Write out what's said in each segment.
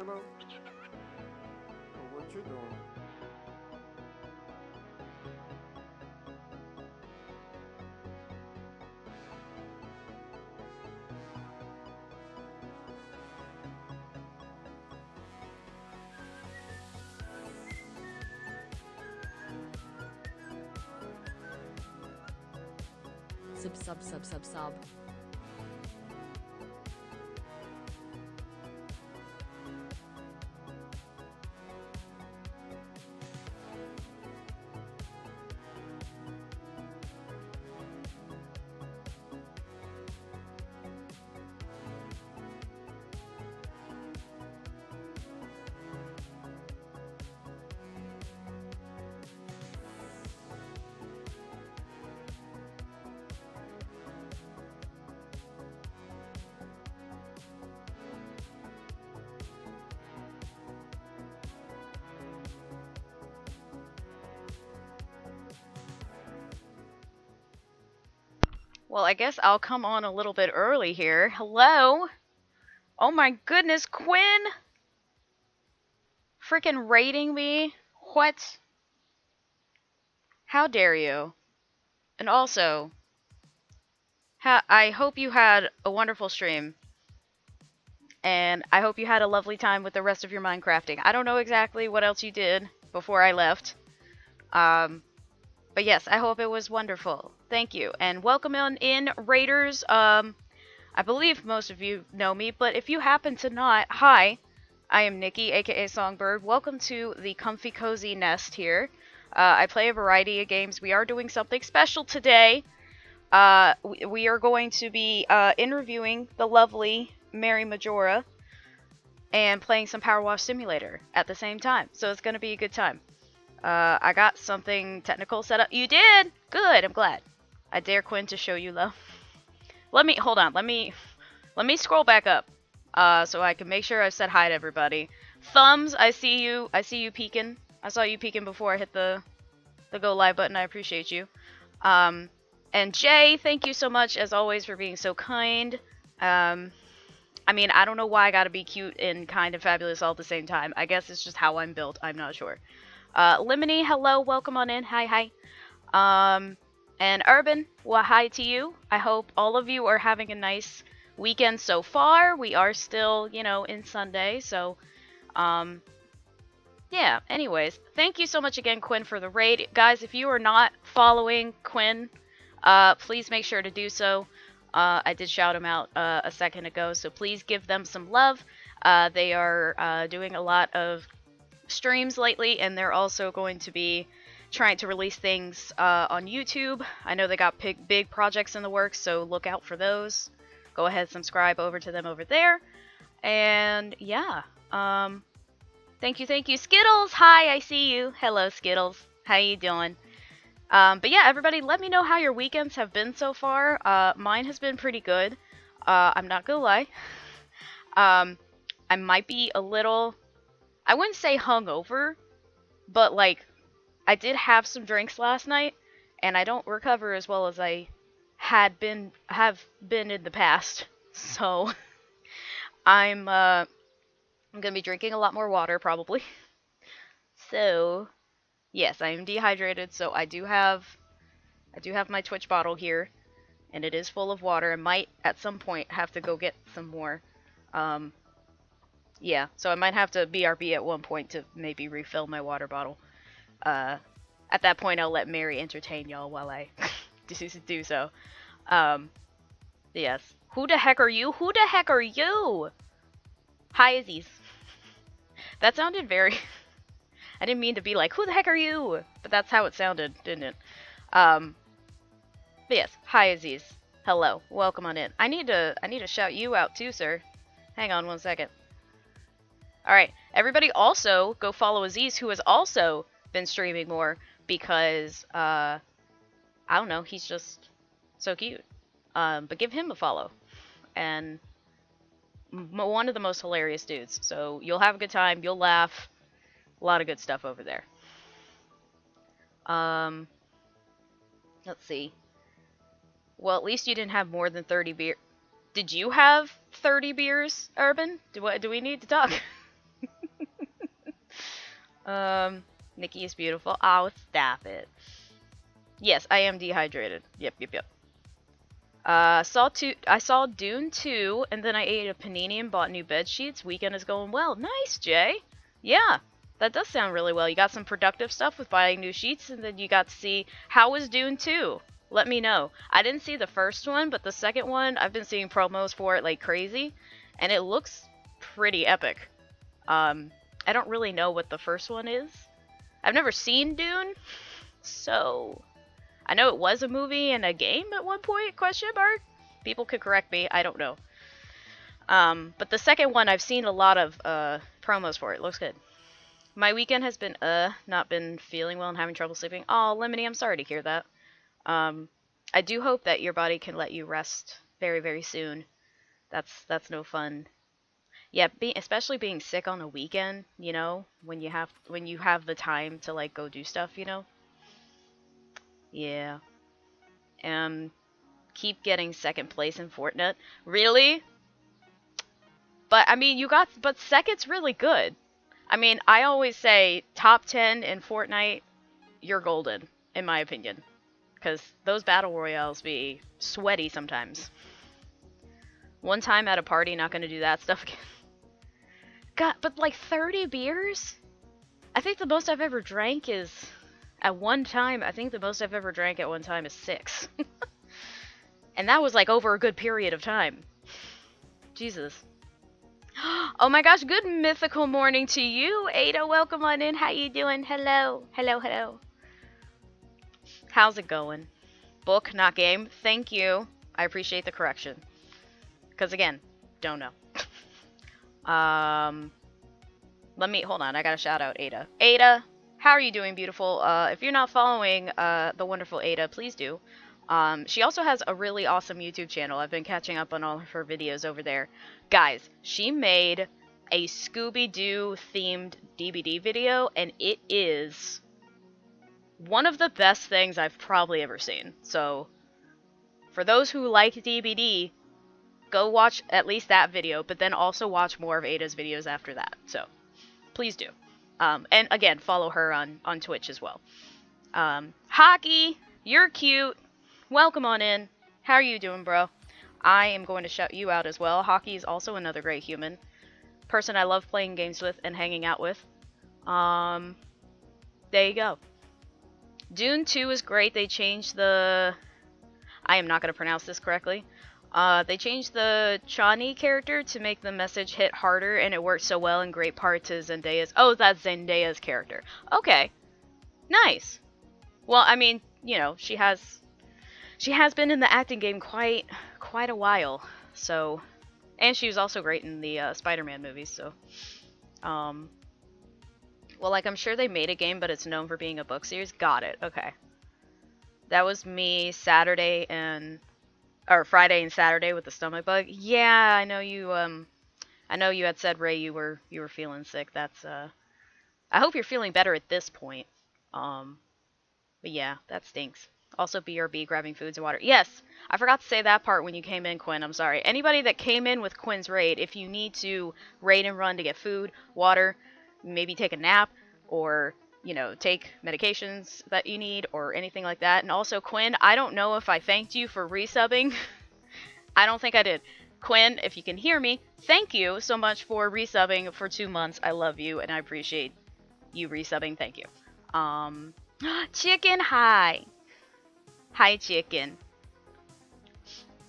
Hello. Oh, what you doing? Sub. Well, I guess I'll come on a little bit early here. Hello? Oh my goodness, Quinn! Freaking rating me? What? How dare you? And also, I hope you had a wonderful stream. And I hope you had a lovely time with the rest of your Minecrafting. I don't know exactly what else you did before I left. But yes, I hope it was wonderful. Thank you. And welcome in Raiders. I believe most of you know me, but if you happen to not, hi, I am Nikki, aka Songbird. Welcome to the comfy cozy nest here. I play a variety of games. We are doing something special today. We are going to be interviewing the lovely Mary Majora and playing some Powerwash Simulator at the same time. So it's going to be a good time. I got something technical set up. You did? Good, I'm glad. I dare Quinn to show you love. Hold on, let me scroll back up, so I can make sure I said hi to everybody. Thumbs, I see you peeking. I saw you peeking before I hit the go live button. I appreciate you. And Jay, thank you so much as always for being so kind. I mean, I don't know why I gotta be cute and kind and fabulous all at the same time. I guess it's just how I'm built. I'm not sure. Lemony, hello, welcome on in. Hi. And Urban, well, hi to you. I hope all of you are having a nice weekend so far. We are still, in Sunday, so, yeah. Anyways, thank you so much again, Quinn, for the raid. Guys, if you are not following Quinn, please make sure to do so. I did shout him out a second ago, so please give them some love. They are doing a lot of streams lately, and they're also going to be trying to release things on YouTube. I know they got big projects in the works, so look out for those. Go ahead, subscribe over to them over there. And yeah, thank you. Skittles, hi, I see you. Hello, Skittles. How you doing? But yeah, everybody, let me know how your weekends have been so far. Mine has been pretty good. I'm not gonna lie. I might be a little, I wouldn't say hungover, but like, I did have some drinks last night, and I don't recover as well as I have been in the past. So I'm gonna be drinking a lot more water probably. So yes, I am dehydrated. So I do have my Twitch bottle here, and it is full of water. I might at some point have to go get some more. Um, yeah, so I might have to BRB at one point to maybe refill my water bottle. At that point, I'll let Mary entertain y'all while I do so. Yes. Who the heck are you? Who the heck are you? Hi, Aziz. That sounded very... I didn't mean to be like, who the heck are you? But that's how it sounded, didn't it? But yes. Hi, Aziz. Hello. Welcome on in. I need to shout you out too, sir. Hang on one second. Alright. Everybody also go follow Aziz, who has also been streaming more, because, I don't know, he's just so cute. But give him a follow. And one of the most hilarious dudes. So you'll have a good time, you'll laugh. A lot of good stuff over there. Let's see. Well, at least you didn't have more than 30 beer. Did you have 30 beers, Urban? Do we need to talk? Nikki is beautiful. Oh, stop it. Yes, I am dehydrated. Yep. I saw Dune 2, and then I ate a panini and bought new bed sheets. Weekend is going well. Nice, Jay. Yeah, that does sound really well. You got some productive stuff with buying new sheets, and then you got to see how was Dune 2. Let me know. I didn't see the first one, but the second one, I've been seeing promos for it like crazy, and it looks pretty epic. I don't really know what the first one is. I've never seen Dune, so I know it was a movie and a game at one point, question mark? People could correct me, I don't know. But the second one, I've seen a lot of promos for it. Looks good. My weekend has been not been feeling well and having trouble sleeping. Oh, Lemony, I'm sorry to hear that. I do hope that your body can let you rest very, very soon. That's no fun. Yeah, especially being sick on a weekend, you know, when you have the time to like go do stuff, you know. Yeah. Keep getting second place in Fortnite. Really? But I mean, but second's really good. I mean, I always say top 10 in Fortnite, you're golden, in my opinion. Because those battle royales be sweaty sometimes. One time at a party, not gonna do that stuff again. God, but like 30 beers? I think the most I've ever drank is, at one time, I think the most I've ever drank at one time is 6. And that was like over a good period of time. Jesus. Oh my gosh, good mythical morning to you, Ada. Welcome on in. How you doing? Hello. How's it going? Book, not game. Thank you. I appreciate the correction. Because again, don't know. Hold on. I gotta shout out Ada. Ada, how are you doing, beautiful? If you're not following the wonderful Ada, please do. She also has a really awesome YouTube channel. I've been catching up on all of her videos over there. Guys, she made a Scooby-Doo themed DBD video, and it is one of the best things I've probably ever seen. So, for those who like DBD, go watch at least that video, but then also watch more of Ada's videos after that. So, please do. And again, follow her on Twitch as well. Hockey, you're cute. Welcome on in. How are you doing, bro? I am going to shout you out as well. Hockey is also another great human. Person I love playing games with and hanging out with. There you go. Dune 2 is great. They changed the... I am not going to pronounce this correctly. They changed the Chani character to make the message hit harder, and it worked so well in great part to Zendaya's... Oh, that's Zendaya's character. Okay. Nice. Well, I mean, you know, she has been in the acting game quite a while, so, and she was also great in the Spider-Man movies, so, well, like, I'm sure they made a game, but it's known for being a book series. Got it. Okay. That was me Friday and Saturday with the stomach bug. Yeah, I know you had said, Ray, you were feeling sick. That's, I hope you're feeling better at this point. But yeah, that stinks. Also, BRB, grabbing foods and water. Yes, I forgot to say that part when you came in, Quinn. I'm sorry. Anybody that came in with Quinn's raid, if you need to raid and run to get food, water, maybe take a nap, or, you know, take medications that you need, or anything like that. And also, Quinn, I don't know if I thanked you for resubbing. I don't think I did. Quinn, if you can hear me, thank you so much for resubbing for 2 months. I love you, and I appreciate you resubbing. Thank you. Chicken, hi. Hi, chicken.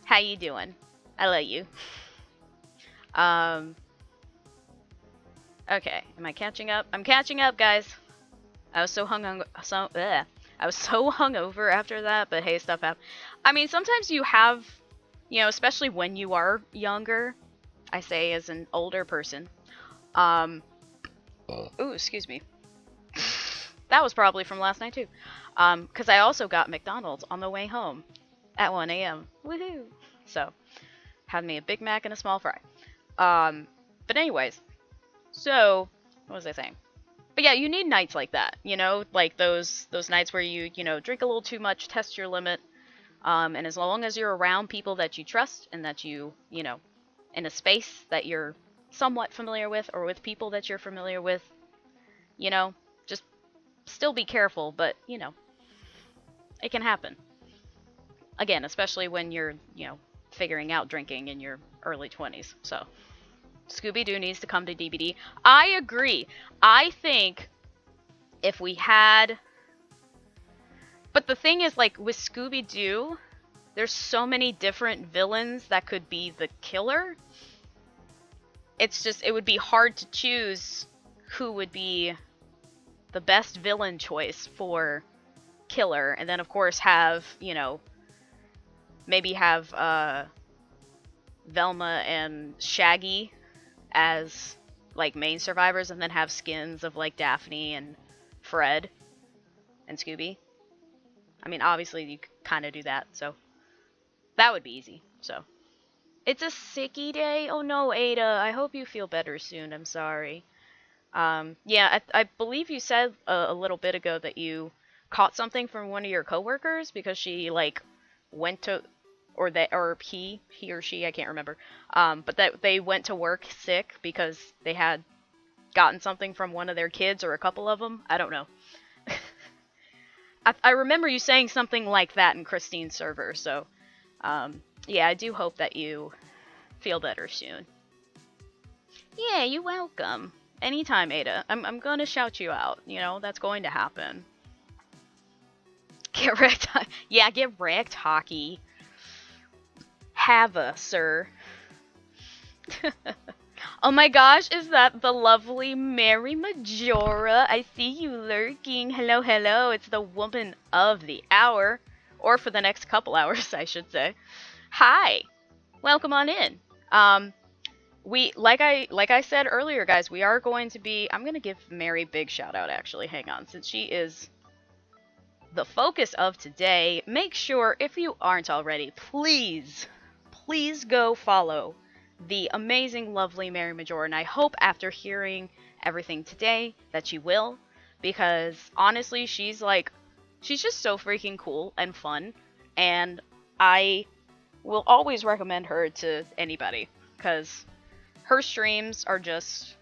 How you doing? I love you. Okay, am I catching up? I'm catching up, guys. I was so hungover after that, but hey, stuff happens. I mean, sometimes you have, you know, especially when you are younger, I say as an older person. Ooh, excuse me. That was probably from last night, too. Because I also got McDonald's on the way home at 1 a.m. Woohoo! So, had me a Big Mac and a small fry. But anyways, so, what was I saying? But yeah, you need nights like that, you know? Like those nights where you know, drink a little too much, test your limit. And as long as you're around people that you trust and that you know, in a space that you're somewhat familiar with or with people that you're familiar with, you know, still be careful, but, you know, it can happen. Again, especially when you're, you know, figuring out drinking in your early 20s. So, Scooby-Doo needs to come to DBD. I agree. I think if we had... But the thing is, like, with Scooby-Doo, there's so many different villains that could be the killer. It's just, it would be hard to choose who would be the best villain choice for killer. And then, of course, have, you know, maybe have Velma and Shaggy as, like, main survivors, and then have skins of, like, Daphne and Fred and Scooby. I mean, obviously, you could kind of do that, so that would be easy, so. It's a sicky day? Oh no, Ada, I hope you feel better soon, I'm sorry. Yeah, I believe you said a little bit ago that you caught something from one of your coworkers because she, like, went to, or he or she, I can't remember, but that they went to work sick because they had gotten something from one of their kids or a couple of them. I don't know. I remember you saying something like that in Christine's server, so, yeah, I do hope that you feel better soon. Yeah, you're welcome. Anytime, Ada. I'm gonna shout you out, you know, that's going to happen. Get wrecked. Yeah, get wrecked, hockey. Have a, sir. Oh my gosh, is that the lovely Mary Majora? I see you lurking. Hello, hello. It's the woman of the hour. Or for the next couple hours, I should say. Hi. Welcome on in. We, like I said earlier, guys, we are going to be... I'm going to give Mary a big shout out, actually. Hang on. Since she is the focus of today, make sure, if you aren't already, please go follow the amazing, lovely Mary Major, and I hope after hearing everything today that you will, because honestly, she's just so freaking cool and fun, and I will always recommend her to anybody, because her streams are just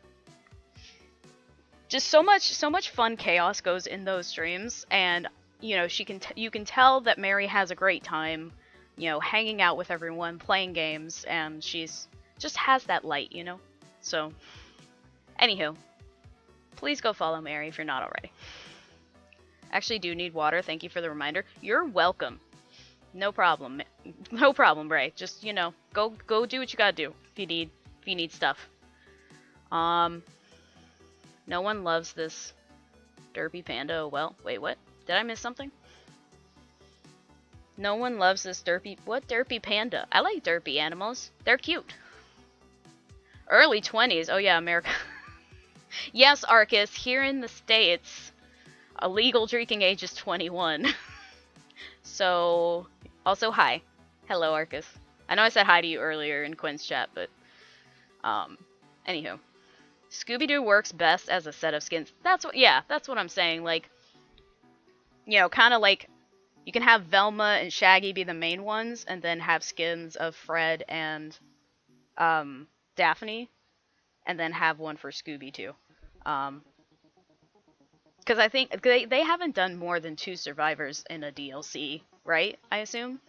so much fun chaos goes in those streams, and you know, you can tell that Mary has a great time, you know, hanging out with everyone, playing games, and she's just has that light, you know? So, anywho, please go follow Mary if you're not already. Actually do need water, thank you for the reminder. You're welcome. No problem. No problem, Ray. Just, you know, go do what you gotta do if you need stuff. No one loves this derpy panda. Well, wait, what? Did I miss something? No one loves this derpy... What derpy panda? I like derpy animals. They're cute. Early 20s. Oh yeah, America. Yes, Arcus. Here in the States, a legal drinking age is 21. So, also hi. Hello, Arcus. I know I said hi to you earlier in Quinn's chat, but... Anywho. Scooby-Doo works best as a set of skins. That's what I'm saying. Like, you know, kind of like... You can have Velma and Shaggy be the main ones, and then have skins of Fred and Daphne, and then have one for Scooby too. Because I think they haven't done more than 2 survivors in a DLC, right? I assume?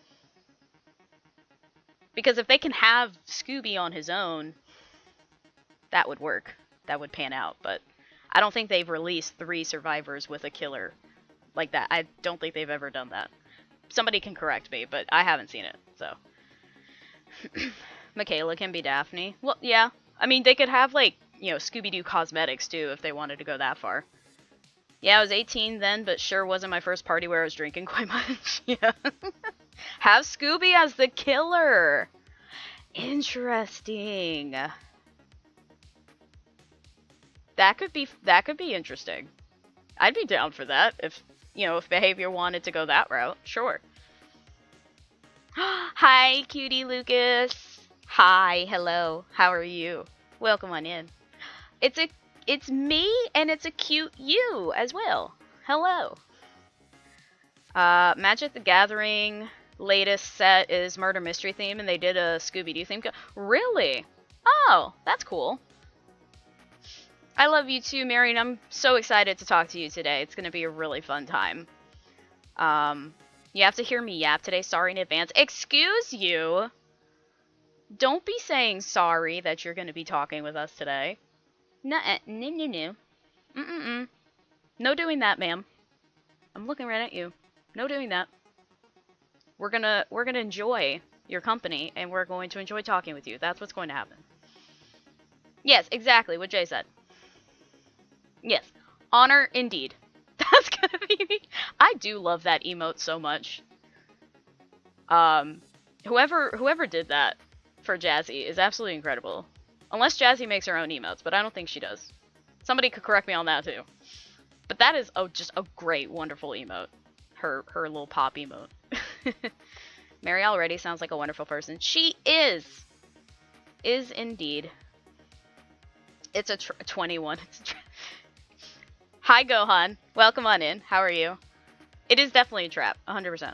Because if they can have Scooby on his own, that would work. That would pan out, but I don't think they've released 3 survivors with a killer like that. I don't think they've ever done that. Somebody can correct me, but I haven't seen it, so. Michaela can be Daphne. Well, yeah. I mean, they could have, like, you know, Scooby-Doo cosmetics, too, if they wanted to go that far. Yeah, I was 18 then, but sure wasn't my first party where I was drinking quite much. Yeah. Have Scooby as the killer! Interesting. That could be interesting. I'd be down for that if, you know, if behavior wanted to go that route. Sure. Hi, cutie Lucas. Hi, hello. How are you? Welcome on in. It's me, and it's a cute you as well. Hello. Magic the Gathering latest set is murder mystery theme, and they did a Scooby-Doo theme. Really? Oh, that's cool. I love you too, Mary, and I'm so excited to talk to you today. It's gonna be a really fun time. You have to hear me yap today. Sorry in advance. Excuse you. Don't be saying sorry that you're gonna be talking with us today. No. Mm-mm-mm. No doing that, ma'am. I'm looking right at you. No doing that. We're gonna enjoy your company, and we're going to enjoy talking with you. That's what's going to happen. Yes, exactly what Jay said. Yes. Honor indeed. That's gonna be me. I do love that emote so much. Whoever did that for Jazzy is absolutely incredible. Unless Jazzy makes her own emotes, but I don't think she does. Somebody could correct me on that too. But that is just a great, wonderful emote. Her little pop emote. Mary already sounds like a wonderful person. She is. Is indeed. It's a 21. Hi, Gohan. Welcome on in. How are you? It is definitely a trap. 100%.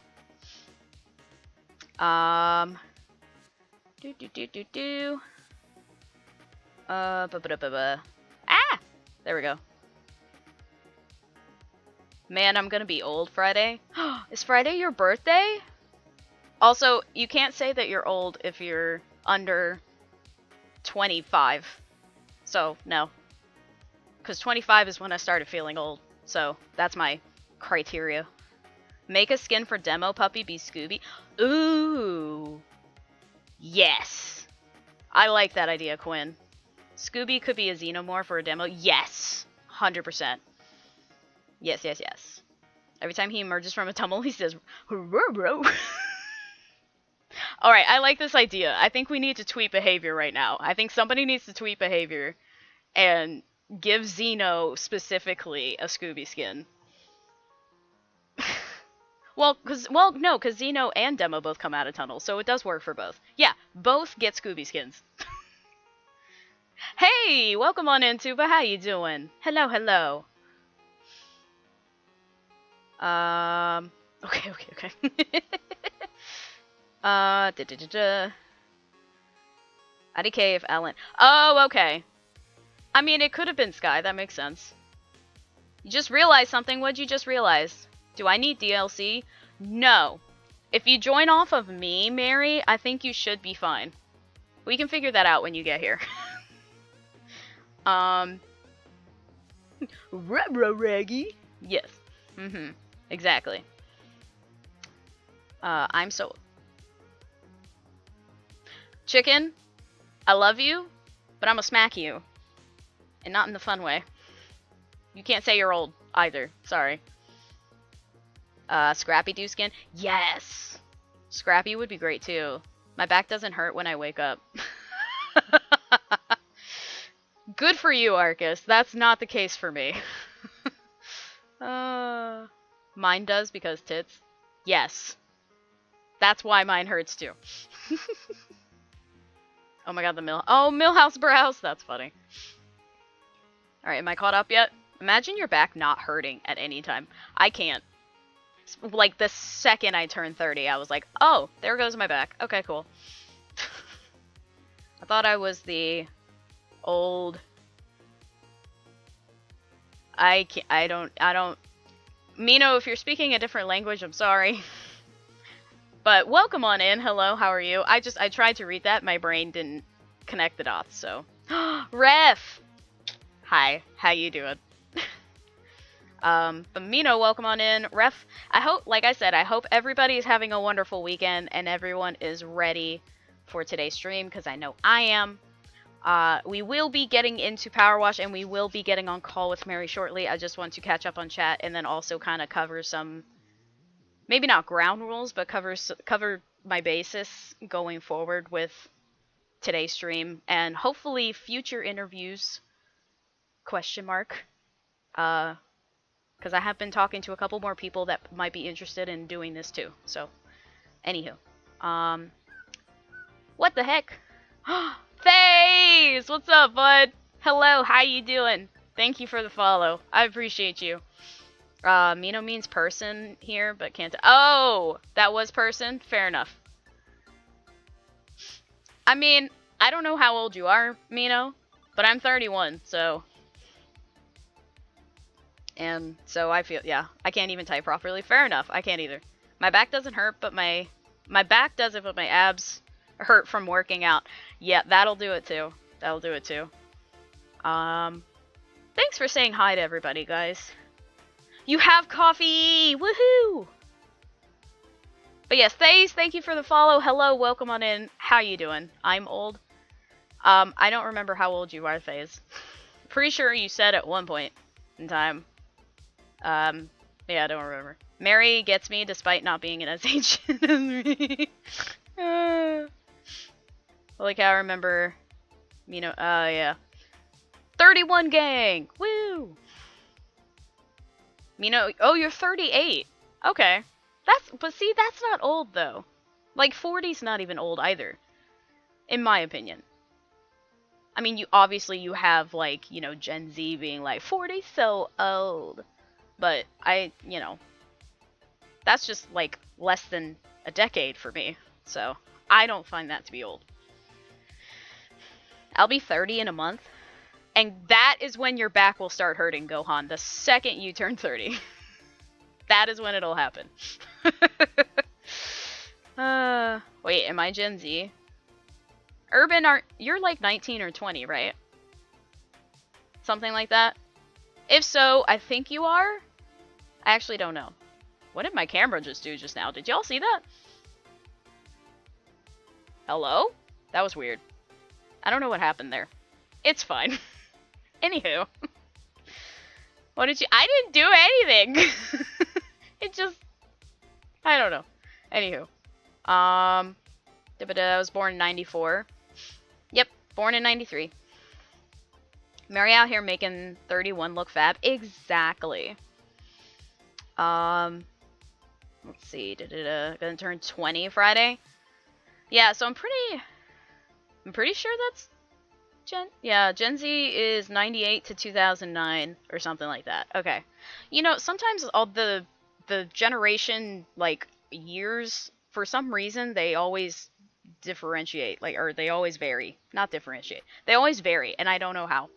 Ah! There we go. Man, I'm gonna be old Friday. Is Friday your birthday? Also, you can't say that you're old if you're under 25. So, no. Because 25 is when I started feeling old. So, that's my criteria. Make a skin for demo puppy be Scooby. Ooh. Yes. I like that idea, Quinn. Scooby could be a xenomorph for a demo. Yes. 100%. Yes, yes, yes. Every time he emerges from a tunnel, he says, "Ruh-roh." Alright, I like this idea. I think we need to tweet behavior right now. I think somebody needs to tweet behavior and give Xeno specifically a Scooby skin. Well, no, because Xeno and Demo both come out of tunnels, so it does work for both. Yeah, both get Scooby skins. Hey, welcome on in, Tuba. How you doing? Hello, hello. Okay. IDK if Alan. Oh, okay. I mean, it could have been Sky. That makes sense. You just realized something. What'd you just realize? Do I need DLC? No. If you join off of me, Mary, I think you should be fine. We can figure that out when you get here. Raggy. Yes. Exactly. I'm so... Chicken, I love you, but I'm gonna smack you. And not in the fun way. You can't say you're old, either. Sorry. Scrappy do skin? Yes! Scrappy would be great, too. My back doesn't hurt when I wake up. Good for you, Arcus. That's not the case for me. Mine does because tits? Yes. That's why mine hurts, too. Oh my god, the Millhouse Browse! That's funny. Alright, am I caught up yet? Imagine your back not hurting at any time. I can't. Like, the second I turned 30, I was like, oh, there goes my back. Okay, cool. I thought I was the old... I don't... Mino, if you're speaking a different language, I'm sorry. But welcome on in. Hello, how are you? I tried to read that. My brain didn't connect the dots, so... Ref! Hi, how you doing? But Mino, welcome on in. Ref, I hope, like I said, I hope everybody's having a wonderful weekend and everyone is ready for today's stream, because I know I am. We will be getting into Powerwash and we will be getting on call with Mary shortly. I just want to catch up on chat and then also kind of cover some, maybe not ground rules, but cover my basis going forward with today's stream and hopefully future interviews, ? Because I have been talking to a couple more people that might be interested in doing this too. So, anywho. What the heck? FaZe! What's up, bud? Hello, how you doing? Thank you for the follow. I appreciate you. Mino means person here, but can't... Oh! That was person? Fair enough. I mean, I don't know how old you are, Mino, but I'm 31, so... And so I feel, yeah, I can't even type properly. Fair enough, I can't either. My back doesn't hurt, but my back does it, but my abs hurt from working out. Yeah, that'll do it too. That'll do it too. Thanks for saying hi to everybody, guys. You have coffee! Woohoo! But yes, Thays, thank you for the follow. Hello, welcome on in. How you doing? I'm old. I don't remember how old you are, Thays. Pretty sure you said at one point in time. Yeah, I don't remember. Mary gets me despite not being as ancient as me. Like I remember, you know, yeah. 31 gang! Woo! Mino, oh, you're 38. Okay. But see, that's not old though. Like 40's not even old either. In my opinion. I mean, you have like, you know, Gen Z being like, 40's so old. But you know, that's just like less than a decade for me. So, I don't find that to be old. I'll be 30 in a month. And that is when your back will start hurting, Gohan. The second you turn 30. That is when it'll happen. Wait, am I Gen Z? Urban, you're like 19 or 20, right? Something like that? If so, I think you are? I actually don't know. What did my camera just do just now? Did y'all see that? Hello? That was weird. I don't know what happened there. It's fine. Anywho. What did you- I didn't do anything! It just... I don't know. Anywho. I was born in 94. Yep, born in 93. Mary out here making 31 look fab. Exactly. Let's see. Gonna turn 20 Friday. Yeah, so I'm pretty sure that's Gen Z is 98 to 2009 or something like that. Okay. You know, sometimes all the generation like years, for some reason they always differentiate, like, or they always vary. Not differentiate. They always vary, and I don't know how.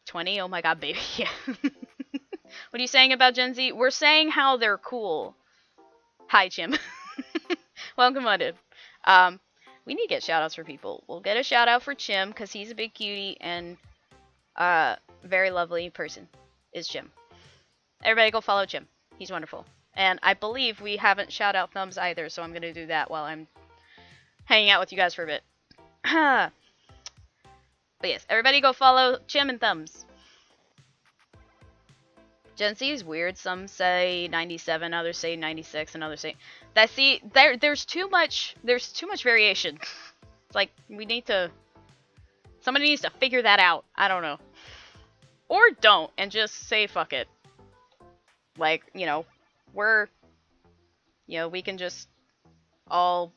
20? Oh my god, baby. Yeah. What are you saying about Gen Z? We're saying how they're cool. Hi, Chim. Welcome on in. We need to get shoutouts for people. We'll get a shout out for Chim, because he's a big cutie and very lovely person is Chim. Everybody go follow Chim. He's wonderful. And I believe we haven't shout out Thumbs either, so I'm going to do that while I'm hanging out with you guys for a bit. But yes, everybody go follow Chim and Thumbs. Gen Z is weird. Some say 97, others say 96, and others say that. See, there's too much variation. It's like somebody needs to figure that out. I don't know. Or don't, and just say fuck it. Like, you know, we can just all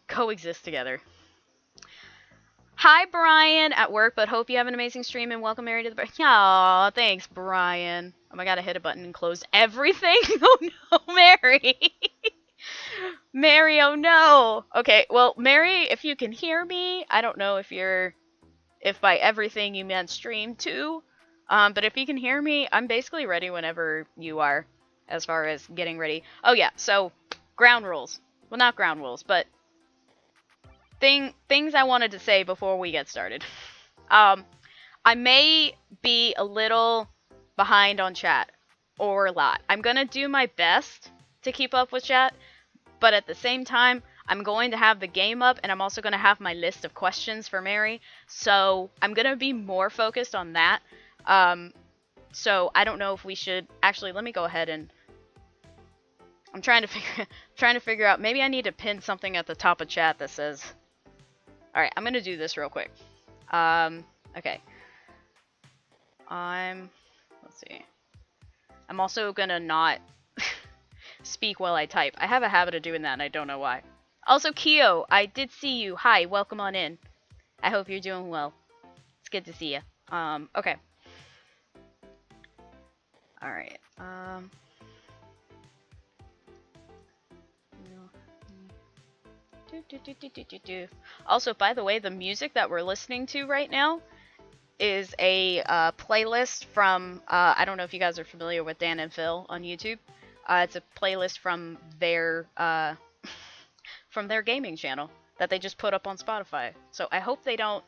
coexist together. Hi, Brian, at work, but hope you have an amazing stream, and welcome, Mary, to the... Aw, thanks, Brian. Oh my god, I hit a button and closed everything? Oh no, Mary! Mary, oh no! Okay, well, Mary, if you can hear me, I don't know if by everything you meant stream too, but if you can hear me, I'm basically ready whenever you are, as far as getting ready. Oh yeah, so, ground rules. Well, not ground rules, but things I wanted to say before we get started. I may be a little behind on chat, or a lot. I'm gonna do my best to keep up with chat, but at the same time, I'm going to have the game up, and I'm also going to have my list of questions for Mary, so I'm going to be more focused on that. So I don't know if we should... Actually, let me go ahead and... I'm trying to figure out... Maybe I need to pin something at the top of chat that says... Alright, I'm going to do this real quick. Okay. Let's see. I'm also going to not speak while I type. I have a habit of doing that, and I don't know why. Also, Kyo, I did see you. Hi, welcome on in. I hope you're doing well. It's good to see you. Okay. Alright, Also, by the way, the music that we're listening to right now, is a playlist from, I don't know if you guys are familiar with Dan and Phil on YouTube. It's a playlist from their gaming channel that they just put up on Spotify. So I hope they don't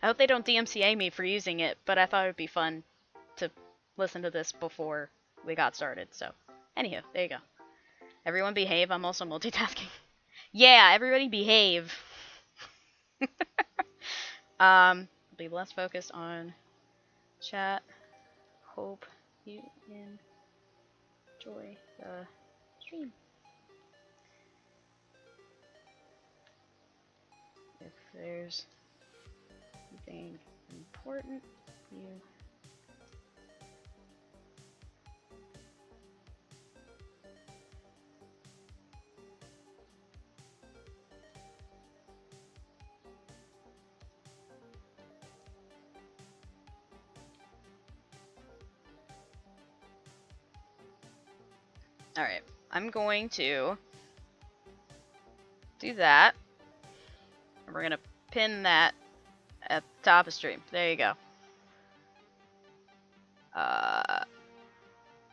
DMCA me for using it, but I thought it would be fun to listen to this before we got started. So, anywho, there you go. Everyone behave. I'm also multitasking. Yeah, everybody behave. Be less focused on chat. Hope you enjoy the stream. If there's something important, you Alright, I'm going to do that. And we're going to pin that at the top of stream. There you go.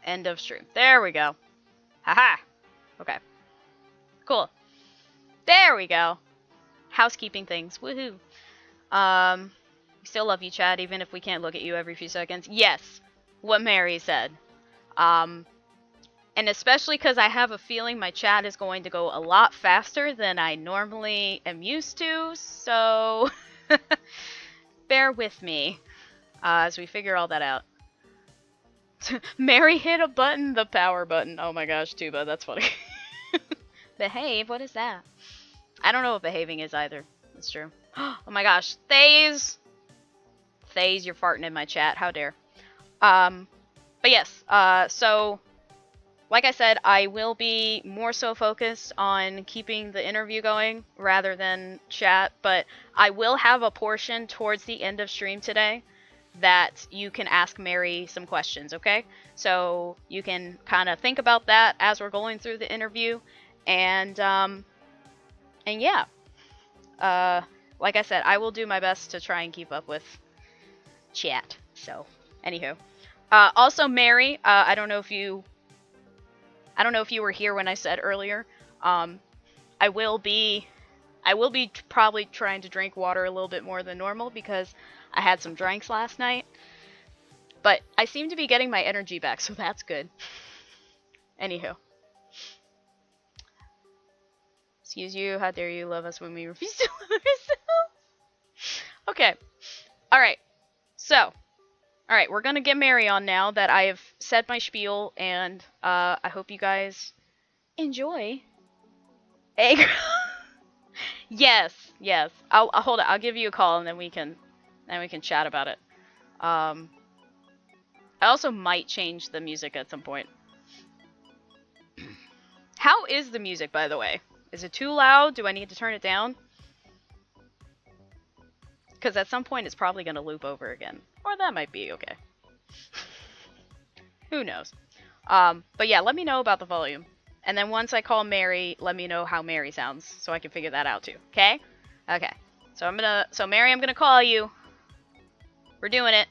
End of stream. There we go. Haha. Okay. Cool. There we go. Housekeeping things. Woohoo. We still love you, Chad, even if we can't look at you every few seconds. Yes. What Mary said. And especially because I have a feeling my chat is going to go a lot faster than I normally am used to, so bear with me as we figure all that out. Mary hit a button, the power button. Oh my gosh, Tuba, that's funny. Behave? What is that? I don't know what behaving is either. That's true. Oh my gosh, Thaze! Thaze, you're farting in my chat. How dare. But yes, so like I said, I will be more so focused on keeping the interview going rather than chat, but I will have a portion towards the end of stream today that you can ask Mary some questions, okay? So you can kind of think about that as we're going through the interview, and yeah. Like I said, I will do my best to try and keep up with chat. So, anywho. Also, Mary, I don't know if you were here when I said earlier. I will be probably trying to drink water a little bit more than normal because I had some drinks last night. But I seem to be getting my energy back, so that's good. Anywho. Excuse you, how dare you love us when we refuse to love ourselves? Okay. Alright. So. Alright, we're gonna get Mary on now that I have said my spiel, and I hope you guys enjoy. Egg. Yes, yes. I'll hold it. I'll give you a call, and then we can chat about it. I also might change the music at some point. How is the music, by the way? Is it too loud? Do I need to turn it down? Because at some point it's probably going to loop over again. Or that might be okay. Who knows? But yeah, let me know about the volume. And then once I call Mary, let me know how Mary sounds, so I can figure that out too. Okay? Okay. So Mary, I'm gonna call you. We're doing it.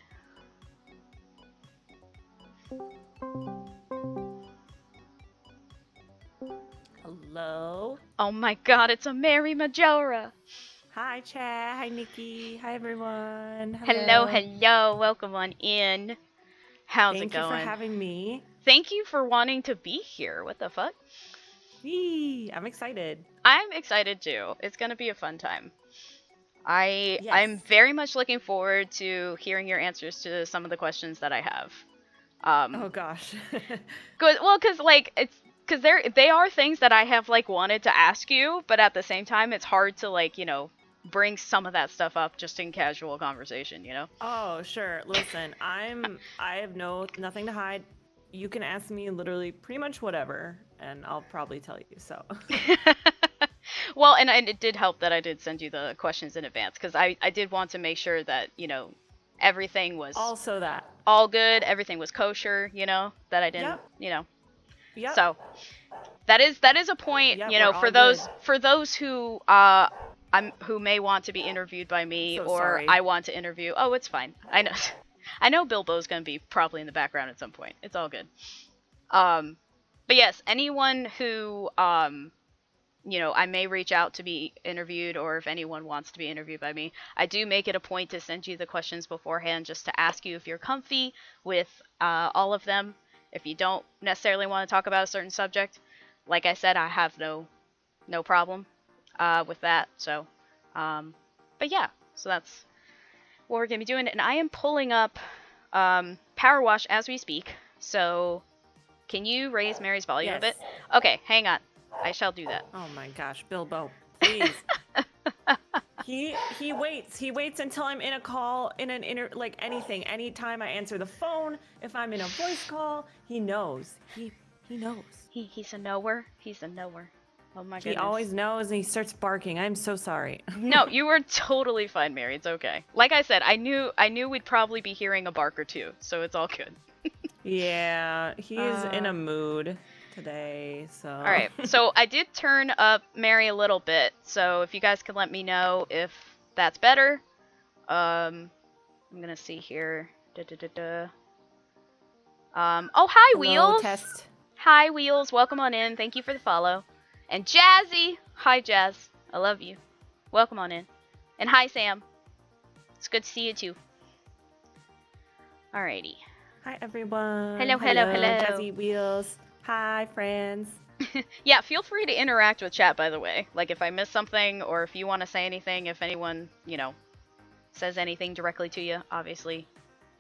Hello. Oh my god, it's a Mary Majora. Hi, Chad. Hi, Nikki. Hi, everyone. Hello, hello. Welcome on in. How's it going? Thank you for having me. Thank you for wanting to be here. What the fuck? Yee, I'm excited. I'm excited too. It's gonna be a fun time. Yes. I'm very much looking forward to hearing your answers to some of the questions that I have. Oh gosh. Good. Well, because they are things that I have like wanted to ask you, but at the same time, it's hard to like bring some of that stuff up just in casual conversation, you know? Oh sure. Listen, I have nothing to hide. You can ask me literally pretty much whatever, and I'll probably tell you. So. Well, and it did help that I did send you the questions in advance, because I did want to make sure that, everything was Also that. all good, everything was kosher, that I didn't, Yep. So that is a point, Yep, we're for all those good. for those who who may want to be interviewed by me, So or sorry. I want to interview. Oh, it's fine. I know. I know Bilbo's gonna be probably in the background at some point. It's all good. But yes, anyone who I may reach out to be interviewed, or if anyone wants to be interviewed by me, I do make it a point to send you the questions beforehand, just to ask you if you're comfy with all of them. If you don't necessarily want to talk about a certain subject, like I said, I have no problem with that. So, but yeah, so that's what we're gonna be doing, and I am pulling up Powerwash as we speak. So, can you raise Mary's volume a bit? Okay, hang on. I shall do that. Oh my gosh, Bilbo, please. He waits. He waits until I'm in a call, in an like anything. Anytime I answer the phone, if I'm in a voice call, he knows. He knows. He's a knower. He's a knower. Oh my goodness. He always knows, and he starts barking. I'm so sorry. No, you were totally fine, Mary. It's okay. Like I said, I knew we'd probably be hearing a bark or two, so it's all good. Yeah, he is in a mood today, so. All right, so I did turn up Mary a little bit, so if you guys can let me know if that's better. I'm gonna see here. Oh, hi, Hello, Wheels. Test. Hi, Wheels. Welcome on in. Thank you for the follow. And Jazzy. Hi, Jazz. I love you. Welcome on in. And hi, Sam. It's good to see you too. Alrighty. Hi, everyone. Hello, hello, hello. Jazzy Wheels. Hi, friends. Yeah, feel free to interact with chat, by the way. Like, if I miss something, or if you want to say anything, if anyone, says anything directly to you, obviously,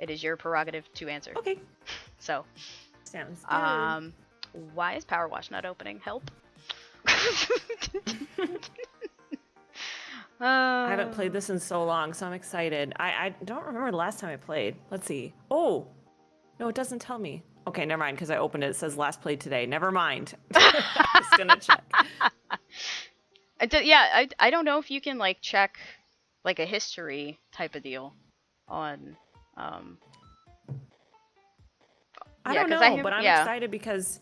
it is your prerogative to answer. Okay. So. Sounds good. Why is Powerwash not opening? Help. I haven't played this in so long, so I'm excited. I don't remember the last time I played. Let's see. Oh, no, it doesn't tell me. Okay, never mind, because I opened it. It says last played today. Never mind. I'm just going to check. I don't know if you can, check, a history type of deal on, I don't know, but I'm excited because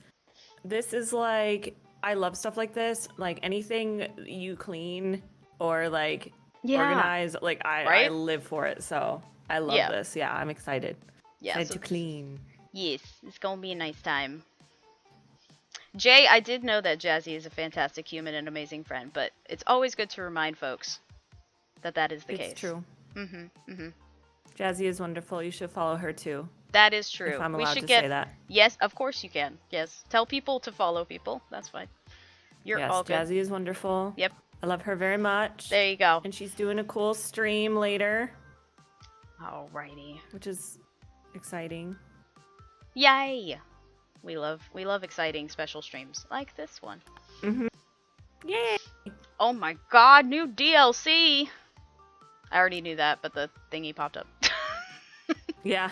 this is, I love stuff like this. Like, anything you clean or, organize, I live for it, so I love this. Yeah, I'm excited. Yeah, excited to clean. Yes, it's gonna be a nice time. Jay, I did know that Jazzy is a fantastic human and amazing friend, but it's always good to remind folks that is the case. It's true. Mm-hmm. Jazzy is wonderful. You should follow her too. That is true. If I'm allowed to say that. Yes, of course you can. Yes, tell people to follow people. That's fine. You're all good. Jazzy is wonderful. Yep. I love her very much. There you go. And she's doing a cool stream later. Alrighty. Which is exciting. Yay! We love exciting special streams like this one. Mhm. Yay! Oh my god, new DLC! I already knew that, but the thingy popped up. Yeah.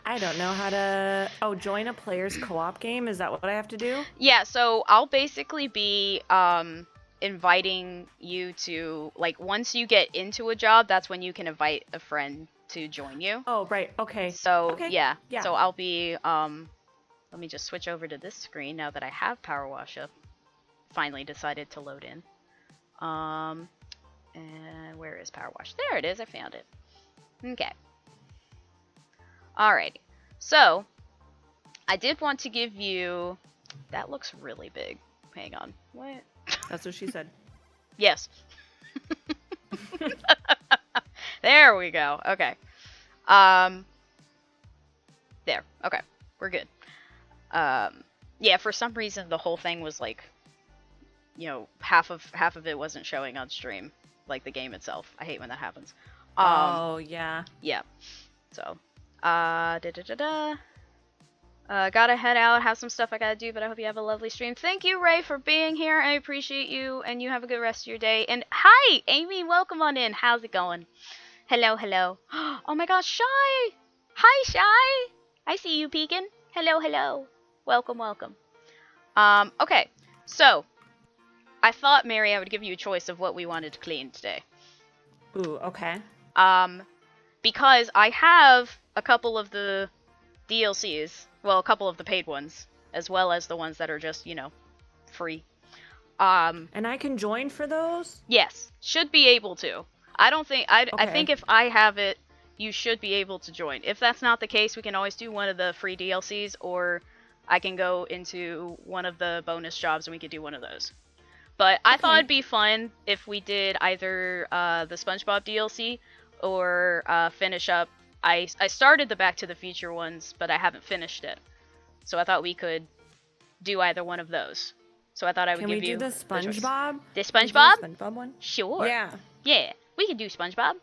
I don't know how to... Oh, join a player's co-op game? Is that what I have to do? Yeah, so I'll basically be inviting you to... once you get into a job, that's when you can invite a friend to join you. Oh, right. Okay. So, okay. Yeah. Yeah. So I'll be... let me just switch over to this screen now that I have Powerwash up. Finally decided to load in. And where is Powerwash? There it is. I found it. Okay. Alrighty. So, I did want to give you... That looks really big. Hang on. What? That's what she said. Yes. There we go. Okay. There. Okay. We're good. Yeah, for some reason the whole thing was half of it wasn't showing on stream, the game itself. I hate when that happens. Oh, yeah. Yeah. So, gotta head out, have some stuff I gotta do, but I hope you have a lovely stream. Thank you, Ray, for being here. I appreciate you, and you have a good rest of your day. And hi, Amy, welcome on in. How's it going? Hello, hello. Oh my gosh, Shy! Hi, Shy! I see you peeking. Hello, hello. Welcome, welcome. Okay, so, I thought, Mary, I would give you a choice of what we wanted to clean today. Ooh, okay. Because I have a couple of the DLCs, well, a couple of the paid ones, as well as the ones that are just, free. And I can join for those? Yes, should be able to. I think if I have it, you should be able to join. If that's not the case, we can always do one of the free DLCs, or I can go into one of the bonus jobs and we could do one of those. But I thought it'd be fun if we did either the SpongeBob DLC or finish up. I started the Back to the Future ones, but I haven't finished it. So I thought we could do either one of those. So I thought I would give you the SpongeBob? The SpongeBob? SpongeBob one? Sure. Yeah. Yeah, we can do SpongeBob.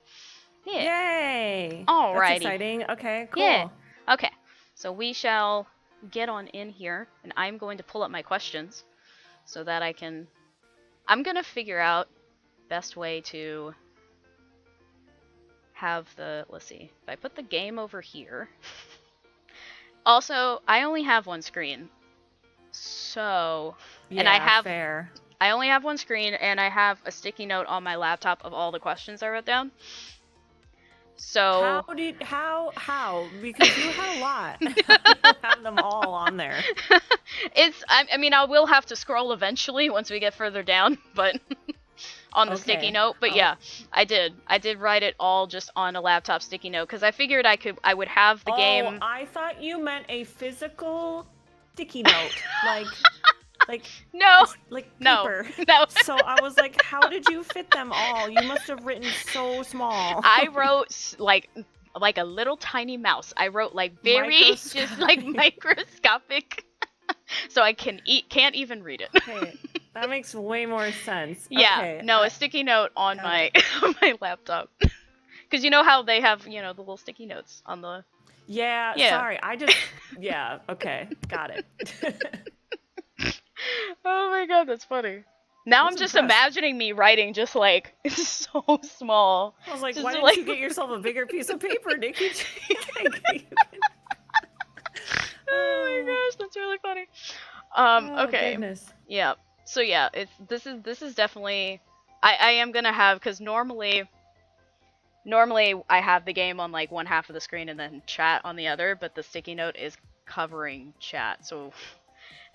Yeah. Yay! Alrighty. That's exciting. Okay, cool. Yeah. Okay. So we shall get on in here, and I'm going to pull up my questions so that I can... I'm going to figure out best way to have the... Let's see. If I put the game over here... Also, I only have one screen. So... Yeah, and I have... fair. I only have one screen, and I have a sticky note on my laptop of all the questions I wrote down. So... How? Because you had a lot. You have them all on there. I mean, I will have to scroll eventually once we get further down, but... on the sticky note. But yeah, I did write it all just on a laptop sticky note, because I figured I would have the game... Oh, I thought you meant a physical sticky note. Like no, paper. No. So I was like, how did you fit them all? You must have written so small. I wrote like a little tiny mouse. I wrote like very just like microscopic, so I can't even read it. Okay, that makes way more sense. Yeah, okay. No, a sticky note on my my laptop, because you know how they have the little sticky notes on the. Yeah. Sorry, yeah. Okay, got it. Oh my god, that's funny. Now I'm just imagining me writing just like so small. I was like, why didn't you get yourself a bigger piece of paper, Nikki? Oh my gosh, that's really funny. Okay. Goodness. Yeah. So yeah, this is definitely I am gonna have, because normally I have the game on like one half of the screen and then chat on the other, but the sticky note is covering chat, so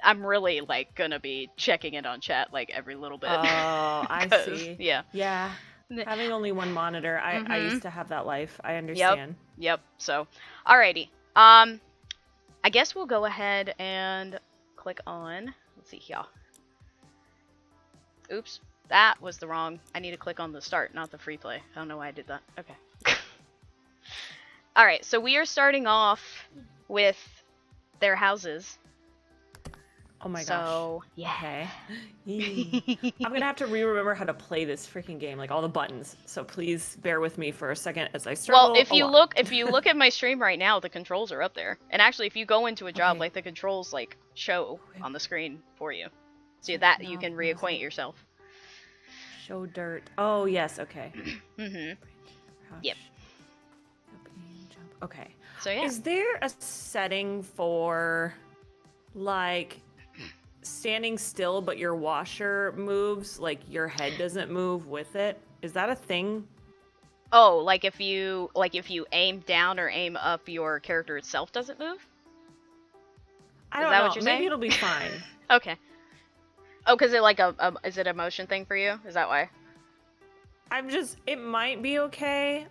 I'm really like gonna be checking it on chat like every little bit. Oh, I see. Yeah. Yeah. Having only one monitor, I used to have that life. I understand. Yep. So, alrighty. I guess we'll go ahead and click on. Let's see here. Oops, that was the wrong. I need to click on the start, not the free play. I don't know why I did that. Okay. Alright, so we are starting off with their houses. Oh my gosh. So, yeah. Okay. I'm gonna have to remember how to play this freaking game, like all the buttons. So please bear with me for a second as I struggle. Well, if you look at my stream right now, the controls are up there. And actually, if you go into a job, like the controls like show on the screen for you, so that you can reacquaint yourself. Show dirt. Oh yes. Okay. Yep. Okay. So yeah. Is there a setting for like standing still but your washer moves, like your head doesn't move with it? Is that a thing? Oh, like if you aim down or aim up, your character itself doesn't move? I don't know. What you're saying? Maybe it'll be fine. Okay. Oh, because is it a motion thing for you? Is that why? It might be okay.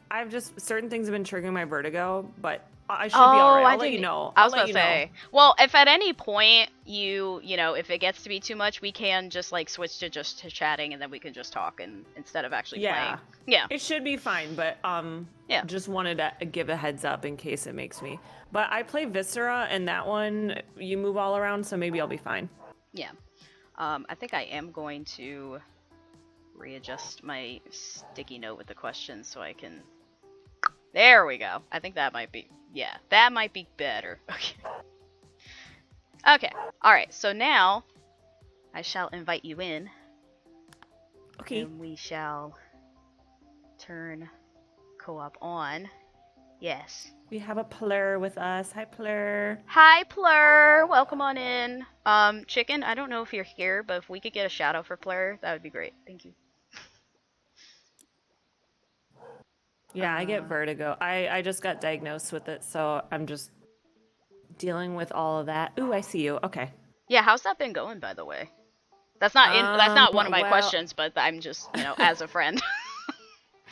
Certain things have been triggering my vertigo, but I should be alright. I'll let you know. I was about to say. Well, if at any point if it gets to be too much, we can just like switch to chatting, and then we can just talk instead of actually playing. Yeah. It should be fine, but just wanted to give a heads up in case it makes me. But I play Viscera, and that one you move all around, so maybe I'll be fine. Yeah. I think I am going to readjust my sticky note with the questions so I can... There we go. I think that might be... Yeah, that might be better. Okay. Okay. Alright, so now I shall invite you in. Okay. And we shall turn co-op on. Yes. We have a Plur with us. Hi, Plur. Hi, Plur. Welcome on in. Chicken, I don't know if you're here, but if we could get a shout out for Plur, that would be great. Thank you. Yeah, I get vertigo. I just got diagnosed with it, so I'm just dealing with all of that. Ooh, I see you. Okay. Yeah, how's that been going, by the way? That's not one of my questions, but I'm just, as a friend.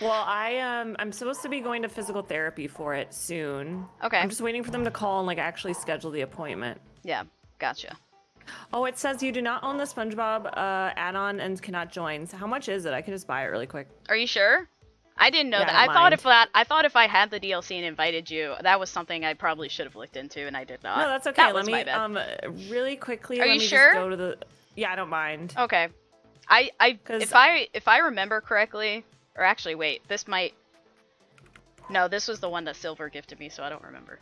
Well, I'm supposed to be going to physical therapy for it soon. Okay. I'm just waiting for them to call and like actually schedule the appointment. Yeah, gotcha. Oh, it says you do not own the SpongeBob add-on and cannot join. So how much is it? I can just buy it really quick. Are you sure? I didn't know that. I thought if I had the DLC and invited you, that was something I probably should have looked into, and I did not. No, that's okay. That let was me my bad. really quickly. Are let you me sure? Just go to the. Yeah, I don't mind. Okay. If I remember correctly, or actually, wait, this might. No, this was the one that Silver gifted me, so I don't remember.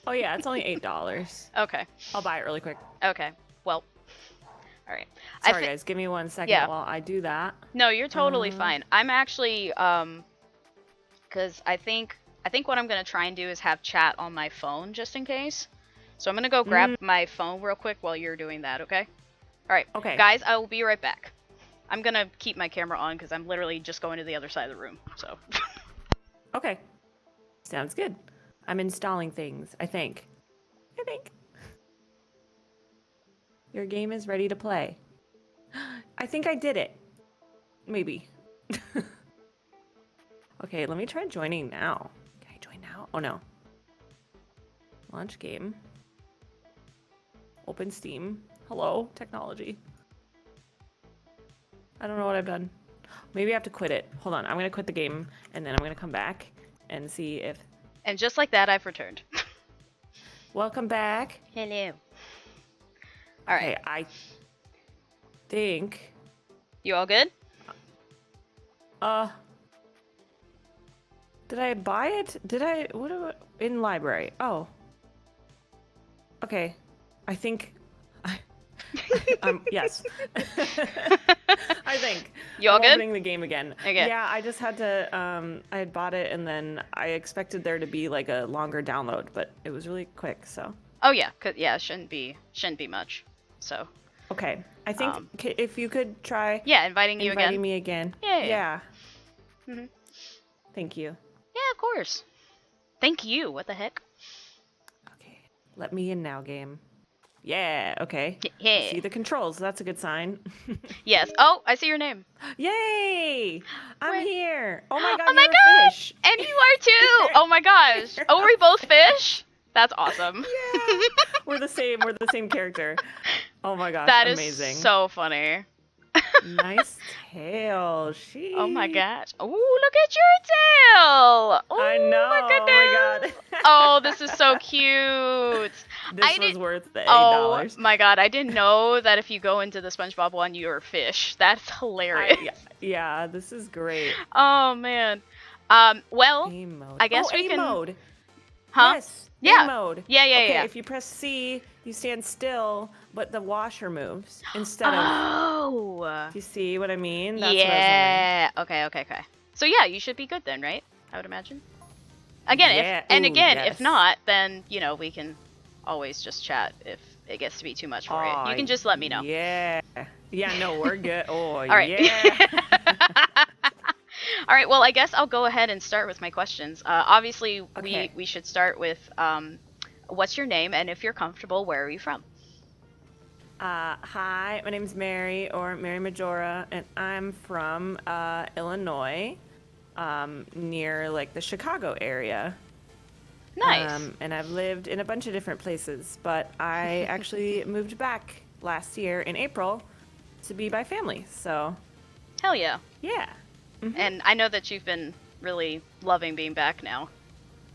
Oh yeah, it's only $8. Okay. I'll buy it really quick. Okay. Well. All right. Sorry, guys. Give me 1 second while I do that. No, you're totally fine. I'm actually because I think what I'm gonna try and do is have chat on my phone just in case. So I'm gonna go grab my phone real quick while you're doing that. Okay. All right. Okay. Guys, I will be right back. I'm gonna keep my camera on because I'm literally just going to the other side of the room. So. Okay. Sounds good. I'm installing things. I think. Your game is ready to play. I think I did it. Maybe. Okay, let me try joining now. Can I join now? Oh no. Launch game. Open Steam. Hello, technology. I don't know what I've done. Maybe I have to quit it. Hold on, I'm gonna quit the game and then I'm gonna come back and see if... And just like that, I've returned. Welcome back. Hello. All right. Okay, I think... You all good? Did I buy it? In library? Oh. Okay. I think... yes. I think. You all I'm good? opening the game again. Okay. Yeah, I just had to, I had bought it and then I expected there to be like a longer download, but it was really quick, so. Oh yeah, it shouldn't be much, so. Okay. I think if you could try... Yeah, inviting me again. Yeah. Mm-hmm. Thank you. Yeah, of course. Thank you. What the heck? Okay. Let me in now, game. Yeah, okay. Yeah. See the controls. That's a good sign. Yes. Oh, I see your name. Yay! I'm here. Oh my god, oh my you're god! a fish. And you are too! Oh my gosh. Oh, are we both fish? That's awesome. Yeah. We're the same character. Oh my gosh, that is amazing. So funny. Nice tail. Oh my gosh. Oh, look at your tail. Oh, I know. My goodness. Oh my god. Oh, this is so cute. This was worth the $8. Oh my god, I didn't know that if you go into the SpongeBob one, you're a fish. That's hilarious. Yeah, this is great. Oh man. Well, A-mode. I guess we can. A-mode. Huh? Yes. Yeah. A-mode. Yeah. Okay, if you press C, you stand still, but the washer moves instead of. Oh. Do you see what I mean? That's yeah. What I was wondering. Okay. So yeah, you should be good then, right? I would imagine. Again, if not, then we can always just chat if it gets to be too much for you. You can just let me know. Yeah. Yeah. No, we're good. Oh, all right. Yeah. All right. Well, I guess I'll go ahead and start with my questions. Obviously, we should start with what's your name, and if you're comfortable, where are you from? Hi, my name's Mary, or Mary Majora, and I'm from Illinois, near like the Chicago area. Nice. And I've lived in a bunch of different places, but I actually moved back last year in April to be by family. So. Hell yeah. Yeah. Mm-hmm. And I know that you've been really loving being back now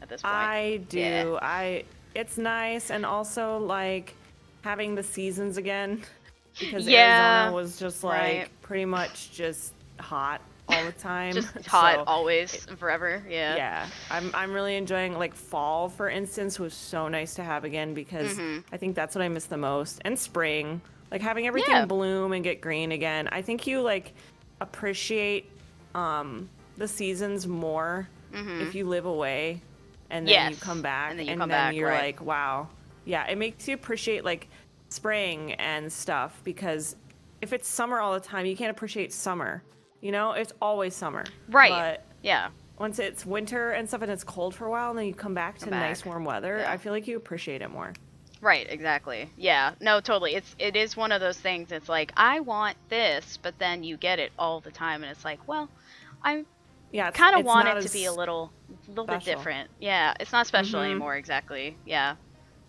at this point. I do. Yeah. It's nice, and also like having the seasons again, because Arizona was just like pretty much just hot all the time. Just hot always and forever. Yeah. Yeah. I'm really enjoying like fall, for instance, was so nice to have again, because I think that's what I miss the most. And spring, like having everything bloom and get green again. I think you like appreciate the seasons more if you live away and then you come back, and then you're like, wow. Yeah, it makes you appreciate like spring and stuff, because if it's summer all the time, you can't appreciate summer. It's always summer. Right. But yeah. Once it's winter and stuff and it's cold for a while and then you come back to nice warm weather, I feel like you appreciate it more. Right, exactly. Yeah, no, totally. It is one of those things. It's like, I want this, but then you get it all the time, and it's like, well, I kind of want it to be a little bit different. Yeah, it's not special anymore. Exactly. Yeah,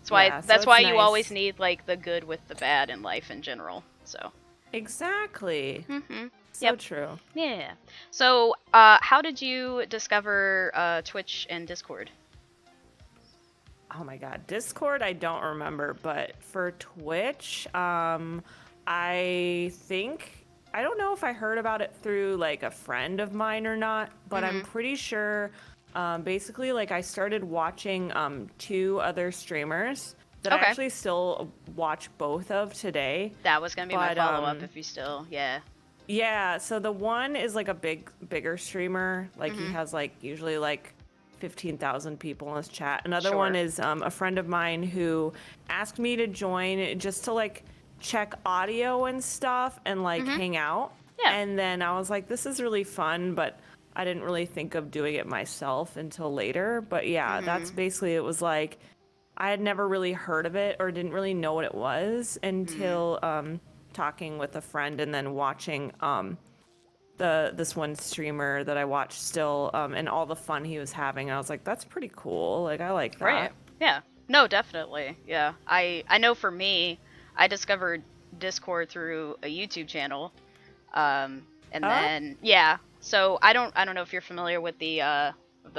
that's why you always need like the good with the bad in life in general. So. Exactly. So true. Yeah. So, how did you discover Twitch and Discord? Oh my god, Discord I don't remember, but for Twitch, I think I don't know if I heard about it through like a friend of mine or not, but I'm pretty sure basically like I started watching 2 other streamers that I actually still watch both of today. That was gonna be my follow-up if you still, Yeah, so the one is like a bigger streamer, like he has like usually like 15,000 people in his chat. Another one is a friend of mine who asked me to join just to like check audio and stuff and like hang out. Yeah. And then I was like, this is really fun, but I didn't really think of doing it myself until later. But yeah, that's basically, it was like, I had never really heard of it or didn't really know what it was until talking with a friend and then watching this one streamer that I watch still, and all the fun he was having. I was like, that's pretty cool. Like, I like that. Right. Yeah. No, definitely. Yeah. I know for me, I discovered Discord through a YouTube channel. And then, so I don't know if you're familiar with the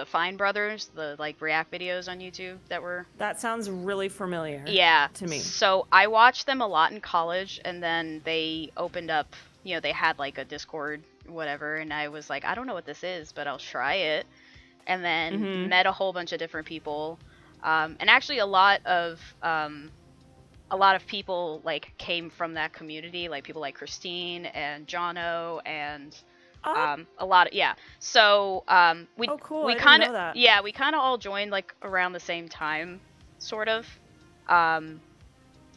Fine Brothers, the like React videos on YouTube that were. That sounds really familiar. Yeah. To me. So I watched them a lot in college, and then they opened up, they had like a Discord whatever, and I was like, I don't know what this is, but I'll try it. And then met a whole bunch of different people, and actually a lot of people like came from that community, like people like Christine and Jono and a lot of so we kind of we kind of all joined like around the same time, sort of.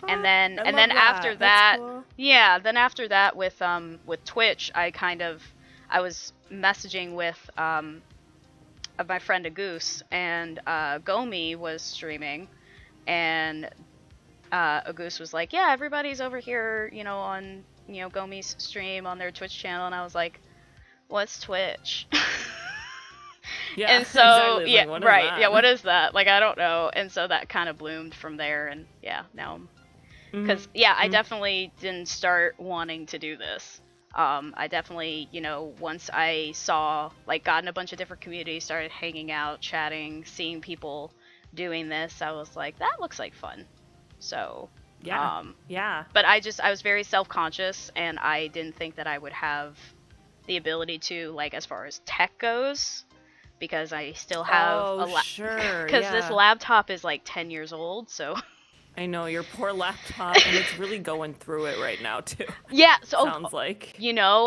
And then after that, cool. Then after that with Twitch, I was messaging with my friend Agus, and Gomi was streaming, and Agus was like, yeah, everybody's over here, on Gomi's stream on their Twitch channel, and I was like, what's Twitch? Yeah, and so exactly. Like, what is that? Like, I don't know. And so that kind of bloomed from there, and now I'm because I definitely didn't start wanting to do this. I definitely, once I saw, like, got in a bunch of different communities, started hanging out, chatting, seeing people doing this, I was like, that looks like fun. So but I was very self-conscious, and I didn't think that I would have the ability to, like, as far as tech goes, because I still have because this laptop is like 10 years old, so I know, your poor laptop, and it's really going through it right now too. Yeah, so sounds like.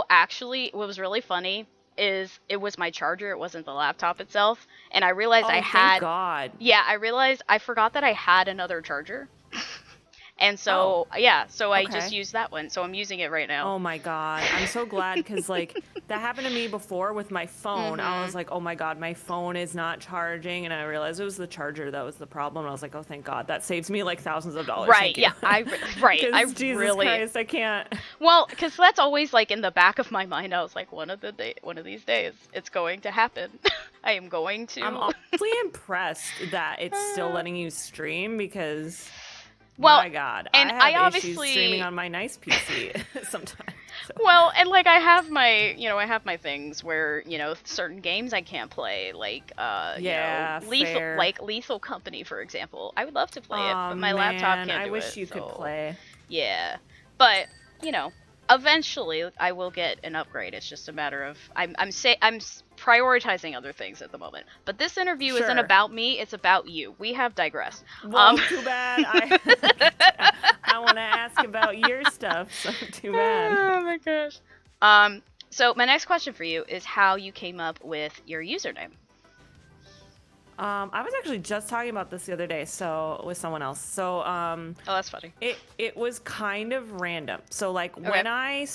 Actually what was really funny is it was my charger, it wasn't the laptop itself, and I realized thank God. Yeah, I realized I forgot that I had another charger. And so, I just used that one. So I'm using it right now. Oh my God. I'm so glad, because like that happened to me before with my phone. I was like, oh my God, my phone is not charging. And I realized it was the charger that was the problem. I was like, oh, thank God. That saves me like thousands of dollars. Right. Yeah. I Jesus really, Christ, I can't. Well, because that's always like in the back of my mind. I was like, one of these days, it's going to happen. I am going to. I'm honestly impressed that it's still letting you stream, because... Well, my God, and I have obviously issues streaming on my nice PC sometimes. So. Well, and like I have my things where certain games I can't play, like Lethal Company, for example. I would love to play it, but my laptop can't do it. I wish you could play. Yeah, but eventually I will get an upgrade. It's just a matter of I'm prioritizing other things at the moment. But this interview isn't about me, it's about you. We have digressed. Well, too bad. I want to ask about your stuff, so too bad. Oh my gosh. So my next question for you is how you came up with your username. I was actually just talking about this the other day, with someone else. So, oh, that's funny. It was kind of random. So, like, when I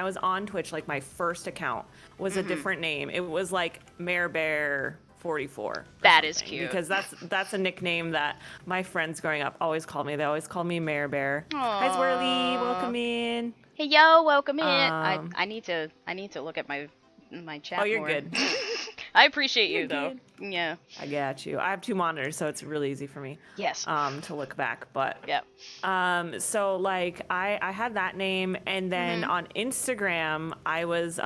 was on Twitch, like, my first account was a different name. It was, like, Mare Bear 44. That is cute. Because that's a nickname that my friends growing up always called me. They always called me Mare Bear. Aww. Hi, Swirly. Welcome in. Hey, yo, welcome in. I need to look at my chat more. Oh, you're good. I appreciate you, though. Good. Yeah. I got you. I have 2 monitors, so it's really easy for me. Yes. To look back, but yeah. So like I had that name, and then on Instagram I was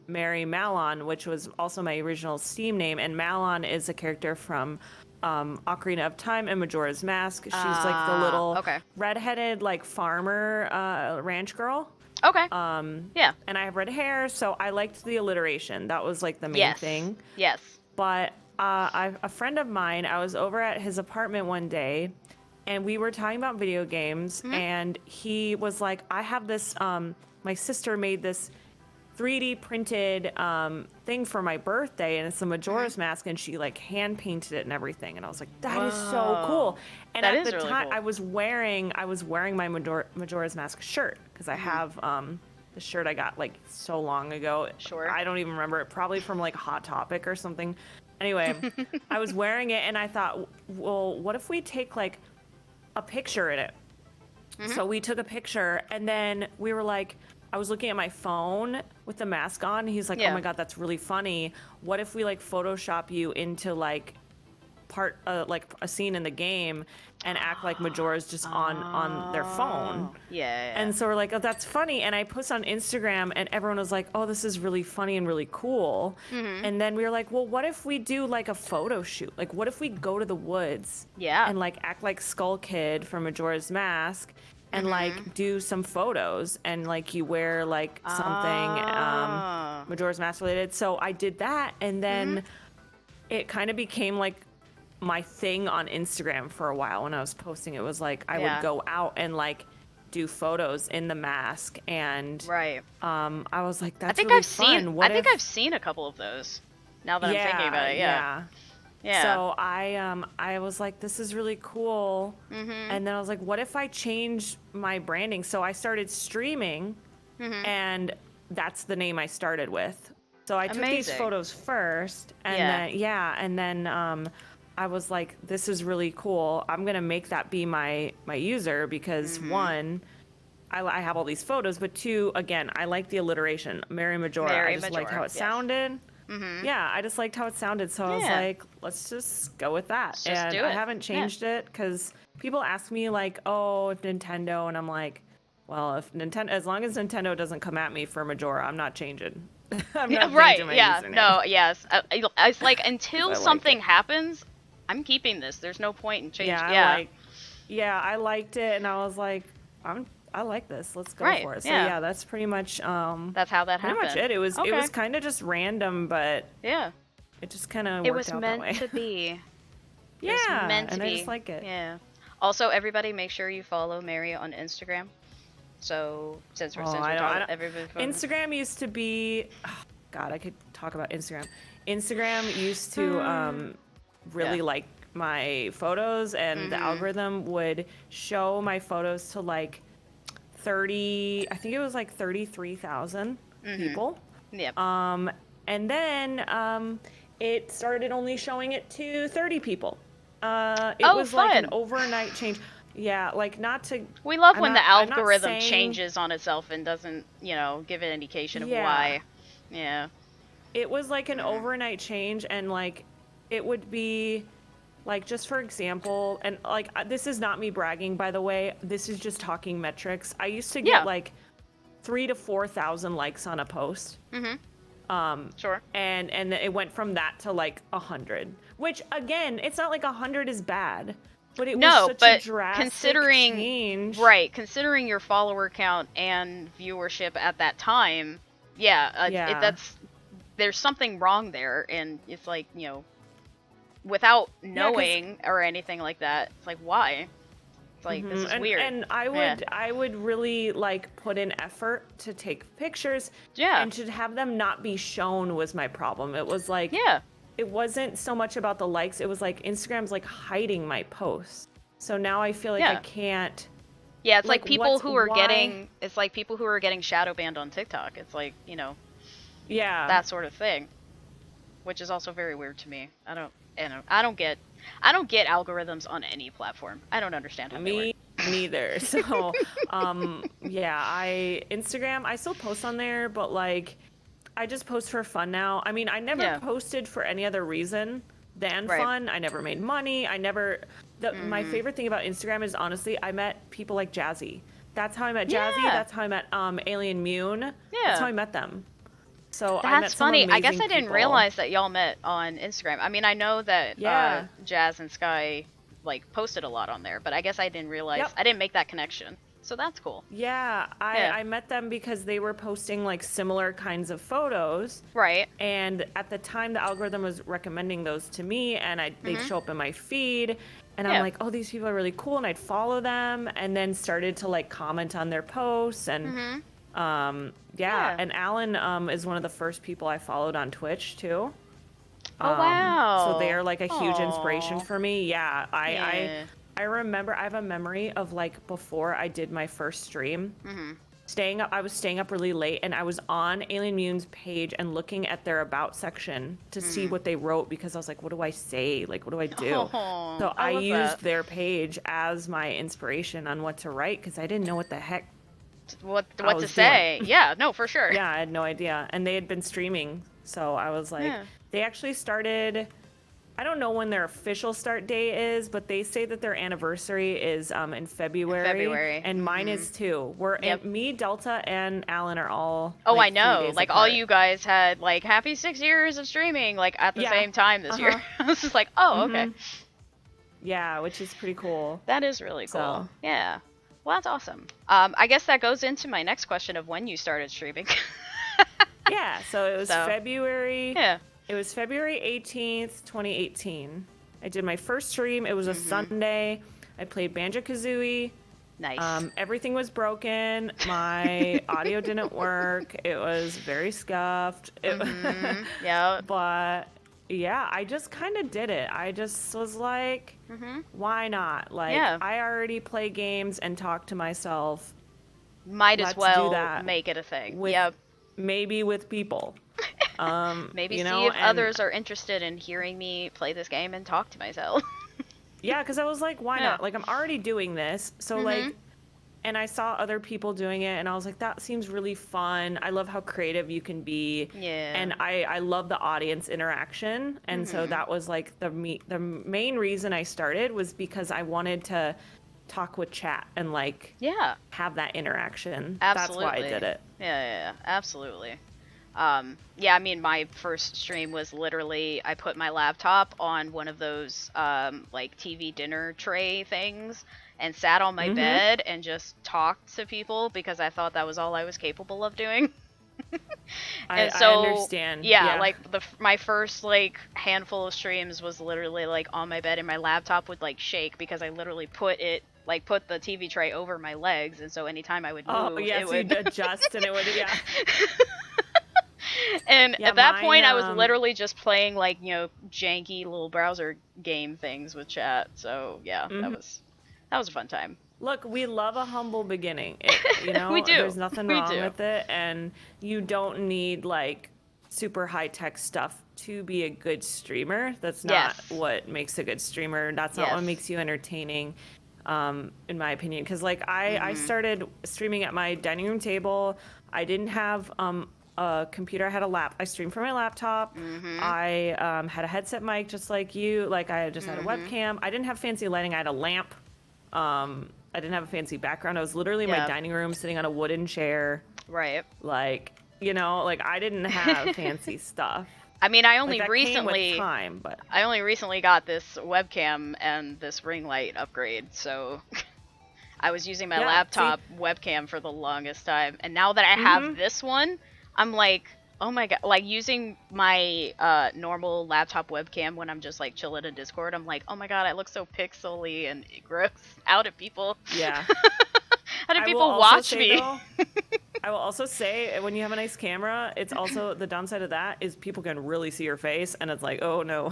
Mary Malon, which was also my original Steam name, and Malon is a character from Ocarina of Time and Majora's Mask. She's like the little redheaded like farmer ranch girl. Okay. Yeah. And I have red hair, so I liked the alliteration. That was like the main thing. Yes. But a friend of mine, I was over at his apartment one day, and we were talking about video games, and he was like, I have this, my sister made this 3D printed thing for my birthday, and it's a Majora's Mask, and she like hand painted it and everything, and I was like, that is so cool. And that at the really time, cool. I was wearing my Majora's Mask shirt, because I have the shirt I got like so long ago. Sure. I don't even remember it, probably from like Hot Topic or something. Anyway, I was wearing it, and I thought, well, what if we take like a picture in it? So we took a picture, and then we were like, I was looking at my phone with the mask on. He's like, oh my God, that's really funny. What if we like Photoshop you into like like a scene in the game and act like Majora's just on their phone? Yeah. And so we're like, oh, that's funny. And I posted on Instagram, and everyone was like, oh, this is really funny and really cool. And then we were like, well, what if we do like a photo shoot? Like, what if we go to the woods and like act like Skull Kid from Majora's Mask and like do some photos, and like you wear like something Majora's Mask related. So I did that, and then it kind of became like my thing on Instagram for a while. When I was posting, it was like I would go out and like do photos in the mask, and I was like, that's really fun. I think I've seen a couple of those now that I'm thinking about it. Yeah. So I was like, this is really cool. And then I was like, what if I change my branding? So I started streaming, and that's the name I started with. So I took these photos first, and then I was like, this is really cool. I'm gonna make that be my user, because one, I have all these photos, but 2, again, I like the alliteration, Mary Majora. I just liked how it sounded. Yeah, I just liked how it sounded, so I was like, let's just go with that. And I haven't changed it, because people ask me like, oh, if Nintendo, and I'm like, well, if Nintendo, as long as Nintendo doesn't come at me for Majora, I'm not changing. I'm not changing my username. No, yes. I was like, until something happens, I'm keeping this. There's no point in changing. I liked it, and I was like, I like this. Let's go for it. So that's pretty much that's how that happened. Pretty much it. It was kind of just random, but it just kind of worked out that way. It was meant to be. Yeah, it was meant to and be. I just like it. Yeah. Also, everybody, make sure you follow Mary on Instagram. So since we're talking everybody from Instagram used to be, God, I could talk about Instagram. Instagram used to really like my photos, and the algorithm would show my photos to like 30, I think it was like 33,000 people. Yep. And then it started only showing it to 30 people. It was fun. like an overnight change. Yeah, like not to. We love when the algorithm changes on itself and doesn't, give an indication of why. Yeah. It was like an overnight change, and like it would be like, just for example, and like this is not me bragging, by the way, this is just talking metrics. I used to get like 3,000 to 4,000 likes on a post. Sure. And it went from that to like 100, which again, it's not like 100 is bad, but it was such a drastic change. Right, considering your follower count and viewership at that time, there's something wrong there, and it's like, without knowing or anything like that, it's like, why? It's like, this is weird. And I would really like put in effort to take pictures. Yeah. And to have them not be shown was my problem. It was like, it wasn't so much about the likes. It was like Instagram's like hiding my posts. So now I feel like I can't. Yeah, it's like people who are getting shadow banned on TikTok. It's like, that sort of thing. which is also very weird to me. I don't get algorithms on any platform. I don't understand how they work. Neither. So, yeah, Instagram, I still post on there, but like, I just post for fun now. I mean, I never posted for any other reason than fun. I never made money. My favorite thing about Instagram is honestly, I met people like Jazzy. That's how I met Jazzy. That's how I met Alien Mune. Yeah. That's how I met them. So that's funny. I guess I didn't people. realize that y'all met on Instagram. I mean, I know that Jazz and Sky like posted a lot on there, but I guess I didn't realize. I didn't make that connection. So that's cool. Yeah, I met them because they were posting like similar kinds of photos. Right. And at the time, the algorithm was recommending those to me, and they'd show up in my feed. And I'm like, oh, these people are really cool, and I'd follow them, and then started to like comment on their posts, and and Alan is one of the first people I followed on Twitch too. Oh wow! So they're like a huge inspiration for me. Yeah, I remember, I have a memory of like before I did my first stream, I was staying up really late, and I was on Alien Mune's page and looking at their about section to see what they wrote, because I was like, what do I say? Like, what do I do? So I used their page as my inspiration on what to write, because I didn't know what the heck what to say. Yeah, no, for sure. Yeah, I had no idea. And they had been streaming, so I was like, they actually started, I don't know when their official start date is, but they say that their anniversary is in February. And mine is too. Me, Delta, and Alan are all. Oh, I know. Like apart. All you guys had like happy 6 years of streaming like at the same time this year. I was just like, oh, okay. Yeah, which is pretty cool. That is really cool. So. Yeah. Well, that's awesome. I guess that goes into my next question of when you started streaming. Yeah, so it was February. Yeah. It was February 18th, 2018. I did my first stream. It was a Sunday. I played Banjo-Kazooie. Nice. Everything was broken. My audio didn't work. It was very scuffed. Yeah. But yeah, I just kind of did it. I just was like, why not? Like, I already play games and talk to myself. Might as well make it a thing. Maybe with people. Maybe see if others are interested in hearing me play this game and talk to myself. Yeah, because I was like, why not? Like, I'm already doing this. So, like, and I saw other people doing it, and I was like, that seems really fun. I love how creative you can be. Yeah. And I love the audience interaction. And so that was, like, the main reason I started was because I wanted to talk with chat and, like, have that interaction. Absolutely. That's why I did it. Yeah, absolutely. I mean, my first stream was literally, I put my laptop on one of those, like, TV dinner tray things and sat on my bed and just talked to people because I thought that was all I was capable of doing. I understand. Yeah, like, my first, like, handful of streams was literally, like, on my bed, and my laptop would, like, shake because I literally put the TV tray over my legs, and so anytime I would move, it would... you'd adjust, and it would, And at that point, I was literally just playing, like, you know, janky little browser game things with chat. So, yeah, that was a fun time. Look, we love a humble beginning. You know, we do. There's nothing wrong with it. And you don't need, like, super high-tech stuff to be a good streamer. That's not what makes a good streamer. That's not what makes you entertaining, in my opinion. Because, like, I started streaming at my dining room table. I didn't have... a computer. I streamed from my laptop. I had a headset mic just like you. Like, I just had a webcam. I didn't have fancy lighting. I had a lamp. I didn't have a fancy background. I was literally in my dining room sitting on a wooden chair. Right. Like, you know, like, I didn't have fancy stuff. I mean, I only recently got this webcam and this ring light upgrade, so I was using my laptop webcam for the longest time, and now that I have this one, I'm like, oh my god, like, using my normal laptop webcam when I'm just, like, chilling in Discord, I'm like, oh my god, I look so pixely and gross. How do people... Yeah. How do people watch me? I will also say, when you have a nice camera, it's also the downside of that is people can really see your face, and it's like, oh no,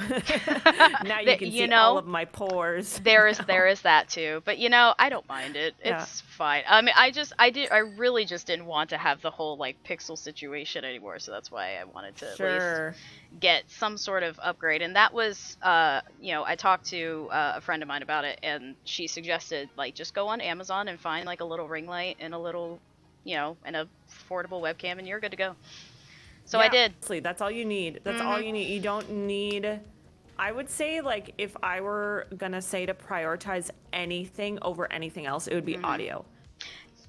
now you can see all of my pores. There is that too, but I don't mind it. It's fine. I mean, I really just didn't want to have the whole like pixel situation anymore, so that's why I wanted to at least get some sort of upgrade. And that was, I talked to a friend of mine about it, and she suggested like just go on Amazon and find like a little ring light and a little, an affordable webcam, and you're good to go. So I did. That's all you need. That's all you need. You don't need. I would say, like, if I were gonna say to prioritize anything over anything else, it would be audio.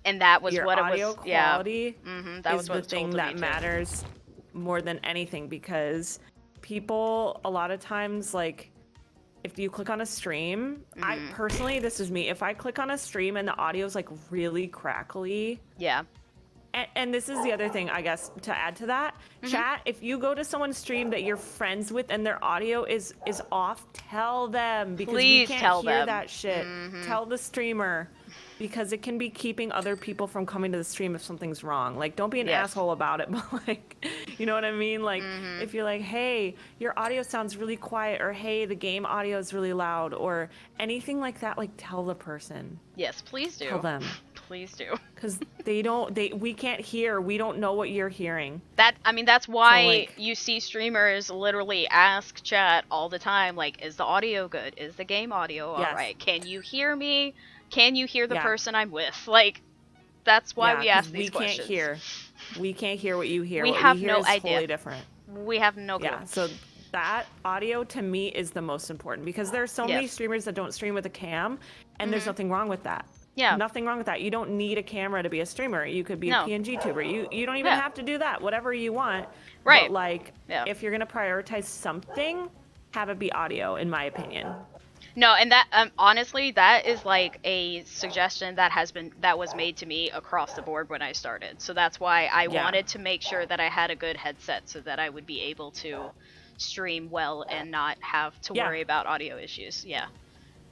And that was your what audio it was. Quality that is was what the thing that matters more than anything, because people a lot of times, like, if you click on a stream, I personally, this is me, if I click on a stream and the audio is like really crackly, and this is the other thing, I guess, to add to that, chat, if you go to someone's stream that you're friends with and their audio is off, tell them, because we can't hear that shit. Tell the streamer, because it can be keeping other people from coming to the stream if something's wrong. Like, don't be an asshole about it, but like, you know what I mean? Like, if you're like, hey, your audio sounds really quiet, or hey, the game audio is really loud, or anything like that, like, tell the person. Yes, please do. Tell them. Please do. Because we can't hear. We don't know what you're hearing. That's why you see streamers literally ask chat all the time, like, is the audio good? Is the game audio all right? Can you hear me? Can you hear the person I'm with? Like, that's why we ask these questions. We can't hear what you hear. We what have we hear no is idea. Totally different. We have no clue. Yeah, so that audio to me is the most important, because there are so many streamers that don't stream with a cam, and there's nothing wrong with that. Yeah. Nothing wrong with that. You don't need a camera to be a streamer. You could be a PNG tuber. You don't even have to do that. Whatever you want. Right. But like, if you're gonna prioritize something, have it be audio, in my opinion. No, and that honestly, that is like a suggestion that was made to me across the board when I started. So that's why I wanted to make sure that I had a good headset so that I would be able to stream well and not have to worry about audio issues. Yeah.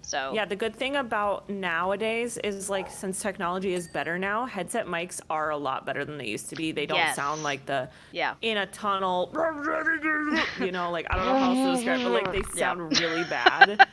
So the good thing about nowadays is, like, since technology is better now, headset mics are a lot better than they used to be. They don't sound like the in a tunnel, like, I don't know how else to describe it, but like they sound really bad.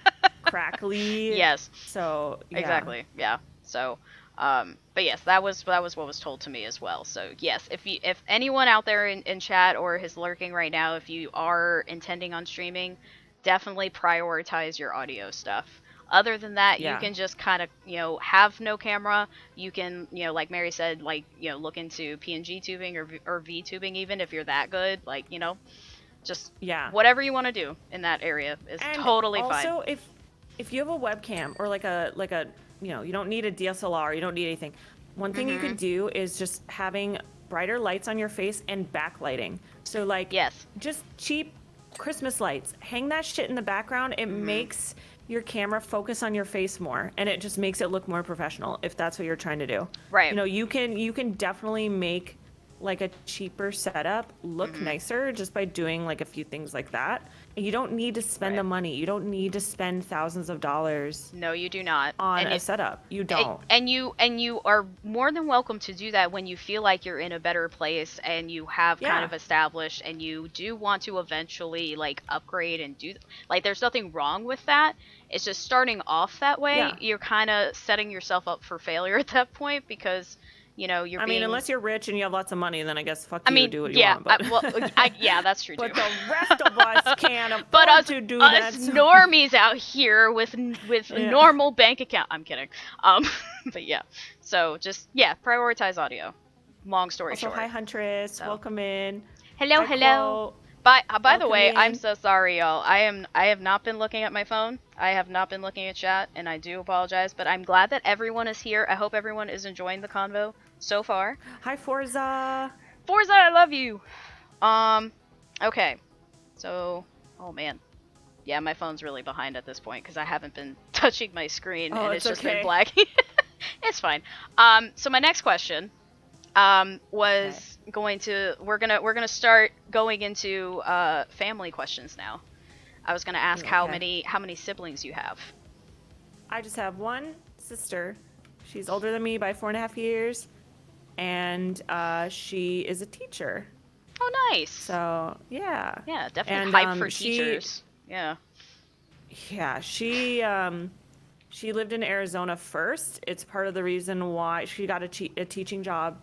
Crackly. Yes. So exactly. Yeah. So but yes, that was what was told to me as well. So yes, if anyone out there in chat or is lurking right now, if you are intending on streaming, definitely prioritize your audio stuff. Other than that, you can just kind of, have no camera. You can, like Mary said, like, look into PNG tubing or V tubing, even if you're that good, like, just whatever you want to do in that area is totally fine. Also, if you have a webcam or like a you don't need a DSLR, you don't need anything. One thing you could do is just having brighter lights on your face and backlighting. So like, just cheap Christmas lights. Hang that shit in the background. It makes your camera focus on your face more, and it just makes it look more professional if that's what you're trying to do. Right. You can definitely make like a cheaper setup look nicer just by doing like a few things like that. And you don't need to spend the money. You don't need to spend thousands of dollars. No, you do not. On a setup. You don't. And you are more than welcome to do that when you feel like you're in a better place and you have kind of established, and you do want to eventually like upgrade and do, like, there's nothing wrong with that. It's just starting off that way, you're kind of setting yourself up for failure at that point, because I mean, unless you're rich and you have lots of money, then I guess you do what you want. But... that's true too. But the rest of us can't afford to do that. But us normies out here with normal bank account. I'm kidding. But yeah. So just prioritize audio. Long story short. Hi Huntress, welcome in. Hello. By the way, I'm so sorry, y'all. I have not been looking at my phone. I have not been looking at chat, and I do apologize. But I'm glad that everyone is here. I hope everyone is enjoying the convo so far. Hi, Forza. Forza, I love you. Okay. So, oh man. Yeah, my phone's really behind at this point because I haven't been touching my screen, and it's just been black. It's fine. So my next question was going to we're gonna start going into family questions now. I was gonna ask how many siblings you have. I just have one sister. She's older than me by 4.5 years, and she is a teacher. Oh, nice. So yeah. Yeah, definitely hype for teachers. Yeah. Yeah, she lived in Arizona first. It's part of the reason why she got a teaching job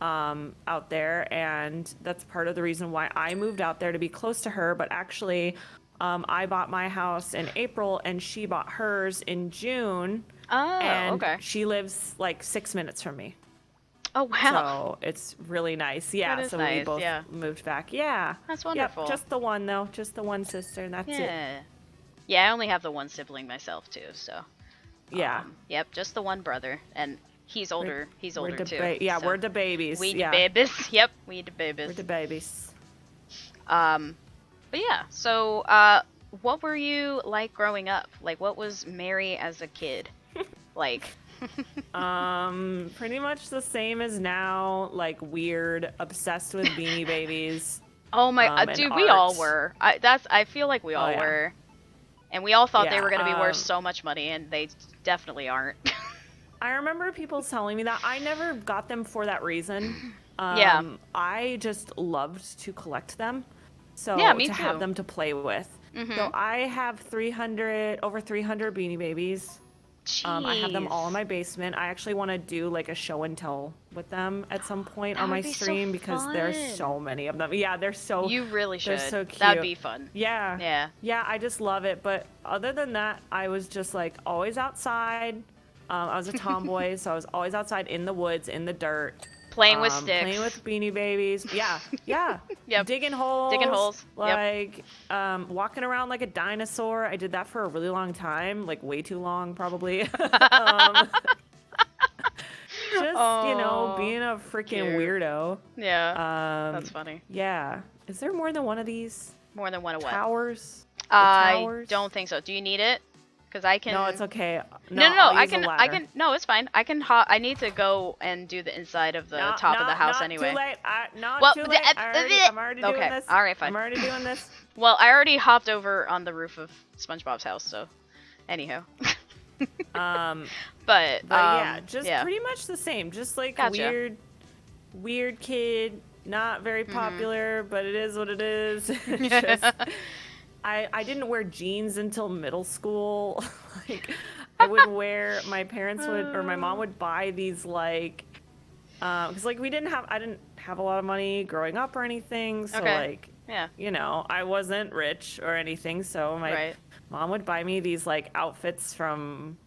out there, and that's part of the reason why I moved out there, to be close to her. But actually, I bought my house in April, and she bought hers in June. Oh, and okay. She lives like 6 minutes from me. Oh, wow. So it's really nice. Yeah, that is so nice. we both moved back. Yeah. That's wonderful. Yep, just the one, though. Just the one sister, and that's it. Yeah, I only have the one sibling myself, too, so. Yeah. Yep, just the one brother, and he's older. He's older, too. Yeah, so. we're the babies. We the babies. Yep, we the babies. We're the babies. But yeah, so, what were you like growing up? Like, what was Mary as a kid? Like... Pretty much the same as now, like weird, obsessed with Beanie Babies. Oh my, dude, we all were. I feel like we all were. And we all thought they were going to be worth so much money, and they definitely aren't. I remember people telling me that. I never got them for that reason. I just loved to collect them. So me to too. have them to play with. So I have over 300 Beanie Babies. I have them all in my basement. I actually want to do like a show and tell with them at some point on my stream because there's so many of them. Yeah, they're so. You really should. They're so cute. That'd be fun. Yeah. Yeah, I just love it. But other than that, I was just like always outside. I was a tomboy, so I was always outside in the woods, in the dirt. Playing with sticks. Playing with Beanie Babies. Yeah. Yep. Digging holes. Yep. Walking around like a dinosaur. I did that for a really long time. Like way too long, probably. Just, being a freaking weirdo. Yeah. That's funny. Yeah. Is there more than one of these? More than one of what? Towers? I don't think so. Do you need it? Because I can. No, it's okay. No. I can. No, it's fine. I can. I need to go and do the inside of the top of the house anyway. Too late. Too late. I'm already doing this. All right, fine. I'm already doing this. Well, I already hopped over on the roof of SpongeBob's house, so. Anyhow. But yeah, just pretty much the same. Just like weird kid, not very popular, but it is what it is. Just. I didn't wear jeans until middle school. Like, I would wear, my parents would, or my mom would buy these, like, because, like, I didn't have a lot of money growing up or anything. So, like, I wasn't rich or anything. So my mom would buy me these, like, outfits from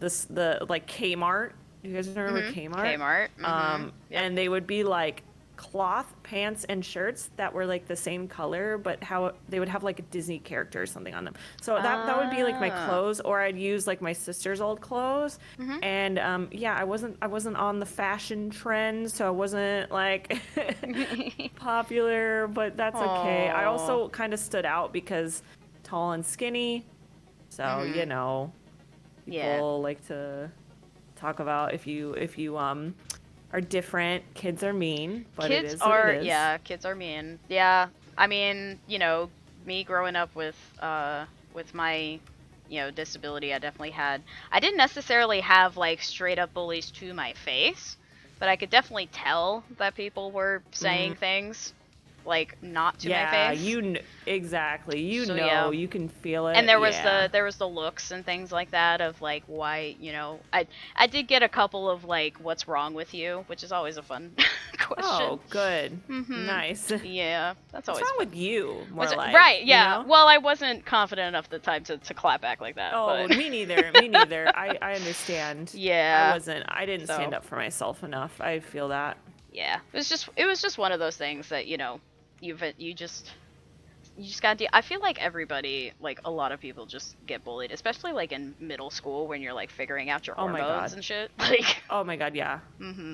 like, Kmart. You guys remember Kmart? Kmart. And they would be, like, cloth pants and shirts that were like the same color, but how they would have like a Disney character or something on them. So that would be like my clothes, or I'd use like my sister's old clothes. And I wasn't on the fashion trend, so I wasn't like popular, but that's okay. I also kind of stood out because tall and skinny. So people like to talk about if you are different. Kids are mean, but kids it is what it is. Yeah, kids are mean. Yeah, I mean, me growing up with my, disability, I didn't necessarily have like straight up bullies to my face, but I could definitely tell that people were saying things like not to my face. Exactly. You can feel it. And there was the looks and things like that of like why, I did get a couple of like what's wrong with you, which is always a fun question. Oh, good. Nice. Yeah, that's always what's wrong with you? Right, yeah. Well, I wasn't confident enough at the time to clap back like that. Oh, but... me neither. I understand. Yeah. I didn't stand up for myself enough. I feel that. Yeah. It was just one of those things that, you just gotta deal. I feel like everybody, like a lot of people just get bullied, especially like in middle school when you're like figuring out your hormones and shit. Like, oh my god, yeah.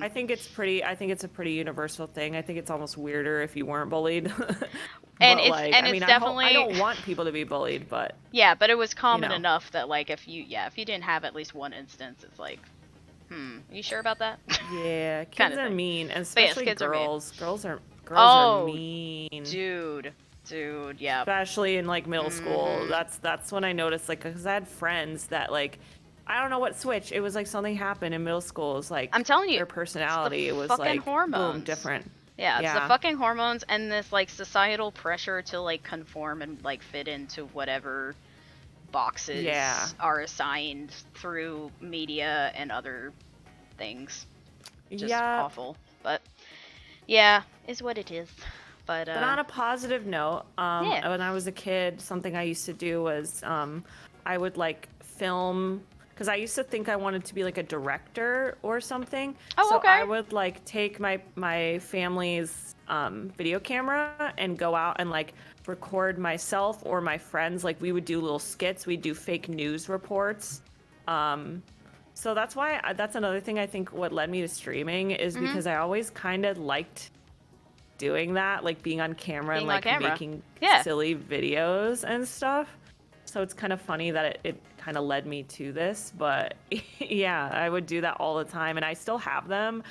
I think it's a pretty universal thing. I think it's almost weirder if you weren't bullied. It's definitely. I don't want people to be bullied, but yeah, but it was common enough that like if you didn't have at least one instance, it's like, you sure about that? Yeah, kids are mean, especially girls. Girls are mean. Dude, yeah. Especially in like middle school. That's when I noticed, like, because I had friends that like I don't know what switch. It was like something happened in middle school. It was like I'm telling you, their personality. It was fucking like hormones. boom, different. Yeah, it's the fucking hormones and this like societal pressure to like conform and like fit into whatever boxes are assigned through media and other things. Just awful. But yeah, is what it is. But on a positive note, when I was a kid, something I used to do was I would like film, because I used to think I wanted to be like a director or something. Oh, so okay. I would like take my family's video camera and go out and like record myself or my friends. Like we would do little skits. We'd do fake news reports. So that's another thing I think what led me to streaming is because I always kind of liked doing that, like being on camera and like making silly videos and stuff. So it's kind of funny that it kind of led me to this, but yeah, I would do that all the time, and I still have them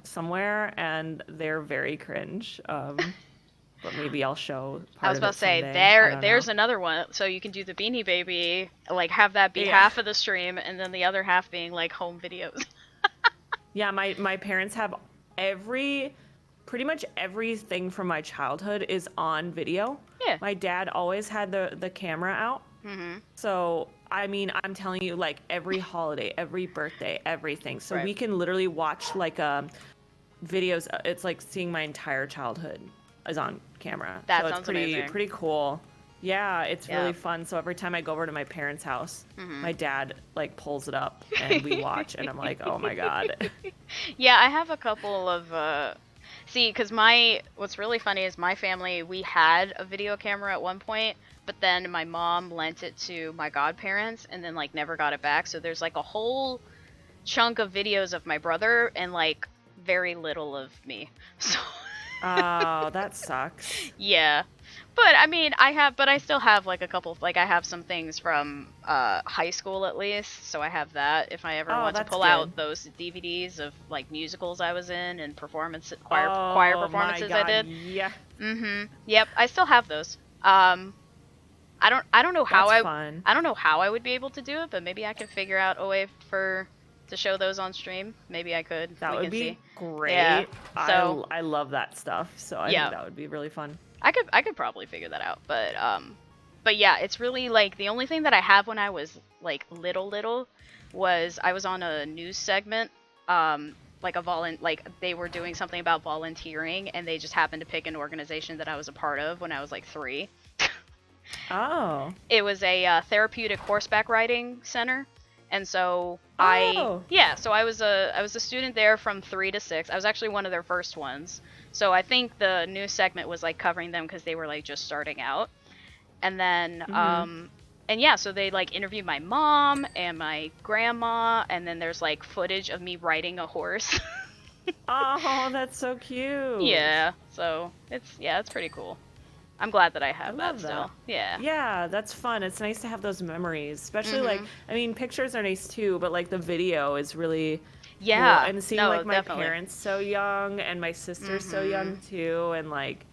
somewhere, and they're very cringe. But maybe I'll show part I was about to say, there's another one, so you can do the Beanie Baby, like have that be half of the stream, and then the other half being like home videos. Yeah, my parents have pretty much everything from my childhood is on video. Yeah. My dad always had the camera out. Mm-hmm. So, I mean, I'm telling you, like, every holiday, every birthday, everything. So we can literally watch, like, videos. It's like seeing my entire childhood is on camera. That sounds amazing. Pretty cool. Yeah, it's really fun. So every time I go over to my parents' house, my dad, like, pulls it up, and we watch, and I'm like, oh, my God. Yeah, I have a couple of... See, because what's really funny is my family, we had a video camera at one point, but then my mom lent it to my godparents and then like never got it back. So there's like a whole chunk of videos of my brother and like very little of me. So oh, that sucks. Yeah. But I mean, I still have like a couple, like I have some things from high school at least, so I have that if I ever want to pull out those DVDs of like musicals I was in and choir performances I did. Yeah. Mhm. Yep, I still have those. I don't know how I don't know how I would be able to do it, but maybe I can figure out a way to show those on stream. Maybe I could. That would be great. Yeah. So I love that stuff, so I think that would be really fun. I could probably figure that out, but yeah, it's really like the only thing that I have when I was like little was I was on a news segment, like they were doing something about volunteering, and they just happened to pick an organization that I was a part of when I was like 3. Oh. It was a therapeutic horseback riding center, and so so I was a student there from 3 to 6. I was actually one of their first ones. So I think the news segment was like covering them because they were like just starting out. And then so they like interviewed my mom and my grandma, and then there's like footage of me riding a horse. Oh, that's so cute. Yeah. So it's pretty cool. I'm glad that I have that still. Yeah. Yeah, that's fun. It's nice to have those memories, especially like, I mean, pictures are nice too, but like the video is really cool. And seeing like my parents so young and my sister's so young too, and like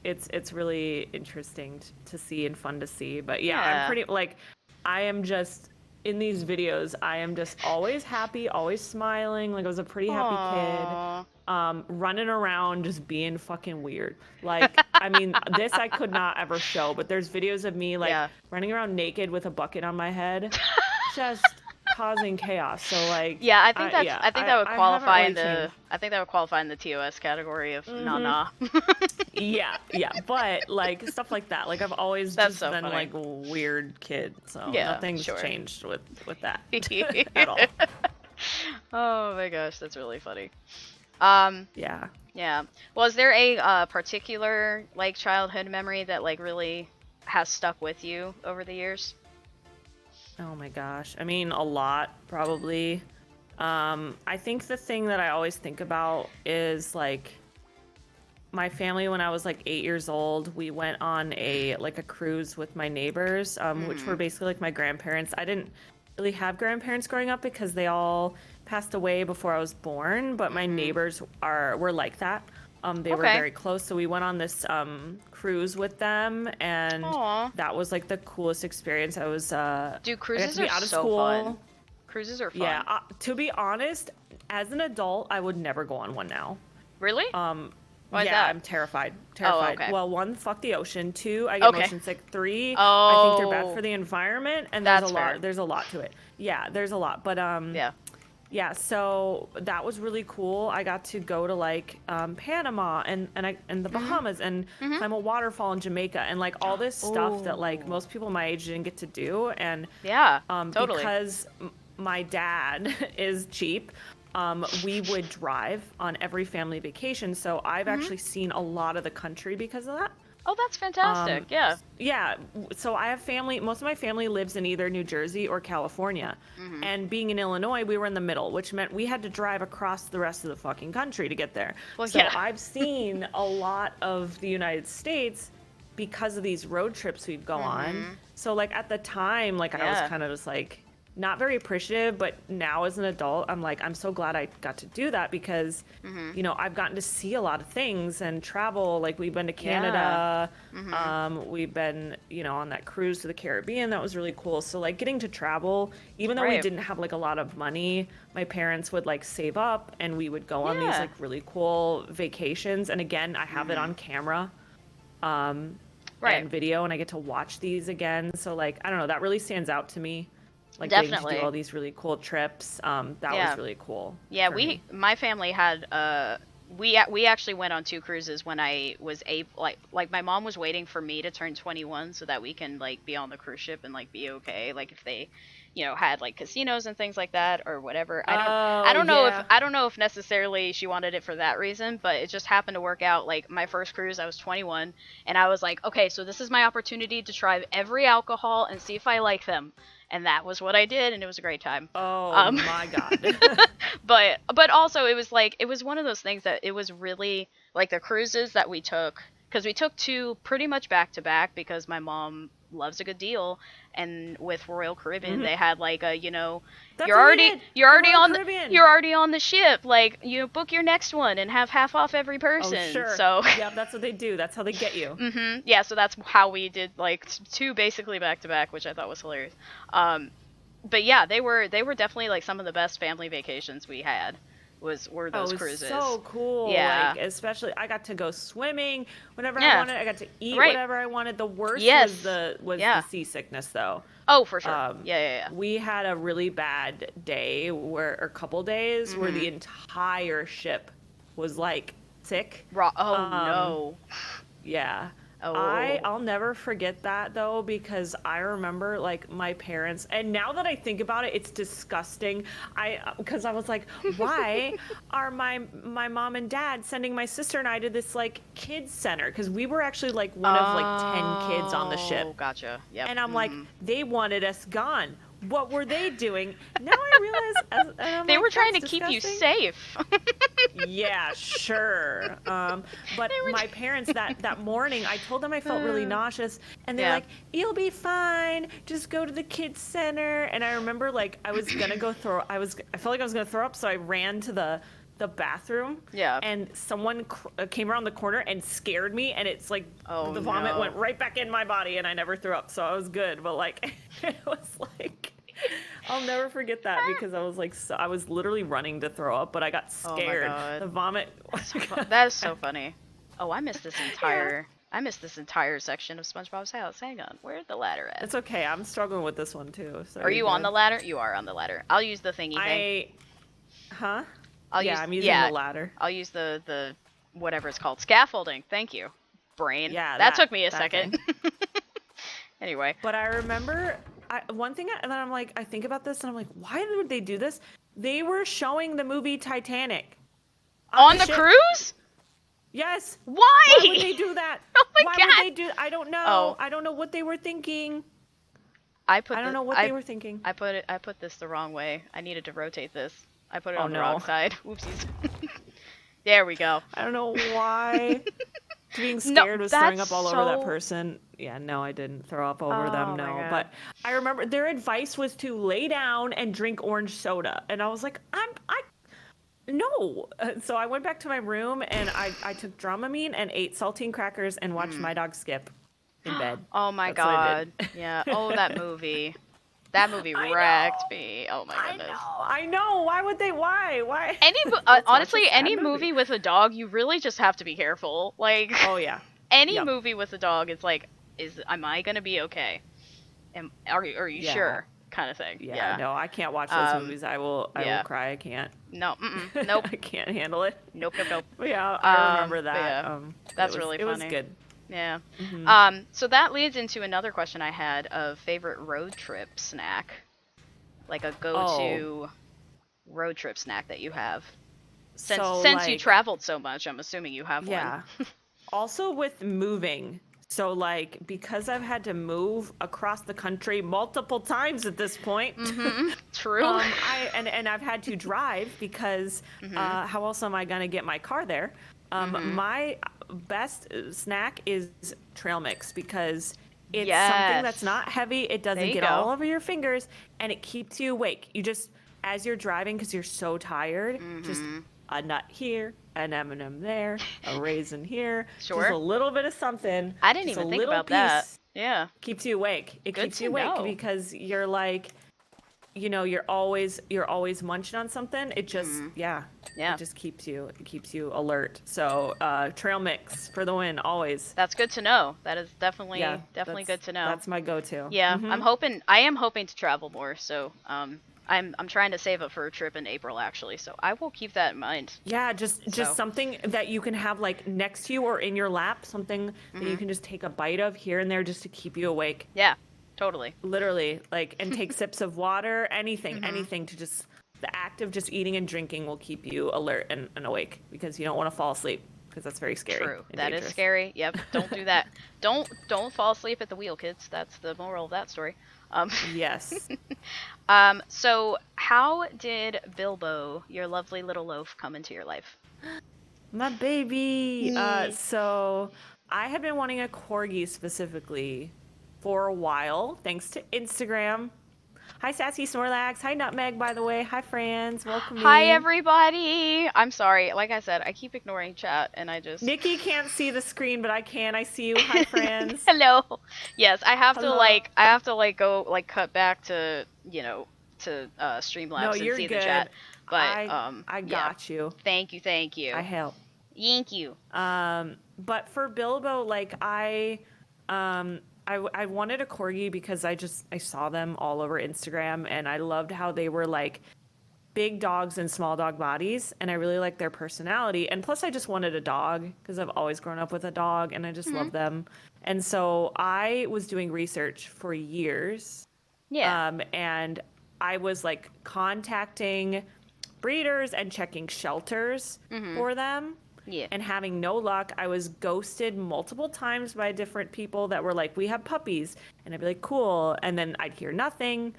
it's really interesting to see and fun to see. But I'm pretty like I am just in these videos, I am just always happy, always smiling. Like I was a pretty happy kid. Running around just being fucking weird. Like, I mean, this I could not ever show, but there's videos of me like running around naked with a bucket on my head, just causing chaos. So like, I think that would qualify in the TOS category of nah. yeah, but like stuff like that. Like I've always just been like a weird kid, so nothing's changed with that at all. Oh my gosh, that's really funny. Yeah. Well, is there a particular like childhood memory that like really has stuck with you over the years? Oh my gosh. I mean, a lot probably. I think the thing that I always think about is like my family when I was like 8 years old. We went on a cruise with my neighbors, which were basically like my grandparents. I didn't really have grandparents growing up because they all passed away before I was born, but my neighbors were like that. They were very close, so we went on this cruise with them, and that was like the coolest experience. I was dude, cruises I are out of so school. fun. Cruises are fun. Yeah, to be honest, as an adult, I would never go on one now. Really? Why is yeah, that? I'm terrified. Oh, okay. Well, 1, fuck the ocean. 2, I get motion sick. 3, I think they're bad for the environment, and there's a lot to it. Yeah, there's a lot, but yeah, so that was really cool. I got to go to like Panama and the Bahamas and climb a waterfall in Jamaica and like all this stuff that like most people my age didn't get to do. And totally. Because my dad is cheap, we would drive on every family vacation. So I've actually seen a lot of the country because of that. Oh, that's fantastic. Yeah. So I have family. Most of my family lives in either New Jersey or California. And being in Illinois, we were in the middle, which meant we had to drive across the rest of the fucking country to get there. Well, so I've seen a lot of the United States because of these road trips we'd go on. So like at the time, like I was kind of just like not very appreciative, but now as an adult, I'm like, I'm so glad I got to do that because, you know, I've gotten to see a lot of things and travel. Like we've been to Canada, we've been, you know, on that cruise to the Caribbean. That was really cool. So like getting to travel, even though we didn't have like a lot of money, my parents would like save up and we would go on these like really cool vacations. And again, I have it on camera and video, and I get to watch these again. So like, I don't know, that really stands out to me. Like getting to do all these really cool trips. That was really cool. Yeah, my family had we actually went on 2 cruises when I was like my mom was waiting for me to turn 21 so that we can like be on the cruise ship and like be okay. Like if they, you know, had like casinos and things like that or whatever. I don't know if necessarily she wanted it for that reason, but it just happened to work out. Like my first cruise, I was 21, and I was like, okay, so this is my opportunity to try every alcohol and see if I like them. And that was what I did, and it was a great time. Oh my god! but also it was like it was one of those things that it was really like the cruises that we took, because we took 2 pretty much back to back because my mom loves a good deal, and with Royal Caribbean they had like a, you know, you're already on the ship, like, you book your next one and have half off every person. Oh, sure. So yeah, that's what they do. That's how they get you. Yeah, so that's how we did like 2 basically back to back, which I thought was hilarious. But yeah, they were definitely like some of the best family vacations we had. Were those cruises. So cool. Yeah. Like, especially I got to go swimming whenever I wanted. I got to eat whatever I wanted. The worst was the seasickness though. Oh, for sure. Yeah. We had a really bad day or couple days where the entire ship was like sick. No. Yeah. Oh. I'll never forget that though, because I remember like my parents, and now that I think about it, it's disgusting. Because I was like, why are my mom and dad sending my sister and I to this like kids center? Because we were actually like one of like 10 kids on the ship. Oh, gotcha. Yeah. And I'm like, they wanted us gone. What were they doing? Now I realize they were trying to keep you safe. Yeah, sure. But my parents that morning, I told them I felt really nauseous, and they're like, "You'll be fine. Just go to the kids center." And I remember like I was gonna go I felt like I was gonna throw up, so I ran to the bathroom. Yeah. And someone came around the corner and scared me, and it's like the vomit went right back in my body, and I never threw up, so I was good. But like it was like. I'll never forget that because I was like, I was literally running to throw up, but I got scared. Oh my God. The vomit. That is so funny. Oh, I missed this entire section of SpongeBob's house. Hang on, where's the ladder at? It's okay. I'm struggling with this one too. So are you on the ladder? You are on the ladder. I'll use the thingy thing. I'm using the ladder. I'll use the whatever it's called, scaffolding. Thank you, brain. Yeah, that took me a second. Anyway. But I remember. One thing, and then I'm like, I think about this, and I'm like, why would they do this? They were showing the movie Titanic on the cruise. Yes. Why would they do that? Oh my God. Why would they do? I don't know. Oh. I don't know what they were thinking. I don't know what they were thinking. I put this the wrong way. I needed to rotate this. I put it on the wrong side. Whoopsies. There we go. I don't know why. Being scared was throwing up all over that person. Yeah, no, I didn't throw up over them, no. But I remember their advice was to lay down and drink orange soda. And I was like, No. So I went back to my room and I took Dramamine and ate saltine crackers and watched my dog Skip in bed. Oh my That's what I did. god. Yeah. Oh, that movie. That movie I wrecked know. me. Oh my goodness. I know. Why would they? Why? Honestly, any movie with a dog, you really just have to be careful. Like, Oh yeah. any Yep. movie with a dog, it's like, am I gonna be okay? Are you sure? Kind of thing. Yeah. No, I can't watch those movies. I will cry. I can't. No. Nope. I can't handle it. Nope. But yeah, I remember that. Yeah. That's really funny. It was good. Yeah. Mm-hmm. So that leads into another question I had of favorite road trip snack, like a go-to road trip snack that you have. Since you traveled so much, I'm assuming you have one. Also with moving. So like because I've had to move across the country multiple times at this point. Mm-hmm. True. And I've had to drive because how else am I gonna get my car there? My best snack is trail mix because it's something that's not heavy. It doesn't get all over your fingers and it keeps you awake. You just, as you're driving, because you're so tired, just a nut here, an M&M there, a raisin here, just a little bit of something. I didn't even think about that. Yeah. Keeps you awake. It keeps you awake because you're like, you know, you're always munching on something. It just it just keeps you alert. So trail mix for the win always. That's good to know. That is definitely good to know. That's my go-to. Yeah, I am hoping to travel more. So I'm trying to save up for a trip in April actually. So I will keep that in mind. Yeah, just something that you can have like next to you or in your lap, something that you can just take a bite of here and there just to keep you awake. Yeah. Totally. Literally, like, and take sips of water, anything to just, the act of just eating and drinking will keep you alert and awake because you don't want to fall asleep because that's very scary. True. That is scary. Yep. Don't do that. Don't fall asleep at the wheel, kids. That's the moral of that story. Yes. So how did Bilbo, your lovely little loaf, come into your life? My baby. So I had been wanting a corgi specifically for a while, thanks to Instagram. Hi, Sassy Snorlax. Hi, Nutmeg, by the way. Hi, friends. Welcome. Hi, everybody. I'm sorry. Like I said, I keep ignoring chat, and I just... Nikki can't see the screen, but I can. I see you. Hi, friends. Hello. Yes, I have to go cut back to, to Streamlabs and see the chat. But I got you. Thank you. I help. Thank you. But for Bilbo, like I wanted a corgi because I saw them all over Instagram and I loved how they were like big dogs and small dog bodies and I really liked their personality. And plus I just wanted a dog because I've always grown up with a dog and I just love them. And so I was doing research for years. Yeah. And I was like contacting breeders and checking shelters for them. Yeah. And having no luck, I was ghosted multiple times by different people that were like, we have puppies. And I'd be like, cool. And then I'd hear nothing,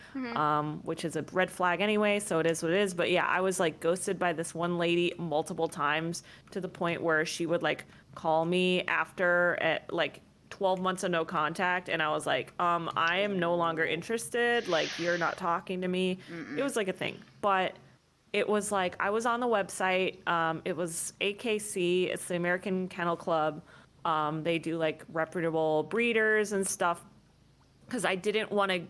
which is a red flag anyway. So it is what it is. But yeah, I was like ghosted by this one lady multiple times to the point where she would like call me after at like 12 months of no contact. And I was like, I am no longer interested. Like, you're not talking to me. It was like a thing. But it was like, I was on the website. It was AKC. It's the American Kennel Club. They do like reputable breeders and stuff. Because I didn't want to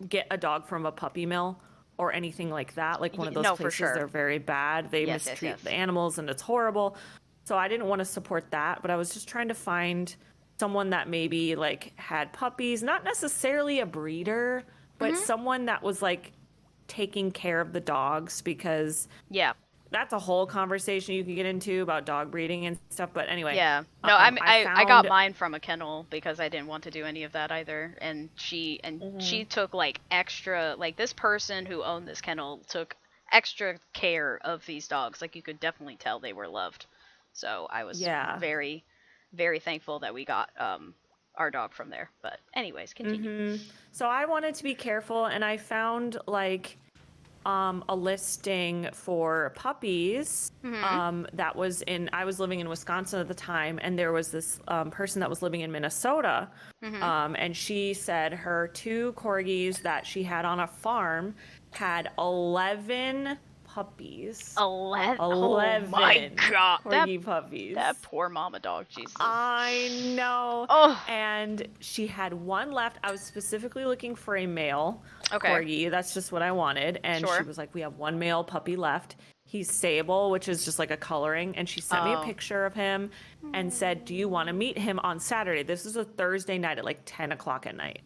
get a dog from a puppy mill or anything like that. Like one of those places, they're very bad. They mistreat the animals and it's horrible. So I didn't want to support that. But I was just trying to find someone that maybe like had puppies, not necessarily a breeder, but someone that was like taking care of the dogs because that's a whole conversation you could get into about dog breeding and stuff. But anyway, no, I got mine from a kennel because I didn't want to do any of that either. And she took like extra, like this person who owned this kennel took extra care of these dogs. Like you could definitely tell they were loved. So I was very, very thankful that we got our dog from there. But anyways, continue. So I wanted to be careful and I found like a listing for puppies that was I was living in Wisconsin at the time and there was this person that was living in Minnesota and she said her 2 corgis that she had on a farm had 11 puppies. 11. 11. Oh my god. Corgi puppies. That poor mama dog, Jesus. I know. Oh. And she had one left. I was specifically looking for a male Okay. corgi. That's just what I wanted. And Sure. she was like, we have one male puppy left. He's sable, which is just like a coloring. And she sent me a picture of him and said, do you want to meet him on Saturday? This is a Thursday night at like 10 o'clock at night.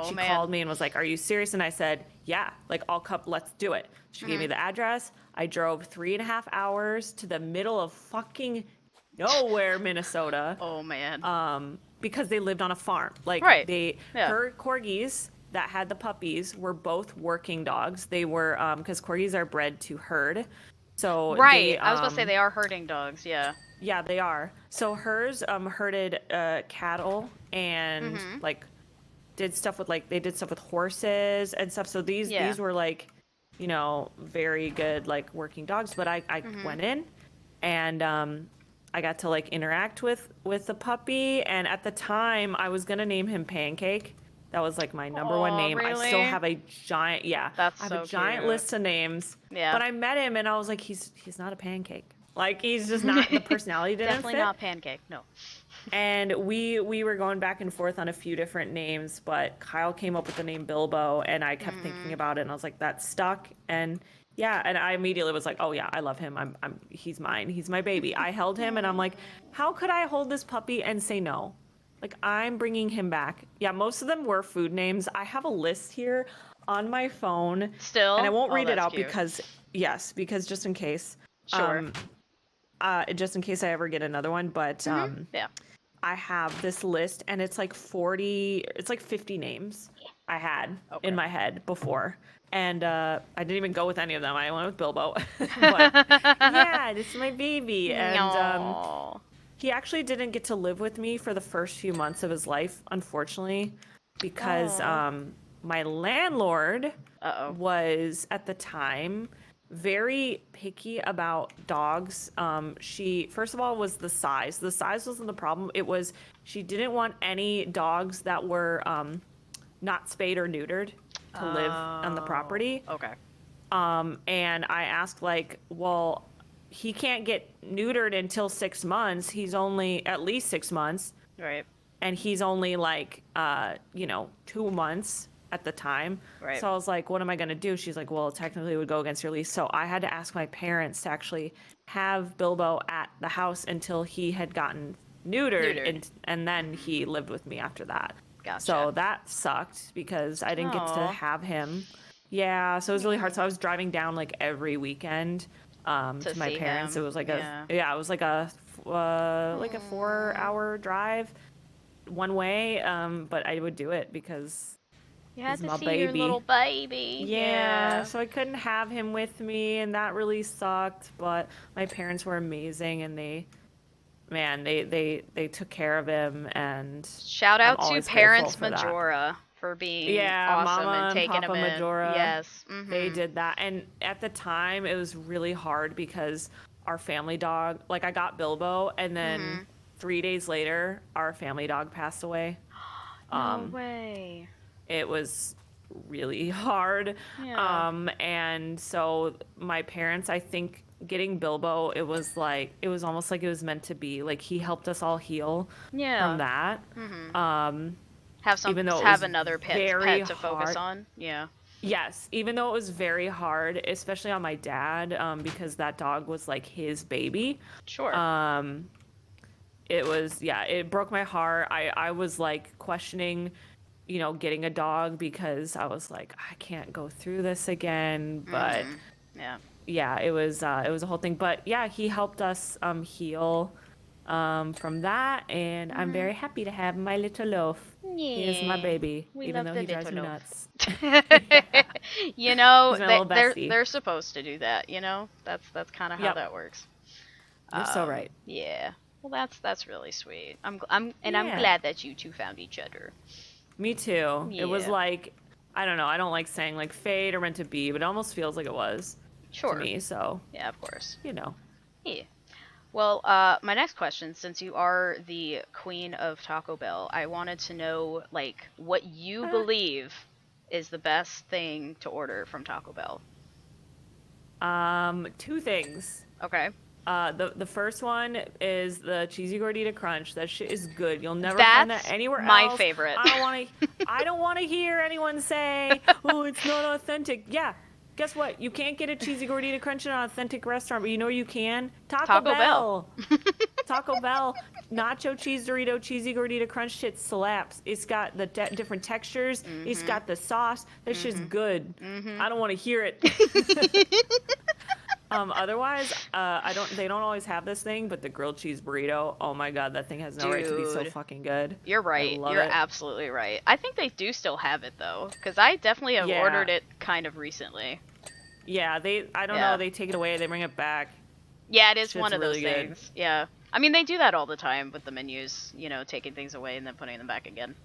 She called me and was like, are you serious? And I said, yeah, like I'll come, let's do it. She gave me the address. I drove 3.5 hours to the middle of fucking nowhere, Minnesota. Oh man. Because they lived on a farm. Like her corgis that had the puppies were both working dogs. They were, because corgis are bred to herd. So I was about to say they are herding dogs, yeah. Yeah, they are. So hers herded cattle and like did stuff with they did stuff with horses and stuff. So these were like, you know, very good like working dogs. But I went in and I got to like interact with the puppy. And at the time I was gonna name him Pancake. That was like my number one name. Really? I still have a giant I have a giant list of names. Yeah. But I met him and I was like, he's not a pancake. Like he's just not, the personality didn't Definitely fit. not Pancake, no. And we were going back and forth on a few different names, but Kyle came up with the name Bilbo and I kept thinking about it and I was like, that stuck. And yeah, and I immediately was like, oh yeah, I love him. He's mine. He's my baby. I held him and I'm like, how could I hold this puppy and say no? Like, I'm bringing him back. Yeah, most of them were food names. I have a list here on my phone. Still? And I won't read it out cute. because just in case. Sure. Just in case I ever get another one. But I have this list and it's like 50 names I had in my head before. And I didn't even go with any of them. I went with Bilbo. But yeah, this is my baby. And he actually didn't get to live with me for the first few months of his life, unfortunately, because my landlord was at the time very picky about dogs. She, first of all, was the size. The size wasn't the problem. It was she didn't want any dogs that were not spayed or neutered to live on the property. Okay. And I asked, like, well, he can't get neutered until 6 months. He's only at least 6 months. Right. And he's only like, 2 months at the time. Right. So I was like, what am I going to do? She's like, well, technically it would go against your lease. So I had to ask my parents to actually have Bilbo at the house until he had gotten neutered. And then he lived with me after that. Gotcha. So that sucked because I didn't get to have him. Yeah, so it was really hard. So I was driving down like every weekend to my parents. Him. It was like it was like a 4-hour drive one way. But I would do it because you had to see baby. your little baby. Yeah, so I couldn't have him with me, and that really sucked. But my parents were amazing, and they took care of him. And shout out to Parents Majora for being awesome Mama and taking Papa him in. Majora, yes, they did that. And at the time, it was really hard because our family dog, like I got Bilbo, and then 3 days later, our family dog passed away. No way. It was really hard. Yeah. And so my parents, I think, getting Bilbo, it was almost like it was meant to be. Like he helped us all heal from that. Have another pet to focus on. Yeah. Yes, even though it was very hard, especially on my dad, because that dog was like his baby. Sure. It was, it broke my heart. I was like questioning, getting a dog because I was like, I can't go through this again. But it was a whole thing. But yeah, he helped us heal from that, and I'm very happy to have my little loaf. He is my baby, even though he drives me nuts. They're supposed to do that. That's kind of how that works. You're so right. Yeah. Well, that's really sweet. I'm glad that you two found each other. Me too. Yeah. It was like, I don't know. I don't like saying like fate or meant to be, but it almost feels like it was. Sure. To me. So. Yeah, of course. Yeah. Well, my next question, since you are the queen of Taco Bell, I wanted to know, like, what you believe is the best thing to order from Taco Bell. Two things. Okay. The first one is the cheesy gordita crunch. That shit is good. You'll never find that anywhere else. My favorite. I don't want to hear anyone say, "Oh, it's not authentic." Yeah. Guess what? You can't get a cheesy gordita crunch in an authentic restaurant, but you know you can? Taco Bell. Taco Bell. Nacho cheese Dorito cheesy gordita crunch shit slaps. It's got the different textures. It's got the sauce. That shit's good. I don't want to hear it. Otherwise, they don't always have this thing, but the grilled cheese burrito, oh my god, that thing has no right to be so fucking good. You're right. You're absolutely right. I think they do still have it though, because I definitely have ordered it kind of recently. Yeah, I don't know, they take it away, they bring it back. Yeah, it is one of those things. Yeah. I mean, they do that all the time with the menus, you know, taking things away and then putting them back again.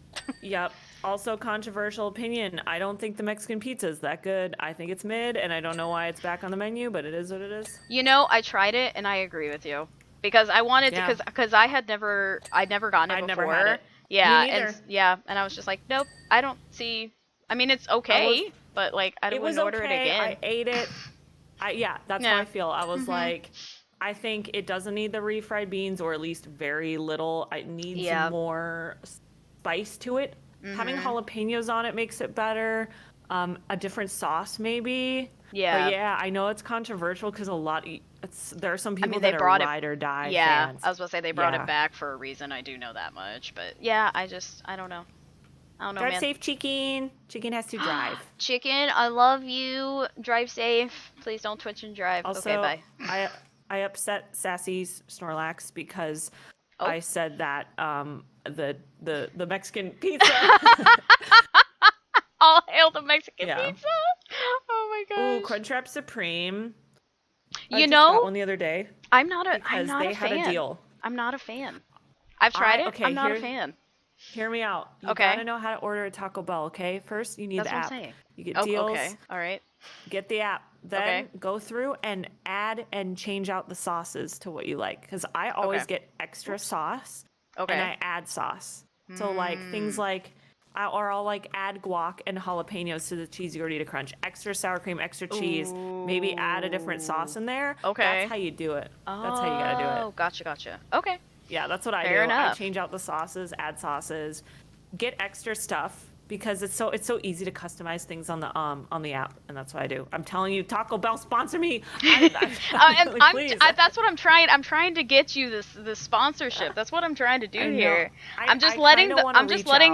Yep. Also, controversial opinion. I don't think the Mexican pizza is that good. I think it's mid, and I don't know why it's back on the menu, but it is what it is. You know, I tried it, and I agree with you. Because I wanted to, because I'd never gotten it before. Never had it. Yeah, and I was just like, nope, I don't see, I mean, it's okay, but like, I wouldn't order it again. I ate it. That's how I feel. I was like, I think it doesn't need the refried beans, or at least very little. It needs more spice to it. Having jalapenos on it makes it better. A different sauce, maybe. Yeah. But yeah, I know it's controversial because there are some people that are ride or die fans. I was going to say they brought it back for a reason. I do know that much. But yeah, I don't know. Drive man. safe, Chicken. Chicken has to drive. Chicken, I love you. Drive safe. Please don't twitch and drive. Also, okay, bye. I upset Sassy's Snorlax because I said that the Mexican pizza. All hail the Mexican pizza. Oh my gosh. Ooh, Crunchwrap Supreme. You know, that one the other day. I'm not a fan. Had a deal. I'm not a fan. I've tried it. I'm not a fan. Hear me out. You gotta know how to order a Taco Bell, okay? First, you need the app. What I'm saying. You get deals. Okay. All right. Get the app. Then go through and add and change out the sauces to what you like. Because I always get extra sauce. And I add sauce. So like things like, I'll like add guac and jalapenos to the cheesy gordita crunch. Extra sour cream, extra cheese. Maybe add a different sauce in there. Okay. That's how you do it. That's how you gotta do it. Oh, gotcha. Okay. Yeah, that's what I do. Fair enough. I change out the sauces, add sauces, get extra stuff because it's so easy to customize things on the app, and that's what I do. I'm telling you, Taco Bell, sponsor me. That's what I'm trying. I'm trying to get you this sponsorship. That's what I'm trying to do here. I'm just letting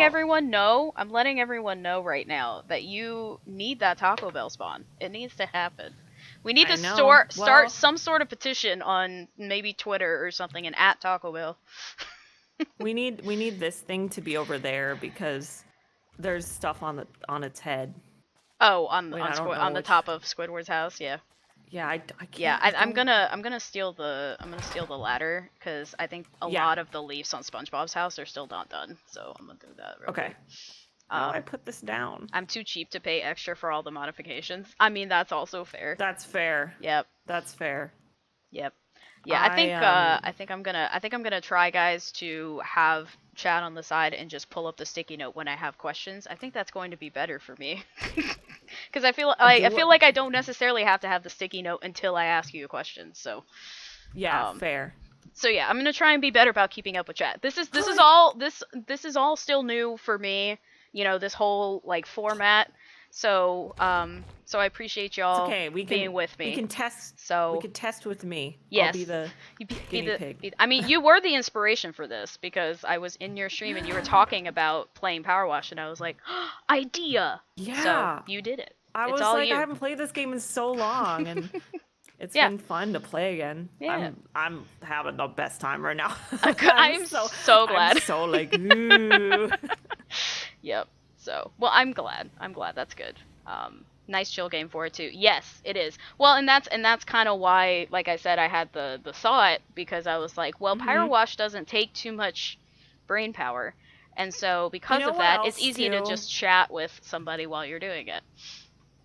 everyone know. I'm letting everyone know right now that you need that Taco Bell spawn. It needs to happen. We need to start some sort of petition on maybe Twitter or something and at Taco Bell. we need this thing to be over there because there's stuff on its head. Oh, on the top of Squidward's house, yeah. Yeah, I can't. Yeah, I'm gonna steal the ladder because I think a lot of the leaves on SpongeBob's house are still not done. So I'm gonna do that. Real quick. I put this down. I'm too cheap to pay extra for all the modifications. I mean, that's also fair. That's fair. Yep. That's fair. Yep. Yeah, I think I'm gonna try, guys, to have chat on the side and just pull up the sticky note when I have questions. I think that's going to be better for me. Because I feel like I don't necessarily have to have the sticky note until I ask you a question. So yeah, fair. So yeah, I'm gonna try and be better about keeping up with chat. This is all still new for me. You know, this whole like format. So so I appreciate y'all being with me. We can test. So we could test with me. Yes. I'll be the guinea pig. I mean, you were the inspiration for this because I was in your stream and you were talking about playing Powerwash, and I was like, idea. Yeah. So you did it. I was like, I haven't played this game in so long, and it's been fun to play again. Yeah. I'm having the best time right now. I'm so glad. I'm so like, ooh. Yep. So, well, I'm glad. That's good. Nice chill game for it too. Yes, it is. Well, and that's kind of why, like I said, I had the thought because I was like, well, Powerwash doesn't take too much brain power, and so because of that, it's easy to just chat with somebody while you're doing it.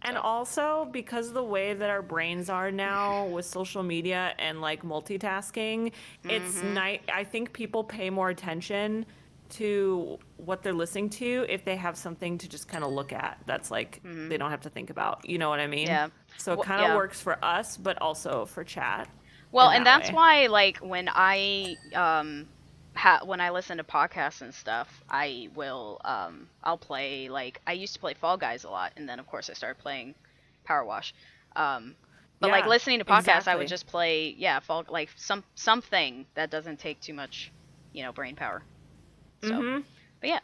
And also because of the way that our brains are now with social media and like multitasking, it's nice. I think people pay more attention to what they're listening to if they have something to just kind of look at that's like they don't have to think about. You know what I mean? Yeah. So it kind of works for us, but also for chat. Well, and that's why, like, when I when I listen to podcasts and stuff, I will I'll play, like, I used to play Fall Guys a lot, and then of course I started playing Powerwash. But like listening to podcasts, I would just play like something that doesn't take too much, brain power. So, but yeah.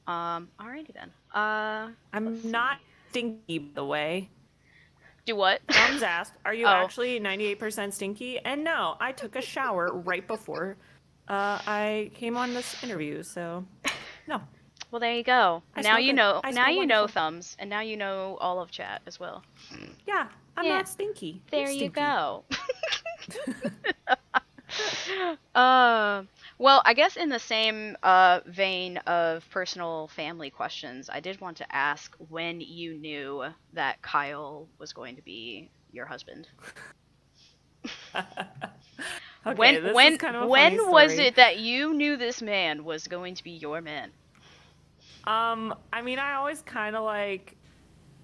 Alrighty then. I'm not stinky, by the way. Do what? Thumbs asked, are you actually 98% stinky? And no, I took a shower right before I came on this interview, so no. Well, there you go. Now you know. Now you know, wonderful. Thumbs, and now you know all of chat as well. Yeah, I'm not stinky. There you go. Well, I guess in the same vein of personal family questions, I did want to ask when you knew that Kyle was going to be your husband. Okay, when was it that you knew this man was going to be your man? I mean, I always kind of like,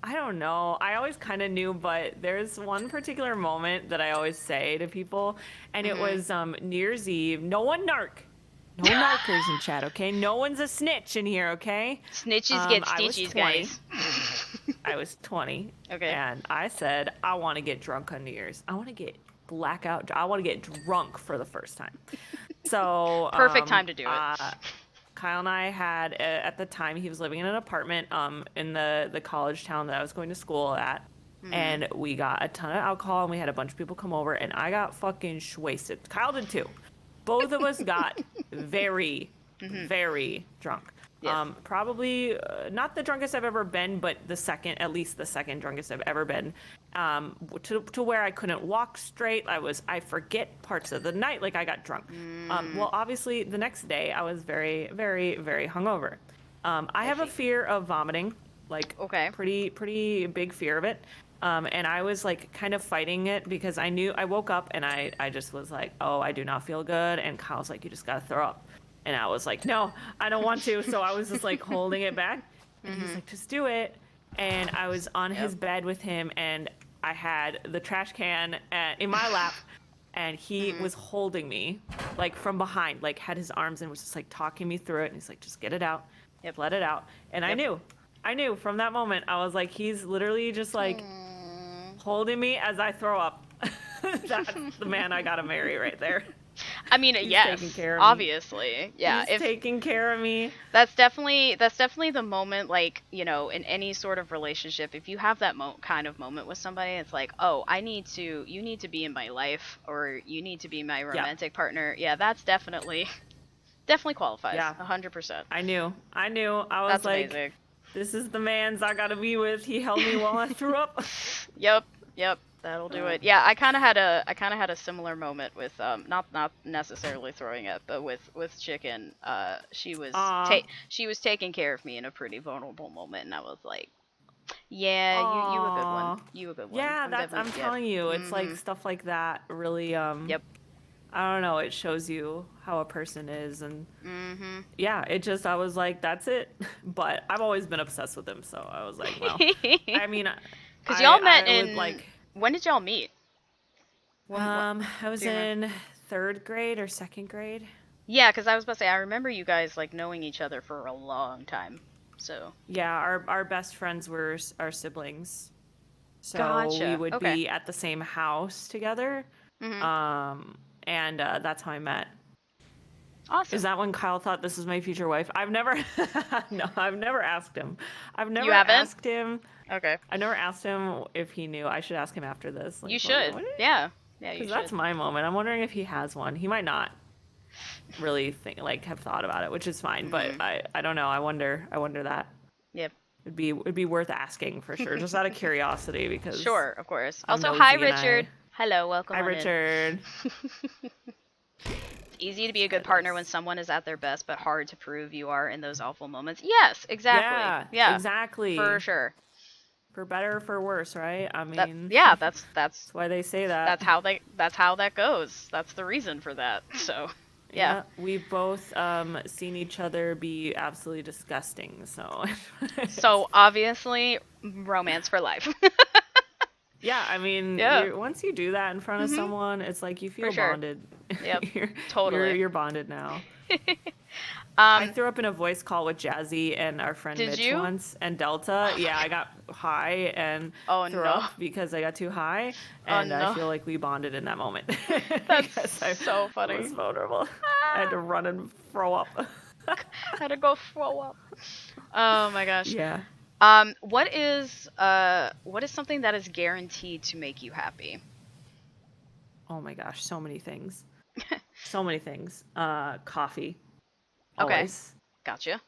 I don't know. I always kind of knew, but there's one particular moment that I always say to people, and it was New Year's Eve. No one narc. No narkers in chat, okay? No one's a snitch in here, okay? Snitches get stitches, guys. I was 20. Okay. And I said, I want to get drunk on New Year's. I want to get blackout. I want to get drunk for the first time. So perfect time to do it. Kyle and I had, at the time, he was living in an apartment in the college town that I was going to school at. And we got a ton of alcohol, and we had a bunch of people come over, and I got fucking wasted. Kyle did too. Both of us got very, very drunk. Yes. Probably not the drunkest I've ever been, but at least the second drunkest I've ever been. To where I couldn't walk straight. I forget parts of the night, like I got drunk. Well, obviously the next day I was very, very, very hungover. I have a fear of vomiting, like pretty big fear of it. And I was like kind of fighting it because I woke up and I just was like, oh, I do not feel good. And Kyle's like, you just got to throw up. And I was like, no, I don't want to. So I was just like holding it back. And he's like, just do it. And I was on his bed with him, and I had the trash can in my lap, and he was holding me like from behind, like had his arms and was just like talking me through it. And he's like, just get it out. Let it out. And I knew from that moment, I was like, he's literally just like holding me as I throw up. That's the man I gotta marry right there. I mean, he's yes, taking care of obviously, yeah. He's taking care of me. That's definitely the moment, like, in any sort of relationship, if you have that kind of moment with somebody, it's like, oh, you need to be in my life, or you need to be my romantic partner. Yeah, that's definitely qualifies. Yeah, 100%. I knew. I was that's like, amazing. This is the man's I gotta be with. He held me while I threw up. Yep. That'll do it. Yeah, I kind of had a similar moment with not necessarily throwing up, but with Chicken. She was taking care of me in a pretty vulnerable moment, and I was like, yeah, you a good one. You a good one. Yeah, I'm telling you, it's like stuff like that really Yep. I don't know, it shows you how a person is, and yeah, I was like, that's it. But I've always been obsessed with him, so I was like, well, I mean, because y'all met in when did y'all meet? I was in 3rd grade or 2nd grade. Yeah, because I was about to say, I remember you guys like knowing each other for a long time. So yeah, our best friends were our siblings, so gotcha. We would be at the same house together. And that's how I met. Awesome. Is that when Kyle thought this is my future wife? I've never asked him. I've never asked him. Okay. I never asked him if he knew. I should ask him after this. Like, you should. Yeah, you should. That's my moment. I'm wondering if he has one. He might not really have thought about it, which is fine. But I don't know. I wonder that. Yep. It'd be worth asking for sure, just out of curiosity, because. Sure, of course. Also, hi Richard. Hello, welcome. Hi Richard. It's easy to be a good partner when someone is at their best, but hard to prove you are in those awful moments. Yes, exactly. Yeah, exactly. For sure. For better or for worse, right? I mean, that's why they say that. That's how that goes. That's the reason for that. So. Yeah. We've both seen each other be absolutely disgusting. So. So obviously, romance for life. Yeah, I mean, Yeah. once you do that in front of someone, it's like you For feel sure. bonded. Yep. you're, Totally. you're bonded now. I threw up in a voice call with Jazzy and our friend Did Mitch you? once, and Delta. Yeah, I got high and Oh threw no. up because I got too high, Oh and I no. feel like we bonded in that moment. That's because I so funny. was vulnerable. I had to run and throw up. Had to go throw up. Oh my gosh. Yeah. What is something that is guaranteed to make you happy? Oh my gosh, so many things. So many things. Coffee. Okay. Always. Gotcha.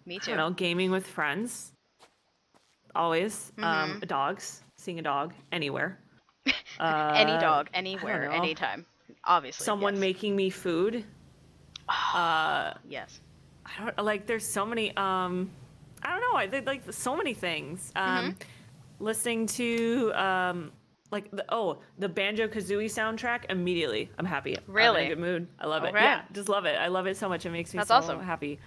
Me I too. don't know, gaming with friends. Always. Dogs. Seeing a dog anywhere. Any dog, I don't anywhere, know. anytime. Obviously. Someone yes. making me food. Yes. I don't like. There's so many. I don't know. I think like so many things. Listening to like the Banjo Kazooie soundtrack immediately. I'm happy. Really? I'm in a good mood. I love it. Okay. Yeah, just love it. I love it so much. It makes me That's so awesome. happy.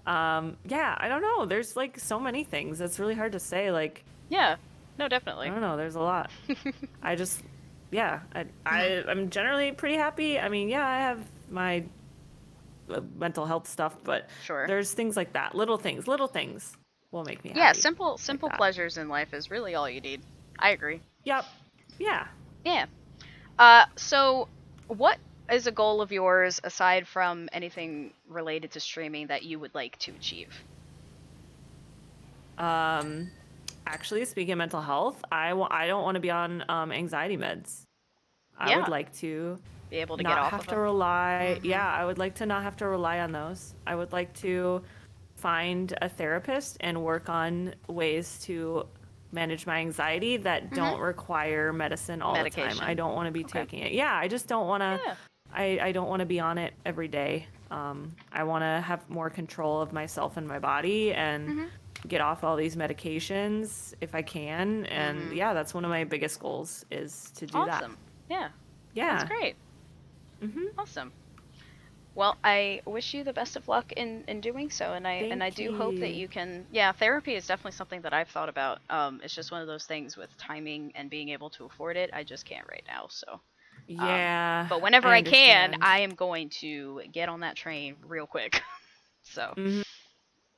Yeah. I don't know. There's like so many things. It's really hard to say. Like. Yeah. No, definitely. I don't know. There's a lot. I just. Yeah. I'm generally pretty happy. I mean, yeah. I have my mental health stuff, but Sure. there's things like that. Little things will make me happy. Yeah, simple like pleasures in life is really all you need. I agree. Yep. Yeah. Yeah. So what is a goal of yours aside from anything related to streaming that you would like to achieve? Actually, speaking of mental health, I don't want to be on anxiety meds. I would like to be able to not get off have of to them. rely. Yeah, I would like to not have to rely on those. I would like to find a therapist and work on ways to manage my anxiety that don't require medicine all the time. I don't want to be taking it. Yeah, I just don't want to. Yeah. I don't want to be on it every day. I want to have more control of myself and my body and get off all these medications if I can. And yeah, that's one of my biggest goals is to do that. Awesome. Yeah. Yeah. That's great. Awesome. Well, I wish you the best of luck in doing so, and I do hope that you can. Yeah, therapy is definitely something that I've thought about. It's just one of those things with timing and being able to afford it. I just can't right now. So. Yeah. But whenever I can, I am going to get on that train real quick. So.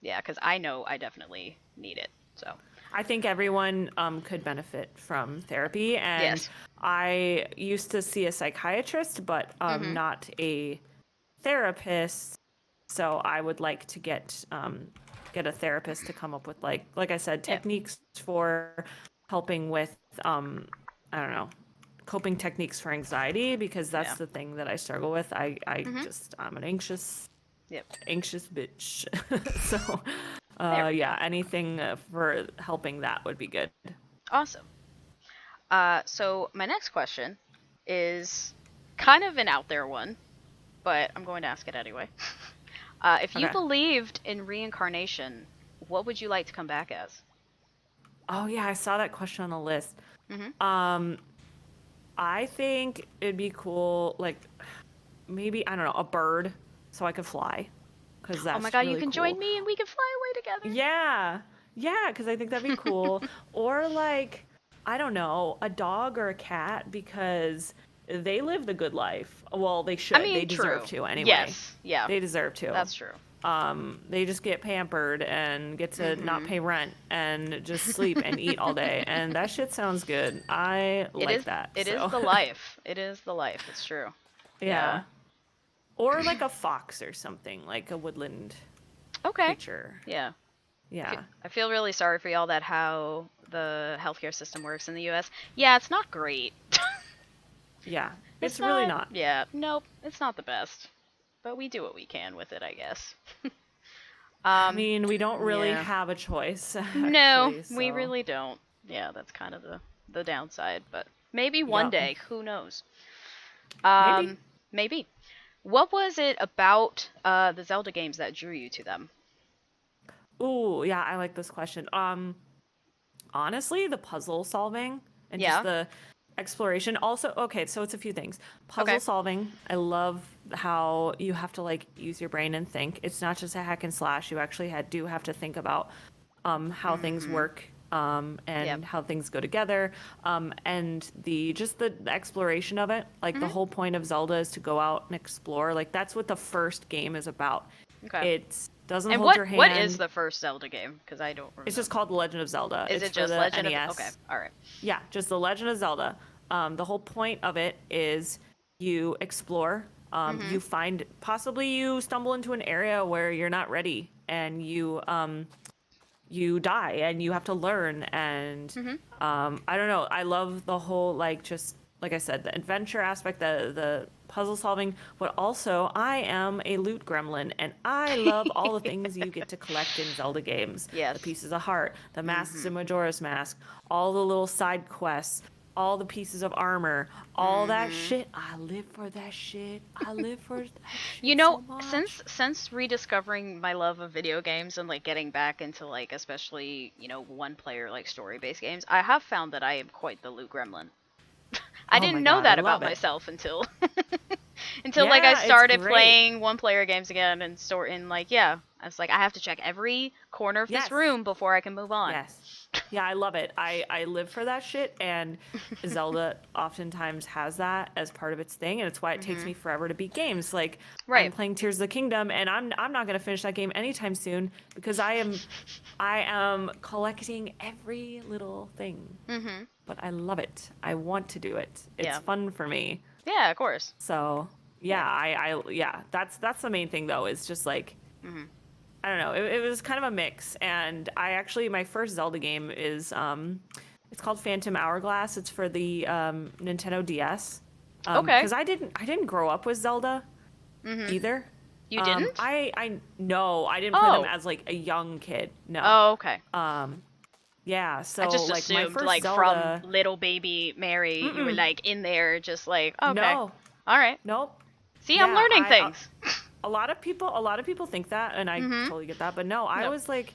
Yeah, because I know I definitely need it. So. I think everyone could benefit from therapy, and yes. I used to see a psychiatrist, but not a therapist. So I would like to get a therapist to come up with like I said, techniques for helping with I don't know, coping techniques for anxiety, because that's the thing that I struggle with. I'm an anxious bitch. So. Yeah, anything for helping that would be good. Awesome. So my next question is kind of an out there one, but I'm going to ask it anyway. If you believed in reincarnation, what would you like to come back as? Oh yeah, I saw that question on the list. I think it'd be cool, like maybe, I don't know, a bird so I could fly. That's oh my god, really you can cool. Join me and we can fly away together. Yeah, because I think that'd be cool. Or like, I don't know, a dog or a cat, because they live the good life. Well, they should. They deserve to anyway. Yes, yeah. They deserve to. That's true. They just get pampered and get to not pay rent and just sleep and eat all day. And that shit sounds good. I like that. It is the life. It is the life. It's true. Yeah. Or like a fox or something, like a woodland creature. Yeah. Yeah. I feel really sorry for y'all that how the healthcare system works in the U.S. Yeah, it's not great. Yeah, it's really not. Yeah, nope, it's not the best. But we do what we can with it, I guess. I mean, we don't really have a choice. Actually, no, we really don't. Yeah, that's kind of the downside. But maybe one day, who knows? Maybe. What was it about the Zelda games that drew you to them? Ooh, yeah, I like this question. Honestly, the puzzle solving and just exploration. Also, okay, so it's a few things. Puzzle solving. I love how you have to like use your brain and think. It's not just a hack and slash. You actually do have to think about how things work and how things go together, and the exploration of it. Like the whole point of Zelda is to go out and explore. Like that's what the first game is about. Okay. It doesn't hold your hand. What is the first Zelda game? Because I don't remember. It's just called The Legend of Zelda. Is it just Legend of Zelda? Okay, all right. Yeah, just The Legend of Zelda. The whole point of it is you explore. You find, possibly you stumble into an area where you're not ready, and you die, and you have to learn. And I don't know. I love the whole just like I said, the adventure aspect, the puzzle solving, but also I am a loot gremlin, and I love all the things you get to collect in Zelda games. Yes. The pieces of heart, the masks in Majora's Mask, all the little side quests, all the pieces of armor, all that shit. I live for that shit. I live for that shit. You know, so much. since rediscovering my love of video games and like getting back into like especially, one player like story-based games, I have found that I am quite the loot gremlin. I didn't know that about myself until like I started playing one player games again and I was like, I have to check every corner of this room before I can move on. Yes. Yeah, I love it. I live for that shit, and Zelda oftentimes has that as part of its thing, and it's why it takes me forever to beat games. Like I'm playing Tears of the Kingdom, and I'm not going to finish that game anytime soon because I am collecting every little thing. But I love it. I want to do it. It's fun for me. Yeah, of course. So that's the main thing though. Is just like. I don't know. It was kind of a mix, and my first Zelda game is it's called Phantom Hourglass. It's for the Nintendo DS. Okay. Because I didn't grow up with Zelda either. You didn't? I didn't play them as like a young kid. No. Oh, okay. Yeah. So I just like assumed my first Zelda, from little baby Mary, you were like in there, just like okay. No. All right. Nope. See, I'm learning things. A lot of people think that, and I totally get that. But no, I was like,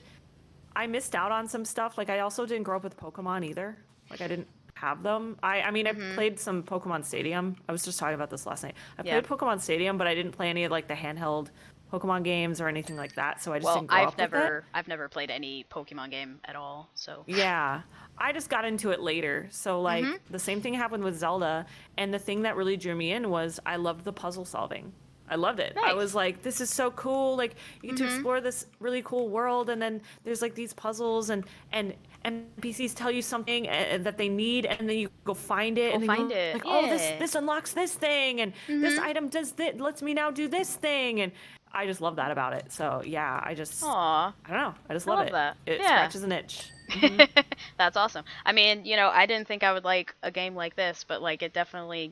I missed out on some stuff. Like I also didn't grow up with Pokemon either. Like I didn't have them. I mean, I played some Pokemon Stadium. I was just talking about this last night. I played Pokemon Stadium, but I didn't play any of like the handheld Pokemon games or anything like that. So I just didn't grow up with it. I've never played any Pokemon game at all. So yeah, I just got into it later. So like the same thing happened with Zelda, and the thing that really drew me in was I loved the puzzle solving. I loved it. Nice. I was like, this is so cool. Like you get to explore this really cool world, and then there's like these puzzles, and NPCs tell you something that they need, and then you go find it. Like, oh, this unlocks this thing, and this item does this, lets me now do this thing, and I just love that about it. So yeah, I don't know. I just love it. That. It scratches an itch. That's awesome. I mean, I didn't think I would like a game like this, but like it definitely,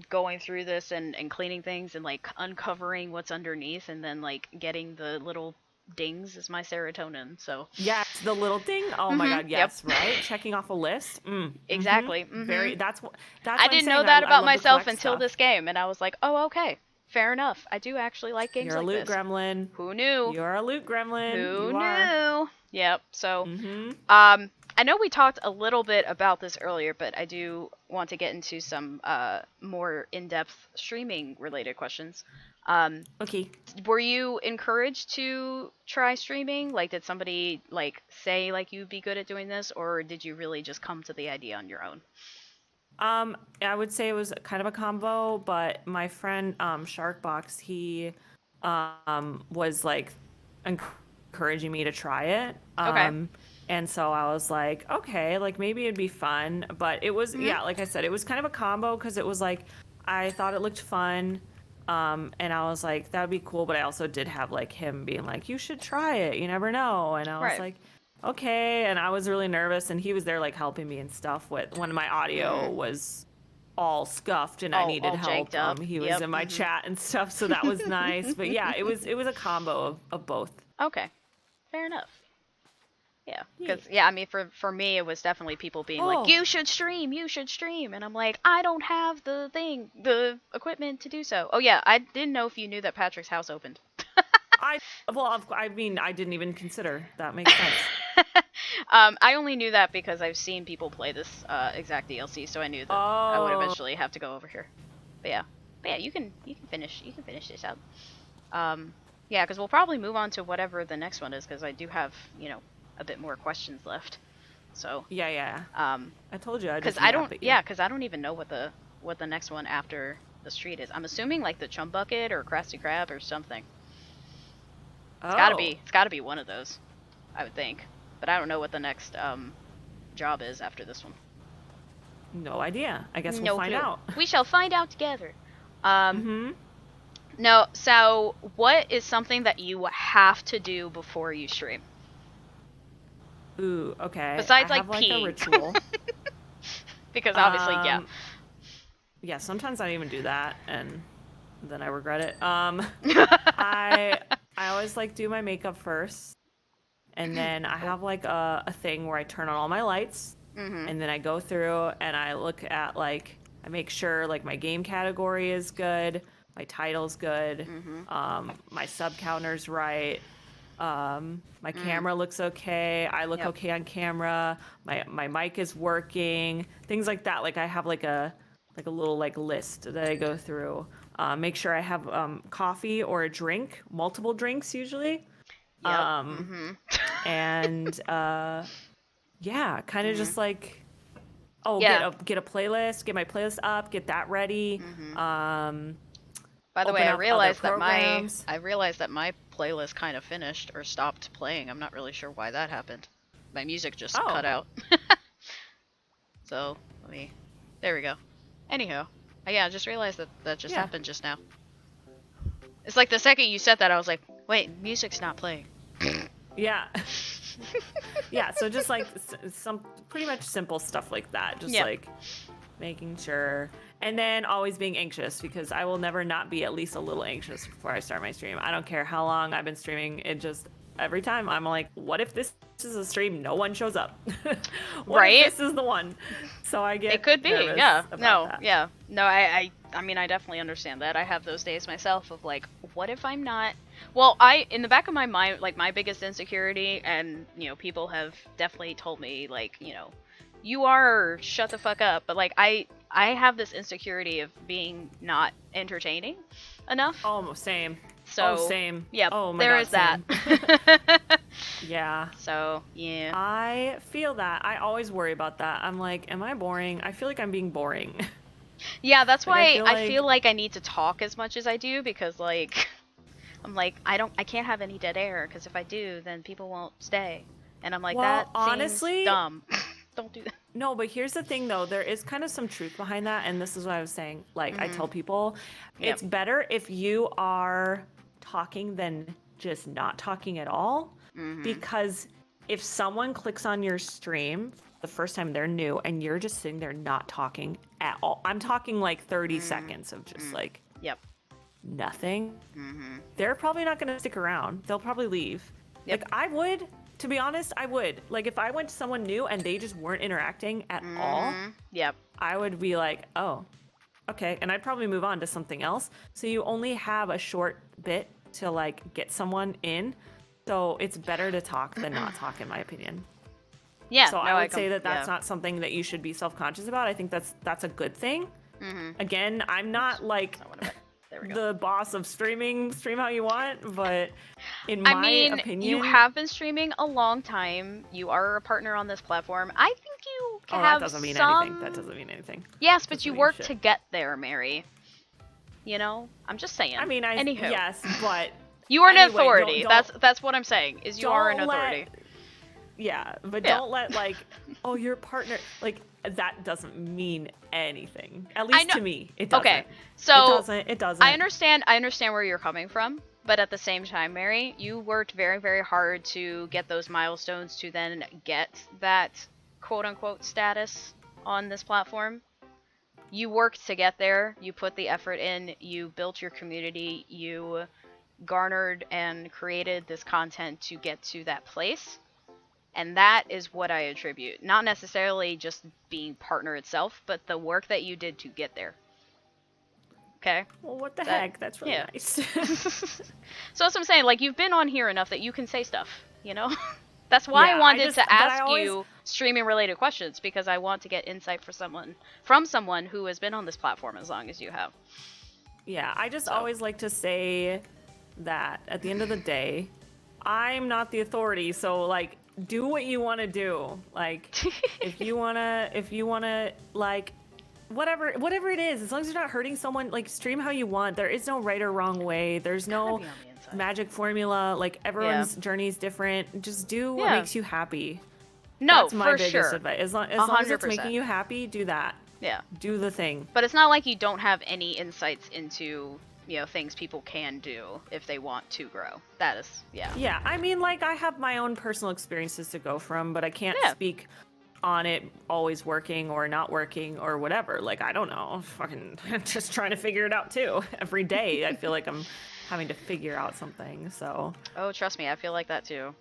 going through this and cleaning things and like uncovering what's underneath and then like getting the little dings is my serotonin. So yes, the little ding. Oh my god, yes, right. Checking off a list. Exactly. Very. That's. I didn't know that about myself until this game, and I was like, oh, okay, fair enough. I do actually like games like this. You're a loot gremlin. Who knew? You're a loot gremlin. Who knew? Yep. So, I know we talked a little bit about this earlier, but I do want to get into some more in-depth streaming-related questions. Okay. Were you encouraged to try streaming? Like, did somebody like say like you'd be good at doing this, or did you really just come to the idea on your own? I would say it was kind of a combo, but my friend Sharkbox, he was like encouraging me to try it. Okay. And so I was like, okay, like maybe it'd be fun. But it was, like I said, it was kind of a combo because it was like, I thought it looked fun. And I was like, that would be cool. But I also did have like him being like, you should try it. You never know. And I was like, okay. And I was really nervous. And he was there like helping me and stuff with when my audio was all scuffed and I needed help. He was in my chat and stuff. So that was nice. But yeah, it was a combo of both. Okay. Fair enough. Yeah, because I mean, for me, it was definitely people being like, you should stream, and I'm like, I don't have the equipment to do so. Oh yeah, I didn't know if you knew that Patrick's house opened. I mean, I didn't even consider. That makes sense. I only knew that because I've seen people play this exact DLC, so I knew that I would eventually have to go over here. But yeah, you can finish this up. Yeah, because we'll probably move on to whatever the next one is, because I do have a bit more questions left. So yeah. I told you because I don't because I don't even know what the next one after the street is. I'm assuming like the Chum Bucket or Krusty Krab or something. It's gotta be one of those, I would think. But I don't know what the next job is after this one. No idea. I guess we'll find out. We shall find out together. No, so what is something that you have to do before you stream? Ooh, okay. Besides I like have, pee. a ritual. Because obviously, yeah. Yeah, sometimes I even do that and then I regret it. I always do my makeup first. And then I have a thing where I turn on all my lights. And then I go through and I look at I make sure my game category is good, my title's good, my sub counter's right, my camera looks okay, I look okay on camera, my mic is working, things like that. I have a little list that I go through. Make sure I have coffee or a drink, multiple drinks usually. Yep. And yeah, kind of just get a playlist, get my playlist up, get that ready. By the way, I realized that my playlist kind of finished or stopped playing. I'm not really sure why that happened. My music just cut out. So there we go. Anyhow, yeah, I just realized that just happened just now. It's like the second you said that, I was like, wait, music's not playing. Yeah. Yeah, so just some pretty much simple stuff like that. Just making sure. And then always being anxious, because I will never not be at least a little anxious before I start my stream. I don't care how long I've been streaming. It just, every time I'm like, what if this is a stream no one shows up? What if this is the one? So I get It could be, yeah. No, that. yeah. No, I mean, I definitely understand that. I have those days myself of what if I'm not... Well, in the back of my mind, my biggest insecurity, and, people have definitely told me, you are, shut the fuck up. But, I have this insecurity of being not entertaining enough. Oh, same. So, same. Yeah, oh, there God, is that. Yeah. So, yeah. I feel that. I always worry about that. I'm like, am I boring? I feel like I'm being boring. Yeah, that's why I feel like I need to talk as much as I do, because, I'm like, I can't have any dead air, because if I do, then people won't stay. And I'm like, that honestly, seems dumb. Don't do that. No, but here's the thing, though. There is kind of some truth behind that, and this is what I was saying. I tell people, it's better if you are talking than just not talking at all. Because if someone clicks on your stream the first time they're new and you're just sitting there not talking at all, I'm talking 30 seconds of just nothing, they're probably not going to stick around. They'll probably leave. I would, to be honest, I would. If I went to someone new and they just weren't interacting at all, I would be like, oh, okay. And I'd probably move on to something else. So you only have a short bit to get someone in. So it's better to talk than not talk, in my opinion. Yeah. So I would say that that's not something that you should be self-conscious about. I think that's a good thing. Again, I'm not the boss of streaming. Stream how you want, but in my opinion, you have been streaming a long time. You are a partner on this platform. I think you can have that doesn't mean some... anything. That doesn't mean anything. Yes, but you worked to get there, Mary. I'm just saying. I mean, Anywho. Yes, but you are an authority. That's what I'm saying. Is you are an authority. Yeah, but don't let oh, your partner, that doesn't mean anything. At least to me, it doesn't. Okay, so it doesn't. I understand where you're coming from, but at the same time, Mary, you worked very, very hard to get those milestones to then get that quote-unquote status on this platform. You worked to get there. You put the effort in. You built your community. You garnered and created this content to get to that place. And that is what I attribute. Not necessarily just being partner itself, but the work that you did to get there. Okay? Well, what the heck? That's really nice. So that's what I'm saying. You've been on here enough that you can say stuff, That's why I wanted to ask you streaming related questions, because I want to get insight from someone who has been on this platform as long as you have. Yeah, I just always like to say that at the end of the day, I'm not the authority, so like do what you want to do. Like if you want to like whatever it is, as long as you're not hurting someone, like stream how you want. There is no right or wrong way. There's no magic formula. Like everyone's journey is different. Just do what makes you happy. No, that's my biggest advice. As long as it's making you happy, do that. Yeah. Do the thing. But it's not like you don't have any insights into, things people can do if they want to grow. That is, Yeah, I mean, like, I have my own personal experiences to go from, but I can't speak on it always working or not working or whatever. Like, I don't know. Fucking just trying to figure it out, too. Every day, I feel like I'm having to figure out something, so. Oh, trust me, I feel like that, too.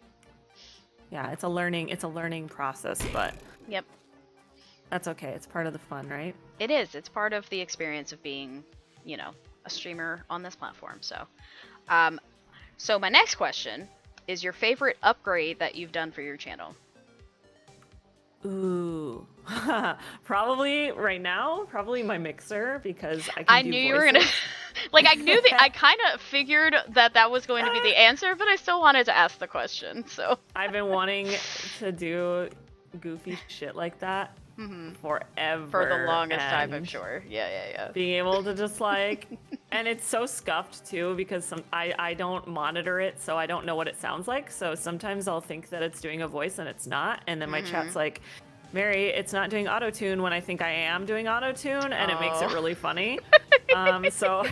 Yeah, it's a learning process, but. Yep. That's okay. It's part of the fun, right? It is. It's part of the experience of being, a streamer on this platform. So, so my next question is your favorite upgrade that you've done for your channel. Ooh, probably right now, probably my mixer, because I knew you were gonna. Like I knew I kind of figured that was going to be the answer, but I still wanted to ask the question. So I've been wanting to do goofy shit like that. Forever. For the longest time, I'm sure. Yeah. Being able to just like, and it's so scuffed too, because I don't monitor it, so I don't know what it sounds like. So sometimes I'll think that it's doing a voice and it's not, and then my chat's like, Mary, it's not doing auto-tune when I think I am doing auto-tune, and it makes it really funny. So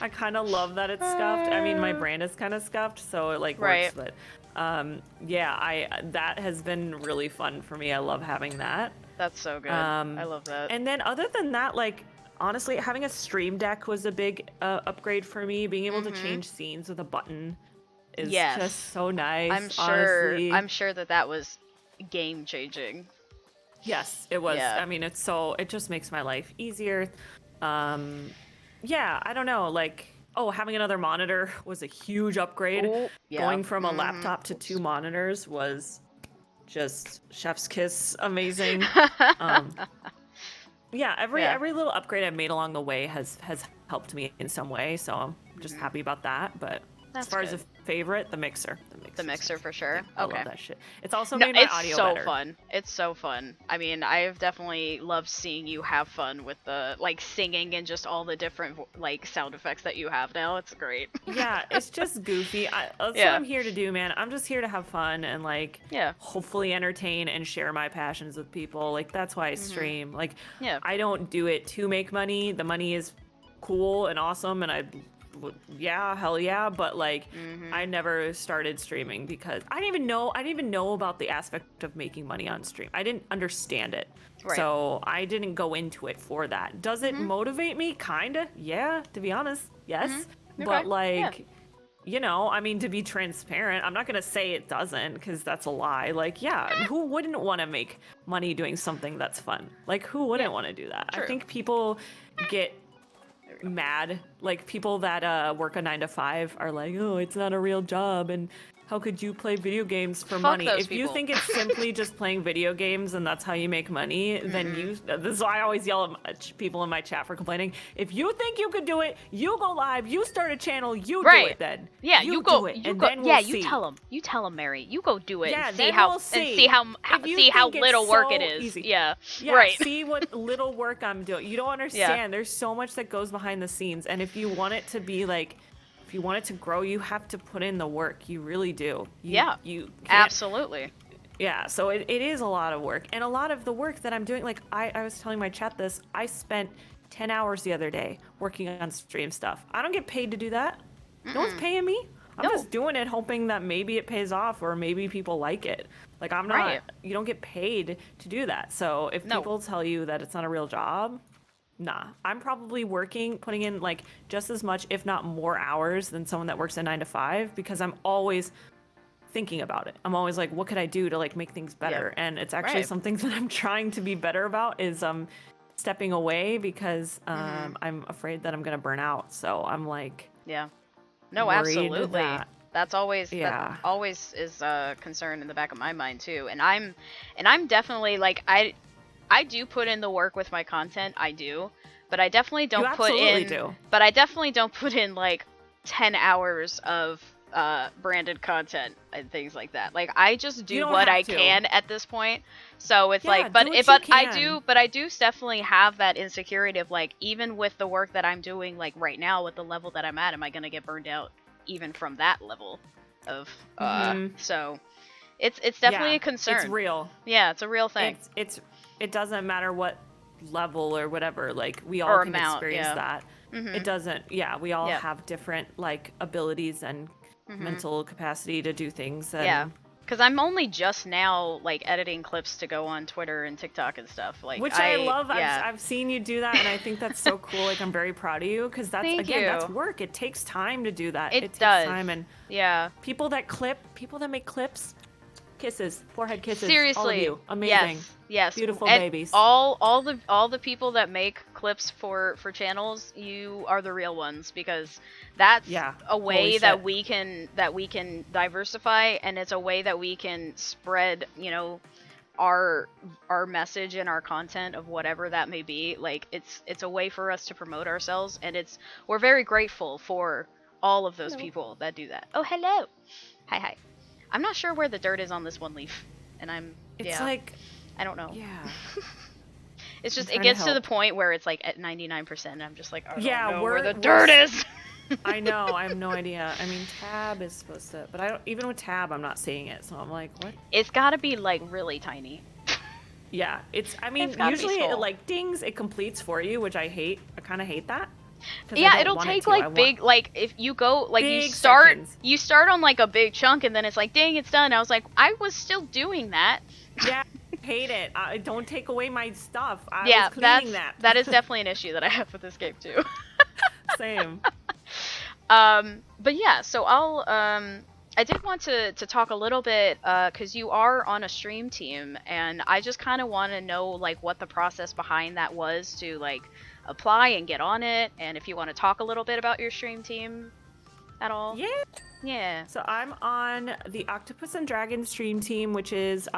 I kind of love that it's scuffed. I mean, my brand is kind of scuffed, so it like works, but that has been really fun for me. I love having that. That's so good. I love that. And then other than that, like honestly, having a stream deck was a big upgrade for me. Being able to change scenes with a button is just so nice. I'm sure that was game changing. Yes, it was. I mean, it just makes my life easier. I don't know, like, having another monitor was a huge upgrade. Going from a laptop to 2 monitors was just chef's kiss amazing. Every little upgrade I've made along the way has helped me in some way, so I'm just happy about that. But as far as a favorite, the mixer. The mixer for sure. I love that shit. It's also made my audio better. It's so fun. I mean, I've definitely loved seeing you have fun with the like singing and just all the different like sound effects that you have now. It's great. Yeah, it's just goofy. That's what I'm here to do, man. I'm just here to have fun and like hopefully entertain and share my passions with people. Like that's why I stream. Like I don't do it to make money. The money is cool and awesome, and hell yeah, but like I never started streaming because I didn't even know about the aspect of making money on stream. I didn't understand it. So I didn't go into it for that. Does it motivate me? Kinda. Yeah, to be honest. Yes. But like I mean, to be transparent, I'm not going to say it doesn't, because that's a lie. Like, who wouldn't want to make money doing something that's fun? Like, who wouldn't want to do that? True. I think people get mad, like people that work a 9 to 5 are like, oh, it's not a real job, and how could you play video games for money? If you think it's simply just playing video games and that's how you make money, then this is why I always yell at people in my chat for complaining. If you think you could do it, you go live, you start a channel, you do it then. Yeah, you go. Do it, you and go. Then we'll see. You tell them, Mary. You go do it. Yeah, and then how we'll see. See how little work it is. Easy. Yeah. See what little work I'm doing. You don't understand. There's so much that goes behind the scenes, and if you want it to be like, if you want it to grow, you have to put in the work. You really do. You absolutely. Yeah, so it is a lot of work. And a lot of the work that I'm doing, like I was telling my chat this, I spent 10 hours the other day working on stream stuff. I don't get paid to do that. No one's paying me. I'm just doing it hoping that maybe it pays off or maybe people like it. Like I'm not, you don't get paid to do that. So if people tell you that it's not a real job, nah, I'm probably putting in like just as much, if not more hours than someone that works a 9 to 5, because I'm always thinking about it. I'm always like, what could I do to like make things better? And it's actually something that I'm trying to be better about is stepping away because I'm afraid that I'm going to burn out. So I'm like, no, absolutely. That's always that always is a concern in the back of my mind too. And I'm definitely like I do put in the work with my content. I do. But I definitely don't but I definitely don't put in like 10 hours of branded content and things like that. Like I just do what I can at this point. So it's like but I do definitely have that insecurity of like, even with the work that I'm doing like right now with the level that I'm at, am I going to get burned out even from that level of so it's definitely a concern. It's real. Yeah, it's a real thing. It doesn't matter what level or whatever, like we all can experience that. It doesn't we all have different like abilities and mental capacity to do things. And because I'm only just now like editing clips to go on Twitter and TikTok and stuff, like which I love. I've seen you do that, and I think that's so cool. Like I'm very proud of you, because that's that's work. It takes time to do that. It takes time, and people that make clips, kisses, forehead kisses. Seriously, all of you, amazing. Yes, beautiful and babies. All the people that make clips for channels, you are the real ones, because that's a way that we can diversify, and it's a way that we can spread, you know, our message and our content of whatever that may be. Like it's a way for us to promote ourselves, and we're very grateful for all of those people that do that. Oh, hello. Hi. I'm not sure where the dirt is on this one leaf, and it's like, I don't know. Yeah. It's just, it gets to the point where it's like at 99%, and I'm just like, I don't know where the dirt is. I know, I have no idea. I mean, tab is supposed to, but even with tab, I'm not seeing it, so I'm like, what? It's gotta be like really tiny. Yeah, usually it like dings, it completes for you, which I hate. I kind of hate that. Yeah, it'll take like big, like if you go, like you start on like a big chunk, and then it's like, dang, it's done. I was like, I was still doing that. Yeah, I hate it. Don't take away my stuff. I was cleaning that is definitely an issue that I have with this game too. Same. But yeah, so I did want to talk a little bit, because you are on a stream team, and I just kind of want to know like what the process behind that was to like apply and get on it, and if you want to talk a little bit about your stream team at all. Yeah. So I'm on the Octopus and Dragon stream team, which is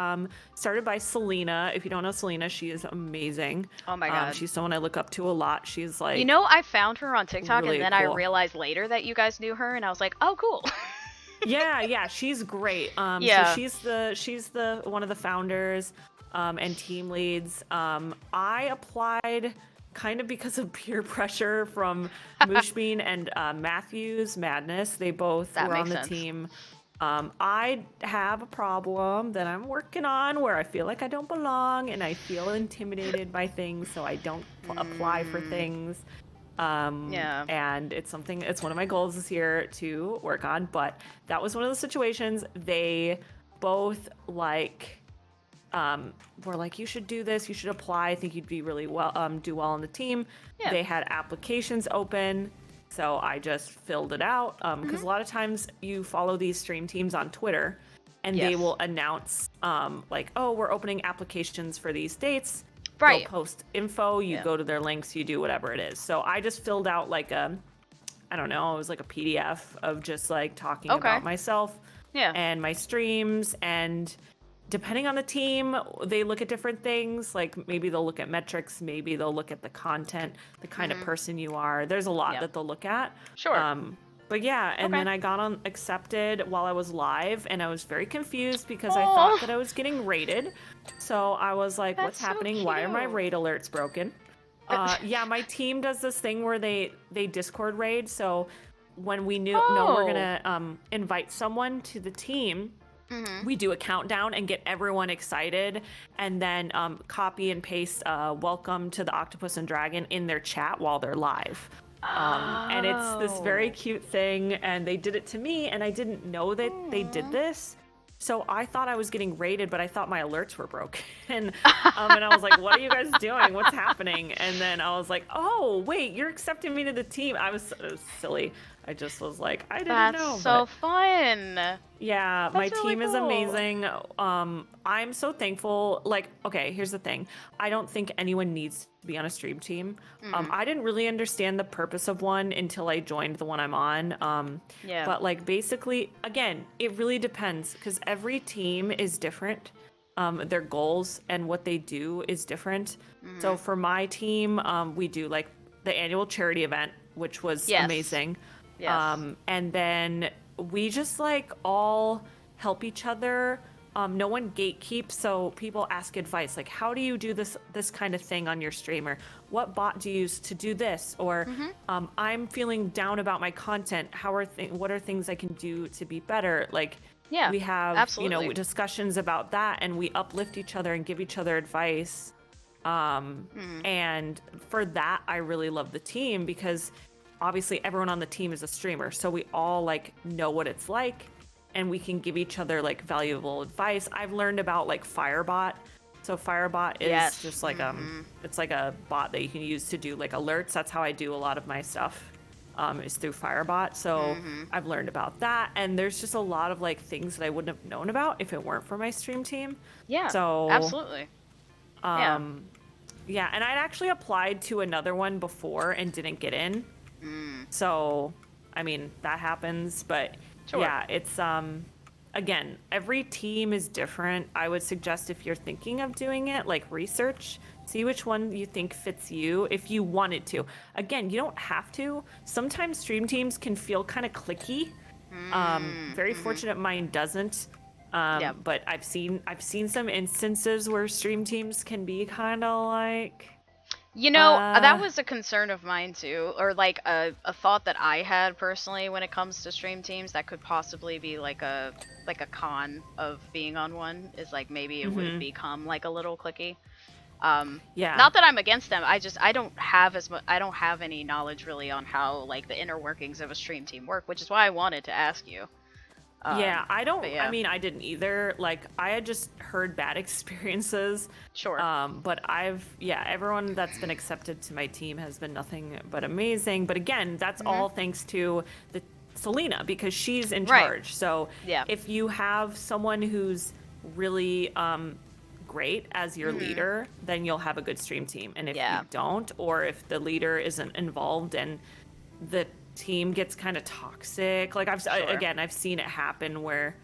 started by Selena. If you don't know Selena, she is amazing. Oh my god. She's someone I look up to a lot. She's like, you know, I found her on TikTok, really and then cool. I realized later that you guys knew her, and I was like, oh cool. yeah, she's great. So she's the one of the founders and team leads. I applied kind of because of peer pressure from Mushbean and Matthew's Madness. They both were on the team. I have a problem that I'm working on where I feel like I don't belong, and I feel intimidated by things, so I don't apply for things. And it's one of my goals this year to work on, but that was one of the situations. They both were like, you should do this, you should apply, I think you'd be really do well on the team. They had applications open, so I just filled it out, because a lot of times you follow these stream teams on Twitter, and they will announce like, oh, we're opening applications for these dates. They'll post info, you go to their links, you do whatever it is. So I just filled out like it was like a PDF of just like talking about myself and my streams, and depending on the team, they look at different things. Like maybe they'll look at metrics, maybe they'll look at the content, the kind of person you are. There's a lot that they'll look at. Sure. But yeah, and then I got on accepted while I was live, and I was very confused because I thought that I was getting rated. So I was like, what's happening? So why are my raid alerts broken? My team does this thing where they Discord raid. So when we know we're gonna invite someone to the team, we do a countdown and get everyone excited, and then copy and paste welcome to the Octopus and Dragon in their chat while they're live. And it's this very cute thing, and they did it to me, and I didn't know that they did this. So I thought I was getting raided, but I thought my alerts were broken. And I was like, what are you guys doing? What's happening? And then I was like, oh, wait, you're accepting me to the team. It was silly. I just was like, I didn't That's know. so fun. Yeah, That's my really team is cool. amazing. I'm so thankful. Like, okay, here's the thing. I don't think anyone needs to be on a stream team. I didn't really understand the purpose of one until I joined the one I'm on. Yeah. But like, basically, again, it really depends because every team is different. Their goals and what they do is different. So for my team, we do like the annual charity event, which was amazing. Yes. And then we just like all help each other. No one gatekeeps, so people ask advice like, how do you do this kind of thing on your stream, or what bot do you use to do this, or I'm feeling down about my content. What are things I can do to be better? Like, we have absolutely. discussions about that, and we uplift each other and give each other advice. And for that, I really love the team because obviously everyone on the team is a streamer, so we all like know what it's like, and we can give each other like valuable advice. I've learned about like Firebot. So Firebot is just like it's like a bot that you can use to do like alerts. That's how I do a lot of my stuff. Is through Firebot. So I've learned about that, and there's just a lot of like things that I wouldn't have known about if it weren't for my stream team. Yeah. So absolutely. Yeah, and I'd actually applied to another one before and didn't get in. So, I mean, that happens, but yeah, it's again, every team is different. I would suggest if you're thinking of doing it, like research, see which one you think fits you if you wanted to. Again, you don't have to. Sometimes stream teams can feel kind of cliquey. Very fortunate mine doesn't. But I've seen some instances where stream teams can be kind of like, that was a concern of mine too, or like a thought that I had personally when it comes to stream teams that could possibly be like a con of being on one, is like maybe it would become like a little cliquey. Not that I'm against them. I don't have any knowledge really on how like the inner workings of a stream team work, which is why I wanted to ask you. I mean, I didn't either. Like, I had just heard bad experiences. Sure. But everyone that's been accepted to my team has been nothing but amazing. But again, that's all thanks to the Selena, because she's in charge. So if you have someone who's really great as your leader, then you'll have a good stream team. And if you don't, or if the leader isn't involved and the team gets kind of toxic, like I've seen it happen where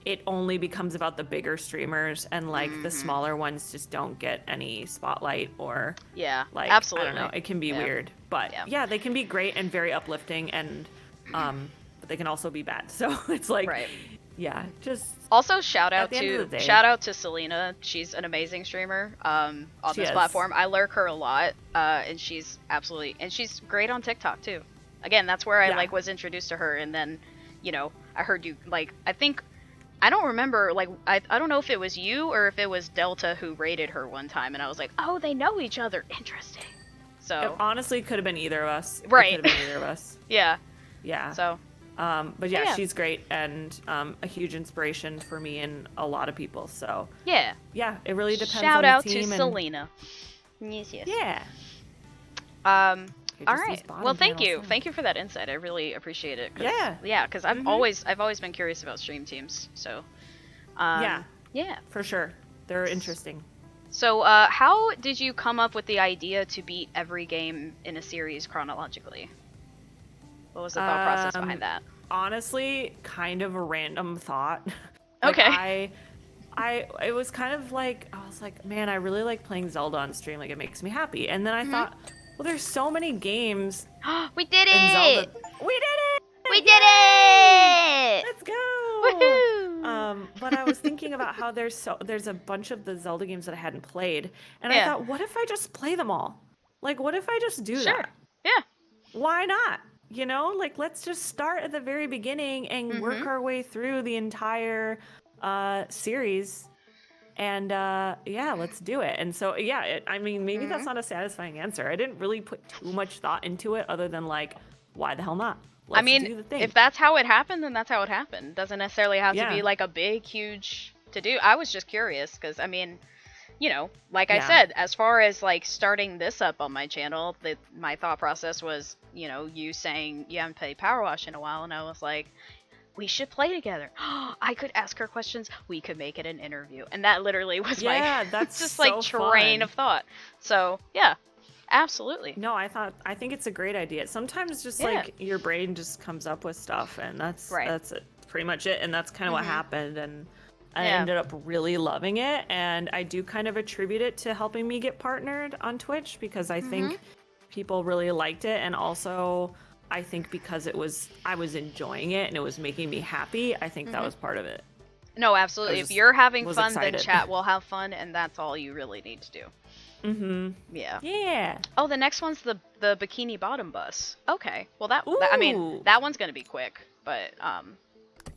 it only becomes about the bigger streamers, and like the smaller ones just don't get any spotlight, or like, absolutely. I don't know, it can be weird, but they can be great and very uplifting, and but they can also be bad. So it's like just also shout out to Selena. She's an amazing streamer on this platform. I lurk her a lot, and she's great on TikTok too. Again, that's where I was introduced to her, and then, I heard you I don't remember, I don't know if it was you or if it was Delta who rated her one time, and I was like, oh, they know each other. Interesting. So it honestly could have been either of us. Right. It could have been either of us. Yeah. So. But she's great, and a huge inspiration for me and a lot of people. So it really depends. Shout on out the team to Selena. Yes. Yeah. All right. Well, thank you. Thank you for that insight. I really appreciate it. Because I've always been curious about stream teams. So. For sure, they're interesting. So, how did you come up with the idea to beat every game in a series chronologically? What was the thought process behind that? Honestly, kind of a random thought. Okay. It was kind of like, I was like, man, I really like playing Zelda on stream. Like, it makes me happy. And then I thought, well, there's so many games. We did it! Zelda. We did it! We did it! Let's go! Woohoo! But I was thinking about how there's a bunch of the Zelda games that I hadn't played. And I thought, what if I just play them all? Like, what if I just do that? Yeah. Why not? Like, let's just start at the very beginning and work our way through the entire series. And let's do it. And so maybe that's not a satisfying answer. I didn't really put too much thought into it, other than like, why the hell not? Let's do the thing. If that's how it happened, then that's how it happened. Doesn't necessarily have to be like a big, huge to do. I was just curious because you know, like I said, as far as like starting this up on my channel, my thought process was, you know, you saying you haven't played Powerwash in a while, and I was like, we should play together. I could ask her questions. We could make it an interview. And that literally was my that's just so like train fun. of thought. So yeah, absolutely. No, I think it's a great idea. Sometimes just like your brain just comes up with stuff, and that's pretty much it. And that's kind of what happened. And I ended up really loving it. And I do kind of attribute it to helping me get partnered on Twitch, because I think people really liked it. And also I think because I was enjoying it and it was making me happy, I think that was part of it. No, absolutely. If you're having fun, excited. then chat will have fun, and that's all you really need to do. Yeah. Yeah. Oh, the next one's the Bikini Bottom bus. Okay. Well, I mean, that one's gonna be quick, but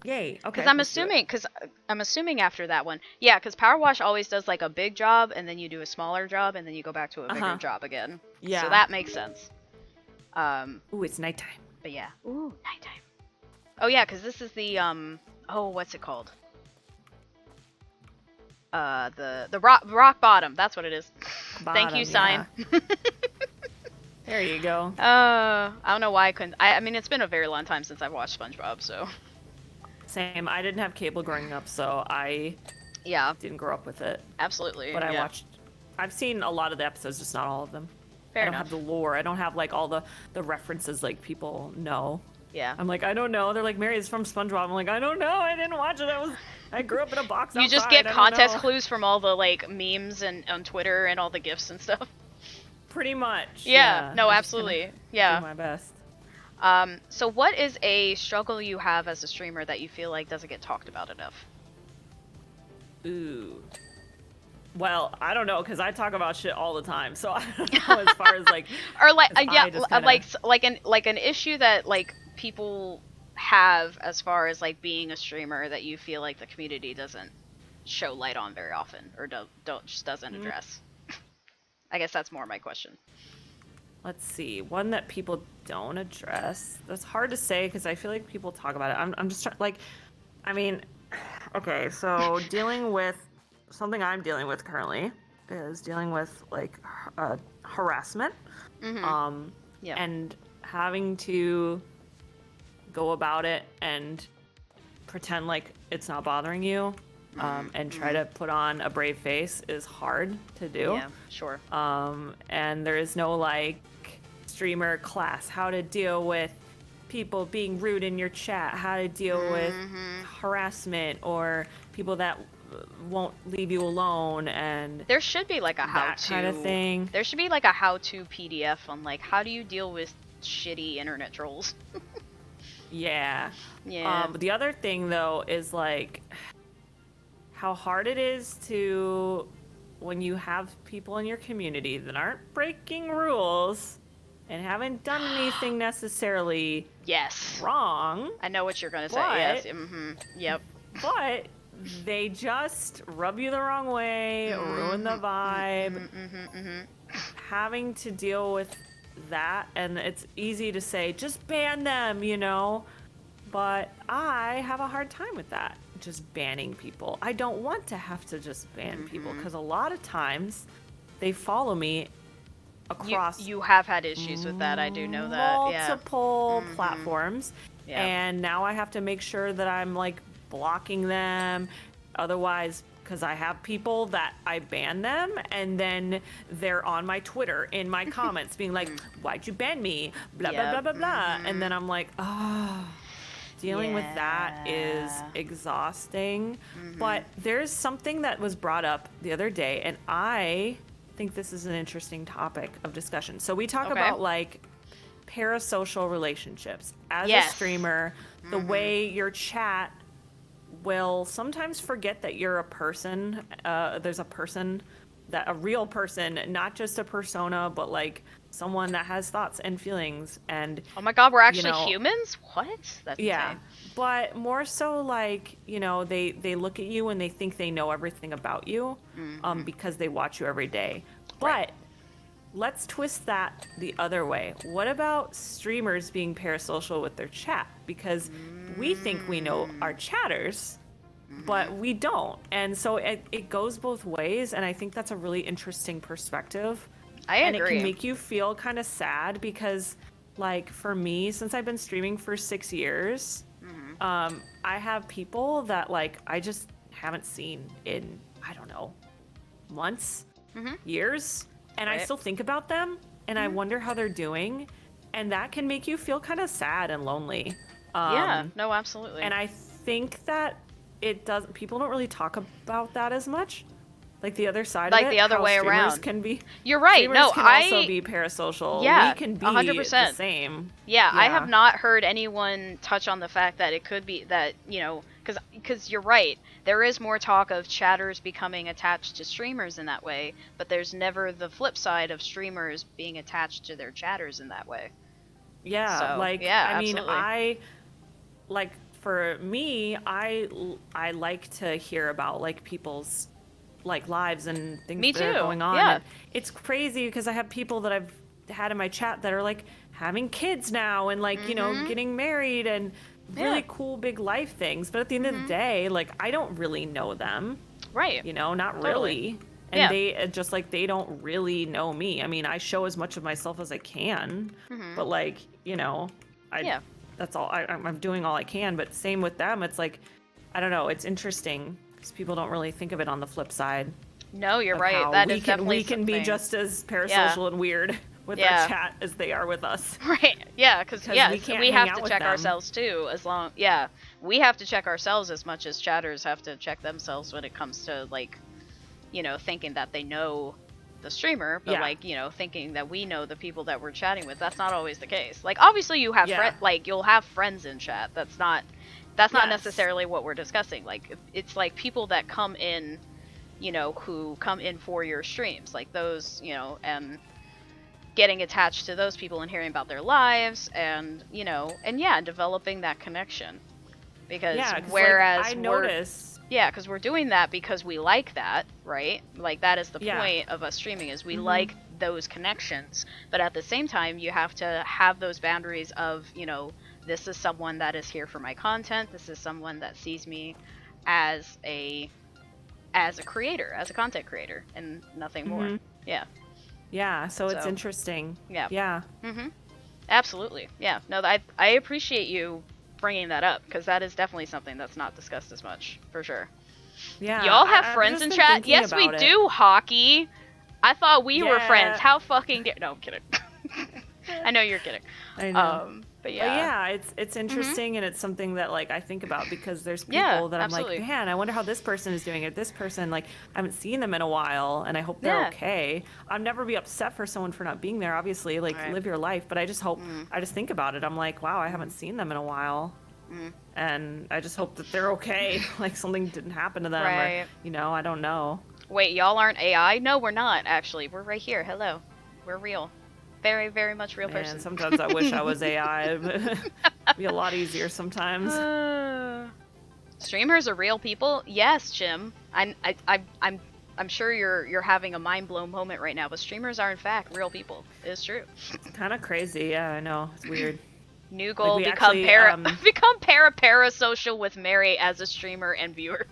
Yay. Okay. Because I'm assuming after that one, because Powerwash always does like a big job, and then you do a smaller job, and then you go back to a bigger job again. Yeah. So that makes sense. Ooh, it's nighttime. But yeah. Ooh, nighttime. Oh yeah, because this is the what's it called? The rock bottom. That's what it is. Thank you, sign. There you go. I don't know why I couldn't. I mean, it's been a very long time since I've watched SpongeBob, so. Same. I didn't have cable growing up, so I didn't grow up with it. Absolutely. But I've seen a lot of the episodes, just not all of them. Fair I don't enough. have the lore. I don't have like all the references like people know. Yeah. I'm like, I don't know. They're like, Mary is from SpongeBob. I'm like, I don't know. I didn't watch it. I grew up in a box outside. You just get contest clues from all the like memes and on Twitter and all the GIFs and stuff. Pretty much. Yeah. No, absolutely. Yeah. Do my best. So what is a struggle you have as a streamer that you feel like doesn't get talked about enough? Ooh. Well, I don't know, because I talk about shit all the time, so I don't know as far as like, or like like an issue that like people have as far as like being a streamer that you feel like the community doesn't show light on very often, or doesn't address. I guess that's more my question. Let's see, one that people don't address. That's hard to say because I feel like people talk about it. I'm just trying, like, I mean, okay, so dealing with something I'm dealing with currently is dealing with like harassment, and having to go about it and pretend like it's not bothering you, and try to put on a brave face is hard to do. Yeah, sure. And there is no like streamer class, how to deal with people being rude in your chat, how to deal with harassment or people that won't leave you alone, and there should be like a how-to kind of thing. There should be like a how-to PDF on like how do you deal with shitty internet trolls. Yeah. Yeah. The other thing though is like how hard it is to, when you have people in your community that aren't breaking rules and haven't done anything necessarily wrong. I know what you're gonna say. Yes. Yep. But they just rub you the wrong way, ruin the vibe. Having to deal with that, and it's easy to say, just ban them, you know? But I have a hard time with that, just banning people. I don't want to have to just ban people, because a lot of times they follow me across. You have had issues with that, I do know that. Multiple platforms, and now I have to make sure that I'm like blocking them. Otherwise, because I have people that I ban them, and then they're on my Twitter in my comments being like, why'd you ban me? Blah, blah, blah, blah, blah. And then I'm like, oh, dealing with that is exhausting. But there's something that was brought up the other day, and I think this is an interesting topic of discussion. So we talk about like parasocial relationships. As a streamer, the way your chat will sometimes forget that you're a person. There's a real person, not just a persona, but like someone that has thoughts and feelings. And oh my god, we're actually humans? What? That's insane. But more so like, you know, they look at you and they think they know everything about you, because they watch you every day. But let's twist that the other way. What about streamers being parasocial with their chat? Because we think we know our chatters, but we don't. And so it goes both ways, and I think that's a really interesting perspective. I agree. And it can make you feel kind of sad because, like, for me, since I've been streaming for 6 years, I have people that, like, I just haven't seen in, I don't know, months, years, and I still think about them, and I wonder how they're doing, and that can make you feel kind of sad and lonely. Yeah, no, absolutely. And I think that people don't really talk about that as much. Like the other side of it, the other way around. Can be, You're right. No, can also be parasocial. Yeah, we can be 100%. the same. Yeah, I have not heard anyone touch on the fact that it could be that, you know, because you're right. There is more talk of chatters becoming attached to streamers in that way, but there's never the flip side of streamers being attached to their chatters in that way. Yeah, so, like, yeah, I mean, absolutely. For me, I like to hear about, like, people's, like, lives and things that are going on. Yeah. And it's crazy because I have people that I've had in my chat that are, like, having kids now and, like, you know, getting married and really cool big life things. But at the end of the day, like, I don't really know them. Right. You know, not really. And they just, like, they don't really know me. I mean, I show as much of myself as I can, but, like, you know, that's all. I'm doing all I can. But same with them. It's like, I don't know. It's interesting because people don't really think of it on the flip side. No, you're right. That is definitely we can be just as parasocial and weird with our chat as they are with us. Right. Yeah, because we have to check them. ourselves too. We have to check ourselves as much as chatters have to check themselves when it comes to, like, you know, thinking that they know the streamer, but like, you know, thinking that we know the people that we're chatting with. That's not always the case. Like, obviously you have you'll have friends in chat. That's not necessarily what we're discussing. Like, it's like people that come in, you know, who come in for your streams, like those, you know, and getting attached to those people and hearing about their lives and, you know, and developing that connection. Because whereas like, I notice. Yeah, because we're doing that because we like that, right? Like, that is the point of us streaming, is we like those connections. But at the same time, you have to have those boundaries of, you know, this is someone that is here for my content. This is someone that sees me as a creator, as a content creator, and nothing more. Yeah. Yeah, so it's interesting. Yeah. Yeah. Absolutely. Yeah. No, I appreciate you bringing that up, because that is definitely something that's not discussed as much, for sure. Yeah. Y'all have friends in chat? Yes, we do, Hockey. I thought we were friends. How fucking no, I'm kidding. I know you're kidding. I know. But yeah, it's interesting, and it's something that, like, I think about because there's people that I'm like, man, I wonder how this person is doing it. This person, like, I haven't seen them in a while, and I hope they're okay. I'll never be upset for someone for not being there, obviously, like, live your life, but I just hope, I just think about it. I'm like, wow, I haven't seen them in a while, and I just hope that they're okay, like something didn't happen to them, or, you know, I don't know. Wait, y'all aren't AI? No, we're not, actually. We're right here. Hello. We're real. Very, very much real person. Sometimes I wish I was AI. It'd be a lot easier sometimes. Streamers are real people? Yes, Jim. I'm sure you're having a mind blown moment right now, but streamers are in fact real people. It is true. It's kind of crazy. Yeah, I know. It's weird. New goal: like become parasocial with Mary as a streamer and viewer.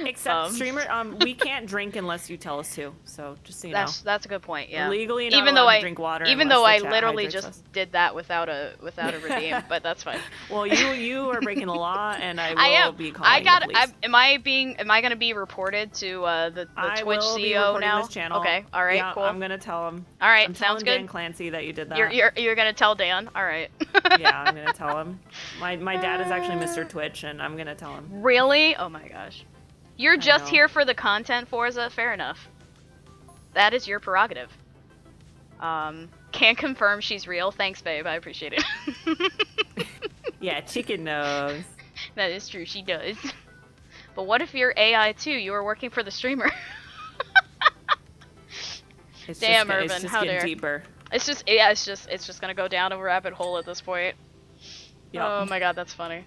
Except streamer, we can't drink unless you tell us to. So just so you know. That's a good point. Yeah. Legally, not allowed to drink water. Even though I literally just did that without a redeem, but that's fine. Well, you are breaking the law, and I will be calling the police. Am I gonna be reported to the Twitch CEO now? This channel. Okay. All right. Yeah, cool. I'm gonna tell him. All right. I'm sounds telling good. Dan Clancy that you did that. You're gonna tell Dan. All right. Yeah, I'm gonna tell him. My dad is actually Mr. Twitch, and I'm gonna tell him. Really? Oh my gosh. You're just here for the content, Forza? Fair enough. That is your prerogative. Can't confirm she's real. Thanks, babe. I appreciate it. Yeah, chicken knows. That is true. She does. But what if you're AI too? You are working for the streamer. Damn, Urban. It's just how getting dare. deeper. It's just gonna go down a rabbit hole at this point. Yep. Oh my god, that's funny.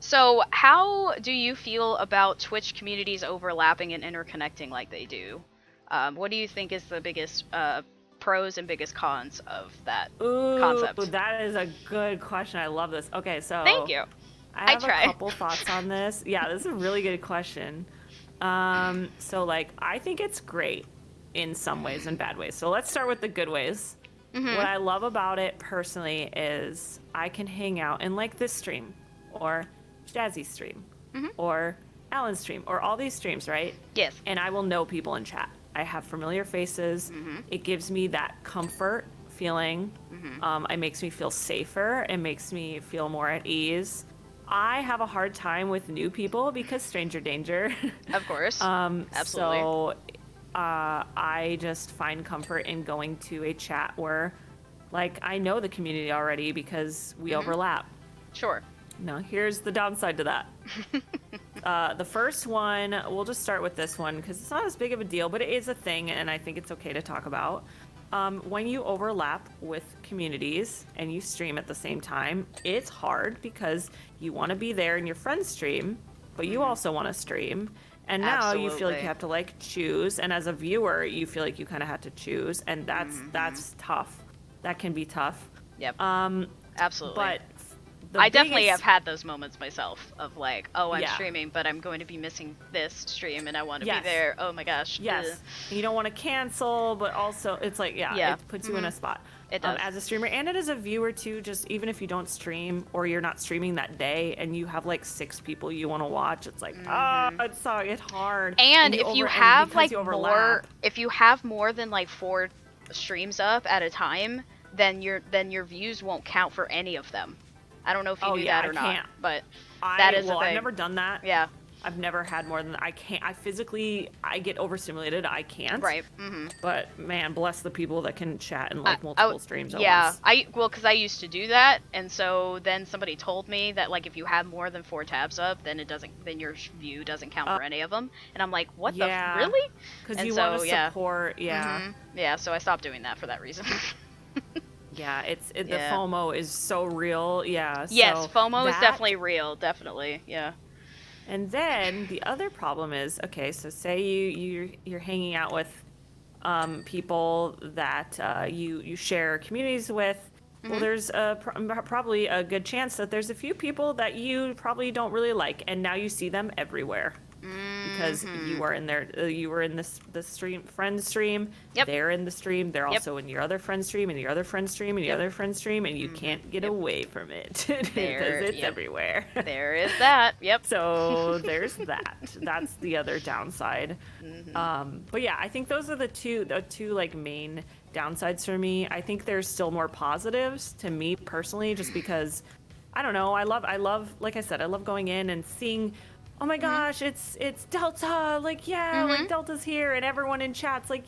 So how do you feel about Twitch communities overlapping and interconnecting like they do? What do you think is the biggest pros and biggest cons of that concept? That is a good question. I love this. Okay, so thank you. I have a couple thoughts on this. Yeah, this is a really good question. So like, I think it's great in some ways and bad ways. So let's start with the good ways. Mm-hmm. What I love about it personally is I can hang out in like this stream or Jazzy's stream or Alan's stream or all these streams, right? Yes. And I will know people in chat. I have familiar faces. Mm-hmm. It gives me that comfort feeling. Mm-hmm. It makes me feel safer. It makes me feel more at ease. I have a hard time with new people because stranger danger. Of course. Absolutely. So I just find comfort in going to a chat where, like, I know the community already because we overlap. Sure. Now, here's the downside to that. The first one, we'll just start with this one because it's not as big of a deal, but it is a thing, and I think it's okay to talk about. When you overlap with communities and you stream at the same time, it's hard because you want to be there in your friend's stream, but you also want to stream. And now you feel like you have to like choose. And as a viewer, you feel like you kind of have to choose. And that's tough. That can be tough. Yep. Absolutely. But I definitely have had those moments myself of like, oh, I'm streaming, but I'm going to be missing this stream and I want to be there. Oh my gosh. Yes. You don't want to cancel, but also it's like, it puts you in a spot. It does. As a streamer and as a viewer too, just even if you don't stream or you're not streaming that day and you have like 6 people you want to watch, it's like, it's hard. And if you have like if you have more than like 4 streams up at a time, then your views won't count for any of them. I don't know if you do that or not, but that is a thing. I've never done that. Yeah. I've never had more than I can't. I get overstimulated. I can't. Right. Mm-hmm. But man, bless the people that can chat in like multiple streams at once. Because I used to do that, and so then somebody told me that like if you have more than 4 tabs up, then your view doesn't count for any of them. And I'm like, what the really? Because you want to support. Yeah. Mm-hmm. Yeah. So I stopped doing that for that reason. Yeah, the FOMO is so real. Yeah. Yes, FOMO is definitely real. Definitely. Yeah. And then the other problem is, okay, so say you're hanging out with people that you share communities with. Well, there's probably a good chance that there's a few people that you probably don't really like, and now you see them everywhere. Because you were in the friend stream. Yep. They're in the stream. They're also in your other friend stream, and your other friend stream, and your other friend stream, and you can't get away from it because it's everywhere. There is that. Yep. So there's that. That's the other downside. But yeah, I think those are the two like main downsides for me. I think there's still more positives to me personally, just because I don't know. I love like I said, I love going in and seeing. Oh my gosh, it's Delta, like, like Delta's here, and everyone in chat's like,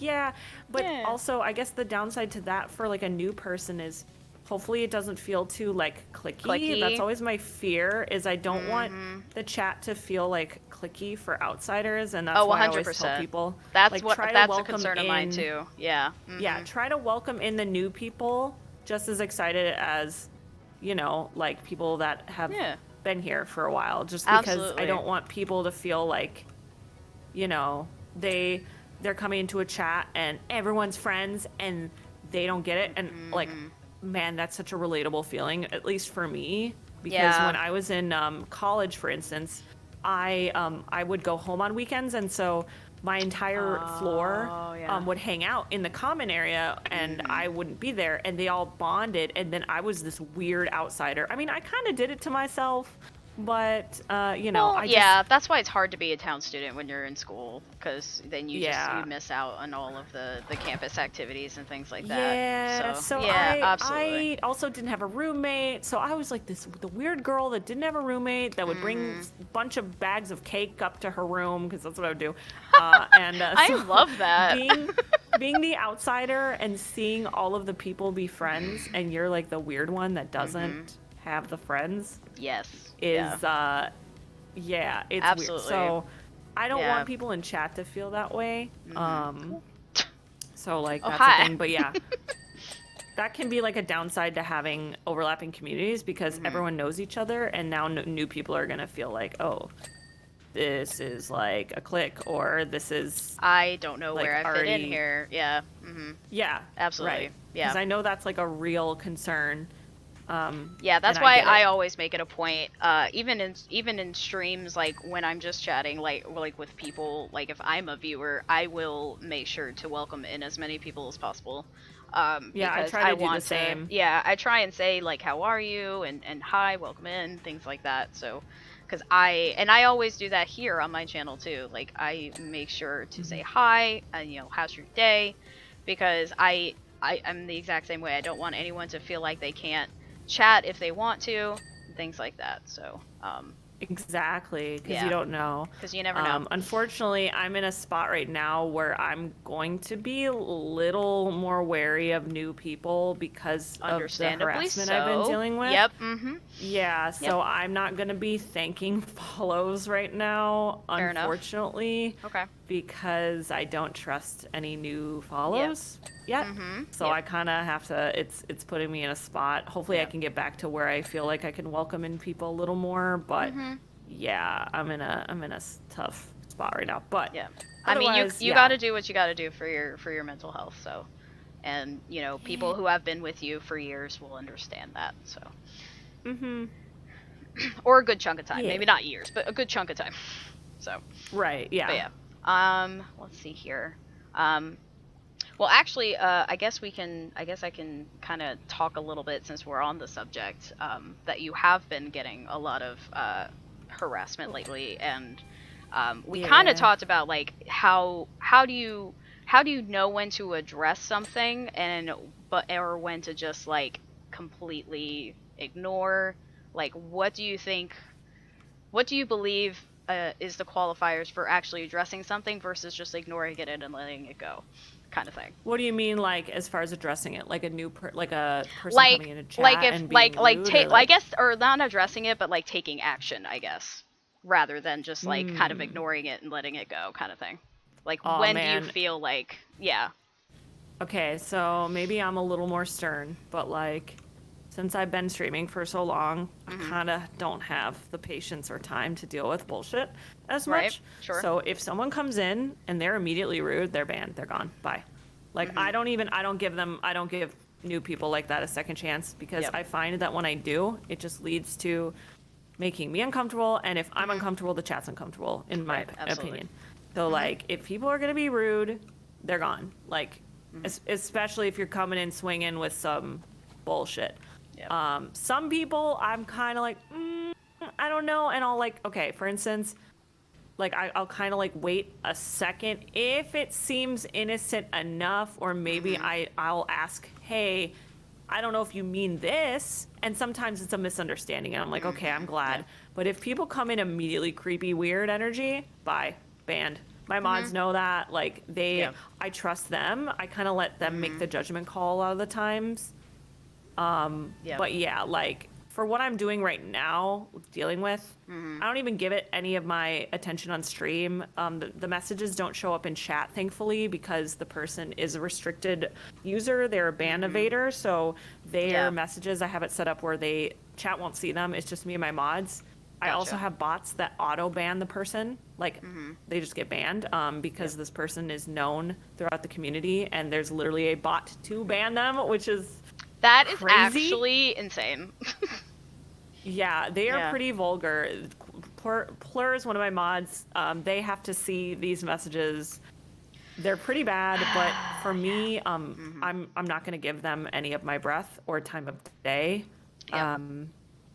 but also I guess the downside to that for like a new person is hopefully it doesn't feel too like clicky. That's always my fear, is I don't want the chat to feel like clicky for outsiders, and that's why I always tell people that's a concern of mine too. Yeah. Yeah, try to welcome in the new people just as excited as, like people that have been here for a while, just because I don't want people to feel like, they're coming into a chat and everyone's friends and they don't get it, and like, man, that's such a relatable feeling, at least for me, because when I was in college, for instance, I would go home on weekends, and so my entire floor would hang out in the common area, and I wouldn't be there, and they all bonded, and then I was this weird outsider. I mean, I kind of did it to myself, but that's why it's hard to be a town student when you're in school, because then you miss out on all of the campus activities and things like that. I also didn't have a roommate, so I was like the weird girl that didn't have a roommate that would bring a bunch of bags of cake up to her room, because that's what I would do. I love that. being the outsider and seeing all of the people be friends, and you're like the weird one that doesn't have the friends. Yes. It's absolutely weird. So I don't want people in chat to feel that way. So like that's a thing, but that can be like a downside to having overlapping communities, because everyone knows each other, and now new people are gonna feel like, oh, this is like a clique, or this is I don't know like where I fit in here. Yeah, absolutely. Right. Yeah, because I know that's like a real concern Yeah, that's why I always make it a point, even in streams, like when I'm just chatting, like with people, like if I'm a viewer, I will make sure to welcome in as many people as possible. Yeah, because I try to do the same. Yeah, I try and say like, how are you, and hi, welcome in, things like that. So, because I always do that here on my channel too. Like I make sure to say hi, and how's your day, because I'm the exact same way. I don't want anyone to feel like they can't chat if they want to, things like that. So exactly, because you don't know. Because you never know. Unfortunately, I'm in a spot right now where I'm going to be a little more wary of new people because of the harassment I've been dealing with. Yep. Yeah, so I'm not going to be thanking follows right now, Fair unfortunately. Enough. Okay. Because I don't trust any new follows yet. So I kind of have to, it's putting me in a spot. Hopefully I can get back to where I feel like I can welcome in people a little more, but yeah, I'm in a tough spot right now. But I mean, you got to do what you got to do for your mental health. So, and people who have been with you for years will understand that. So, or a good chunk of time, maybe not years, but a good chunk of time. So, right, yeah. But yeah. Let's see here. Well, actually, I guess I can kind of talk a little bit, since we're on the subject, that you have been getting a lot of harassment lately, and we kind of talked about like how do you know when to address something or when to just like completely ignore. Like, what do you believe is the qualifiers for actually addressing something versus just ignoring it and letting it go, kind of thing? What do you mean, like, as far as addressing it, like a person coming in a chat and being rude, I guess, or not addressing it, but like taking action, I guess, rather than just like kind of ignoring it and letting it go, kind of thing. Like, when do you feel like, Okay, so maybe I'm a little more stern, but like, since I've been streaming for so long, I kind of don't have the patience or time to deal with bullshit as much. Sure. So if someone comes in and they're immediately rude, they're banned. They're gone. Bye. Like, I don't give new people like that a second chance, because I find that when I do, it just leads to making me uncomfortable. And if I'm uncomfortable, the chat's uncomfortable, in my opinion. So like, if people are going to be rude, they're gone. Like, especially if you're coming in swinging with some bullshit. Some people I'm kind of like, I don't know, and I'll like, okay, for instance, like I'll kind of like wait a second if it seems innocent enough, or maybe I'll ask, hey, I don't know if you mean this, and sometimes it's a misunderstanding, and I'm like, okay, I'm glad. But if people come in immediately creepy, weird energy, bye, banned. My mods know that, like, I trust them. I kind of let them make the judgment call a lot of the times. But yeah, like, for what I'm doing right now, dealing with, I don't even give it any of my attention on stream. The messages don't show up in chat, thankfully, because the person is a restricted user. They're a ban evader, so their messages, I have it set up where chat won't see them. It's just me and my mods. Gotcha. I also have bots that auto ban the person. Like, they just get banned because this person is known throughout the community, and there's literally a bot to ban them, which is that crazy. Is actually insane. Yeah, they are pretty vulgar. Plur is one of my mods. They have to see these messages. They're pretty bad, but for me, I'm not going to give them any of my breath or time of day.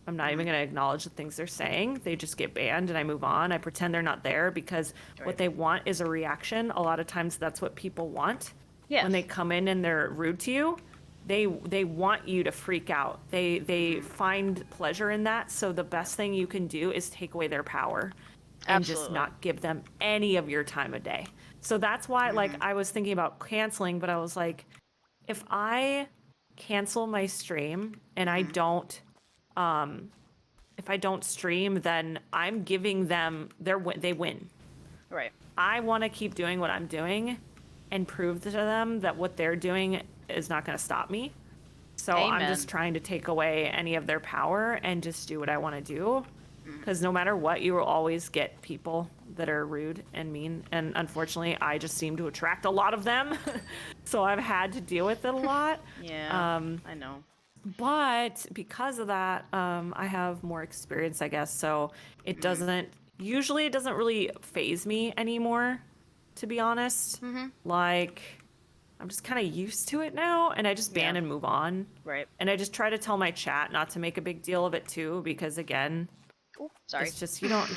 I'm not even going to acknowledge the things they're saying. They just get banned, and I move on. I pretend they're not there, because what they want is a reaction. A lot of times that's what people want. Yes. When they come in and they're rude to you, they want you to freak out. They find pleasure in that. So the best thing you can do is take away their power and just not give them any of your time of day. So that's why, like, I was thinking about canceling, but I was like, if I cancel my stream and I don't, if I don't stream, then I'm giving them they win. Right. I want to keep doing what I'm doing and prove to them that what they're doing is not going to stop me. So I'm just trying to take away any of their power and just do what I want to do. Because no matter what, you will always get people that are rude and mean. And unfortunately, I just seem to attract a lot of them. So I've had to deal with it a lot. I know. But because of that, I have more experience, I guess. So it doesn't really phase me anymore, to be honest. Like, I'm just kind of used to it now, and I just ban and move on. Right. And I just try to tell my chat not to make a big deal of it too, because again, sorry. it's just, you don't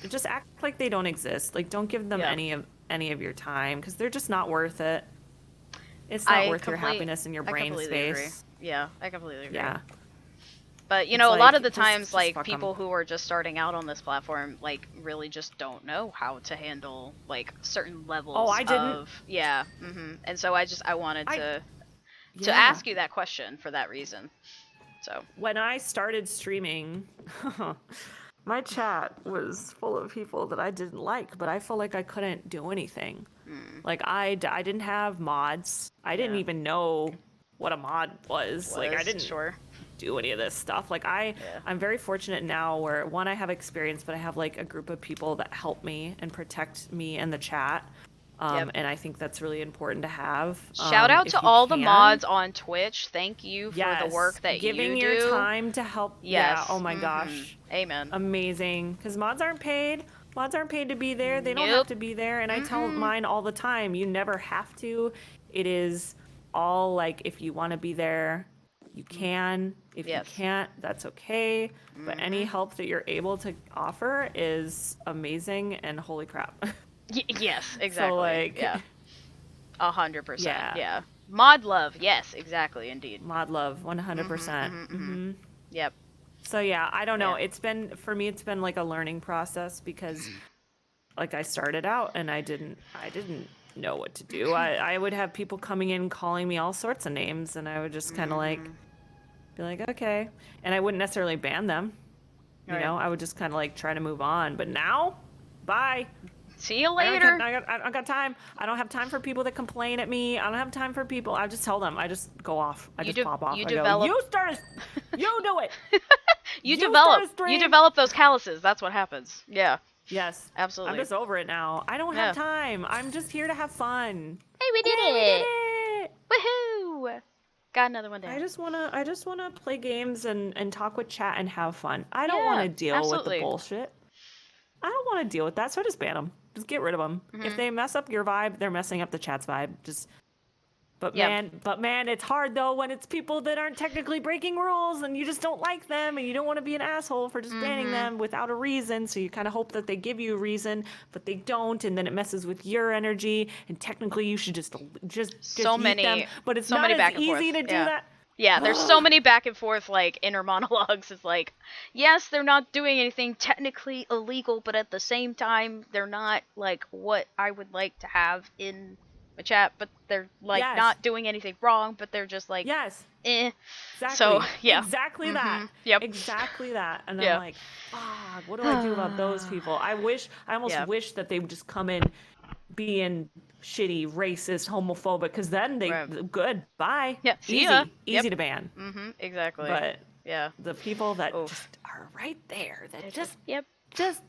just act like they don't exist. Like, don't give them any of your time, because they're just not worth it. It's not worth your happiness and your brain space. Agree. Yeah, I completely agree. Yeah. But, you know, a lot of the times, like, people who are just starting out on this platform, like, really just don't know how to handle, like, certain levels of... Oh, I didn't. Yeah. And so I wanted to ask you that question for that reason. So when I started streaming, my chat was full of people that I didn't like, but I felt like I couldn't do anything. Like, I didn't have mods. I didn't even know what a mod was. Like, I didn't do any of this stuff. Like, I'm very fortunate now where, one, I have experience, but I have, like, a group of people that help me and protect me and the chat. And I think that's really important to have. Shout out to all the mods on Twitch. Thank you for the work that you do. Giving your time to help. Yes. Yeah. Oh my gosh. Amen. Amazing. Because mods aren't paid. Mods aren't paid to be there. They don't have to be there. And I tell mine all the time, you never have to. It is all like, if you want to be there, you can. If you can't, that's okay. But any help that you're able to offer is amazing, and holy crap. Yes, exactly. So, like, 100%. Yeah. Mod love. Yes, exactly. Indeed. Mod love. 100%. Yep. So yeah, I don't know. It's been, for me, it's been like a learning process, because like, I started out and I didn't know what to do. I would have people coming in calling me all sorts of names, and I would just kind of like be like, okay. And I wouldn't necessarily ban them. You know, I would just kind of like try to move on. But now, bye. See you later. I don't got time. I don't have time for people that complain at me. I don't have time for people. I just tell them. I just go off. I just pop off. You go, you start. You do it. You develop those calluses. That's what happens. Yeah. Yes. Absolutely. I'm just over it now. I don't have time. I'm just here to have fun. Hey, we did it. Woohoo! Got another one down. I just wanna play games and talk with chat and have fun. I don't want to deal with the bullshit. I don't want to deal with that, so I just ban them. Just get rid of them. If they mess up your vibe, they're messing up the chat's vibe. But man, it's hard though when it's people that aren't technically breaking rules, and you just don't like them, and you don't want to be an asshole for just banning them without a reason. So you kind of hope that they give you a reason, but they don't, and then it messes with your energy. And technically, you should just so many them. But it's so not many as back and easy forth. to do that. Yeah, there's so many back and forth, like, inner monologues. It's like, yes, they're not doing anything technically illegal, but at the same time, they're not, like, what I would like to have in a chat, but they're, like, not doing anything wrong, but they're just, like, Exactly. So, yeah. Exactly that. Yep. Exactly that. And I'm like, fuck, what do I do about those people? I almost wish that they would just come in being shitty, racist, homophobic, because then good, bye. Yeah, easy to ban. Exactly. But the people that just are right there, that just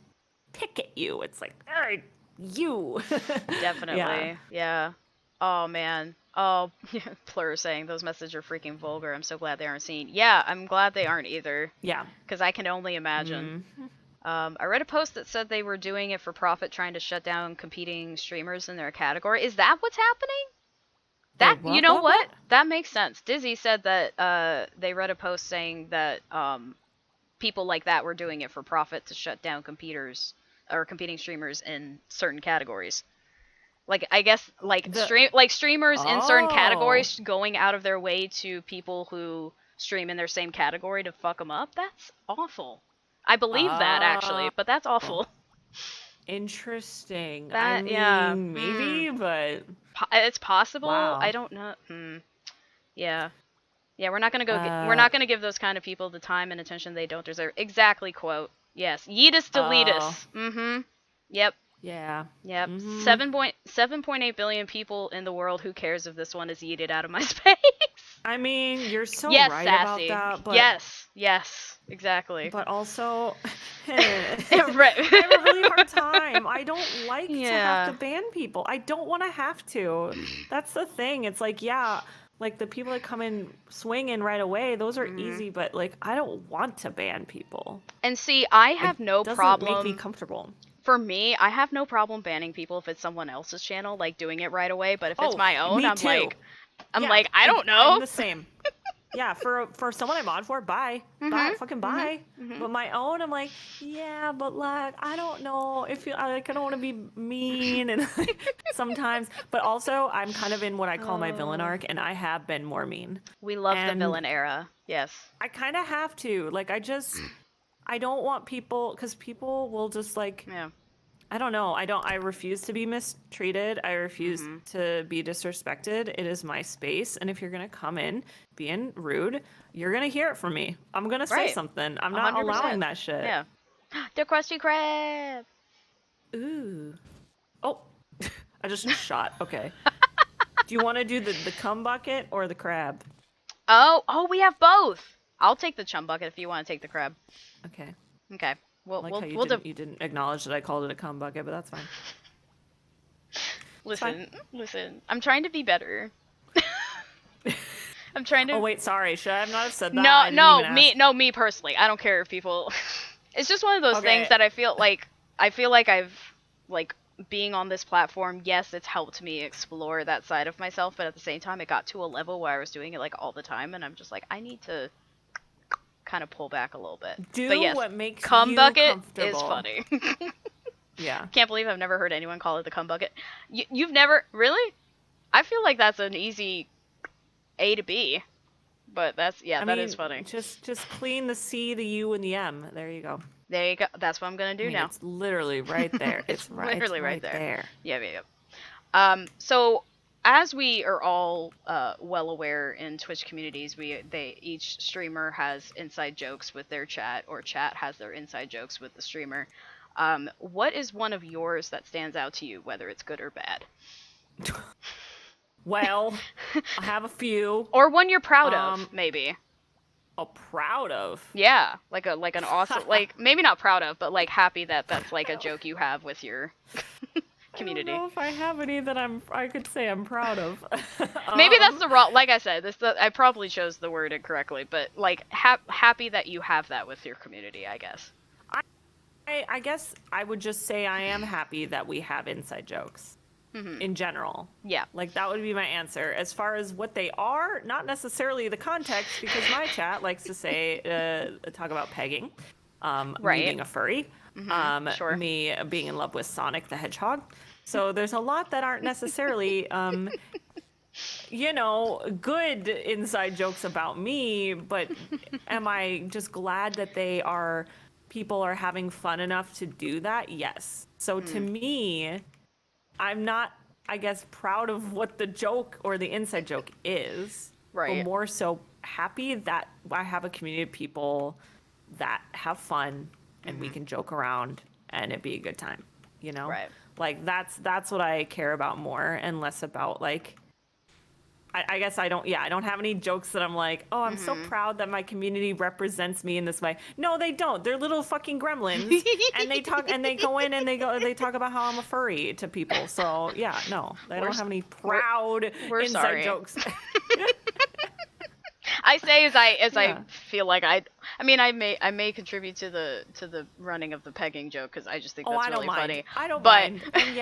pick at you, it's like, all right, you. Definitely. Yeah. Oh man. Oh, Plur saying those messages are freaking vulgar. I'm so glad they aren't seen. Yeah, I'm glad they aren't either. Yeah. Because I can only imagine. I read a post that said they were doing it for profit, trying to shut down competing streamers in their category. Is that what's happening? You know what? That makes sense. Dizzy said that they read a post saying that people like that were doing it for profit to shut down competitors or competing streamers in certain categories. Like, I guess, like streamers in certain categories going out of their way to people who stream in their same category to fuck them up. That's awful. I believe that, actually, but that's awful. Interesting. That, maybe, but... It's possible. Wow. I don't know. Yeah. Yeah, we're not gonna give those kind of people the time and attention they don't deserve. Exactly, quote. Yes. Yeetus deletus. Yep. Yeah. Yep. 7.8 billion people in the world. Who cares if this one is yeeted out of my space? I mean, you're so yes, right sassy. about that. But, yes, exactly. But also, right. I have a really hard time. I don't like to have to ban people. I don't want to have to. That's the thing. It's like, Like, the people that come in swinging right away, those are easy, but, like, I don't want to ban people. And see, I have no problem. It doesn't make me comfortable. For me, I have no problem banning people if it's someone else's channel, like, doing it right away, but if it's my own, I'm like, I don't know. I'm the same. Yeah, for someone I'm on for, bye. Bye, fucking bye. But my own, I'm like, yeah, but like, I don't know if I don't want to be mean and sometimes. But also, I'm kind of in what I call my villain arc, and I have been more mean. We love the villain era. Yes. I kind of have to. Like, I don't want people, because people will just like, I don't know. I refuse to be mistreated. I refuse to be disrespected. It is my space. And if you're going to come in being rude, you're going to hear it from me. I'm going to say something. I'm not 100%. Allowing that shit. Yeah. The Krusty Krab. Ooh. Oh, I just shot. Okay. Do you want to do the cum bucket or the crab? Oh, we have both. I'll take the chum bucket if you want to take the crab. Okay. Okay. You didn't acknowledge that I called it a cum bucket, but that's fine. Listen. I'm trying to be better. I'm trying to. Oh wait, sorry. Should I not have said that? Me personally. I don't care if people. It's just one of those things that I feel like I've like being on this platform. Yes, it's helped me explore that side of myself, but at the same time, it got to a level where I was doing it like all the time, and I'm just like, I need to kind of pull back a little bit. What makes cum you bucket comfortable. Is funny. Yeah. Can't believe I've never heard anyone call it the cum bucket. You've never really? I feel like that's an easy A to B, but that is funny. Just clean the C, the U, and the M. There you go. There you go. That's what I'm gonna do now. It's literally right there. It's literally right there. Yeah. So as we are all well aware in Twitch communities, each streamer has inside jokes with their chat, or chat has their inside jokes with the streamer. What is one of yours that stands out to you, whether it's good or bad? Well, I have a few. Or one you're proud of, maybe. Oh, proud of? Yeah, like an awesome, like maybe not proud of, but like happy that's like a joke you have with your community. I don't know if I have any that I could say I'm proud of. Maybe that's the wrong. Like I said, I probably chose the word incorrectly, but like happy that you have that with your community, I guess. I guess I would just say I am happy that we have inside jokes. In general. Yeah. Like, that would be my answer. As far as what they are, not necessarily the context, because my chat likes to say, talk about pegging, me being a furry, me being in love with Sonic the Hedgehog. So there's a lot that aren't necessarily, good inside jokes about me, but am I just glad that people are having fun enough to do that? Yes. So to me, I'm not, I guess, proud of what the joke or the inside joke is. Right. But more so happy that I have a community of people that have fun and we can joke around and it be a good time, Right. Like, that's what I care about more, and less about, like, I guess I don't have any jokes that I'm like, oh, I'm so proud that my community represents me in this way. No, they don't. They're little fucking gremlins, and they talk, and they go in and they talk about how I'm a furry to people. So yeah, no, I don't have any proud inside jokes. I say as I feel like I may contribute to the running of the pegging joke, because I just think that's really funny. I don't mind. And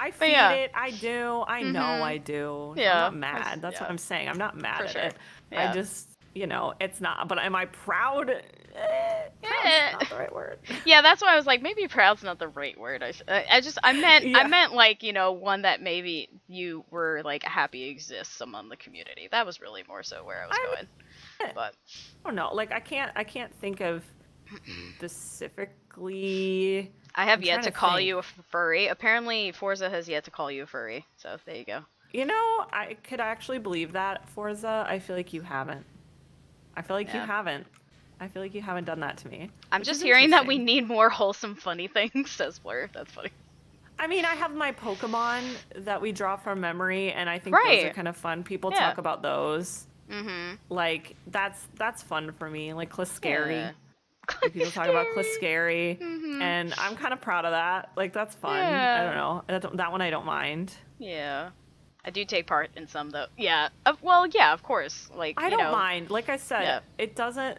I feed it. I do. I know I do. Yeah. I'm not mad. That's what I'm saying. I'm not mad at it. Yeah. I just, it's not. But am I proud? Proud's not the right word. Yeah, that's why I was like, maybe proud's not the right word. I meant like, one that maybe you were like happy exists among the community. That was really more so where I was going. But I don't know. Like, I can't think of specifically. I have yet to call you a furry. Apparently, Forza has yet to call you a furry. So there you go. I could actually believe that, Forza. I feel like you haven't. I feel like you haven't done that to me. I'm just hearing that we need more wholesome, funny things, says Blur. That's funny. I mean, I have my Pokemon that we draw from memory, and I think those are kind of fun. People talk about those. Mm-hmm. Like, that's fun for me. Like, Cliscary. Yeah. Like, people talk about Cliscary, and I'm kind of proud of that. Like, that's fun. Yeah. I don't know. That one I don't mind. Yeah. I do take part in some though. Yeah. Well, yeah, of course. Like I don't mind. Like I said, yeah. it doesn't.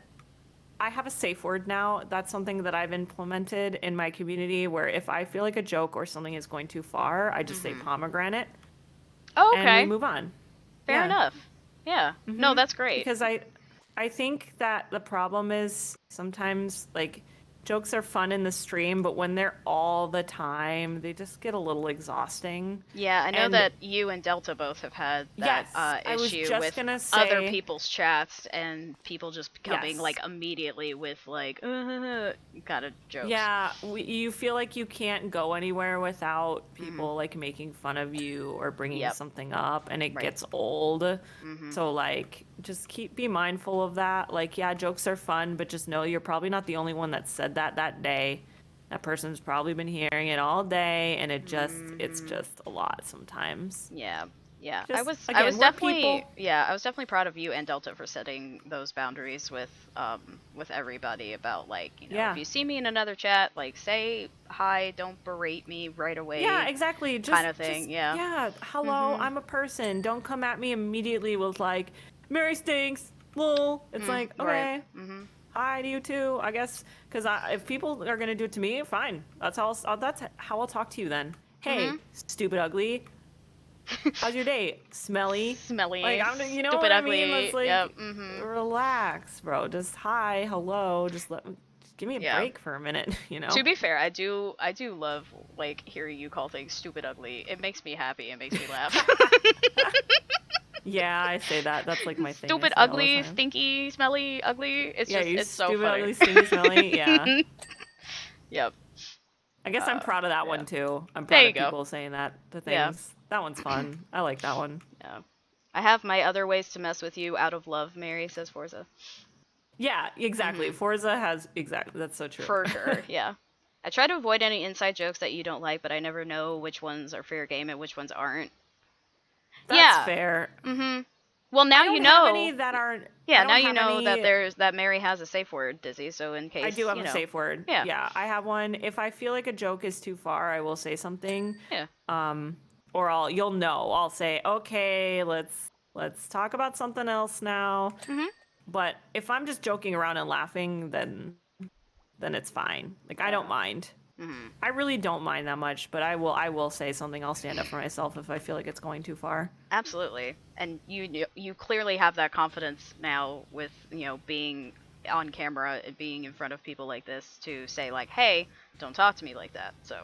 I have a safe word now. That's something that I've implemented in my community where if I feel like a joke or something is going too far, I just say pomegranate. Oh, okay. And we move on. Fair enough. Yeah. No, that's great. Because I think that the problem is sometimes like jokes are fun in the stream, but when they're all the time, they just get a little exhausting. Yeah, I know that you and Delta both have had that issue with other people's chats and people just coming like immediately with like kind of jokes. Yeah, you feel like you can't go anywhere without people like making fun of you or bringing something up, and it gets old. So like just be mindful of that. Like, yeah, jokes are fun, but just know you're probably not the only one that said that day. That person's probably been hearing it all day, and it's just a lot sometimes. Yeah. Just, I was definitely proud of you and Delta for setting those boundaries with everybody about like, you know, if you see me in another chat, like say hi, don't berate me right away. Yeah, exactly. Kind of thing. Yeah, hello, I'm a person. Don't come at me immediately with like, Mary stinks, lol. It's like, okay, hi to you too, I guess. Because if people are gonna do it to me, fine. That's how I'll talk to you then. Hey, stupid ugly. How's your day? Smelly. Like, you know stupid what ugly. I mean? Let's like relax, bro. Just hi, hello. Just give me a break for a minute. You know. To be fair, I do love like hearing you call things stupid ugly. It makes me happy. It makes me laugh. Yeah, I say that. That's like my thing. Stupid, ugly, stinky, smelly, ugly. It's just, it's so stupid, funny. Ugly, stinky, smelly. Yeah. Yep. I guess I'm proud of that one too. I'm proud of people saying that to things. Yeah. That one's fun. I like that one. Yeah. I have my other ways to mess with you out of love, Mary, says Forza. Yeah, exactly. Forza has, that's so true. For sure, yeah. I try to avoid any inside jokes that you don't like, but I never know which ones are fair game and which ones aren't. That's fair. Well, now you know. Any that aren't. Yeah, now you know that Mary has a safe word, Dizzy. So in case I do have a safe word. Yeah, I have one. If I feel like a joke is too far, I will say something. Yeah. Or you'll know. I'll say, okay, let's talk about something else now. But if I'm just joking around and laughing, then it's fine. Like I don't mind. I really don't mind that much, but I will say something. I'll stand up for myself if I feel like it's going too far. Absolutely. And you clearly have that confidence now with, you know, being on camera and being in front of people like this to say like, hey, don't talk to me like that. So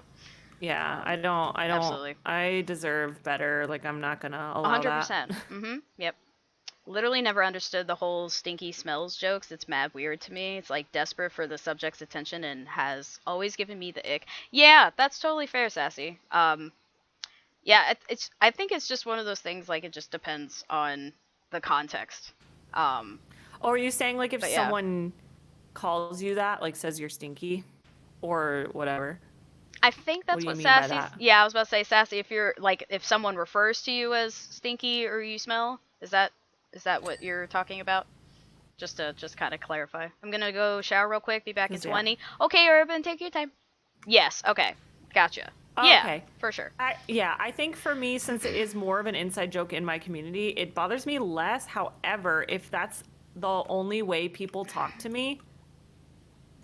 yeah, I don't absolutely. I deserve better. Like I'm not gonna allow 100%. That. Yep. Literally never understood the whole stinky smells jokes. It's mad weird to me. It's like desperate for the subject's attention and has always given me the ick. Yeah, that's totally fair, Sassy. Yeah, I think it's just one of those things, like it just depends on the context. Or are you saying like if someone calls you that, like says you're stinky or whatever? I think that's what Sassy. Yeah, I was about to say, Sassy, if you're like if someone refers to you as stinky or you smell, is that what you're talking about? Just to kind of clarify. I'm gonna go shower real quick. Be back in 20. Okay, Urban, take your time. Yes. Okay. Gotcha. Yeah. Okay. For sure. I think for me, since it is more of an inside joke in my community, it bothers me less. However, if that's the only way people talk to me,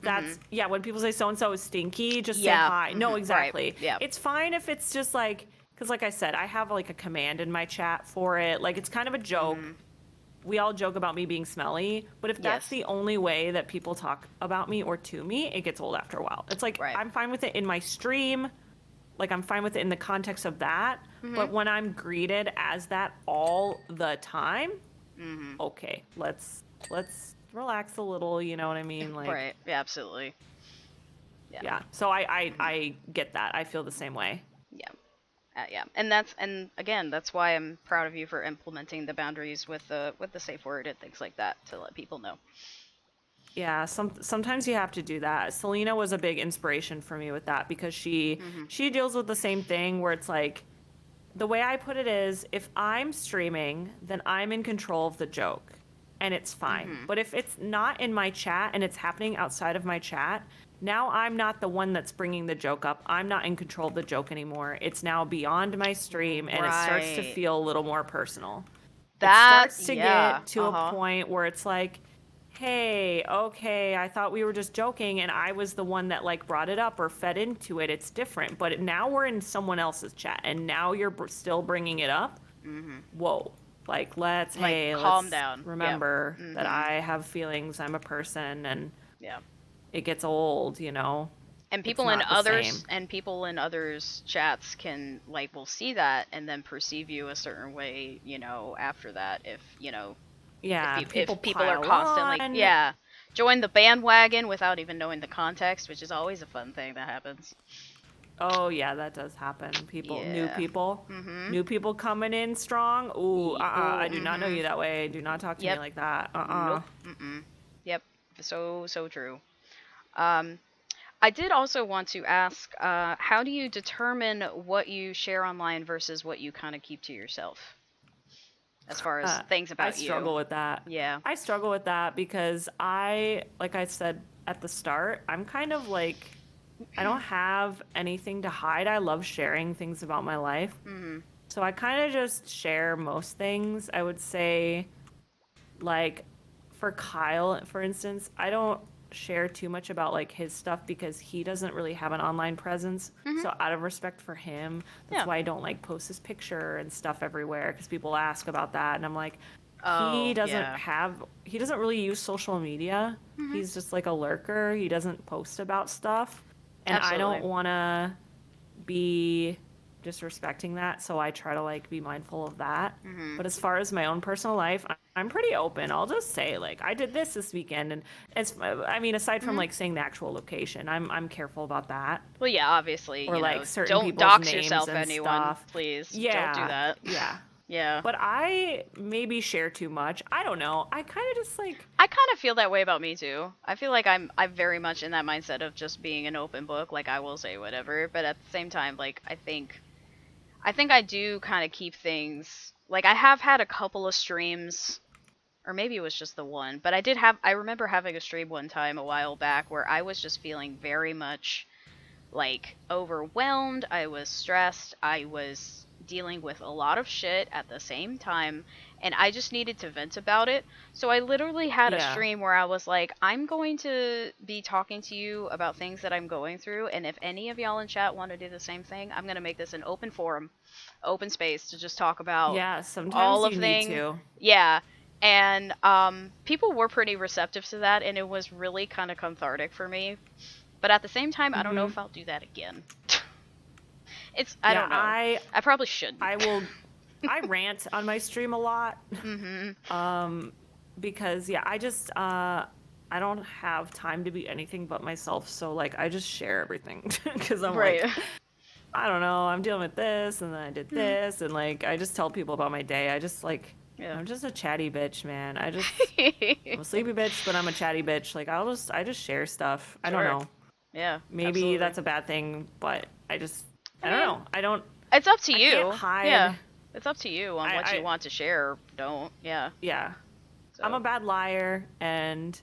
that's when people say so and so is stinky, just say hi. No, exactly. Right. Yeah. It's fine if it's just like, because like I said, I have like a command in my chat for it. Like it's kind of a joke. We all joke about me being smelly, but if that's the only way that people talk about me or to me, it gets old after a while. It's like I'm fine with it in my stream, like I'm fine with it in the context of that, but when I'm greeted as that all the time, okay, let's relax a little, you know what I mean? Like right. Yeah, absolutely. Yeah. So I get that. I feel the same way. Yeah. And again, that's why I'm proud of you for implementing the boundaries with the safe word and things like that to let people know. Yeah, sometimes you have to do that. Selena was a big inspiration for me with that because she deals with the same thing where it's like, the way I put it is, if I'm streaming, then I'm in control of the joke. and it's fine. But if it's not in my chat and it's happening outside of my chat, now I'm not the one that's bringing the joke up. I'm not in control of the joke anymore. It's now beyond my stream, and it starts to feel a little more personal. It starts to get to a point where it's like, hey, okay, I thought we were just joking, and I was the one that like brought it up or fed into it. It's different. But now we're in someone else's chat, and now you're still bringing it up. Whoa. Like, let's calm down. Remember that I have feelings. I'm a person, and it gets old, you know. And people in others chats can will see that and then perceive you a certain way, you know, after that. If you know, if people are constantly join the bandwagon without even knowing the context, which is always a fun thing that happens. Oh yeah, that does happen. New people coming in strong. Ooh, I do not know you that way. Do not talk to me like that. Nope. Yep. So true. I did also want to ask, how do you determine what you share online versus what you kind of keep to yourself? As far as things about you. I struggle with that. Yeah. I struggle with that because like I said at the start, I'm kind of like, I don't have anything to hide. I love sharing things about my life. So I kind of just share most things. I would say, like, for Kyle, for instance, I don't share too much about like his stuff because he doesn't really have an online presence. So out of respect for him, that's why I don't like post his picture and stuff everywhere, because people ask about that, and I'm like, he doesn't really use social media. He's just like a lurker. He doesn't post about stuff, and I don't want to be disrespecting that, so I try to like be mindful of that. But as far as my own personal life, I'm pretty open. I'll just say like, I did this weekend, and aside from like saying the actual location, I'm careful about that. Well, yeah, obviously, or like certain don't people's dox names yourself, and anyone, stuff. please. Don't do that. Yeah. But I maybe share too much. I don't know. I kind of just like, I kind of feel that way about me too. I feel like I'm very much in that mindset of just being an open book. Like, I will say whatever, but at the same time, like, I think I do kind of keep things, like, I have had a couple of streams, or maybe it was just the one, but I remember having a stream one time a while back where I was just feeling very much like overwhelmed. I was stressed. I was dealing with a lot of shit at the same time, and I just needed to vent about it. So I literally had a stream where I was like, I'm going to be talking to you about things that I'm going through, and if any of y'all in chat want to do the same thing, I'm going to make this an open forum, open space to just talk about sometimes all of you things. need to. Yeah. And people were pretty receptive to that, and it was really kind of cathartic for me. But at the same time, I don't know if I'll do that again. I don't know. I probably shouldn't. I rant on my stream a lot. Because I don't have time to be anything but myself. So like, I just share everything because I'm like, I don't know, I'm dealing with this, and then I did this, and like, I just tell people about my day. I just like, I'm just a chatty bitch, man. I'm a sleepy bitch, but I'm a chatty bitch. Like, I just share stuff. I don't know. Yeah. Maybe that's a bad thing, but I don't know. I don't. It's up to you. Can't hide. Yeah. It's up to you on what you want to share or don't. Yeah. Yeah. So. I'm a bad liar, and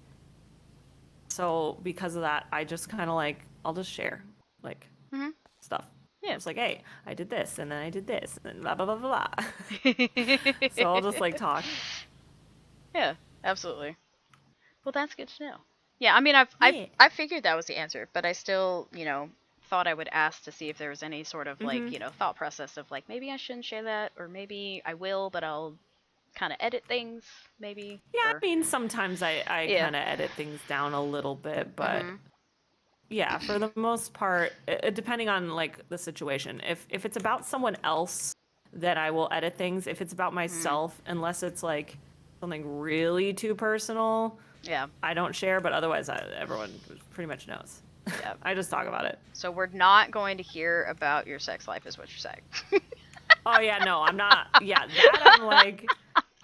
so because of that, I just kind of like, I'll just share like stuff. Yeah. It's like, hey, I did this, and then I did this, and blah, blah, blah, blah. So I'll just like talk. Yeah, absolutely. Well, that's good to know. Yeah, I mean, I figured that was the answer, but I still, thought I would ask to see if there was any sort of like, thought process of like, maybe I shouldn't share that, or maybe I will, but I'll kind of edit things, maybe. Yeah, I mean, sometimes I kind of edit things down a little bit, but yeah, for the most part, depending on like the situation. If it's about someone else, then I will edit things. If it's about myself, unless it's like something really too personal, I don't share. But otherwise, everyone pretty much knows. Yeah, I just talk about it. So we're not going to hear about your sex life, is what you're saying. Oh yeah, no, I'm not. Yeah, that I'm like,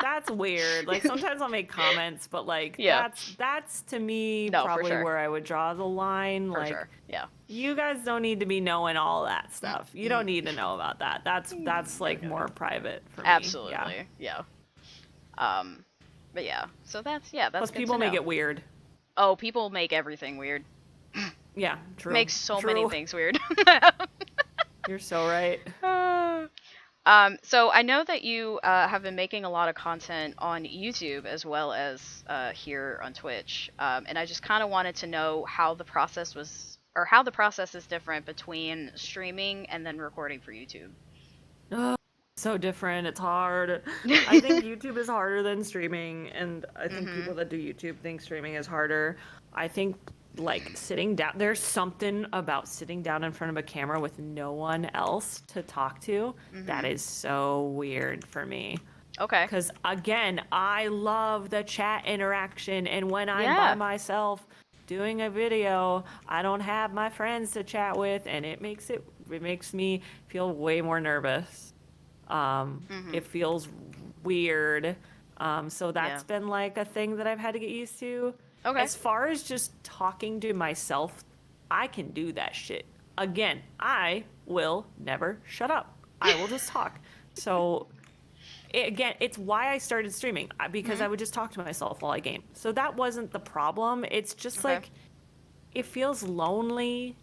that's weird. Like, sometimes I'll make comments, but like, that's to me probably where I would draw the line. For like, you guys don't need to be knowing all that stuff. You don't need to know about that. That's like more private for me. Absolutely. Yeah. But yeah, so that's Plus, good people to know. make it weird. Oh, people make everything weird. Yeah, true. Makes so many things weird. You're so right. So I know that you have been making a lot of content on YouTube as well as here on Twitch, and I just kind of wanted to know how the process was, or how the process is different between streaming and then recording for YouTube. Oh, so different. It's hard. I think YouTube is harder than streaming, and I think people that do YouTube think streaming is harder. I think like sitting down, there's something about sitting down in front of a camera with no one else to talk to that is so weird for me. Okay. Because again, I love the chat interaction, and when I'm by myself doing a video, I don't have my friends to chat with, and it makes me feel way more nervous. It feels weird. So that's been like a thing that I've had to get used to. Okay. As far as just talking to myself, I can do that shit. Again, I will never shut up. I will just talk. So it's why I started streaming, because I would just talk to myself while I game. So that wasn't the problem. It's just like, it feels lonely,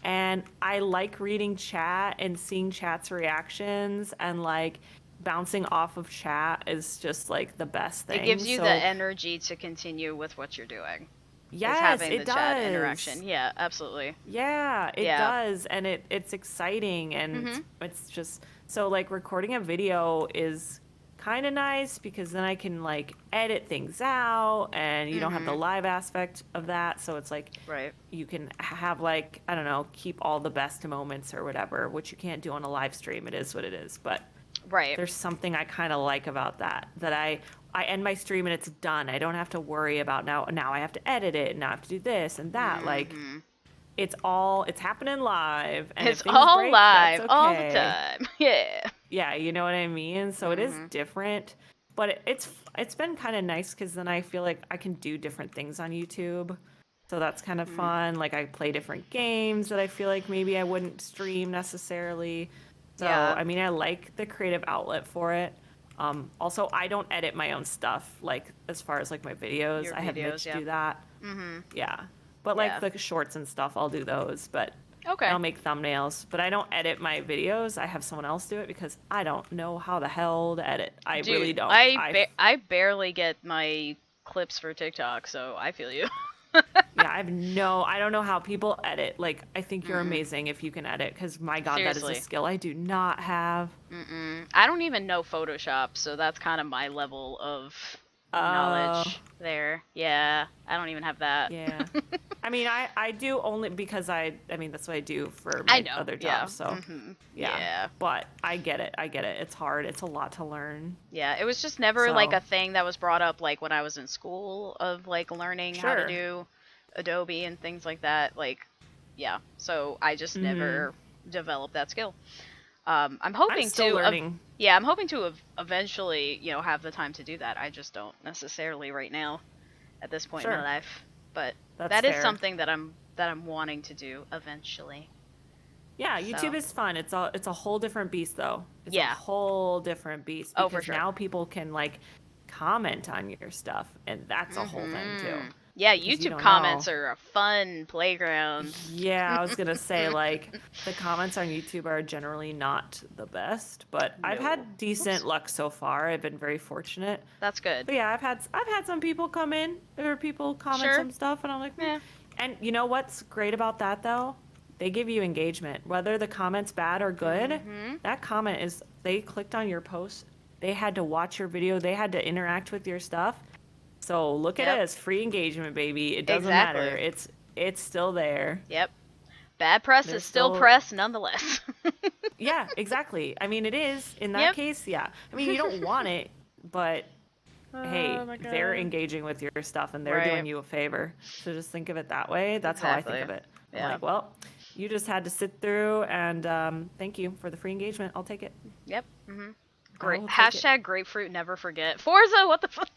and I like reading chat and seeing chat's reactions, and like bouncing off of chat is just like the best thing. It gives you the energy to continue with what you're doing. Yes, having it the does. Chat interaction. Yeah, absolutely. Yeah, it does, and it's exciting, and it's just so like recording a video is kind of nice because then I can like edit things out, and you don't have the live aspect of that, so it's like you can have like, I don't know, keep all the best moments or whatever, which you can't do on a live stream. It is what it is, but there's something I kind of like about that I end my stream and it's done. I don't have to worry about now I have to edit it, and now I have to do this and that. Like it's happening live, and it's all live all the time. Yeah, you know what I mean? So it is different, but it's been kind of nice because then I feel like I can do different things on YouTube. So that's kind of fun. Like I play different games that I feel like maybe I wouldn't stream necessarily. So, I mean, I like the creative outlet for it. Also, I don't edit my own stuff, like, as far as, like, my videos. I have Mitch do that. Yeah. But, like, the shorts and stuff, I'll do those. But I'll make thumbnails. But I don't edit my videos. I have someone else do it because I don't know how the hell to edit. I really don't. I barely get my clips for TikTok, so I feel you. I don't know how people edit. Like, I think you're amazing if you can edit, because my God, Seriously. that is a skill I do not have. I don't even know Photoshop, so that's kind of my level of knowledge there. Yeah, I don't even have that. Yeah. I mean, I do only because that's what I do for my other jobs. So, yeah. But I get it. It's hard. It's a lot to learn. Yeah, it was just never like a thing that was brought up like when I was in school of like learning how to do Adobe and things like that. Like, so I just never developed that skill. I'm hoping I'm still learning. I'm hoping to eventually, have the time to do that. I just don't necessarily right now at this point in my life. But that is something that I'm wanting to do eventually. Yeah, YouTube is fun. It's a whole different beast though. It's a whole different beast because for sure. now people can like comment on your stuff, and that's a whole thing too. Yeah, YouTube comments are a fun playground. Yeah, I was going to say, like, the comments on YouTube are generally not the best, but I've had decent luck so far. I've been very fortunate. That's good. But yeah, I've had some people come in, or people comment some stuff, and I'm like, And you know what's great about that, though? They give you engagement. Whether the comment's bad or good, that comment is, they clicked on your post, they had to watch your video, they had to interact with your stuff. So look at it as free engagement, baby. It doesn't matter. It's still there. Yep. Bad press is still press nonetheless. Yeah, exactly. I mean, it is in that case. Yeah. I mean, you don't want it, but hey, they're engaging with your stuff and they're doing you a favor. So just think of it that way. That's how I think of it. Yeah. I'm like, well, you just had to sit through, and thank you for the free engagement. I'll take it. Yep. Great. Hashtag grapefruit never forget. Forza, what the fuck?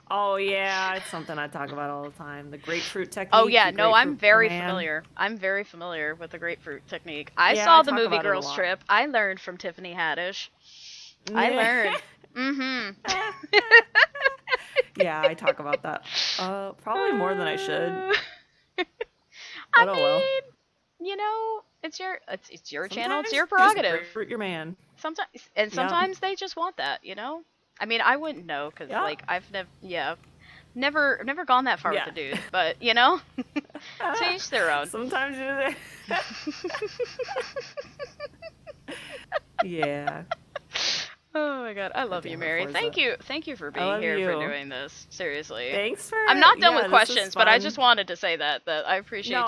Oh, yeah, it's something I talk about all the time. The grapefruit technique. Oh, yeah, no, I'm very familiar. I'm very familiar with the grapefruit technique. I saw the movie Girls Trip. I learned from Tiffany Haddish. I learned. Mm-hmm. Yeah, I talk about that. Probably more than I should. I But oh mean, well. you know, it's your channel, it's Sometimes your you just prerogative. recruit your man. Sometimes they just want that, you know. I mean, I wouldn't know because like I've never gone that far with the dude, but you know, to each their own. Sometimes you. Yeah. Oh my god, I love you, Mary. Thank you for being here for doing this. Seriously. Thanks for. I'm not done with questions, but I just wanted to say that I appreciate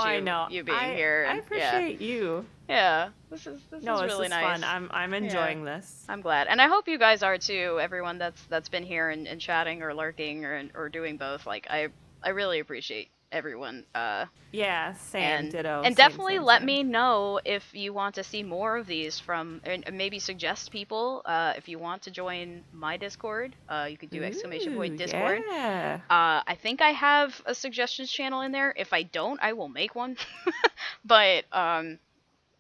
you being here. I appreciate you. Yeah, this is really nice. Fun. I'm enjoying this. I'm glad, and I hope you guys are too. Everyone that's been here and chatting or lurking or doing both. Like I really appreciate everyone. Yeah, same. Ditto. And definitely let me know if you want to see more of these from, and maybe suggest people. If you want to join my Discord, you could do ! Discord. Yeah. I think I have a suggestions channel in there. If I don't, I will make one. But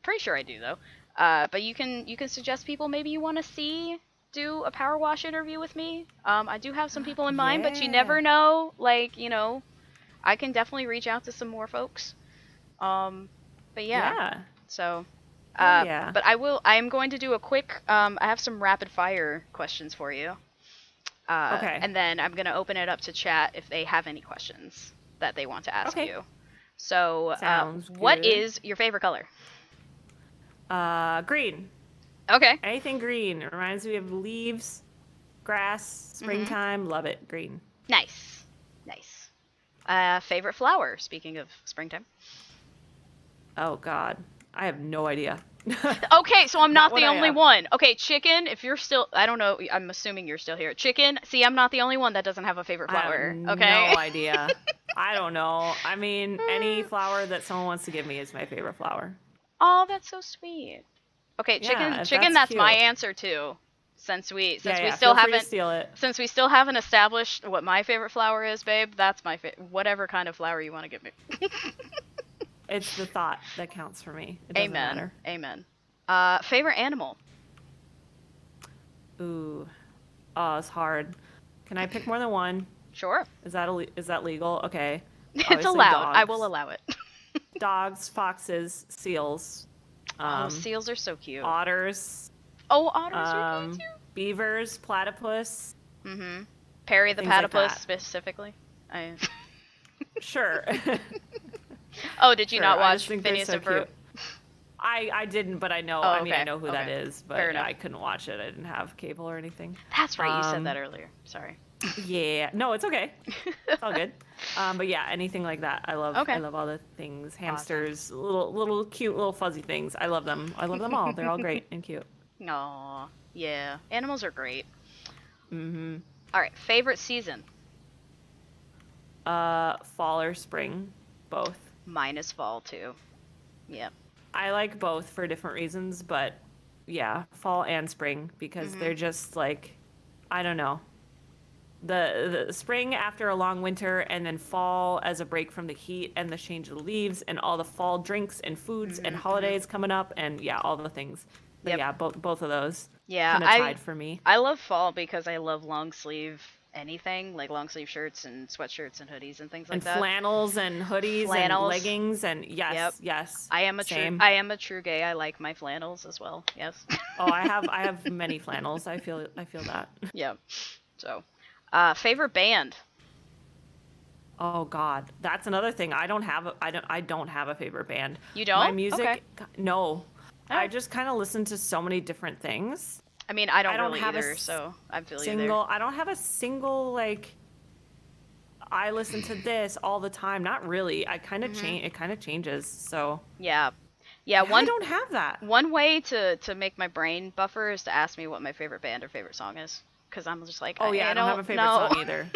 pretty sure I do though. But you can suggest people maybe you want to do a power wash interview with me. I do have some people in mind, but you never know. Like, you know, I can definitely reach out to some more folks. But yeah. So, but I am going to do a quick, I have some rapid fire questions for you. Okay. And then I'm going to open it up to chat if they have any questions that they want to ask you. So, what is your favorite color? Green. Okay. Anything green. It reminds me of leaves, grass, springtime. Love it. Green. Nice. Favorite flower, speaking of springtime? Oh, God. I have no idea. Okay, so I'm not the only one. Okay, chicken, if you're still... I don't know. I'm assuming you're still here. Chicken, see, I'm not the only one that doesn't have a favorite flower. I have no idea. I don't know. I mean, any flower that someone wants to give me is my favorite flower. Oh, that's so sweet. Okay, chicken. That's my answer too. Since we still haven't established what my favorite flower is, babe. That's my whatever kind of flower you want to give me. It's the thought that counts for me. It doesn't matter. Amen. Favorite animal? Ooh, it's hard. Can I pick more than one? Sure. Is that legal? Okay. It's allowed. Dogs. I will allow it. Dogs, foxes, seals. Seals are so cute. Otters. Oh, otters are cute too. Beavers, platypus. Mm-hmm. Perry the platypus specifically. Sure. Oh, did you not watch Phineas and Ferb? I didn't, but I know. Oh, I mean, I know who that is, but I couldn't watch it. I didn't have cable or anything. That's right. You said that earlier. Sorry. Yeah. No, it's okay. It's all good. But yeah, anything like that. I love all the things. Hamsters, little cute little fuzzy things. I love them. I love them all. They're all great and cute. Aw. Yeah. Animals are great. Mm-hmm. All right. Favorite season? Fall or spring. Both. Mine is fall too. Yep. I like both for different reasons, but yeah, fall and spring because they're just like, I don't know. The spring after a long winter, and then fall as a break from the heat and the change of the leaves and all the fall drinks and foods and holidays coming up, and yeah, all the things. But yeah, both of those. Yeah, kind of tied for me. I love fall because I love long sleeve anything, like long sleeve shirts and sweatshirts and hoodies and things like that. And flannels and hoodies and leggings and yes. I am a true gay. I like my flannels as well. Yes. Oh, I have many flannels. I feel that. Yeah. So, favorite band? Oh God, that's another thing. I don't have a favorite band. You don't? My music, okay. No. Oh. I just kind of listen to so many different things. I mean, I don't really have either, so I feel you there. I don't have a single, like, I listen to this all the time. Not really. I kind of change. It kind of changes. So yeah. I don't have that. One way to make my brain buffer is to ask me what my favorite band or favorite song is, because I'm just like, I don't have a favorite song either.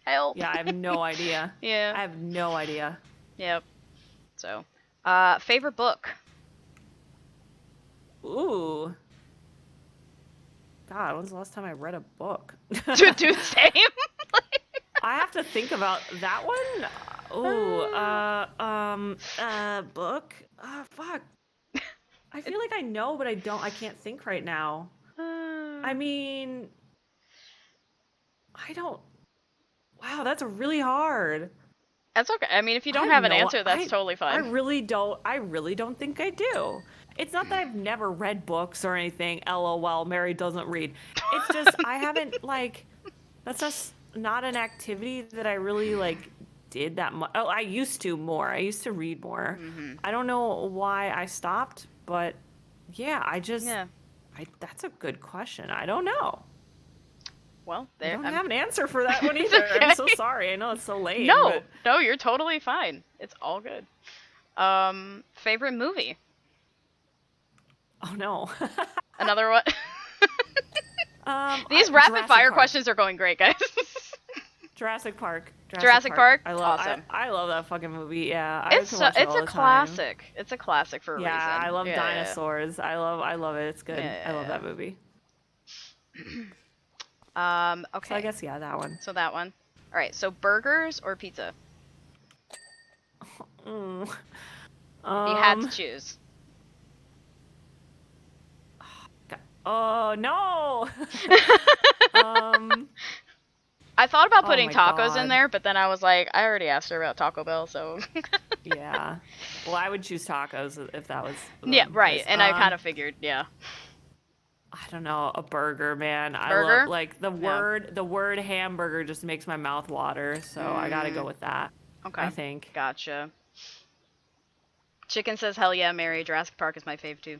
Help. Yeah, I have no idea. Yeah. I have no idea. Yep. So, favorite book. Ooh. God, when's the last time I read a book? Dude, same. I have to think about that one. Ooh, book. Fuck. I feel like I know, but I can't think right now. I mean, I don't. Wow, that's really hard. That's okay. I mean, if you don't have an answer, that's totally fine. I really don't think I do. It's not that I've never read books or anything. LOL, Mary doesn't read. It's just I haven't like. That's just not an activity that I really like did that much. Oh, I used to more. I used to read more. Mm-hmm. I don't know why I stopped, but yeah, that's a good question. I don't know. Well, I don't have an answer for that one either. Okay. I'm so sorry. I know it's so late. No, you're totally fine. It's all good. Favorite movie? Oh no. Another one. These rapid fire Park. Questions are going great, guys. Jurassic Park. Jurassic Park. Awesome. I love that fucking movie. Yeah, it's a classic. It's a classic for a reason. Yeah, I love dinosaurs. I love it. It's good. Yeah. I love that movie. Okay. So I guess that one. So that one. All right. So burgers or pizza? You had to choose. Oh no. I thought about putting tacos in there, but then I was like, I already asked her about Taco Bell, so. Yeah. Well, I would choose tacos if that was. Yeah, right. And I kind of figured, yeah. I don't know, a burger, man. Burger? I love like the word hamburger just makes my mouth water, so I gotta go with that. Okay. I think. Gotcha. Chicken says, hell yeah, Mary. Jurassic Park is my fave too.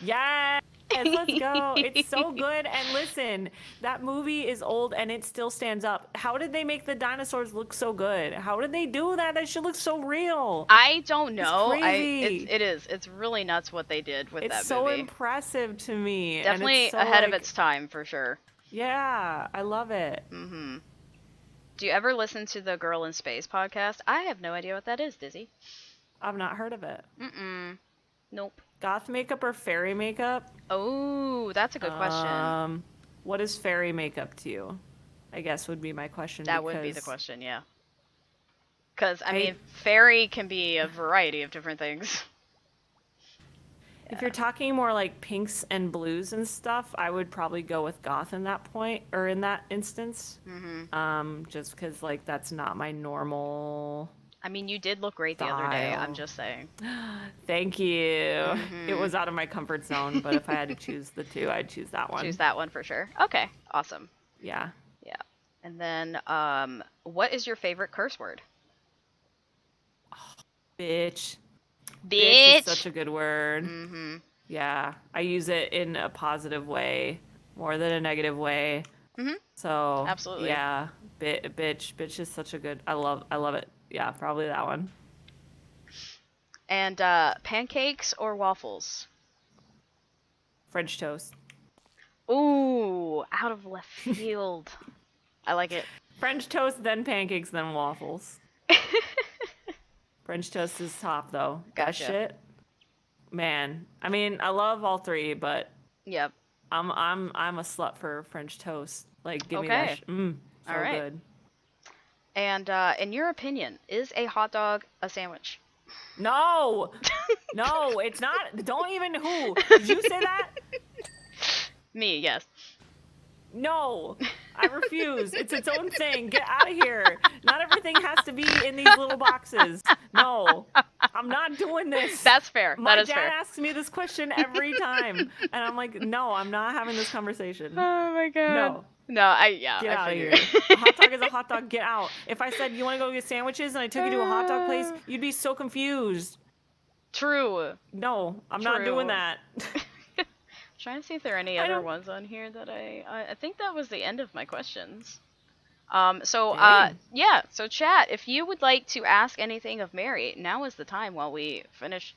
Yes, let's go. It's so good. And listen, that movie is old and it still stands up. How did they make the dinosaurs look so good? How did they do that? That shit looks so real. I don't know. It's crazy. It is. It's really nuts what they did with that movie. It's so impressive to me. Definitely ahead of its time, for sure. Yeah, I love it. Mm-hmm. Do you ever listen to the Girl in Space podcast? I have no idea what that is, Dizzy. I've not heard of it. Nope. Goth makeup or fairy makeup? Oh, that's a good question. What is fairy makeup to you? I guess would be my question. That would be the question, yeah. Because, I mean, fairy can be a variety of different things. If you're talking more like pinks and blues and stuff, I would probably go with goth in that point, or in that instance. Mm-hmm. Just because, like, that's not my normal... I mean, you did look great the other day, I'm just saying. Thank you. Mm-hmm. It was out of my comfort zone, but if I had to choose the two, I'd choose that one. Choose that one for sure. Okay, awesome. Yeah. Yeah. And then, what is your favorite curse word? Oh, bitch. Bitch is such a good word. Mm-hmm. Yeah, I use it in a positive way more than a negative way. Mm-hmm. So absolutely. Yeah, bitch is such a good. I love it. Yeah, probably that one. And pancakes or waffles? French toast. Ooh, out of left field. I like it. French toast, then pancakes, then waffles. French toast is top though. Gotcha. That shit. Man, I mean, I love all three, but yep. I'm a slut for French toast. Like, give me that. So all right. Good. And in your opinion, is a hot dog a sandwich? No, no, it's not. Don't even who. Did you say that? Me, yes. No, I refuse. It's its own thing. Get out of here. Not everything has to be in these little boxes. No, I'm not doing this. That's fair. My that is dad fair. asks me this question every time, and I'm like, no, I'm not having this conversation. Oh my god. No. No, Get out of here. A hot dog is a hot dog. Get out. If I said you want to go get sandwiches and I took you to a hot dog place, you'd be so confused. True. No, I'm not doing that. Trying to see if there are any other ones on here that I think that was the end of my questions. So chat, if you would like to ask anything of Mary, now is the time while we finish,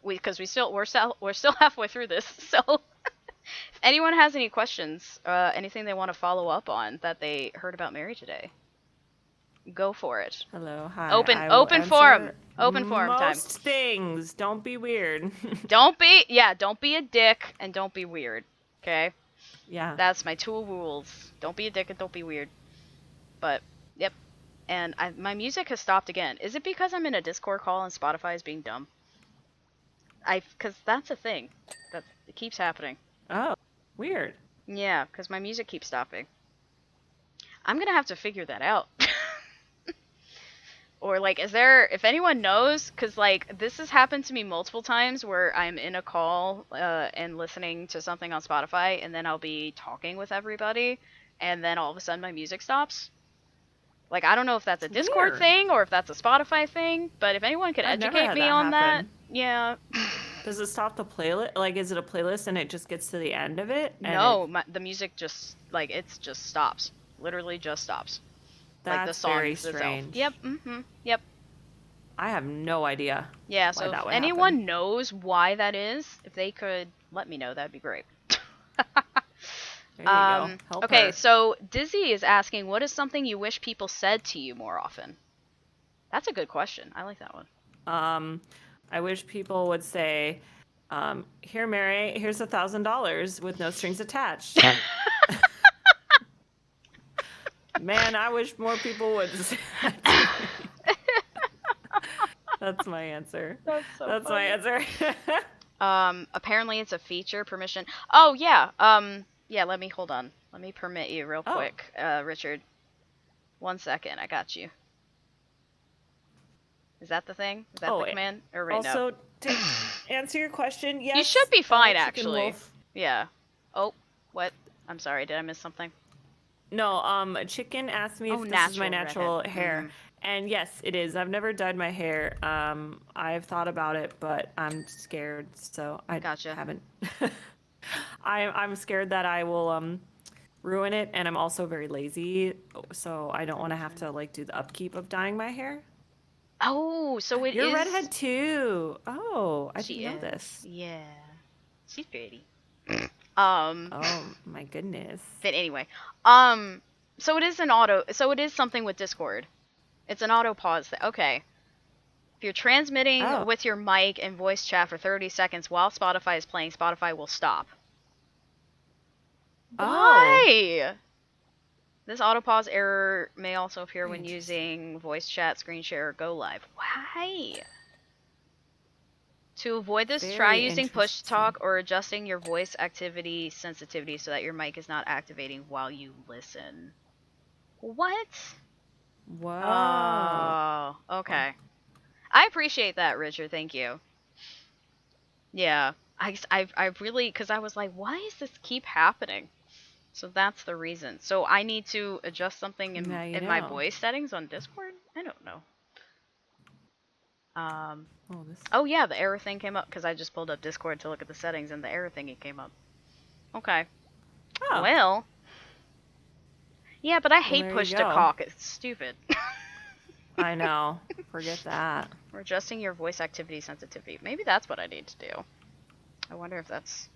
because we're still halfway through this. So if anyone has any questions, anything they want to follow up on that they heard about Mary today, go for it. Hello, hi. Open forum. Open forum time. Most things. Don't be weird. Don't be a dick and don't be weird. Okay? Yeah. That's my 2 rules. Don't be a dick and don't be weird. But, yep. And my music has stopped again. Is it because I'm in a Discord call and Spotify is being dumb? Because that's a thing. It keeps happening. Oh, weird. Yeah, because my music keeps stopping. I'm gonna have to figure that out. Or like, if anyone knows, because like this has happened to me multiple times where I'm in a call and listening to something on Spotify, and then I'll be talking with everybody, and then all of a sudden my music stops. Like, I don't know if that's a Discord thing or if that's a Spotify thing, but if anyone could educate me on that, yeah. Does it stop the playlist? Like, is it a playlist and it just gets to the end of it? No, the music just, like, it just stops. Literally just stops. That's like the song very itself. strange. Yep, yep. I have no idea. Yeah, so if anyone knows why that is, if they could let me know, that'd be great. There you go. Help okay, her. So Dizzy is asking, what is something you wish people said to you more often? That's a good question. I like that one. I wish people would say, here, Mary, here's $1,000 with no strings attached. Man, I wish more people would say that to me. That's my answer. That's my answer. Apparently it's a feature permission. Oh, yeah. Yeah, let me permit you real quick, Richard. 1 second, I got you. Is that the thing? Is that the command? Or right now? Also, to answer your question, yes. You should be fine, actually. Wolf. Yeah. Oh, what? I'm sorry, did I miss something? No, Chicken asked me if this is my natural hair. And yes, it is. I've never dyed my hair. I've thought about it, but I'm scared, so I haven't. I'm scared that I will ruin it, and I'm also very lazy, so I don't want to have to like do the upkeep of dyeing my hair. Oh, so You're a redhead too. Oh, I didn't know this. Yeah, she's pretty. Oh my goodness. But anyway, so it is so it is something with Discord. It's an auto pause thing. Okay. If you're transmitting with your mic and voice chat for 30 seconds while Spotify is playing, Spotify will stop. Why? This auto pause error may also appear when using voice chat, screen share, or go live. Why? To avoid this, try using push to talk or adjusting your voice activity sensitivity so that your mic is not activating while you listen. What? Wow. Oh, okay. I appreciate that, Richard. Thank you. Yeah. I really, because I was like, why does this keep happening? So that's the reason. So I need to adjust something in my voice settings on Discord? I don't know. Oh yeah, the error thing came up because I just pulled up Discord to look at the settings and the error thing came up. Okay. Oh. Well. Yeah, but I hate push to talk. It's stupid. I know. Forget that. We're adjusting your voice activity sensitivity. Maybe that's what I need to do. I wonder if that's...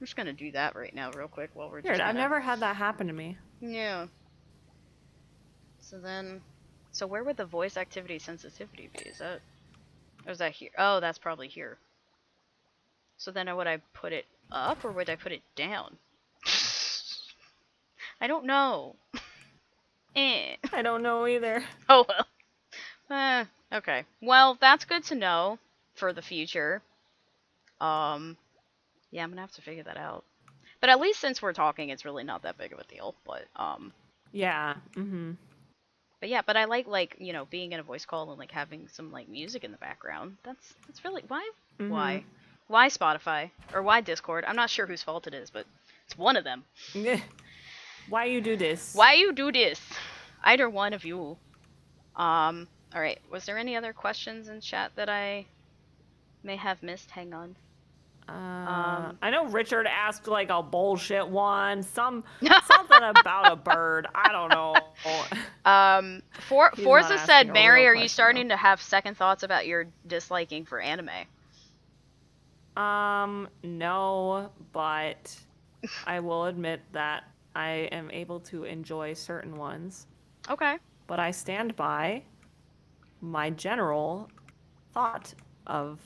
I'm just going to do that right now real quick while we're just I've never had that happen to me. Yeah. So then... So where would the voice activity sensitivity be? Is that... Or is that here? Oh, that's probably here. So then would I put it up or would I put it down? I don't know. I don't know either. Oh well. Okay. Well, that's good to know for the future. Yeah, I'm gonna have to figure that out. But at least since we're talking, it's really not that big of a deal. But yeah. Mhm. But yeah, but I like you know being in a voice call and like having some like music in the background. That's really why Spotify or why Discord? I'm not sure whose fault it is, but it's one of them. Why you do this? Why you do this? Either one of you. All right. Was there any other questions in chat that I may have missed? Hang on. I know Richard asked like a bullshit one, something about a bird. I don't know. Forza said, "Mary, are you starting to have second thoughts about your disliking for anime?" No, but I will admit that I am able to enjoy certain ones. Okay. But I stand by my general thought of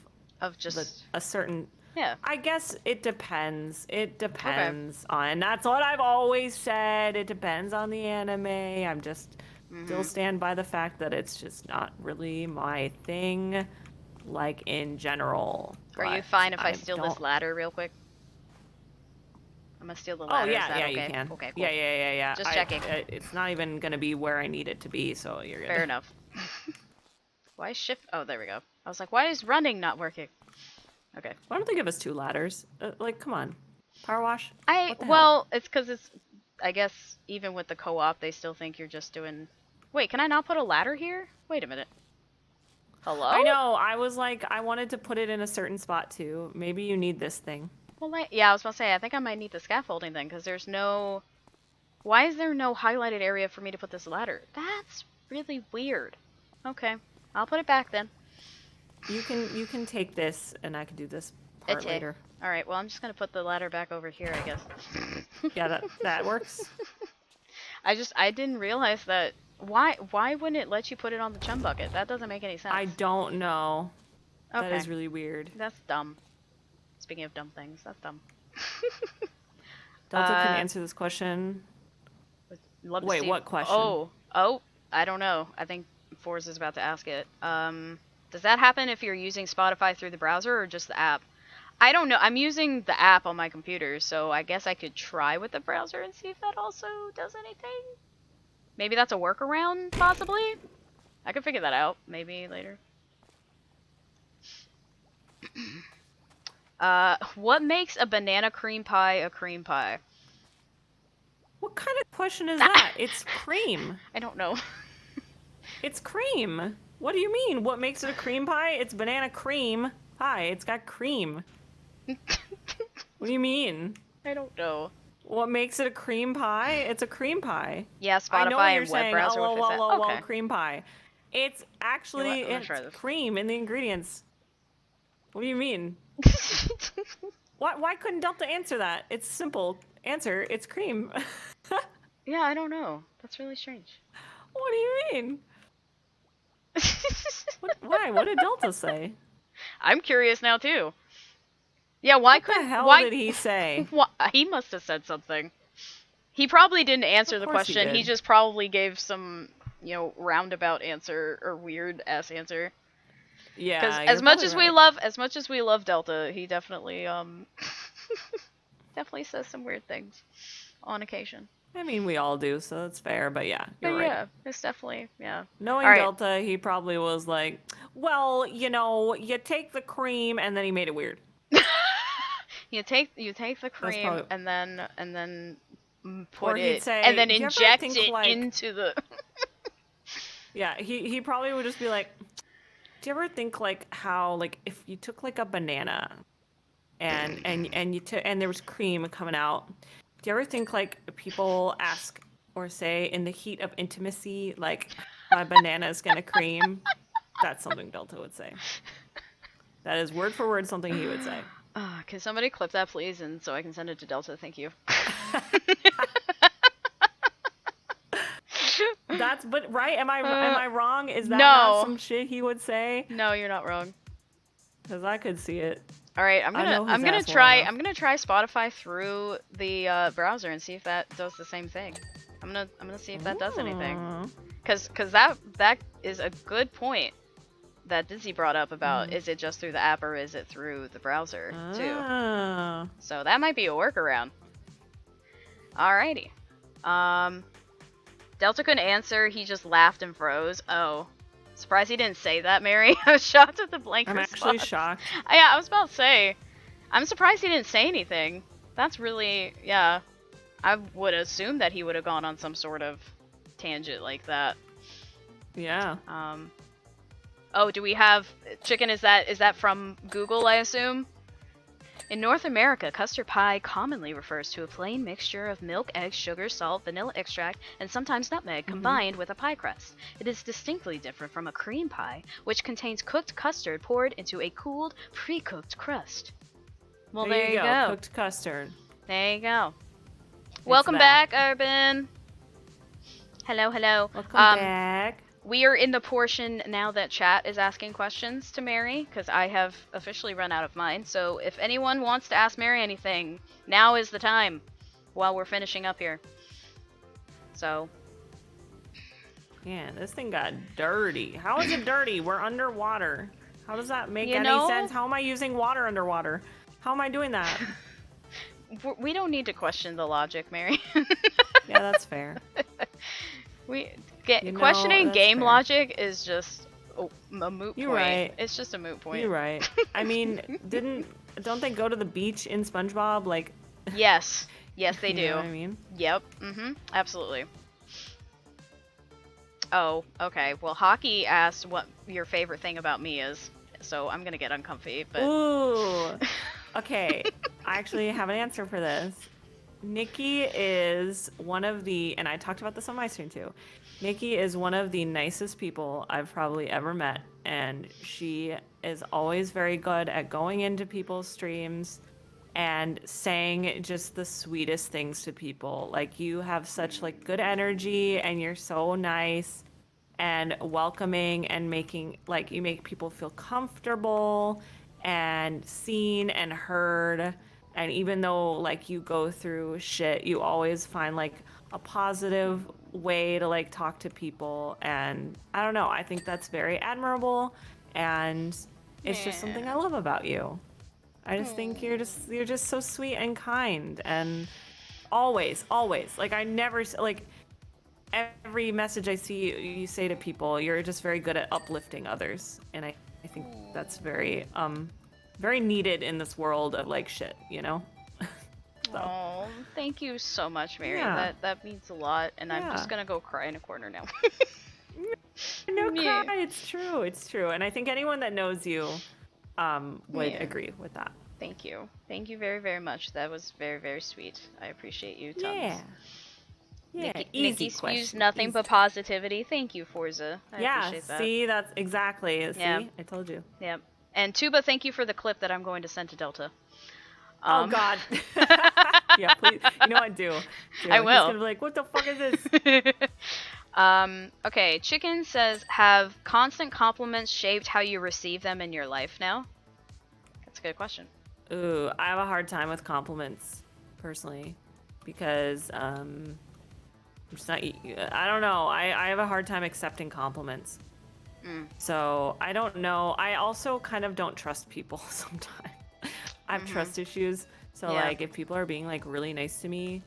just a certain... Yeah. I guess it depends. It depends on... That's what I've always said. It depends on the anime. I'm just still stand by the fact that it's just not really my thing, like, in general. Are you fine if I steal this ladder real quick? I'm gonna steal the ladder. Oh yeah, Is that yeah, okay? you can. Okay, cool. Yeah. Just checking. It's not even gonna be where I need it to be, so you're good. Fair enough. Why is shift? Oh, there we go. I was like, why is running not working? Okay. Why don't they give us 2 ladders? Like, come on, power wash. Well, it's because it's. I guess even with the co-op, they still think you're just doing. Wait, can I not put a ladder here? Wait a minute. Hello? I know. I was like, I wanted to put it in a certain spot too. Maybe you need this thing. Well, yeah, I was about to say, I think I might need the scaffolding thing, because there's no... Why is there no highlighted area for me to put this ladder? That's really weird. Okay, I'll put it back then. You can take this, and I can do this part later. Alright, well, I'm just going to put the ladder back over here, I guess. Yeah, that works. I didn't realize that... Why wouldn't it let you put it on the chum bucket? That doesn't make any sense. I don't know. Okay. That is really weird. That's dumb. Speaking of dumb things, that's dumb. Delta can answer this question. Wait, what question? Oh, I don't know. I think Forz is about to ask it. Does that happen if you're using Spotify through the browser or just the app? I don't know. I'm using the app on my computer, so I guess I could try with the browser and see if that also does anything. Maybe that's a workaround, possibly? I could figure that out, maybe later. What makes a banana cream pie a cream pie? What kind of question is that? It's cream. I don't know. It's cream. What do you mean? What makes it a cream pie? It's banana cream pie. It's got cream. What do you mean? I don't know. What makes it a cream pie? It's a cream pie. Yeah, Spotify I know what you're and web saying. browser would fix that. Okay. Cream pie. It's actually it's cream in the ingredients. What do you mean? Why couldn't Delta answer that? It's simple. Answer. It's cream. Yeah, I don't know. That's really strange. What do you mean? Why? What did Delta say? I'm curious now too. Yeah, why couldn't? What the hell did he say? He must have said something. He probably didn't answer the question. He just probably gave some, roundabout answer or weird ass answer. Yeah. Because as much as we love Delta, he definitely definitely says some weird things on occasion. I mean, we all do, so that's fair. But yeah, you're right. Yeah, it's definitely Knowing Delta, he probably was like, well, you take the cream, and then he made it weird. You take the cream and then put it say, and then inject it into the. Yeah, he probably would just be like, do you ever think how if you took a banana and there was cream coming out? Do you ever think people ask or say in the heat of intimacy my banana is gonna cream? That's something Delta would say. That is word for word something he would say. Can somebody clip that, please, and so I can send it to Delta? Thank you. Right? Am I wrong? Is that not some shit he would say? No, you're not wrong. Because I could see it. All right, I'm gonna try Spotify through the browser and see if that does the same thing. I'm gonna see if that does anything. Because that is a good point that Dizzy brought up about is it just through the app or is it through the browser too? So that might be a workaround. Alrighty. Delta couldn't answer, he just laughed and froze. Oh. Surprised he didn't say that, Mary. I was shocked at the blank response. I'm actually shocked. Yeah, I was about to say. I'm surprised he didn't say anything. That's really, yeah. I would assume that he would have gone on some sort of tangent like that. Yeah. Oh, do we have chicken? Is that from Google, I assume? In North America, custard pie commonly refers to a plain mixture of milk, eggs, sugar, salt, vanilla extract, and sometimes nutmeg combined with a pie crust. It is distinctly different from a cream pie, which contains cooked custard poured into a cooled, pre-cooked crust. Well, there you go. Cooked custard. There you go. Welcome back, Urban. Hello. Welcome back. We are in the portion now that chat is asking questions to Mary, because I have officially run out of mine. So if anyone wants to ask Mary anything, now is the time while we're finishing up here. So. Yeah, this thing got dirty. How is it dirty? We're underwater. How does that make any sense? How am I using water underwater? How am I doing that? we don't need to question the logic, Mary. Yeah, that's fair. Questioning game fair. logic is just a moot You're point. right. It's just a moot point. You're right. I mean, don't they go to the beach in SpongeBob? Like. Yes. Yes, they do. You know what I mean? Yep. Absolutely. Oh, okay. Well, Hockey asked what your favorite thing about me is, so I'm gonna get uncomfy. But ooh. Okay. I actually have an answer for this. Nikki is one of the, and I talked about this on my stream too. Nikki is one of the nicest people I've probably ever met, and she is always very good at going into people's streams and saying just the sweetest things to people. Like, you have such like good energy, and you're so nice and welcoming, and you make people feel comfortable and seen and heard. And even though like you go through shit, you always find like a positive way to like talk to people. And I don't know, I think that's very admirable, and it's just something I love about you. I just think you're just so sweet and kind, and always like I never like every message I see you say to people, you're just very good at uplifting others, and I think that's very very needed in this world of like shit, you know? So. Oh, thank you so much, Mary. Yeah. That means a lot, and I'm just gonna go cry in a corner now. No, cry. It's true. And I think anyone that knows you would agree with that. Thank you very, very much. That was very, very sweet. I appreciate you tons. Yeah. Nikki spews nothing but positivity. Thank you, Forza. I appreciate that. See, that's exactly. Yeah. See, I told you. Yep. And Tuba, thank you for the clip that I'm going to send to Delta. Oh God. Yeah, please. You know I do. I will. He's gonna be like, what the fuck is this? Okay, Chicken says, have constant compliments shaped how you receive them in your life now? That's a good question. Ooh, I have a hard time with compliments, personally, because I'm just not. I don't know. I have a hard time accepting compliments. So I don't know. I also kind of don't trust people sometimes. I have trust issues. So like if people are being like really nice to me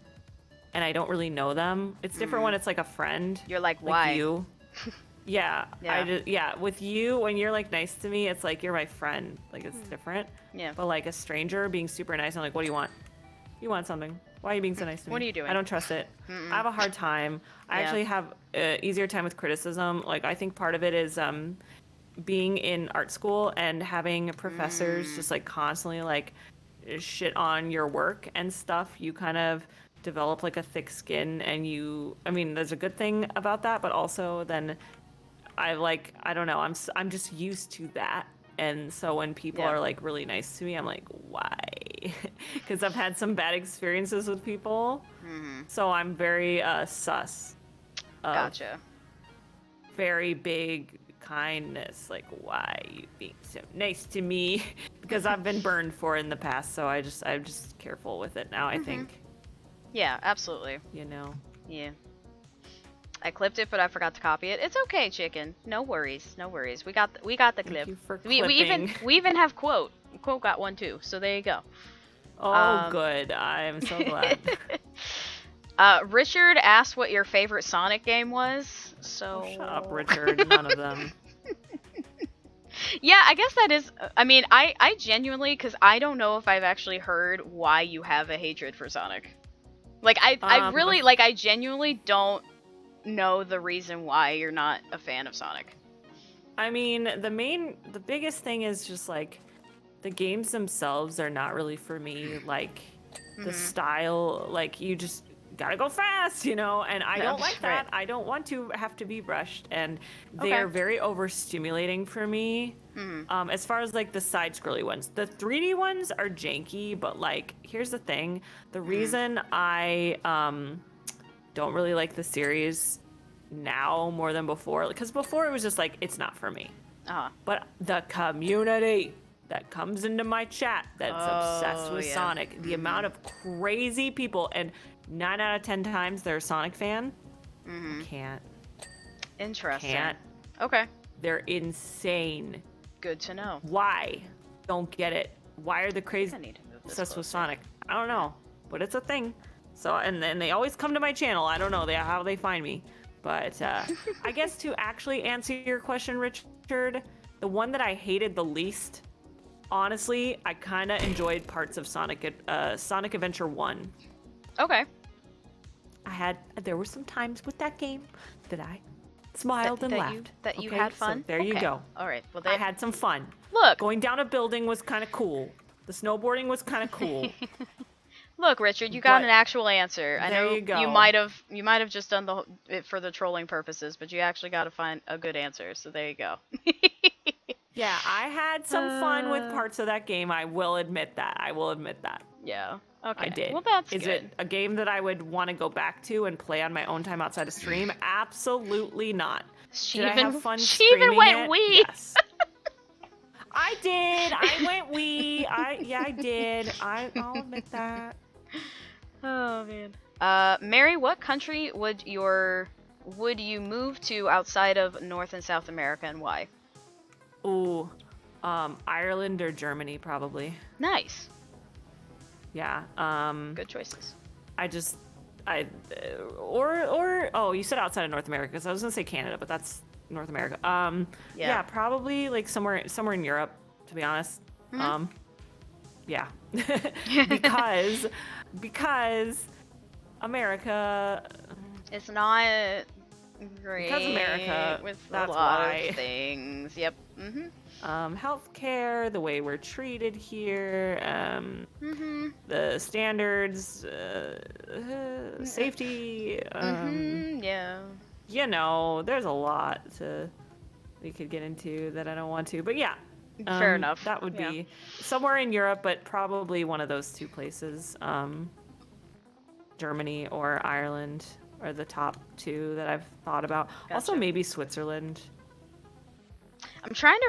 and I don't really know them, it's different when it's like a friend. You're like, why? You. Yeah. With you, when you're like nice to me, it's like you're my friend. Like it's different. Yeah. But like a stranger being super nice, I'm like, what do you want? You want something. Why are you being so nice to me? What are you doing? I don't trust it. I have a hard time. I actually have an easier time with criticism. Like, I think part of it is being in art school and having professors just like constantly like shit on your work and stuff. You kind of develop like a thick skin, and there's a good thing about that, but also then I don't know, I'm just used to that. And so when people are like really nice to me, I'm like, why? Because I've had some bad experiences with people. So I'm very sus. Gotcha. Very big kindness. Like, why are you being so nice to me? Because I've been burned for it in the past. So I'm just careful with it now, I think. Yeah, absolutely. You know? Yeah. I clipped it, but I forgot to copy it. It's okay, Chicken. No worries. We got the clip. Thank you for we even have quote. Quote got one too. So there you go. Oh, good. I'm so glad. Richard asked what your favorite Sonic game was. So shut up, Richard. None of them. Yeah, I guess that is. I mean, I genuinely, because I don't know if I've actually heard why you have a hatred for Sonic. Like I genuinely don't know the reason why you're not a fan of Sonic. I mean, the biggest thing is just like the games themselves are not really for me. Like the style, like you just gotta go fast, you know, and I don't like that. I don't want to have to be rushed, and they're very overstimulating for me. As far as like the side scrolly ones, the 3D ones are janky, but like here's the thing, the reason I don't really like the series now more than before, because before it was just like, it's not for me. But the community that comes into my chat that's obsessed with Sonic, the amount of crazy people, and 9 out of 10 times they're a Sonic fan, can't. Interesting. Can't. Okay. They're insane. Good to know. Why? Don't get it. Why are the crazy I need to move this obsessed with closer. Sonic? I don't know. but it's a thing. So, and then they always come to my channel. I don't know how they find me. But I guess to actually answer your question, Richard, the one that I hated the least, honestly, I kind of enjoyed parts of Sonic Adventure 1. Okay. There were some times with that game that I smiled and laughed. You had fun? So there you go. All right. Well, I had some fun. Look. Going down a building was kind of cool. The snowboarding was kind of cool. Look, Richard, you got an actual answer. I know you go. you might have just done it for the trolling purposes, but you actually got to find a good answer. So there you go. Yeah, I had some fun with parts of that game. I will admit that. Yeah. Okay. I did. Well, that's Is good. it a game that I would want to go back to and play on my own time outside of stream? Absolutely not. Did I have fun she even went Wii. Yes. I did. I went Wii. I did. I'll admit that. Oh man. Mary, what country would you move to outside of North and South America, and why? Ooh, Ireland or Germany, probably. Nice. Yeah. Good choices. Oh, you said outside of North America, because I was gonna say Canada, but that's North America. Yeah, probably like somewhere in Europe, to be honest. Mm-hmm. Yeah. because America. It's not great. Because America. With that's a lot why. of things. Yep. Mm-hmm. Healthcare, the way we're treated here, the standards, safety. Yeah. You know, there's a lot we could get into that I don't want to, but yeah. Fair enough. That would be somewhere in Europe, but probably one of those two places. Germany or Ireland are the top two that I've thought about. Gotcha. Also, maybe Switzerland. I'm trying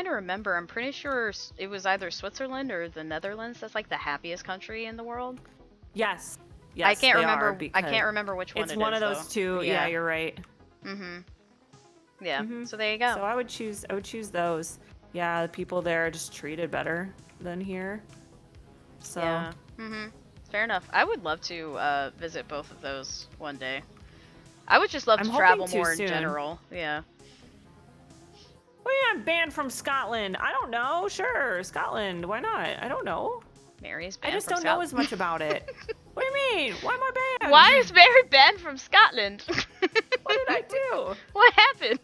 to remember. I'm pretty sure it was either Switzerland or the Netherlands. That's like the happiest country in the world. Yes. I can't remember. I can't remember which one it is. It's one of those two. Yeah, you're right. Yeah. So there you go. So I would choose those. Yeah, the people there are just treated better than here. So. Yeah. Fair enough. I would love to visit both of those one day. I would just love to travel more in general. Yeah. Well, yeah, I'm banned from Scotland. I don't know. Sure, Scotland. Why not? I don't know. Mary's banned I just from don't know as much about it. What do you mean? Why am I banned? Why is Mary banned from Scotland? What did I do? What happened?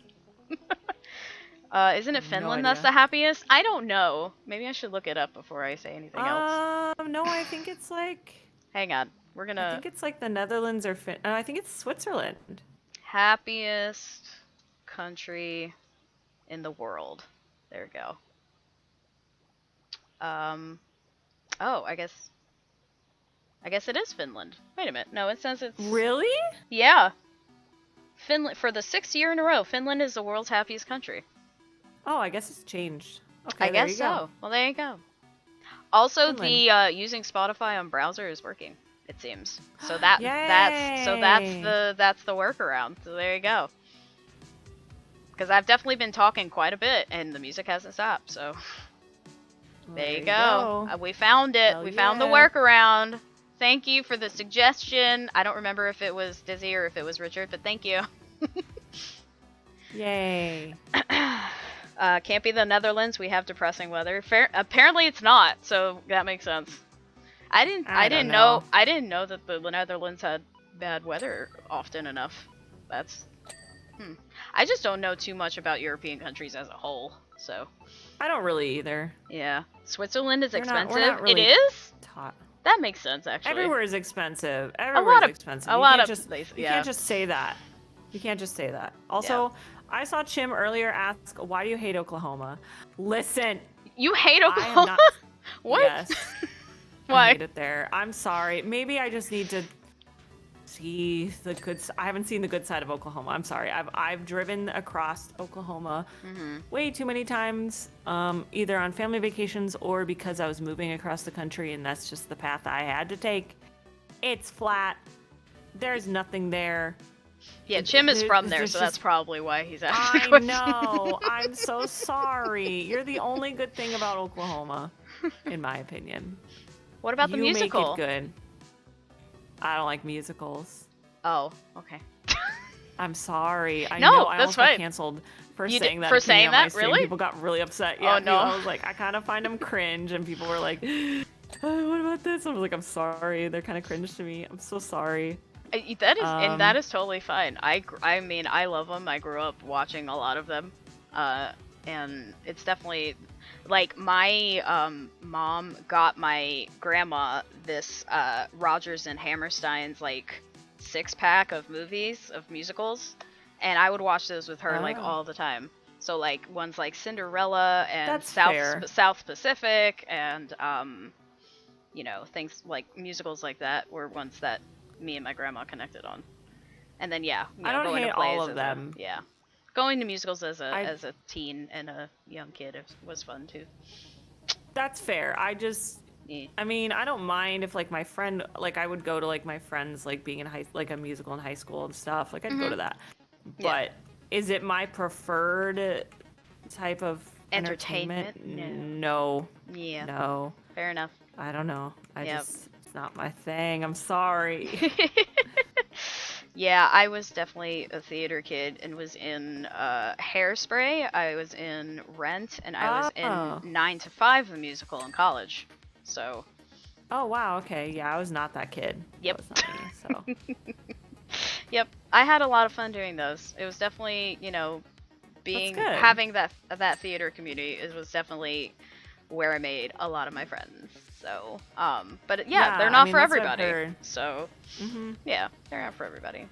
Isn't it Finland that's the happiest? I don't know. Maybe I should look it up before I say anything else. No, I think it's like... Hang on. We're gonna... I think it's like the Netherlands or I think it's Switzerland. Happiest country in the world. There we go. Oh, I guess it is Finland. Wait a minute. No, it says it's... Really? Yeah. Finland, for the 6th year in a row, Finland is the world's happiest country. Oh, I guess it's changed. Okay, I guess so. Go. Well, there you go. Also, Finland. the using Spotify on browser is working. It seems. So that's the workaround. So there you go. Because I've definitely been talking quite a bit, and the music hasn't stopped. So there you go. We found it. We found the workaround. Thank you for the suggestion. I don't remember if it was Dizzy or if it was Richard, but thank you. Yay. Can't be the Netherlands. We have depressing weather. Apparently it's not, so that makes sense. I didn't know that the Netherlands had bad weather often enough. I just don't know too much about European countries as a whole, so. I don't really either. Yeah. Switzerland is expensive. We're not really it is? taught. That makes sense, actually. Everywhere is expensive. You can't just say that. You can't just say that. Also, I saw Chim earlier ask, why do you hate Oklahoma? Listen. You hate Oklahoma? What? Yes. Why? I hate it there. I'm sorry. Maybe I just need to see the good. I haven't seen the good side of Oklahoma. I'm sorry. I've driven across Oklahoma way too many times, either on family vacations or because I was moving across the country, and that's just the path I had to take. It's flat. There's nothing there. Yeah, Chim is from there, so that's probably why he's asking. I know. I'm so sorry. You're the only good thing about Oklahoma, in my opinion. What about the musical? You make it good. I don't like musicals. Oh, okay. I'm sorry. I No, know I that's almost got fine. canceled for You saying did- that. for opinion saying on my that? stream. Really? People got really upset. Yeah, Oh, no. I was like, I kind of find them cringe, and people were like, what about this? I was like, I'm sorry. They're kind of cringe to me. I'm so sorry. And that is totally fine. I mean, I love them. I grew up watching a lot of them, and it's definitely like my mom got my grandma this Rogers and Hammerstein's like 6-pack of musicals, and I would watch those with her like all the time. So like ones like Cinderella and South Pacific and you know, things like musicals like that were ones that me and my grandma connected on. And then yeah, you know, I don't going hate to plays all of them. going to musicals as a teen and a young kid was fun too. That's fair. I mean, I don't mind if like my friend, like I would go to like my friends like being in like a musical in high school and stuff. Like I'd go to that. But is it my preferred type of entertainment? No. Yeah. No. Fair enough. I don't know. It's not my thing. I'm sorry. Yeah, I was definitely a theater kid and was in Hairspray, I was in Rent, and I was in 9 to 5, the musical in college. So. Oh, wow. Okay. Yeah, I was not that kid. Yep. That was not me, so. Yep. I had a lot of fun doing those. It was definitely, you know, having that theater community, it was definitely where I made a lot of my friends. So, but yeah, they're not for everybody. So, yeah, they're not for everybody.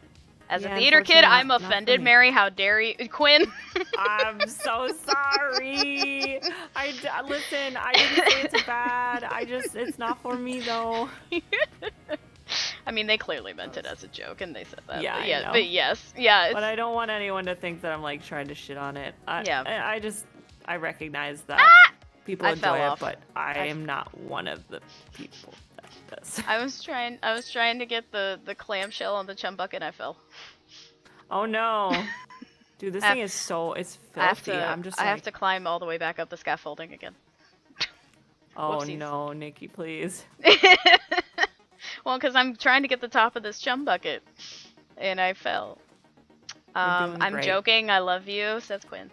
As a theater kid, I'm offended. Mary, how dare you, Quinn? I'm so sorry. Listen. I didn't say it's bad. It's not for me though. I mean, they clearly meant it as a joke, and they said that. Yeah, but, I know. But yes, yeah. But I don't want anyone to think that I'm like trying to shit on it. I recognize that. People enjoy it, but I am not one of the people that does. I was trying to get the clamshell on the chum bucket, and I fell. Oh no. Dude, this thing is it's filthy. I have to climb all the way back up the scaffolding again. Oh Whoopsies. No, Nikki, please. Well, because I'm trying to get the top of this chum bucket, and I fell. I'm great. joking. I love you, says Quinn.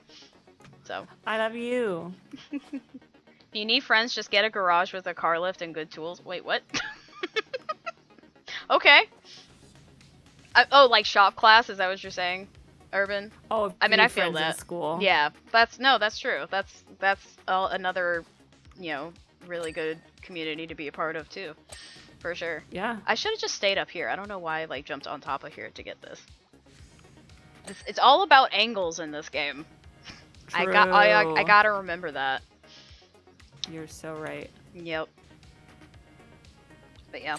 So. I love you. If you need friends, just get a garage with a car lift and good tools. Wait, what? Okay. Like shop class? Is that what you're saying, Urban? Oh, I mean, I feel that. In school. Yeah, that's true. That's another, you know, really good community to be a part of too, for sure. Yeah. I should have just stayed up here. I don't know why I like jumped on top of here to get this. It's all about angles in this game. True. I gotta remember that. You're so right. Yep. But yeah.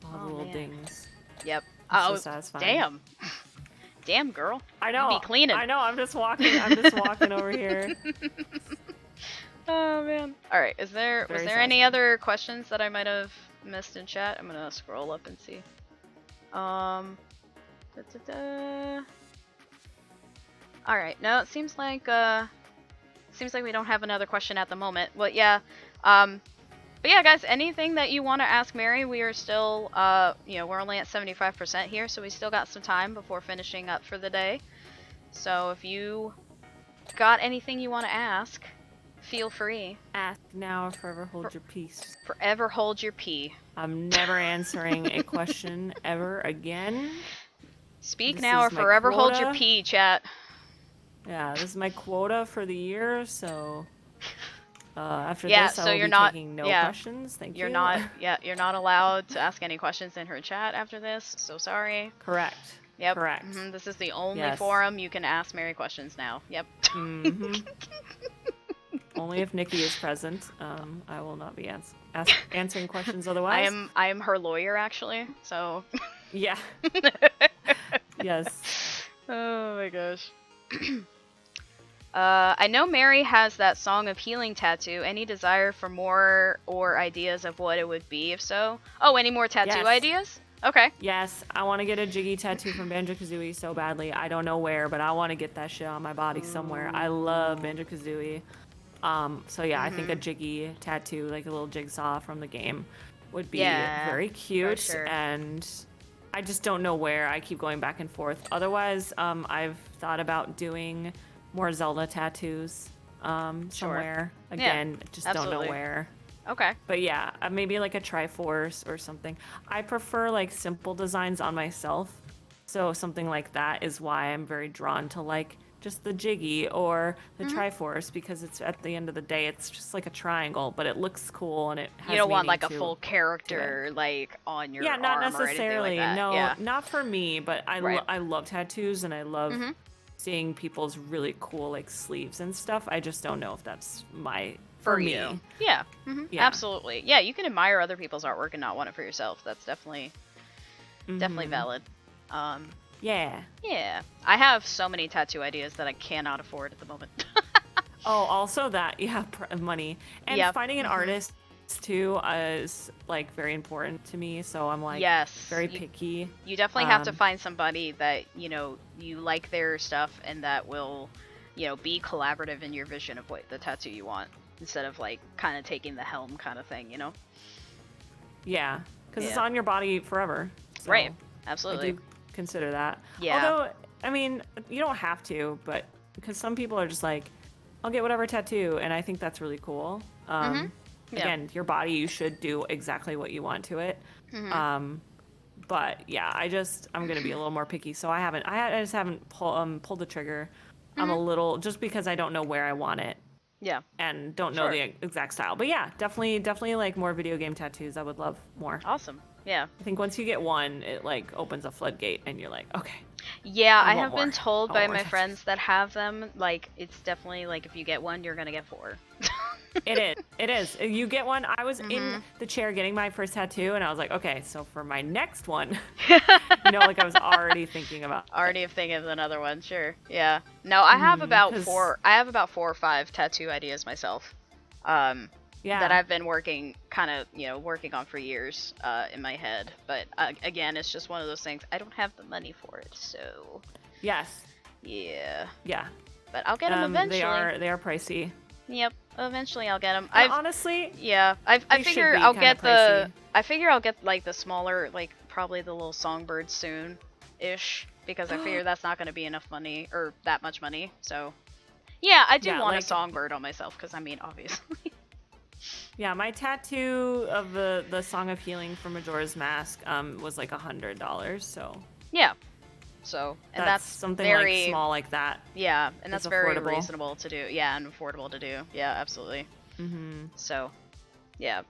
All the little dings. Yep. So satisfying. Damn, girl. I know. You be cleaning. I know. I'm just walking over here. Oh man. All right. Was there any other questions that I might have missed in chat? I'm gonna scroll up and see. All right. No, it seems like we don't have another question at the moment. Well, yeah. But yeah, guys, anything that you want to ask Mary, we are still, you know, we're only at 75% here, so we still got some time before finishing up for the day. So if you got anything you want to ask, feel free. Ask now or forever hold your peace. Forever hold your pee. I'm never answering a question ever again. Speak now or forever hold your pee, chat. Yeah, this is my quota for the year, so after this so I will you're be not taking no questions. Thank you. You're not allowed to ask any questions in her chat after this, so sorry. Correct. Yep. Correct. This is the only forum you can ask Mary questions now. Yep. Only if Nikki is present. I will not be answering questions otherwise. I am her lawyer, actually, so... Yeah. Yes. Oh my gosh. I know Mary has that Song of Healing tattoo. Any desire for more or ideas of what it would be, if so? Oh, any more tattoo ideas? Okay. Yes, I want to get a Jiggy tattoo from Banjo-Kazooie so badly. I don't know where, but I want to get that shit on my body somewhere. I love Banjo-Kazooie. So yeah, I think a Jiggy tattoo, like a little jigsaw from the game, would be very cute. Sure. And I just don't know where. I keep going back and forth. Otherwise, I've thought about doing more Zelda tattoos somewhere. Again, just don't know where. Okay. But yeah, maybe like a Triforce or something. I prefer like simple designs on myself. So something like that is why I'm very drawn to like just the Jiggy or the Triforce, because it's at the end of the day, it's just like a triangle, but it looks cool and it has You don't want like a to full character like on your arm not or anything necessarily. like that. No, not for me, but I Right. I love tattoos and I love seeing people's really cool like sleeves and stuff. I just don't know if that's for me. You. Yeah. Yeah. Absolutely. Yeah, you can admire other people's artwork and not want it for yourself. That's definitely valid. Yeah. Yeah. I have so many tattoo ideas that I cannot afford at the moment. Oh, also that, money. And finding an artist too is like very important to me, so I'm like very picky. You definitely have to find somebody that, you like their stuff and that will, be collaborative in your vision of what the tattoo you want, instead of like kind of taking the helm kind of thing, Yeah, because it's on your body forever. So right. Absolutely. I do consider that. Yeah. Although, I mean, you don't have to, but because some people are just like, I'll get whatever tattoo, and I think that's really cool. Again, your body, you should do exactly what you want to it. But yeah, I'm gonna be a little more picky, so I just haven't pulled the trigger. I'm a little, just because I don't know where I want it. Yeah. And don't know the exact style. But yeah, definitely like more video game tattoos. I would love more. Awesome. Yeah. I think once you get one, it like opens a floodgate and you're like, okay. Yeah, I have been told by my friends that have them, like, it's definitely like if you get one, you're gonna get 4. It is. You get one. I was in the chair getting my first tattoo, and I was like, okay, so for my next one, like I was already thinking about. Already thinking of another one, sure. Yeah. No, I have about 4. I have about 4 or 5 tattoo ideas myself. That I've been working on for years in my head. But again, it's just one of those things. I don't have the money for it, so. Yes. Yeah. Yeah. But I'll get them eventually. They are pricey. Yep. Eventually, I'll get them. Honestly. Yeah. I figure I'll get like the smaller, like probably the little songbird soon-ish, because I figure that's not going to be enough money or that much money. So. Yeah, I do want a songbird on myself, because I mean, obviously. Yeah, my tattoo of the Song of Healing from Majora's Mask was like $100, so. Yeah. So, and that's something very, like small like that. Yeah, and that's very affordable. reasonable to do. Yeah, and affordable to do. Yeah, absolutely. So, yeah.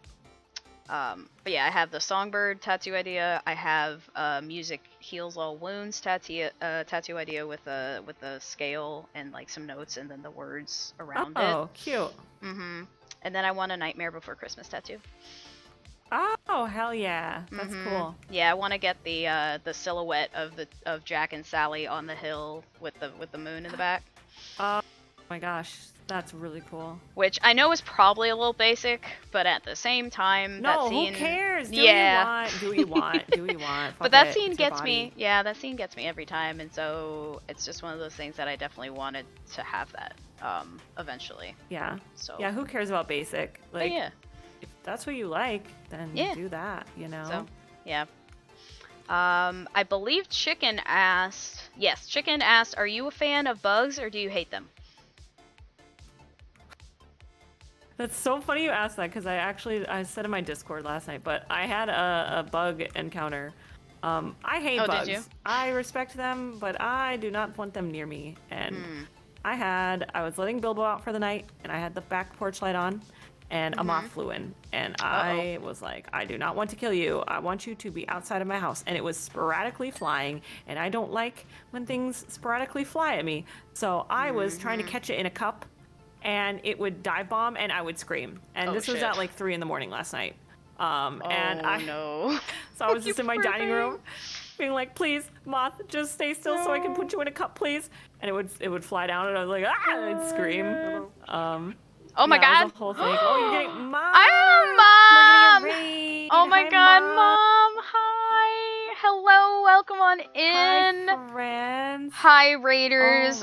But yeah, I have the songbird tattoo idea. I have music heals all wounds tattoo idea with a scale and like some notes and then the words around it. Oh, cute. And then I want a Nightmare Before Christmas tattoo. Oh, hell yeah. That's cool. Yeah, I want to get the silhouette of Jack and Sally on the hill with the moon in the back. Oh my gosh, that's really cool. Which I know is probably a little basic, but at the same time, that scene. Who cares? Do what you want. But that scene gets me. Yeah, that scene gets me every time, and so it's just one of those things that I definitely wanted to have that eventually. Yeah. So. Yeah, who cares about basic? Like, yeah. If that's what you like, then do that, So, yeah. I believe Chicken asked, are you a fan of bugs or do you hate them? That's so funny you asked that, because I said in my Discord last night, but I had a bug encounter. I hate bugs. Did you? I respect them, but I do not want them near me. And I was letting Bilbo out for the night, and I had the back porch light on. And a moth flew in, and I was like, I do not want to kill you. I want you to be outside of my house. And it was sporadically flying, and I don't like when things sporadically fly at me. So I was trying to catch it in a cup, and it would dive bomb, and I would scream. And this was at like 3 in the morning last night. No. So I was just in my dining room, being like, please, moth, just stay still so I can put you in a cup, please. And it would fly down, and I was like, and I'd scream. Oh my god. The whole thing. Oh, you're getting Mom. I'm Mom. We're getting a raid. Oh my Hi, god, Mom. Hi. Hello. Welcome on in. Hi, friends. Hi, Raiders.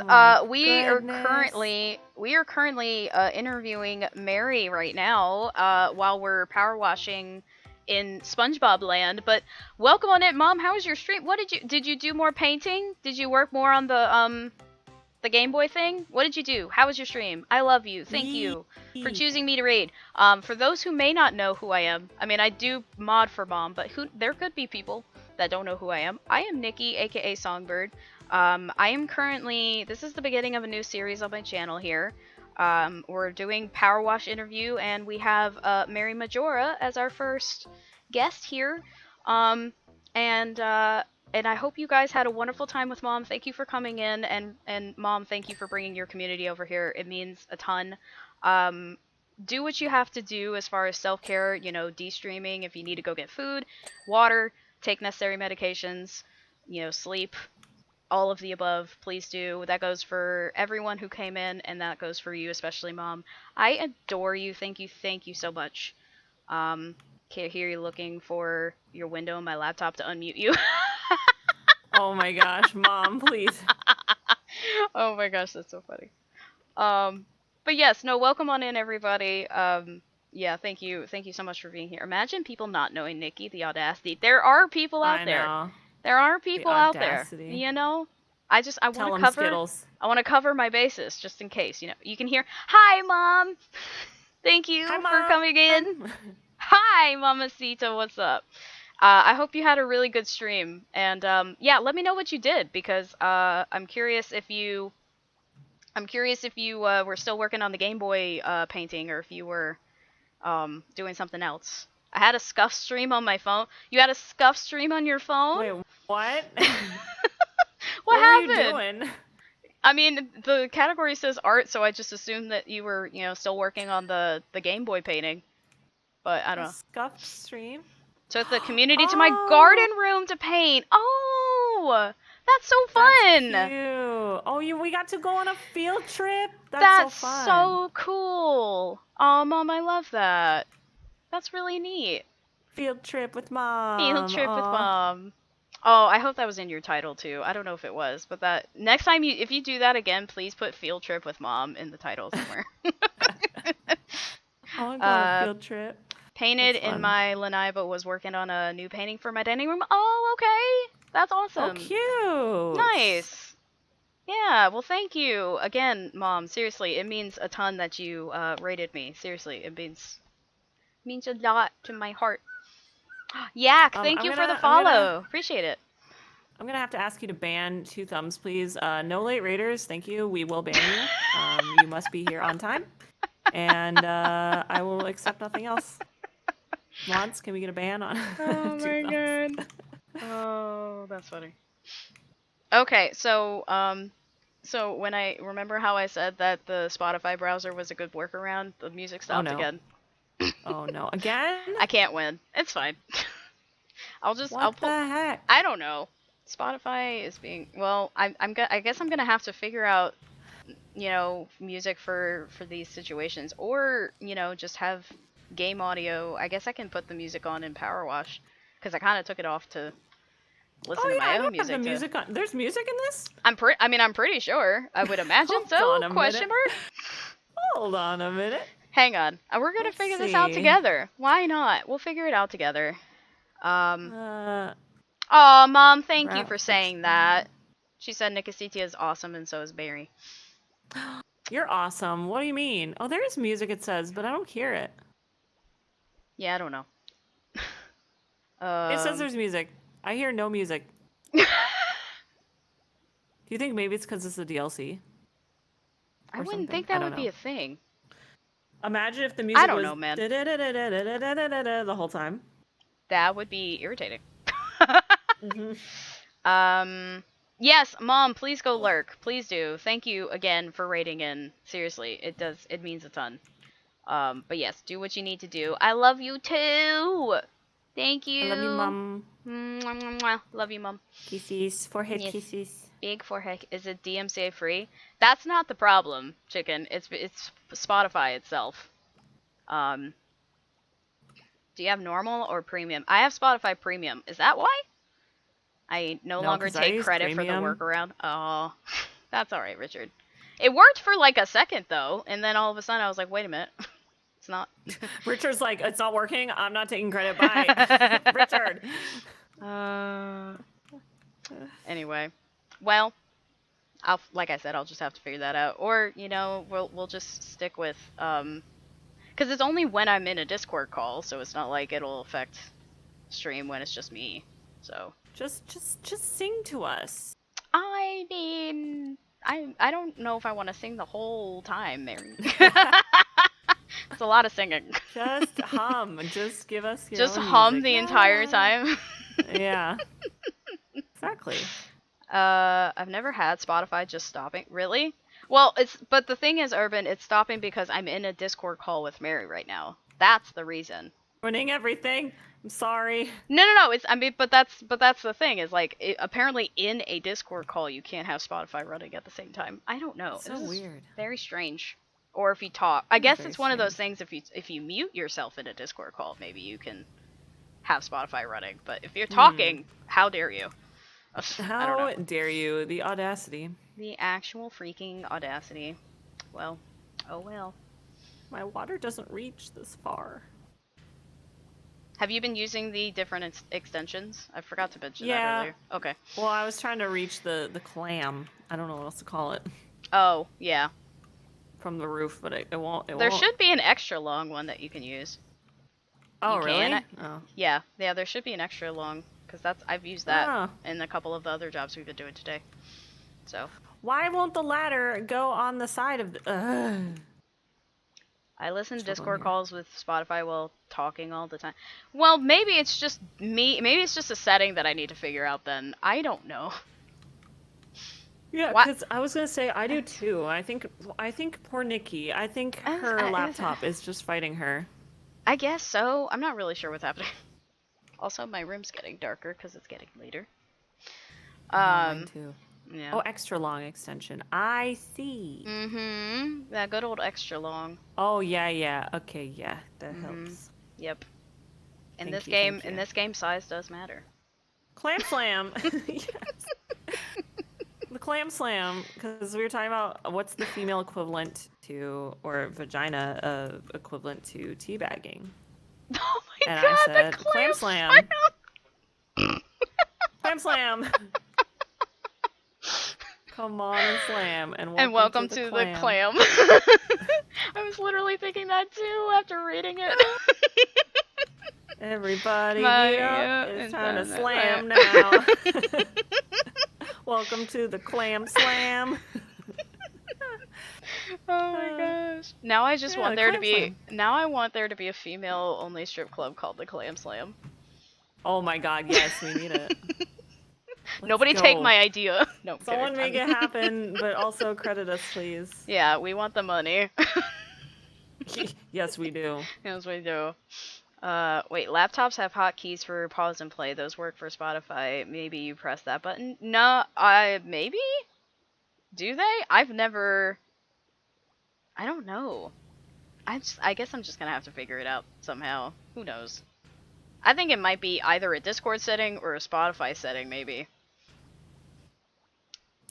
We goodness. are currently interviewing Mary right now while we're power washing in SpongeBob land. But welcome on it, Mom. How was your stream? What did you do more painting? Did you work more on the Game Boy thing? What did you do? How was your stream? I love you. Thank you for choosing me to raid. For those who may not know who I am, I mean, I do mod for Mom, but there could be people that don't know who I am. I am Nikki, aka Songbird. I am currently, this is the beginning of a new series on my channel here. We're doing Powerwash Interview, and we have Mary Majora as our first guest here. And I hope you guys had a wonderful time with Mom. Thank you for coming in, and Mom, thank you for bringing your community over here. It means a ton. Do what you have to do as far as self-care, you know, de-streaming if you need to go get food, water, take necessary medications, you know, sleep, all of the above, please do. That goes for everyone who came in, and that goes for you, especially Mom. I adore you. Thank you so much. Can't hear you looking for your window on my laptop to unmute you. Oh my gosh, Mom, please. Oh my gosh, that's so funny. But yes, no, welcome on in, everybody. Yeah, thank you so much for being here. Imagine people not knowing Nikki, the audacity. There are people out there. There are people out there. You know, I want to cover. Skittles. I want to cover my bases just in case. You know, you can hear. Hi, Mom. Thank you for coming in. Hi, Mamacita. What's up? I hope you had a really good stream, and yeah, let me know what you did, because I'm curious if you were still working on the Game Boy painting, or if you were doing something else. I had a scuff stream on my phone. You had a scuff stream on your phone? Wait, what? What happened? Were you doing? I mean, the category says art, so I just assumed that you were, you know, still working on the Game Boy painting. But I don't know. Scuff stream? Took the community to my garden room to paint. Oh, that's so fun. That's cute. Oh, we got to go on a field trip. That's so fun. So cool. Oh, Mom, I love that. That's really neat. Field trip with Mom. Field trip with Mom. Oh, I hope that was in your title too. I don't know if it was, but that next time if you do that again, please put field trip with Mom in the title somewhere. I want to go on a field trip. Painted in my lanai, but was working on a new painting for my dining room. Oh, okay. That's awesome. Oh, cute. Nice. Yeah, well, thank you. Again, Mom, seriously, it means a ton that you rated me. Seriously, it means a lot to my heart. Yak, thank you for the follow. Appreciate it. I'm going to have to ask you to ban 2 thumbs, please. No late raiders, thank you. We will ban you. You must be here on time. And I will accept nothing else. Mods, can we get a ban on? Oh my god. Oh, that's funny. Okay, so when I remember how I said that the Spotify browser was a good workaround, the music stopped again. Oh no, again? I can't win. It's fine. What the heck? I don't know. Spotify is being I guess I'm gonna have to figure out, you know, music for these situations, or you know, just have game audio. I guess I can put the music on in Powerwash, because I kind of took it off to listen to my own music. There's music in this? I'm pretty sure. I would imagine so. Question mark? Hold on a minute. Hang on. We're gonna figure this out together. Why not? We'll figure it out together. Oh, Mom, thank you for saying that. She said Nicosia is awesome, and so is Barry. You're awesome. What do you mean? Oh, there is music, it says, but I don't hear it. Yeah, I don't know. It says there's music. I hear no music. Do you think maybe it's because it's the DLC? I wouldn't think that would be a thing. Imagine if the music was man. The whole time. That would be irritating. Yes, Mom, please go lurk. Please do. Thank you again for rating in. Seriously, it means a ton. But yes, do what you need to do. I love you too. Thank you. I love you, Mom. Mwah, mwah, mwah. Love you, Mom. Kisses. Forehead kisses. Big forehead. Is it DMCA free? That's not the problem, chicken. It's Spotify itself. Do you have normal or premium? I have Spotify premium. Is that why? I no longer take credit for the workaround. Oh, that's all right, Richard. It worked for like a second though, and then all of a sudden I was like, wait a minute. It's not. Richard's like, it's not working. I'm not taking credit. Bye, Richard. Anyway, well, like I said, I'll just have to figure that out, or you know, we'll just stick with because it's only when I'm in a Discord call, so it's not like it'll affect stream when it's just me. So just sing to us. I mean, I don't know if I want to sing the whole time, Mary. It's a lot of singing. Just hum. Just give us your just own hum music. the entire time. Yeah. Exactly. I've never had Spotify just stopping. Really? Well, but the thing is, Urban, it's stopping because I'm in a Discord call with Mary right now. That's the reason. Ruining everything. I'm sorry. No. But that's the thing is like apparently in a Discord call you can't have Spotify running at the same time. I don't know. So weird. Very strange. Or if you talk, I guess it's one of those things. If you mute yourself in a Discord call, maybe you can have Spotify running. But if you're talking, how dare you? How dare you? The audacity. The actual freaking audacity. Well, oh well. My water doesn't reach this far. Have you been using the different extensions? I forgot to mention that earlier. Okay. Well, I was trying to reach the clam. I don't know what else to call it. Oh, yeah. From the roof, but it won't. There should be an extra long one that you can use. Oh, really? Oh. Yeah, there should be an extra long, because I've used that in a couple of the other jobs we've been doing today. So. Why won't the ladder go on the side of the... I listen to Discord calls with Spotify while talking all the time. Well, maybe it's just me. Maybe it's just a setting that I need to figure out then. I don't know. Yeah, because I was going to say, I do too. I think poor Nikki, I think her laptop is just fighting her. I guess so. I'm not really sure what's happening. Also, my room's getting darker because it's getting later. Mine too. Yeah. Oh, extra long extension. I see. Mm-hmm. That good old extra long. Oh, yeah. Okay, yeah. That helps. Yep. In this game, size does matter. Clam slam. Yes. The clam slam, because we were talking about what's the female equivalent to, or vagina equivalent to teabagging. Oh my and god, I said, the clam slam. Clam slam. Come on and slam. And welcome to the clam. I was literally thinking that too after reading it. Everybody get up. It's time to slam now. Welcome to the clam slam. Oh my gosh. Now I just want there to be now I want there to be a female only strip club called the Clam Slam. Oh my god, yes, we need it. Nobody take my idea. No, someone make it happen, but also credit us, please. Yeah, we want the money. Yes, we do. Yes, we do. Wait, laptops have hotkeys for pause and play. Those work for Spotify. Maybe you press that button. No, maybe? Do they? I've never... I don't know. I guess I'm just gonna have to figure it out somehow. Who knows? I think it might be either a Discord setting or a Spotify setting, maybe.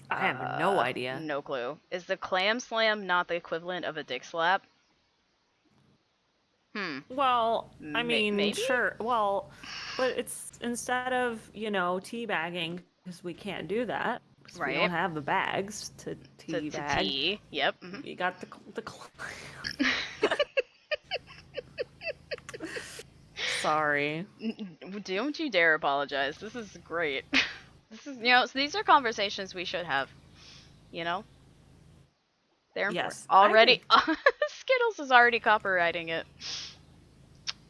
I have no idea. No clue. Is the Clam Slam not the equivalent of a dick slap? Well, I mean, maybe? Sure. Well, but it's instead of, teabagging, because we can't do that. Right. We don't have the bags to teabag. To tea. Yep. Mm-hmm. You got the Sorry. Don't you dare apologize. This is great. This is, so these are conversations we should have. They're yes, already. Skittles is already copywriting it.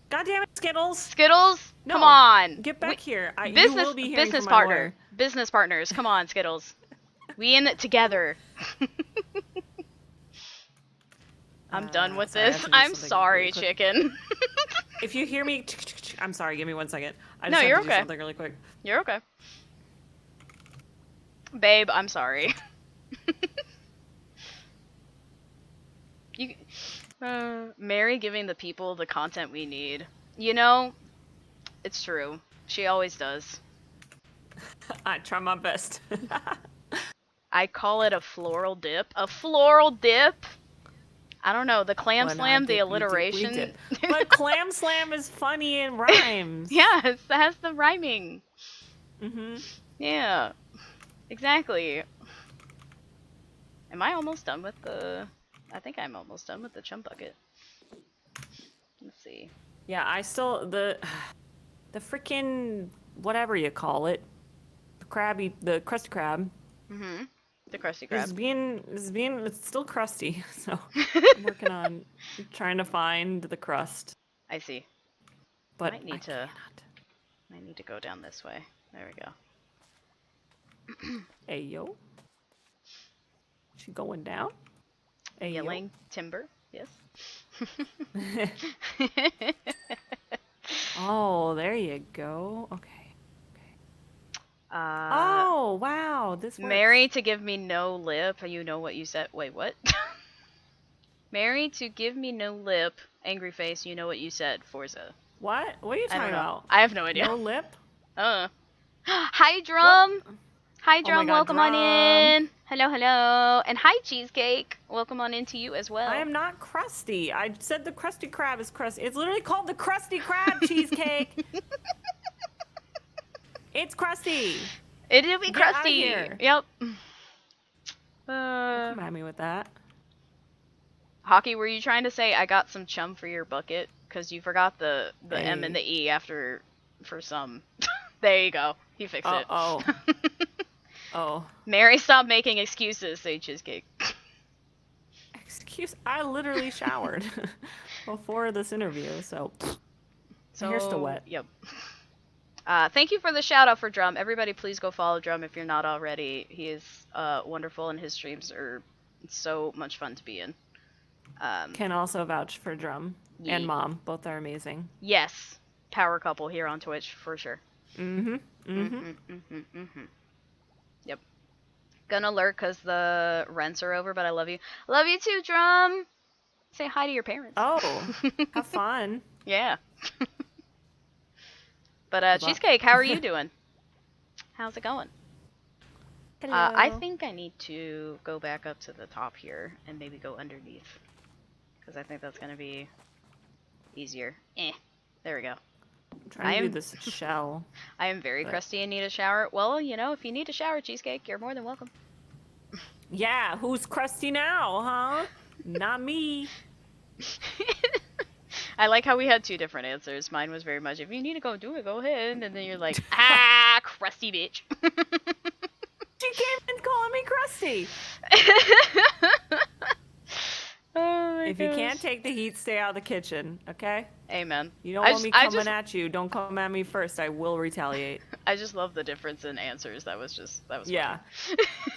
God damn it, Skittles! Skittles, no, come on! Get back here. Business partner. Business partners, come on, Skittles. We in it together. I'm done with this. I'm sorry, chicken. If you hear me, I'm sorry. Give me 1 second. I just have to do something really quick. You're okay. Babe, I'm sorry. Mary giving the people the content we need. It's true. She always does. I try my best. I call it a floral dip. A floral dip? I don't know. The clam slam, the alliteration. But clam slam is funny and rhymes. Yeah, it has the rhyming. Mhm. Yeah, exactly. Am I almost done with the... I think I'm almost done with the chum bucket. Let's see. Yeah, I still... The freaking... whatever you call it. The crusty crab. Mm-hmm. The crusty crab. It's still crusty, so I'm working on trying to find the crust. I see. But I need to go down this way. There we go. Hey, yo. She going down? Hey, Yelling timber, yes. Oh, there you go. Okay. Oh, wow. This works. Mary to give me no lip. You know what you said. Wait, what? Mary to give me no lip. Angry face. You know what you said. Forza. What? What are you talking about? I have no idea. No lip? Hi, Drum. What? Hi, Drum. God, welcome Drum. on in. Hello, hello. And hi, Cheesecake. Welcome on in to you as well. I am not crusty. I said the crusty crab is crusty. It's literally called the crusty crab, Cheesecake. It's crusty. It'll be crusty. Here. Yep. Don't come at me with that. Hockey, were you trying to say I got some chum for your bucket? Because you forgot the M and the E after for some. There you go. He fixed it. Oh. Oh. Mary, stop making excuses, say Cheesecake. I literally showered before this interview, so hair's still wet. Yep. Thank you for the shout out for Drum. Everybody please go follow Drum if you're not already. He is wonderful and his streams are so much fun to be in. Can also vouch for Drum and Mom. Both are amazing. Yes. Power couple here on Twitch for sure. Yep. Gonna lurk because the rents are over, but I love you. Love you too, Drum. Say hi to your parents. Oh, have fun. Yeah. But Cheesecake, how are you doing? How's it going? Hello. I think I need to go back up to the top here and maybe go underneath. Because I think that's going to be easier. There we go. I'm trying to do this shell. I am very crusty and need a shower. Well, you know, if you need a shower, Cheesecake, you're more than welcome. Yeah, who's crusty now, huh? Not me. I like how we had two different answers. Mine was very much, if you need to go do it, go ahead. And then you're like, crusty bitch. She came in calling me crusty. Oh my If you can't take the heat, stay out of the kitchen, okay? Amen. You don't want me coming at you. Don't come at me first. I will retaliate. I just love the difference in answers. That was yeah.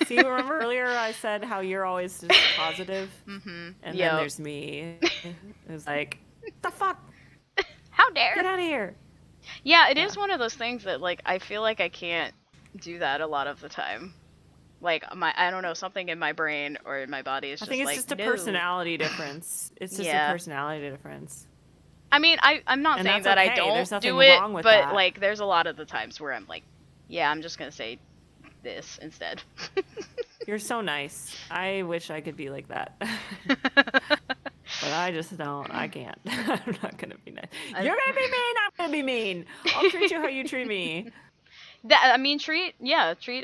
See, remember earlier I said how you're always just positive? Mm-hmm. And then there's me. It was like, the fuck? How dare? Get out of here. Yeah, it is one of those things that, like, I feel like I can't do that a lot of the time. Like, I don't know, something in my brain or in my body is just like, I think it's just a personality difference. It's just a personality difference. I mean, I'm not saying that I don't do it, but, like, there's a lot of the times where I'm like, yeah, I'm just gonna say this instead. You're so nice. I wish I could be like that. But I just don't. I can't. I'm not gonna be nice. You're gonna be mean, I'm gonna be mean. I'll treat you how you treat me. I mean, treat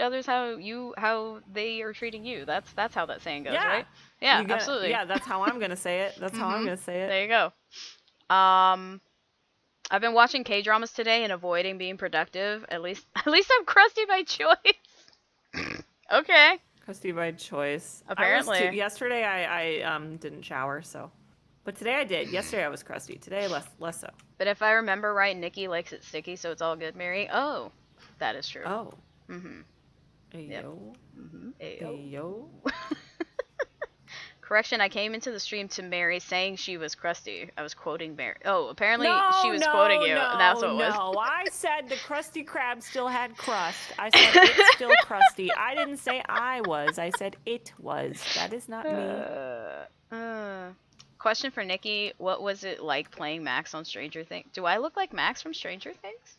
others how they are treating you. That's how that saying goes, right? Yeah, absolutely. Yeah, that's how I'm gonna say it. That's how I'm gonna say it. There you go. I've been watching K-dramas today and avoiding being productive. At least I'm crusty by choice. Okay. Crusty by choice. Apparently. Yesterday I didn't shower, so. But today I did. Yesterday I was crusty. Today less so. But if I remember right, Nikki likes it sticky, so it's all good, Mary. Oh. That is true. Oh. Mm-hmm. Ayo. Yep. Mm-hmm. Ayo. Correction, I came into the stream to Mary saying she was crusty. I was quoting Mary. Oh, apparently she was quoting you. That's what it was. No, I said the crusty crab still had crust. I said it's still crusty. I didn't say I was. I said it was. That is not me. Question for Nikki. What was it like playing Max on Stranger Things? Do I look like Max from Stranger Things?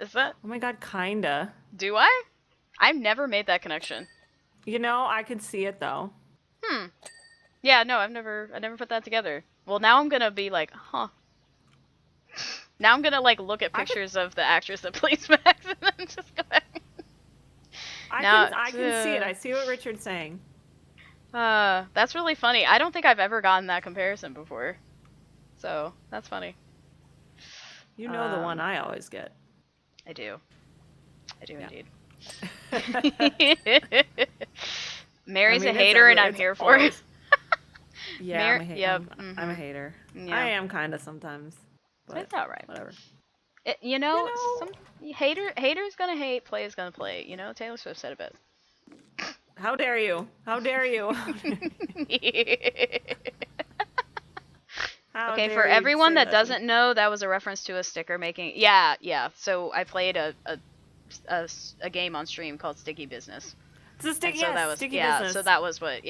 Is that? Oh my god, kinda. Do I? I've never made that connection. You know, I could see it though. Yeah, no, I never put that together. Well, now I'm gonna be like, huh. Now I'm gonna like look at pictures of the actress that plays Max and then just go back. I can see it. I see what Richard's saying. That's really funny. I don't think I've ever gotten that comparison before. So, that's funny. You know the one I always get. I do. I do indeed. Mary's a hater and I'm here for it. Yeah, I'm a hater. Yeah. I am kind of sometimes. But it's alright. Whatever. Some hater's gonna hate, player's gonna play. You know, Taylor Swift said it best. How dare you? How dare you? Okay, for everyone that doesn't know, that was a reference to a sticker making. Yeah. So I played a game on stream called Sticky Business. It's a sticky, Sticky Business. So that was what,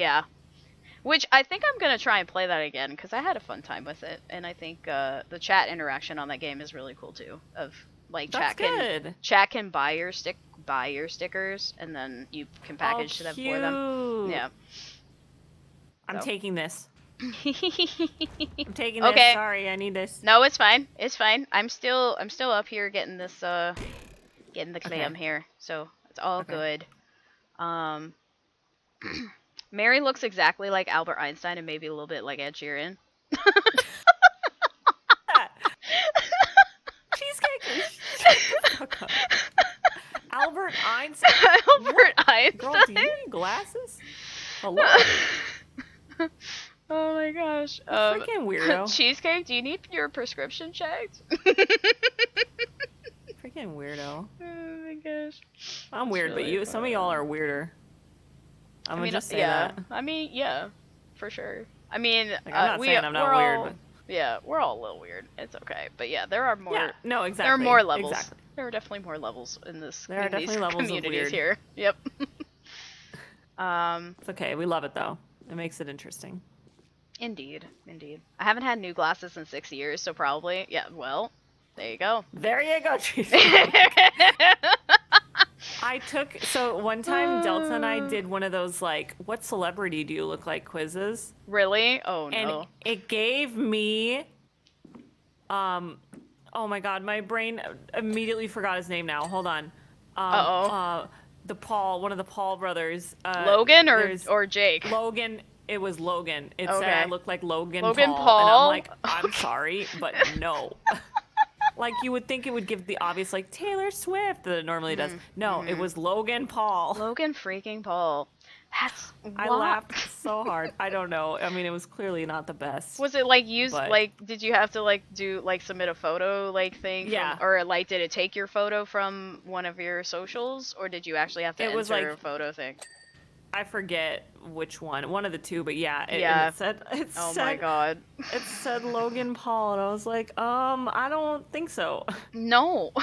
Which I think I'm gonna try and play that again because I had a fun time with it, and I think the chat interaction on that game is really cool too. Of like chat can buy your stickers, and then you can package them for them. Yeah. I'm taking this. I'm taking this. Okay. Sorry, I need this. No, it's fine. It's fine. I'm still up here getting this getting the clam here, so it's all good. Mary looks exactly like Albert Einstein and maybe a little bit like Ed Sheeran. Cheesecake. Albert Einstein. Einstein. Girl, do you need glasses? Hello. Oh my gosh. Freaking weirdo. Cheesecake, do you need your prescription checked? Freaking weirdo. Oh my gosh. I'm weird, really, but some of y'all are weirder. I'm gonna just say that. I mean, yeah, for sure. I mean, like, I'm not saying I'm not weird, but yeah, we're all a little weird. It's okay, but yeah, there are more. Yeah, no, exactly. There are more levels. Exactly. There are definitely more levels in this. There are definitely levels of weird here. Yep. It's okay. We love it though. It makes it interesting. Indeed. I haven't had new glasses in 6 years, so probably, yeah. Well, there you go. There you go, So one time Delta and I did one of those like, what celebrity do you look like quizzes? Really? Oh no. And it gave me, oh my god, my brain immediately forgot his name now. Hold on. One of the Paul brothers. Logan or Jake? Logan. It was Logan. It said I looked like Logan Paul. Paul. And I'm like, I'm sorry, but no. Like, you would think it would give the obvious, like, Taylor Swift that it normally does. No, it was Logan Paul. Logan freaking Paul. I laughed so hard. I don't know. I mean, it was clearly not the best. Was it, like, did you have to, like, submit a photo, like, thing? Yeah. Or, like, did it take your photo from one of your socials? Or did you actually have to enter a photo thing? I forget which one. One of the two, but yeah. It said, my god. It said Logan Paul, and I was like, I don't think so. No.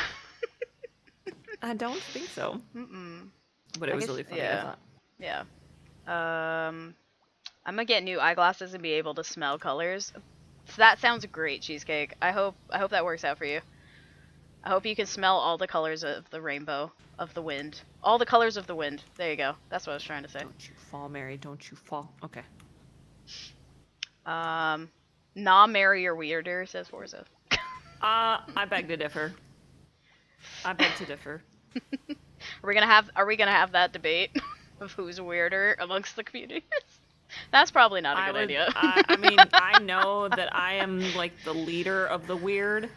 I don't think so. But it was really funny, I thought. Yeah. I'm gonna get new eyeglasses and be able to smell colors. So that sounds great, Cheesecake. I hope that works out for you. I hope you can smell all the colors of the rainbow, of the wind. All the colors of the wind. There you go. That's what I was trying to say. Don't you fall, Mary. Don't you fall. Okay. Nah, Mary, you're weirder, says Forza. I beg to differ. Are we gonna have that debate of who's weirder amongst the communities? That's probably not a good idea. I mean, I know that I am like the leader of the weird,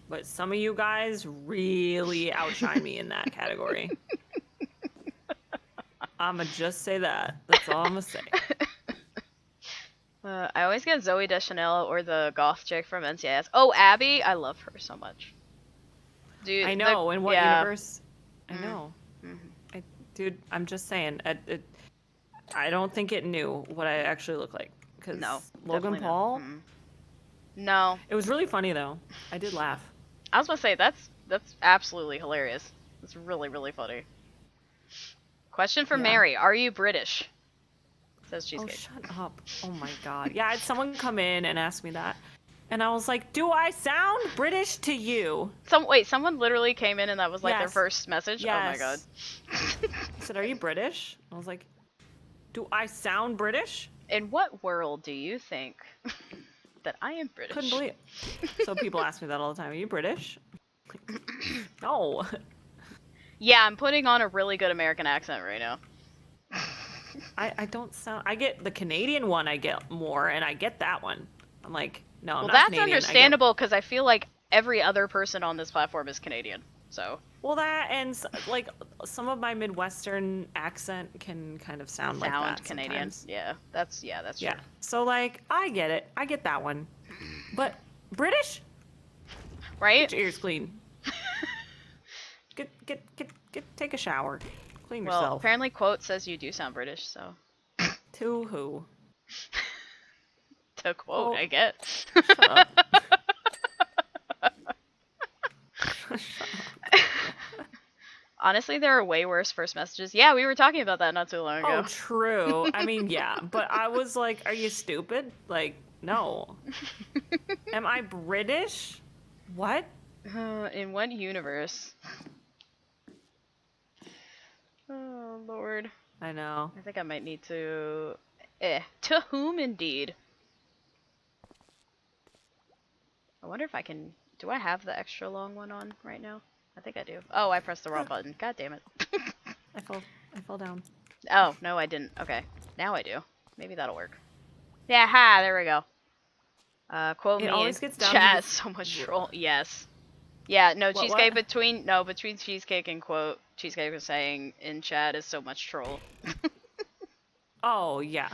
but some of you guys really outshine me in that category. I'ma just say that. That's all I'm gonna say. I always get Zoe Deschanel or the goth chick from NCIS. Oh, Abby! I love her so much. Dude, I know. In what universe? I know. Dude, I'm just saying. I don't think it knew what I actually look like. No, Logan Paul? No. It was really funny, though. I did laugh. I was gonna say, that's absolutely hilarious. It's really, really funny. Question for Mary. Are you British? Says Cheesecake. Oh, shut up. Oh my god. Yeah, I had someone come in and ask me that. And I was like, do I sound British to you? Someone literally came in and that was like their first message? Yes. Oh my god. I said, are you British? I was like, do I sound British? In what world do you think that I am British? Couldn't believe it. So people ask me that all the time. Are you British? No. Yeah, I'm putting on a really good American accent right now. I don't sound... I get the Canadian one, I get more, and I get that one. I'm like, no, I'm well, not that's Canadian. understandable because I feel like every other person on this platform is Canadian, so... Well, that and, like, some of my Midwestern accent can kind of sound like that Canadian. sometimes. Yeah, that's true. So, like, I get it. I get that one. But British? Right? Get your ears clean. Take a shower. Clean well, yourself. apparently quote says you do sound British, so... To who? To quote, I guess. Shut up. Honestly, there are way worse first messages. Yeah, we were talking about that not too long ago. Oh, true. I mean, yeah, but I was like, are you stupid? Like, no. Am I British? What? In what universe? Oh, Lord. I know. I think I might need to... To whom, indeed? I wonder if I can... Do I have the extra long one on right now? I think I do. Oh, I pressed the wrong button. God damn it. I fell down. Oh, no, I didn't. Okay. Now I do. Maybe that'll work. Yeah, ha! There we go. Quote it me always in gets down chat. to So much troll. Yes. Yeah, no, what, Cheesecake what? between Cheesecake and quote, Cheesecake was saying in chat is so much troll. Oh, yeah.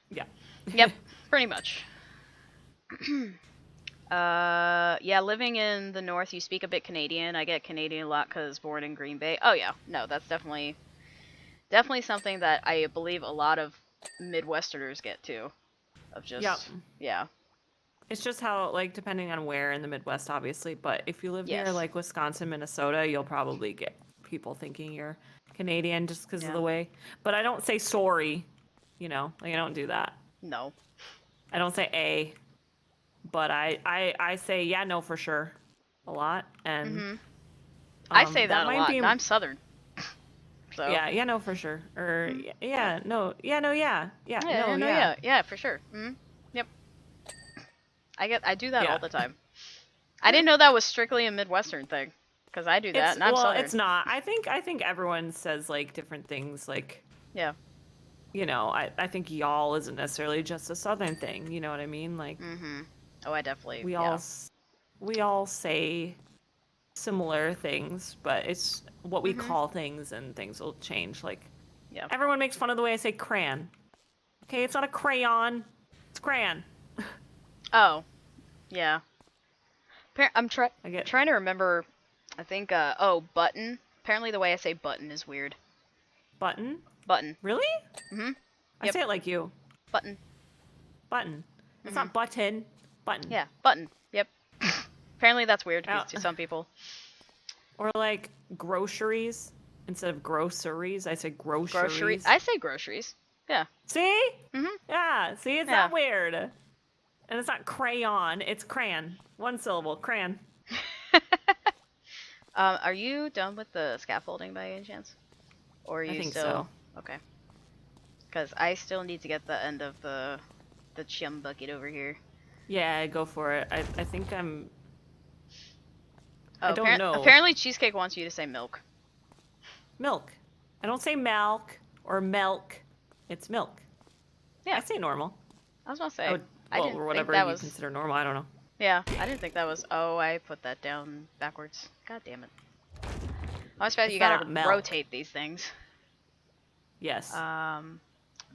Yeah. Yep, pretty much. Yeah, living in the north, you speak a bit Canadian. I get Canadian a lot because born in Green Bay. Oh yeah, no, that's definitely something that I believe a lot of Midwesterners get too. Of just, yeah. It's just how, like, depending on where in the Midwest, obviously, but if you live near, like, Wisconsin, Minnesota, you'll probably get people thinking you're Canadian just because of the way. But I don't say sorry, you know? Like, I don't do that. No. I don't say a, but I say, yeah, no, for sure, a lot. And I say that a lot. Be... I'm Southern. So. Yeah, no, for sure. Or, yeah, no, no, yeah, for sure. Mm-hmm. Yep. I do that all the time. I didn't know that was strictly a Midwestern thing, because I do that, and I'm Southern. It's not. I think everyone says, like, different things, like... Yeah. You know, I think y'all isn't necessarily just a Southern thing, you know what I mean? Like... Oh, I definitely... We all say similar things, but it's what we call things, and things will change, like... Yeah. Everyone makes fun of the way I say crayon. Okay, it's not a crayon. It's crayon. Oh. Yeah. I'm trying to remember, I think, button. Apparently the way I say button is weird. Button? Button. Really? Mm-hmm. I say it like you. Button. Button. It's not button. Button. Yeah, button. Yep. Apparently that's weird to some people. Or like groceries. Instead of groceries, I say groceries. Groceries. I say groceries. Yeah. See? Mm-hmm. Yeah. See, it's not weird. And it's not crayon, it's crayon. One syllable, crayon. Are you done with the scaffolding by any chance? Or are you I think still... so. Okay. Because I still need to get the end of the chum bucket over here. Yeah, go for it. I think I'm... Oh, I don't know. Apparently Cheesecake wants you to say milk. Milk. I don't say milk or milk. It's milk. Yeah. I say normal. I was gonna say... or whatever you consider normal, I don't know. Yeah, I didn't think that was... Oh, I put that down backwards. God damn it. I was fast you gotta rotate these things. Yes. I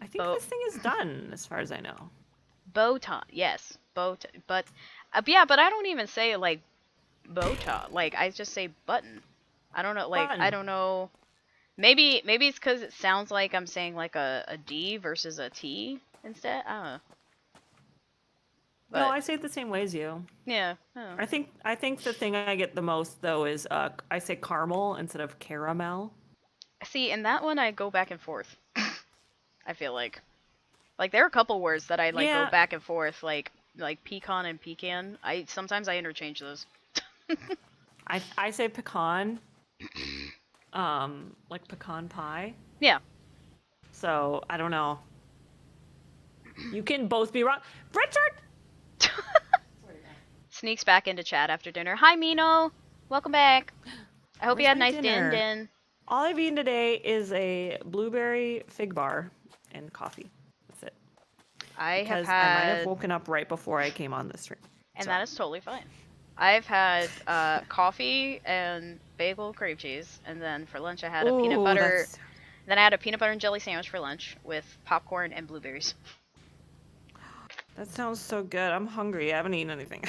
think this thing is done, as far as I know. Botan, yes. But yeah, but I don't even say, like, botan. Like, I just say button. I don't know, like, I don't know... Maybe it's because it sounds like I'm saying, like, a D versus a T instead? I don't know. But, no, I say it the same way as you. Yeah. I think the thing I get the most, though, is I say caramel instead of caramel. See, in that one, I go back and forth. I feel like. Like, there are a couple words that I, like, go back and forth, like pecan and pecan. Sometimes I interchange those. I say pecan, like pecan pie. Yeah. So, I don't know. You can both be wrong. Richard! Sneaks back into chat after dinner. Hi, Mino. Welcome back. I hope you had a nice din. All I've eaten today is a blueberry fig bar and coffee. That's it. I might have woken up right before I came on this stream. And that is totally fine. I've had coffee and bagel cream cheese, and then for lunch I had a peanut butter. Then I had a peanut butter and jelly sandwich for lunch with popcorn and blueberries. That sounds so good. I'm hungry. I haven't eaten anything.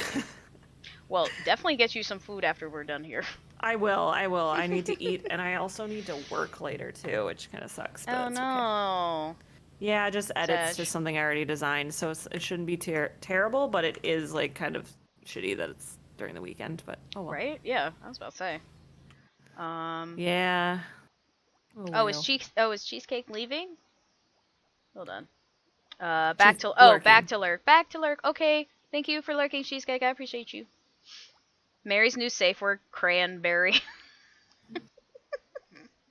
Well, definitely get you some food after we're done here. I will. I need to eat, and I also need to work later too, which kind of sucks. But oh no. Okay. Yeah, just edits to something I already designed, so it shouldn't be terrible, but it is like kind of shitty that it's during the weekend. But oh well. Right? Yeah, I was about to say. Yeah. Oh, is Cheesecake leaving? Hold on. Back to lurk. Back to lurk. Okay. Thank you for lurking, Cheesecake. I appreciate you. Mary's new safe word, cranberry.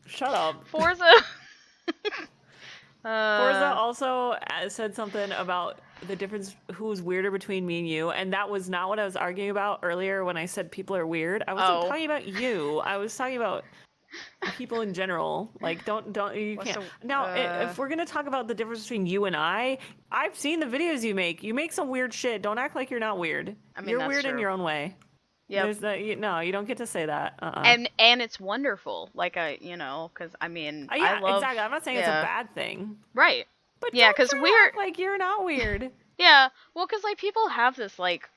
Shut up. Forza. Forza also said something about the difference who's weirder between me and you, and that was not what I was arguing about earlier when I said people are weird. I wasn't talking about you. I was talking about people in general. Like, you can't. Now, if we're gonna talk about the difference between you and I've seen the videos you make. You make some weird shit. Don't act like you're not weird. I mean, you're weird in your own way. Yeah. No, you don't get to say that. And it's wonderful. Like because I mean, yeah, I love. Exactly. I'm not saying it's a bad thing. Right. But yeah, because we're like you're not weird. Yeah. Well, because like people have this like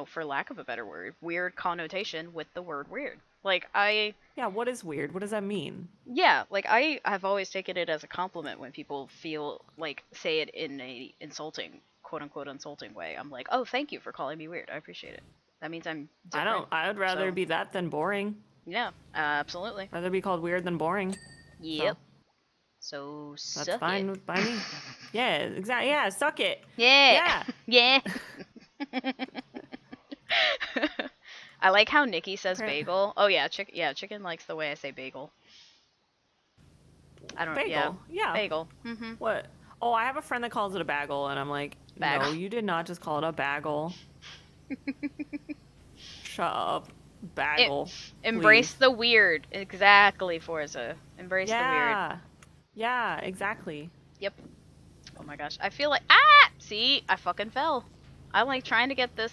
for lack of a better word, weird connotation with the word weird. Like Yeah. What is weird? What does that mean? Yeah. Like I have always taken it as a compliment when people feel like say it in a insulting, quote unquote, insulting way. I'm like, oh, thank you for calling me weird. I appreciate it. That means I'm different. I would rather be that than boring. Yeah, absolutely. I'd rather be called weird than boring. Yep. So that's fine by me. Yeah, exactly. Yeah, suck it. Yeah. Yeah. I like how Nikki says bagel. Oh yeah, chicken likes the way I say bagel. I don't know. Bagel. Yeah. Bagel. Mm-hmm. What? Oh, I have a friend that calls it a bagel, and I'm like, no, you did not just call it a bagel. Shut up. Bagel. Embrace the weird. Exactly, Forza. Embrace the weird. Yeah, exactly. Yep. Oh my gosh. I feel like see, I fucking fell. I'm like trying to get this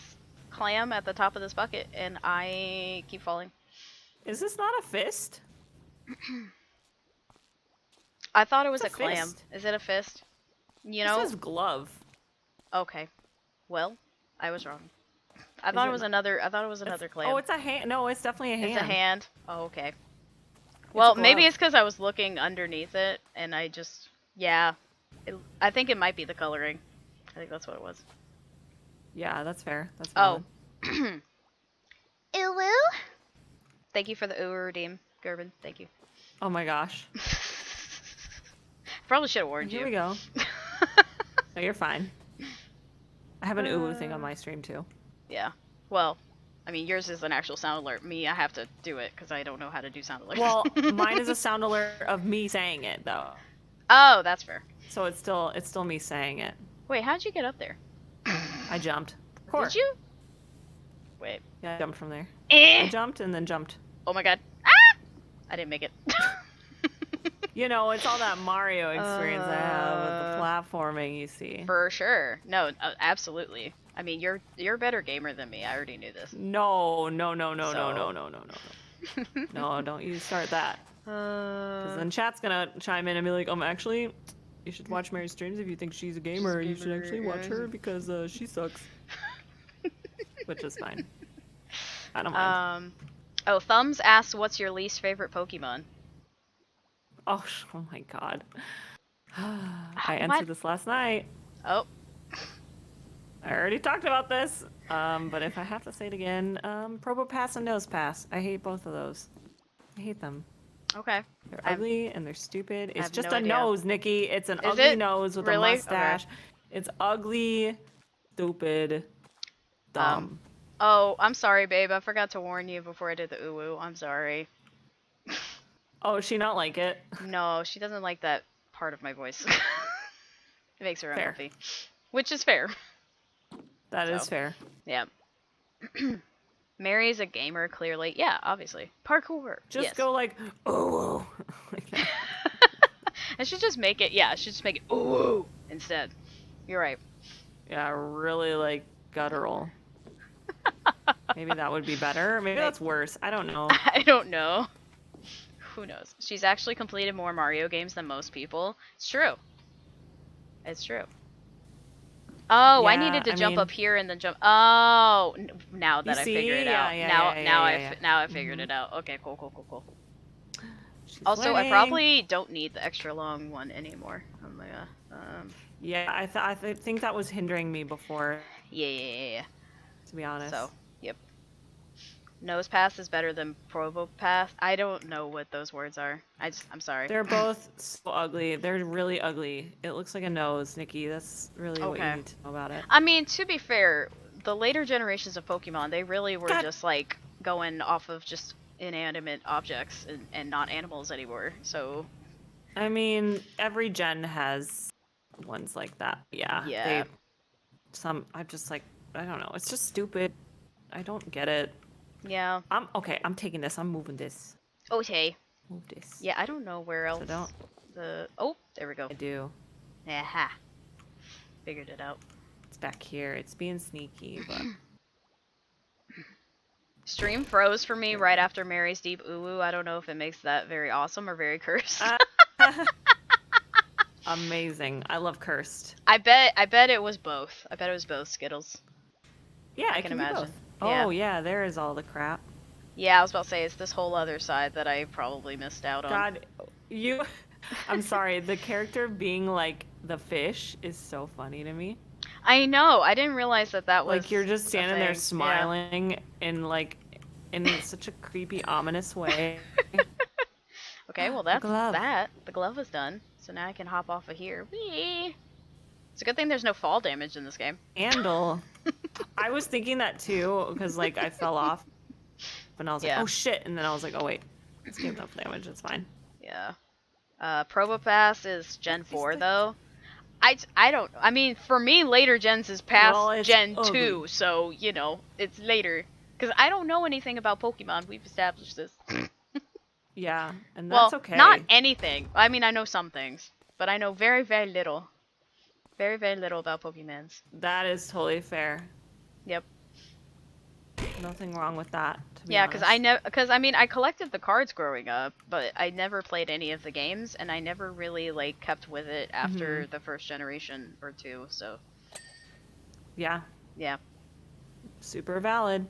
clam at the top of this bucket and I keep falling. Is this not a fist? I thought it was a clam. Fist. Is it a fist? It says glove. Okay. Well, I was wrong. I thought it was another clam. Oh, it's a hand. No, it's definitely a hand. It's a hand. Oh, okay. Well, maybe it's because I was looking underneath it, and I just, I think it might be the coloring. I think that's what it was. Yeah, that's fair. That's valid. Oh. Uwu? Thank you for the Uwu redeem, Gerben. Thank you. Oh my gosh. Probably should have warned you. Here we go. No, you're fine. I have an Uwu thing on my stream too. Yeah. Well, I mean, yours is an actual sound alert. Me, I have to do it because I don't know how to do sound alerts. Well, mine is a sound alert of me saying it though. Oh, that's fair. So it's still me saying it. Wait, how'd you get up there? I jumped. Did you? Wait. Yeah, I jumped from there. I jumped and then jumped. Oh my god. Ah! I didn't make it. It's all that Mario experience I have with the platforming, you see. For sure. No, absolutely. I mean, you're a better gamer than me. I already knew this. No. No, don't you start that. Because then chat's gonna chime in and be like, actually, you should watch Mary's streams if you think she's a gamer. You should actually watch her because she sucks. Which is fine. I don't mind. Oh, Thumbs asks, what's your least favorite Pokemon? Oh my god. I answered this last night. Oh. I already talked about this. But if I have to say it again, Probopass and Nosepass. I hate both of those. I hate them. Okay. They're ugly and they're stupid. It's just a nose, Nikki. It's an ugly nose with a mustache. Okay. It's ugly, stupid, dumb. Oh, I'm sorry, babe. I forgot to warn you before I did the uwu. I'm sorry. Oh, does she not like it? No, she doesn't like that part of my voice. It makes her unhappy. Which is fair. That is fair. Yeah. Mary's a gamer, clearly. Yeah, obviously. Parkour. Just go like, oh, like that. I should just make it, I should just make it, oh, instead. You're right. Yeah, really like guttural. Maybe that would be better. Maybe that's worse. I don't know. I don't know. Who knows? She's actually completed more Mario games than most people. It's true. It's true. Oh, yeah, I needed to jump up here and then jump. Oh, now that I figured it out. Now I figured it out. Okay, cool. Also, I probably don't need the extra long one anymore. Oh my god. Yeah, I think that was hindering me before. Yeah. To be honest. So, yep. Nose pass is better than provo pass. I don't know what those words are. I'm sorry. They're both so ugly. They're really ugly. It looks like a nose, Nikki. That's really what you need to know about it. I mean, to be fair, the later generations of Pokemon, they really were just like going off of just inanimate objects and not animals anymore. So, I mean, every gen has ones like that. Yeah. I'm just like, I don't know. It's just stupid. I don't get it. Yeah. I'm taking this. I'm moving this. Okay. Move this. Yeah, I don't know where else. Oh, there we go. I do. Aha. Figured it out. It's back here. It's being sneaky, but. Stream froze for me right after Mary's deep ooh. I don't know if it makes that very awesome or very cursed. Amazing. I love cursed. I bet it was both. I bet it was both Skittles. Yeah, I can imagine. Oh yeah, there is all the crap. Yeah, I was about to say it's this whole other side that I probably missed out on. God, I'm sorry. The character being like the fish is so funny to me. I know. I didn't realize that was like you're just standing there smiling in such a creepy, ominous way. Okay, well that's that. The glove is done, so now I can hop off of here. Whee! It's a good thing there's no fall damage in this game. Handle. I was thinking that too, because like I fell off, and I was like, oh shit, and then I was like, oh wait, this game's no damage. It's fine. Yeah. Probopass is Gen 4 though. I don't. I mean, for me, later gens is past Gen 2, so you know it's later. Because I don't know anything about Pokemon. We've established this. Yeah, and that's okay. Not anything. I mean, I know some things, but I know very, very little. Very, very little about Pokemons. That is totally fair. Yep. Nothing wrong with that. Yeah, because I mean, I collected the cards growing up, but I never played any of the games, and I never really like kept with it after the first generation or two. So. Yeah. Yeah. Super valid.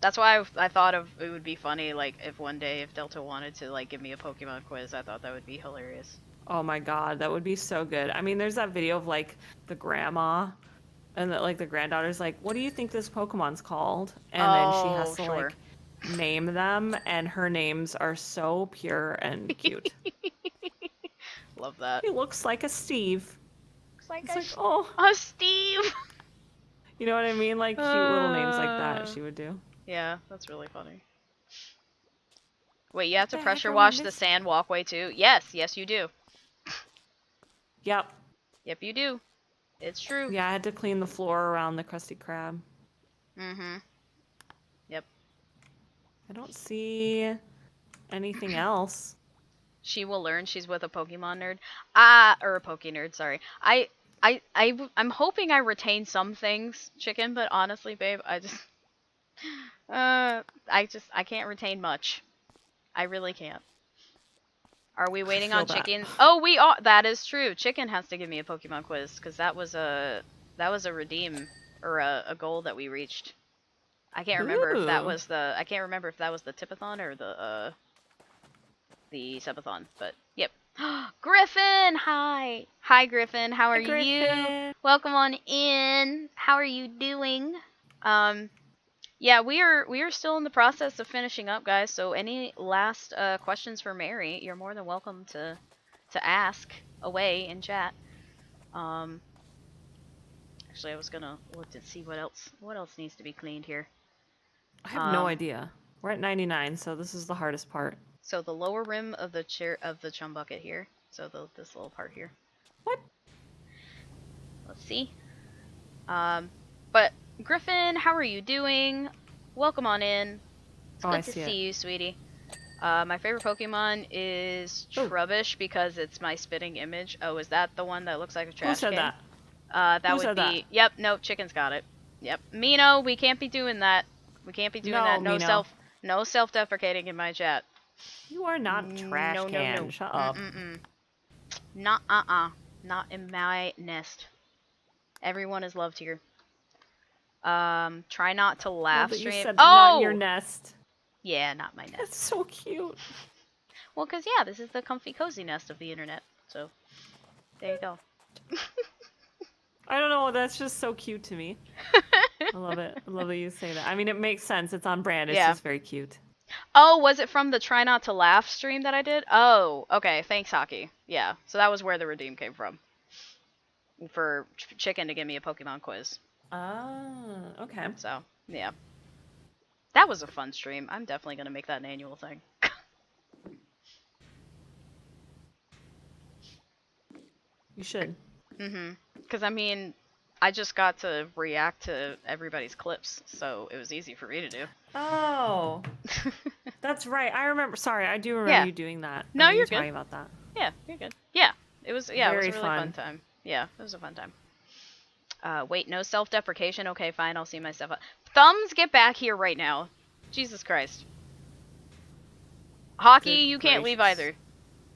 That's why I thought it would be funny, like if one day if Delta wanted to like give me a Pokemon quiz, I thought that would be hilarious. Oh my god, that would be so good. I mean, there's that video of like the grandma and the granddaughter's like, what do you think this Pokemon's called? And then she has to like name them, and her names are so pure and cute. Love that. He looks like a Steve. Looks like a Steve. You know what I mean? Like cute little names like that she would do. Yeah, that's really funny. Wait, you have to pressure wash the sand walkway too? Yes, you do. Yep, you do. It's true. Yeah, I had to clean the floor around the Krusty Krab. Yep. I don't see anything else. She will learn. She's with a Pokemon nerd. Or a Poke nerd, sorry. I'm hoping I retain some things, Chicken, but honestly, babe, I can't retain much. I really can't. Are we waiting on Chicken? Oh, we are. That is true. Chicken has to give me a Pokemon quiz because that was a redeem or a goal that we reached. I can't remember if that was the Tipathon or the Subathon, but yep. Griffin, hi. Hi Griffin, how are you? Welcome on in. How are you doing? Yeah, we are still in the process of finishing up, guys. So any last questions for Mary, you're more than welcome to ask away in chat. Actually, I was gonna look to see what else needs to be cleaned here. I have no idea. We're at 99, so this is the hardest part. So the lower rim of the chum bucket here. So this little part here. What? Let's see. But Griffin, how are you doing? Welcome on in. It's good to see you, sweetie. My favorite Pokemon is Trubbish because it's my spitting image. Oh, is that the one that looks like a trash can? Who said that? That would be. Yep. Nope. Chicken's got it. Yep. Mino, we can't be doing that. We can't be doing that. No Mino. No self-deprecating in my chat. You are not trash can. Shut up. Not Not in my nest. Everyone is loved here. Try not to laugh. Well, but you said not your nest. Yeah, not my nest. That's so cute. Well, because, yeah, this is the comfy, cozy nest of the internet. So, there you go. I don't know. That's just so cute to me. I love it. I love that you say that. I mean, it makes sense. It's on brand. It's just very cute. Oh, was it from the Try Not to Laugh stream that I did? Oh, okay. Thanks, Hockey. Yeah, so that was where the redeem came from. For Chicken to give me a Pokemon quiz. Oh, okay. So, yeah. That was a fun stream. I'm definitely going to make that an annual thing. You should. Because, I mean, I just got to react to everybody's clips, so it was easy for me to do. Oh. That's right. I remember. Sorry, I do remember you doing that. No, you're good. Talking about that. Yeah, you're good. Yeah, it was a really fun. fun time. Yeah, it was a fun time. Wait, no self-deprecation? Okay, fine, I'll see myself up. Thumbs, get back here right now. Jesus Christ. Hockey, you can't leave either.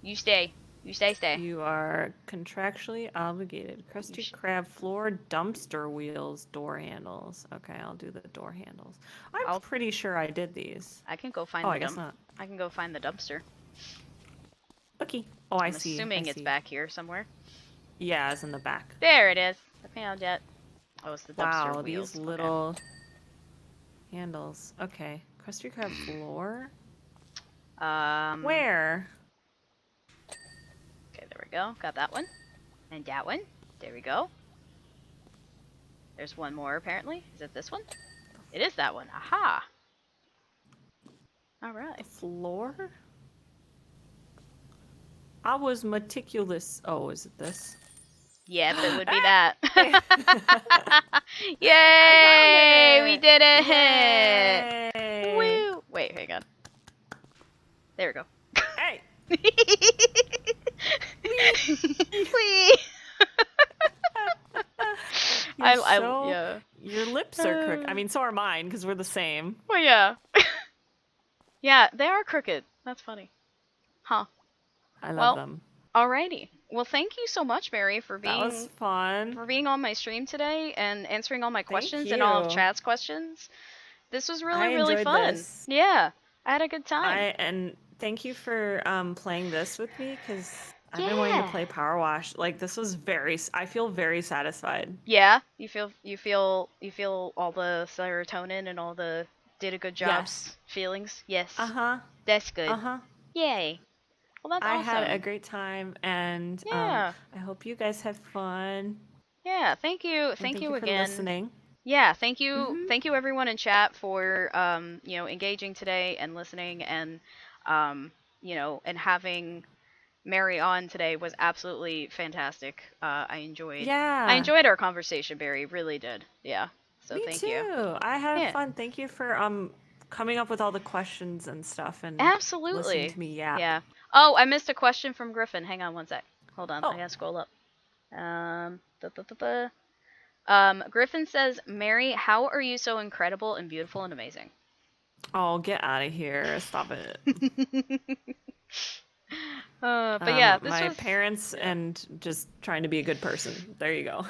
You stay. You stay. You are contractually obligated. Krusty Krab floor, dumpster wheels, door handles. Okay, I'll do the door handles. I'm pretty sure I did these. I can go find I guess not. I can go find the dumpster. Okay. Oh, I see. I'm assuming it's back here somewhere. Yeah, it's in the back. There it is. I found it. Oh, it's the dumpster wow, wheels. These little handles. Okay. Krusty Krab floor? Where? Okay, there we go. Got that one. And that one. There we go. There's one more, apparently. Is it this one? It is that one. Aha! Alright. Floor? I was meticulous. Oh, is it this? Yep, it would be that. Yay! We did it! Yay! Woo! Wait, hang on. There we go. Hey! Wee! Yeah. Your lips are crooked. I mean, so are mine, because we're the same. Well, yeah. Yeah, they are crooked. That's funny. Huh. I love them. Alrighty. Well, thank you so much, Mary, for being that was fun. For being on my stream today and answering all my questions and all of chat's questions. This was really fun. This. Yeah, I had a good time. And thank you for playing this with me because I've been wanting to play Powerwash. Like this was I feel very satisfied. Yeah, you feel all the serotonin and all the did a good job feelings. Yes. That's good. Yay. Well, that's awesome. I had a great time, and I hope you guys have fun. Yeah, thank you. Thank you again. For listening. Yeah, thank you. Thank you everyone in chat for engaging today and listening and and having Mary on today was absolutely fantastic. I enjoyed our conversation, Barry. Really did. Yeah. So thank you. Me too. I had fun. Thank you for coming up with all the questions and stuff and absolutely listening to me. Yeah. Oh, I missed a question from Griffin. Hang on one sec. Hold on. I gotta scroll up. Griffin says, Mary, how are you so incredible and beautiful and amazing? Oh, get out of here. Stop it. But yeah, my parents and just trying to be a good person. There you go.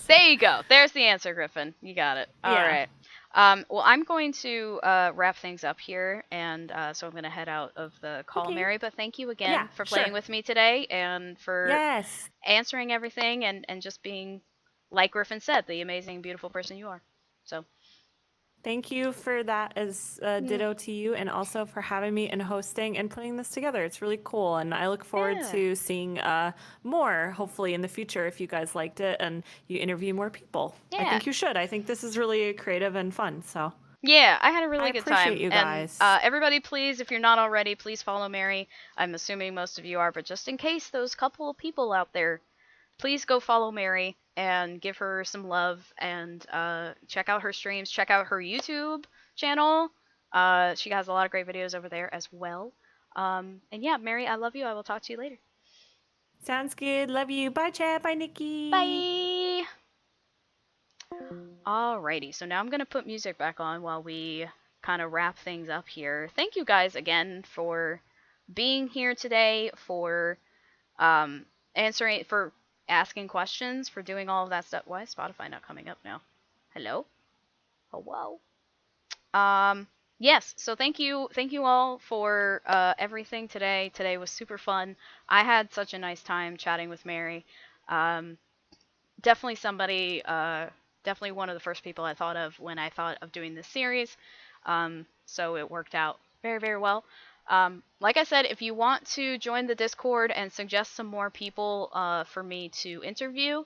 There you go. There's the answer, Griffin. You got it. All right. Well, I'm going to wrap things up here, and so I'm going to head out of the call, Mary. But thank you again for playing with me today and for answering everything and just being, like Griffin said, the amazing, beautiful person you are. So. Thank you for that as ditto to you, and also for having me and hosting and putting this together. It's really cool, and I look forward to seeing more, hopefully, in the future if you guys liked it and you interview more people. I think you should. I think this is really creative and fun, so. Yeah, I had a really good time. I appreciate you guys. And, everybody, please, if you're not already, please follow Mary. I'm assuming most of you are, but just in case those couple of people out there, please go follow Mary. and give her some love, and check out her streams, check out her YouTube channel. She has a lot of great videos over there as well. And yeah, Mary, I love you. I will talk to you later. Sounds good. Love you. Bye, chat. Bye, Nikki. Bye. Alrighty, so now I'm going to put music back on while we kind of wrap things up here. Thank you guys again for being here today, for asking questions, for doing all of that stuff. Why is Spotify not coming up now? Hello? Hello? Yes, so thank you all for everything today. Today was super fun. I had such a nice time chatting with Mary. Definitely somebody, definitely one of the first people I thought of when I thought of doing this series. So it worked out very, very well. Like I said, if you want to join the Discord and suggest some more people for me to interview,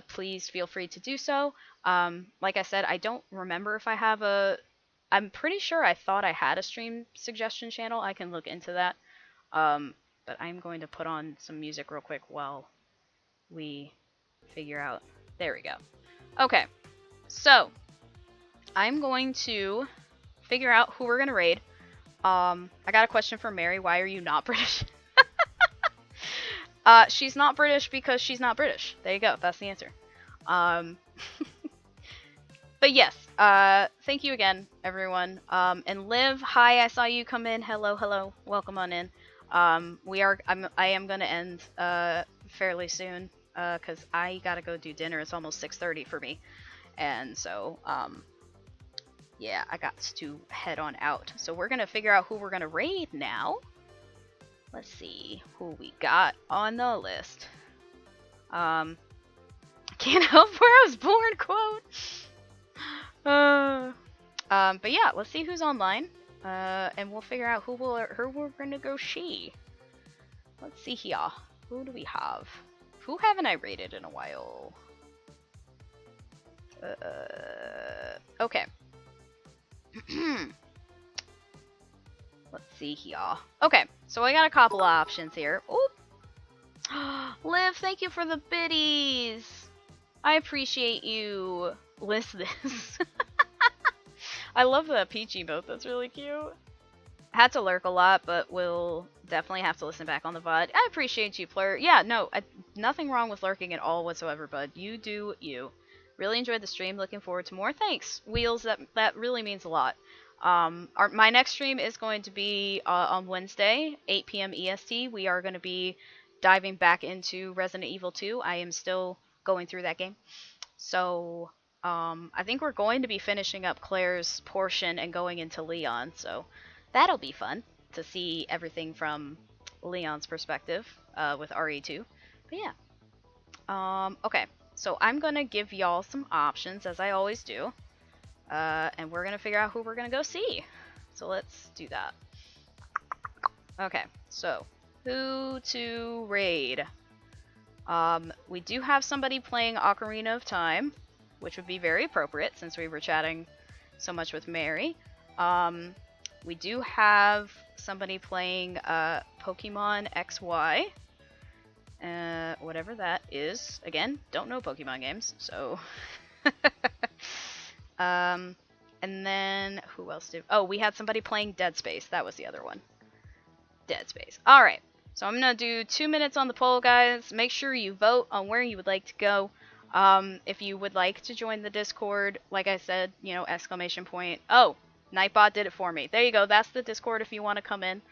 please feel free to do so. Like I said, I don't remember if I have I'm pretty sure I thought I had a stream suggestion channel. I can look into that. But I'm going to put on some music real quick while we figure out. There we go. Okay, so I'm going to figure out who we're going to raid. I got a question for Mary. Why are you not British? She's not British because she's not British. There you go. That's the answer. But yes, thank you again, everyone. And Liv, hi, I saw you come in. Hello, hello. Welcome on in. I am going to end fairly soon because I got to go do dinner. It's almost 6:30 for me. And so, yeah, I got to head on out. So we're going to figure out who we're going to raid now. Let's see who we got on the list. Can't help where I was born, quote. But yeah, let's see who's online. And we'll figure out who we're going to go see. Let's see here. Who do we have? Who haven't I raided in a while? Okay. Let's see here. Okay, so I got a couple of options here. Oop. Liv, thank you for the biddies. I appreciate you. List this. I love that peachy emote. That's really cute. Had to lurk a lot, but we'll definitely have to listen back on the VOD. I appreciate you, Plur. Yeah, no, nothing wrong with lurking at all whatsoever, bud. You do you. Really enjoyed the stream. Looking forward to more. Thanks, Wheels. That really means a lot. My next stream is going to be on Wednesday, 8 p.m. EST. We are going to be diving back into Resident Evil 2. I am still going through that game. So, I think we're going to be finishing up Claire's portion and going into Leon. So, that'll be fun to see everything from Leon's perspective with RE2. But yeah. Okay. So I'm going to give y'all some options, as I always do. And we're going to figure out who we're going to go see. So let's do that. Okay, so who to raid? We do have somebody playing Ocarina of Time, which would be very appropriate since we were chatting so much with Mary. We do have somebody playing Pokemon XY. Whatever that is. Again, don't know Pokemon games, so... and then, who else did... Oh, we had somebody playing Dead Space. That was the other one. Dead Space. Alright, so I'm gonna do 2 minutes on the poll, guys. Make sure you vote on where you would like to go. If you would like to join the Discord, like I said, you know, exclamation point. Oh, Nightbot did it for me. There you go. That's the Discord if you want to come in.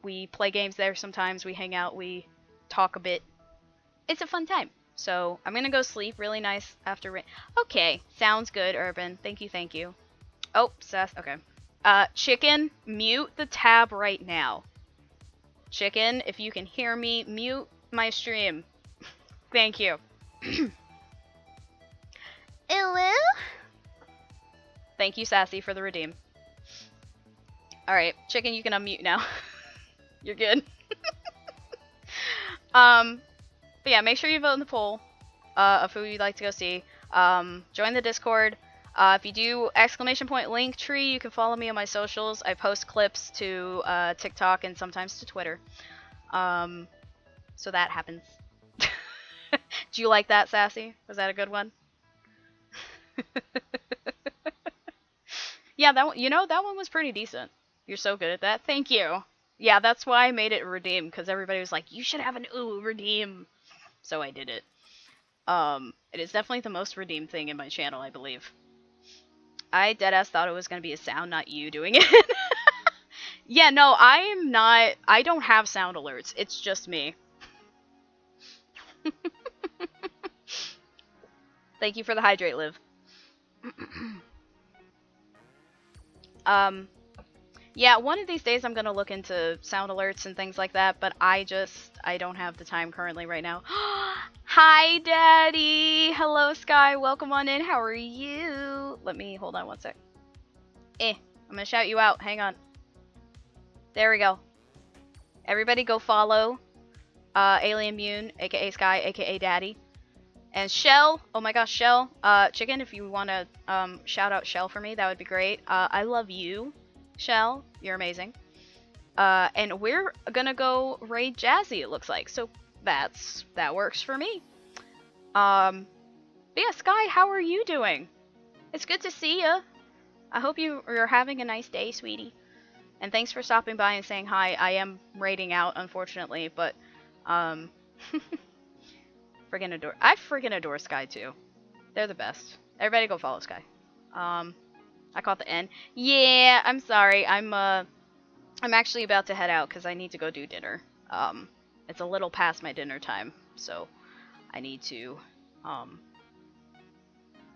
We play games there sometimes. We hang out. We talk a bit. It's a fun time. So I'm gonna go sleep. Really nice after rain. Okay, sounds good, Urban. Thank you. Oh, Seth. Okay. Chicken, mute the tab right now. Chicken, if you can hear me, mute my stream. Thank you. Hello? Thank you, Sassy, for the redeem. Alright, Chicken, you can unmute now. You're good. But yeah, make sure you vote in the poll of who you'd like to go see. Join the Discord. If you do exclamation point Linktree, you can follow me on my socials. I post clips to TikTok and sometimes to Twitter. So that happens. Do you like that, Sassy? Was that a good one? Yeah, that one, that one was pretty decent. You're so good at that. Thank you. Yeah, that's why I made it redeem, because everybody was like, you should have an ooh redeem. So I did it. It is definitely the most redeemed thing in my channel, I believe. I deadass thought it was going to be a sound, not you doing it. Yeah, no, I don't have sound alerts. It's just me. Thank you for the hydrate, Liv. Yeah, one of these days I'm gonna look into sound alerts and things like that, but I don't have the time currently right now. Hi, Daddy! Hello, Sky. Welcome on in. How are you? Hold on one sec. I'm gonna shout you out. Hang on. There we go. Everybody go follow Alien Mune, aka Sky, aka Daddy. And Shell, oh my gosh, Shell, Chicken, if you want to shout out Shell for me, that would be great. I love you, Shell, you're amazing. And we're gonna go raid Jazzy, it looks like, so that works for me. But yeah, Sky, how are you doing? It's good to see you. I hope you're having a nice day, sweetie. And thanks for stopping by and saying hi. I am raiding out, unfortunately, but I friggin' adore Sky too. They're the best. Everybody go follow Sky. I caught the N. Yeah, I'm sorry. I'm actually about to head out because I need to go do dinner. It's a little past my dinner time, so I need to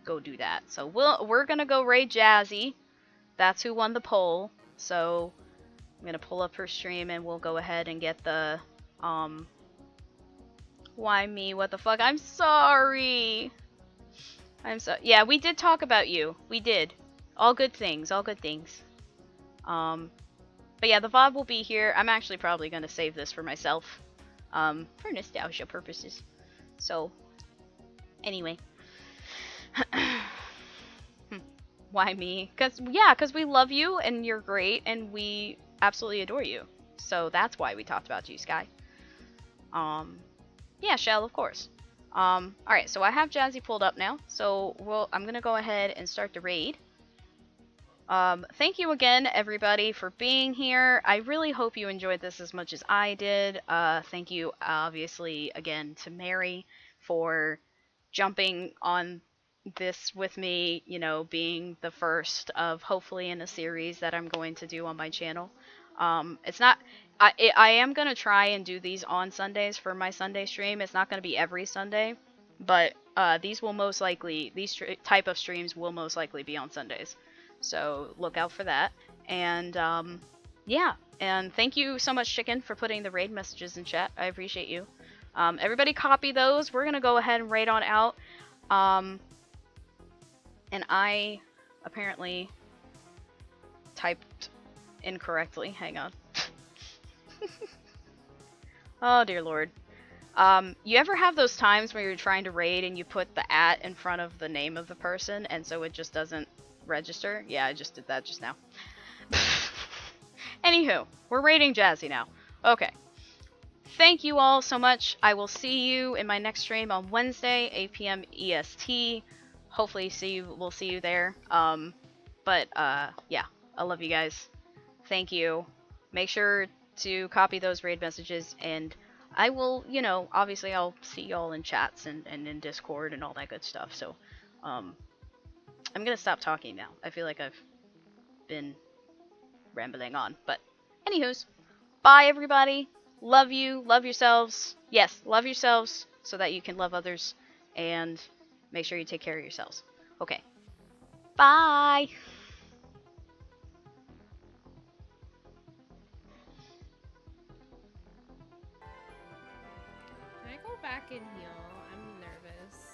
go do that. So we're gonna go raid Jazzy. That's who won the poll. So I'm gonna pull up her stream and we'll go ahead and get the why me? What the fuck? I'm sorry. Yeah, we did talk about you. We did. All good things. All good things. But yeah, the VOD will be here. I'm actually probably gonna save this for myself, for nostalgia purposes. So, anyway. Why me? Cause we love you and you're great and we absolutely adore you. So that's why we talked about you, Sky. Yeah, Shell, of course. Alright, so I have Jazzy pulled up now. So I'm gonna go ahead and start the raid. Thank you again, everybody, for being here. I really hope you enjoyed this as much as I did. Thank you, obviously, again, to Mary for jumping on this with me, being the first of hopefully in a series that I'm going to do on my channel. It's not... I am going to try and do these on Sundays for my Sunday stream. It's not going to be every Sunday, but these type of streams will most likely be on Sundays. So look out for that. And yeah, and thank you so much, Chicken, for putting the raid messages in chat. I appreciate you. Everybody copy those. We're going to go ahead and raid on out. And I apparently typed incorrectly. Hang on. Oh, dear Lord. You ever have those times where you're trying to raid and you put the @ in front of the name of the person and so it just doesn't register? Yeah, I just did that just now. Anywho, we're raiding Jazzy now. Okay. Thank you all so much. I will see you in my next stream on Wednesday, 8 p.m. EST. Hopefully we'll see you there. Yeah, I love you guys. Thank you. Make sure to copy those raid messages, and I will, obviously I'll see y'all in chats and in Discord and all that good stuff. So, I'm gonna stop talking now. I feel like I've been rambling on. But, anywho's, bye everybody. Love you. Love yourselves. Yes, love yourselves so that you can love others. And make sure you take care of yourselves. Okay. Bye. Can I go back and heal? I'm nervous.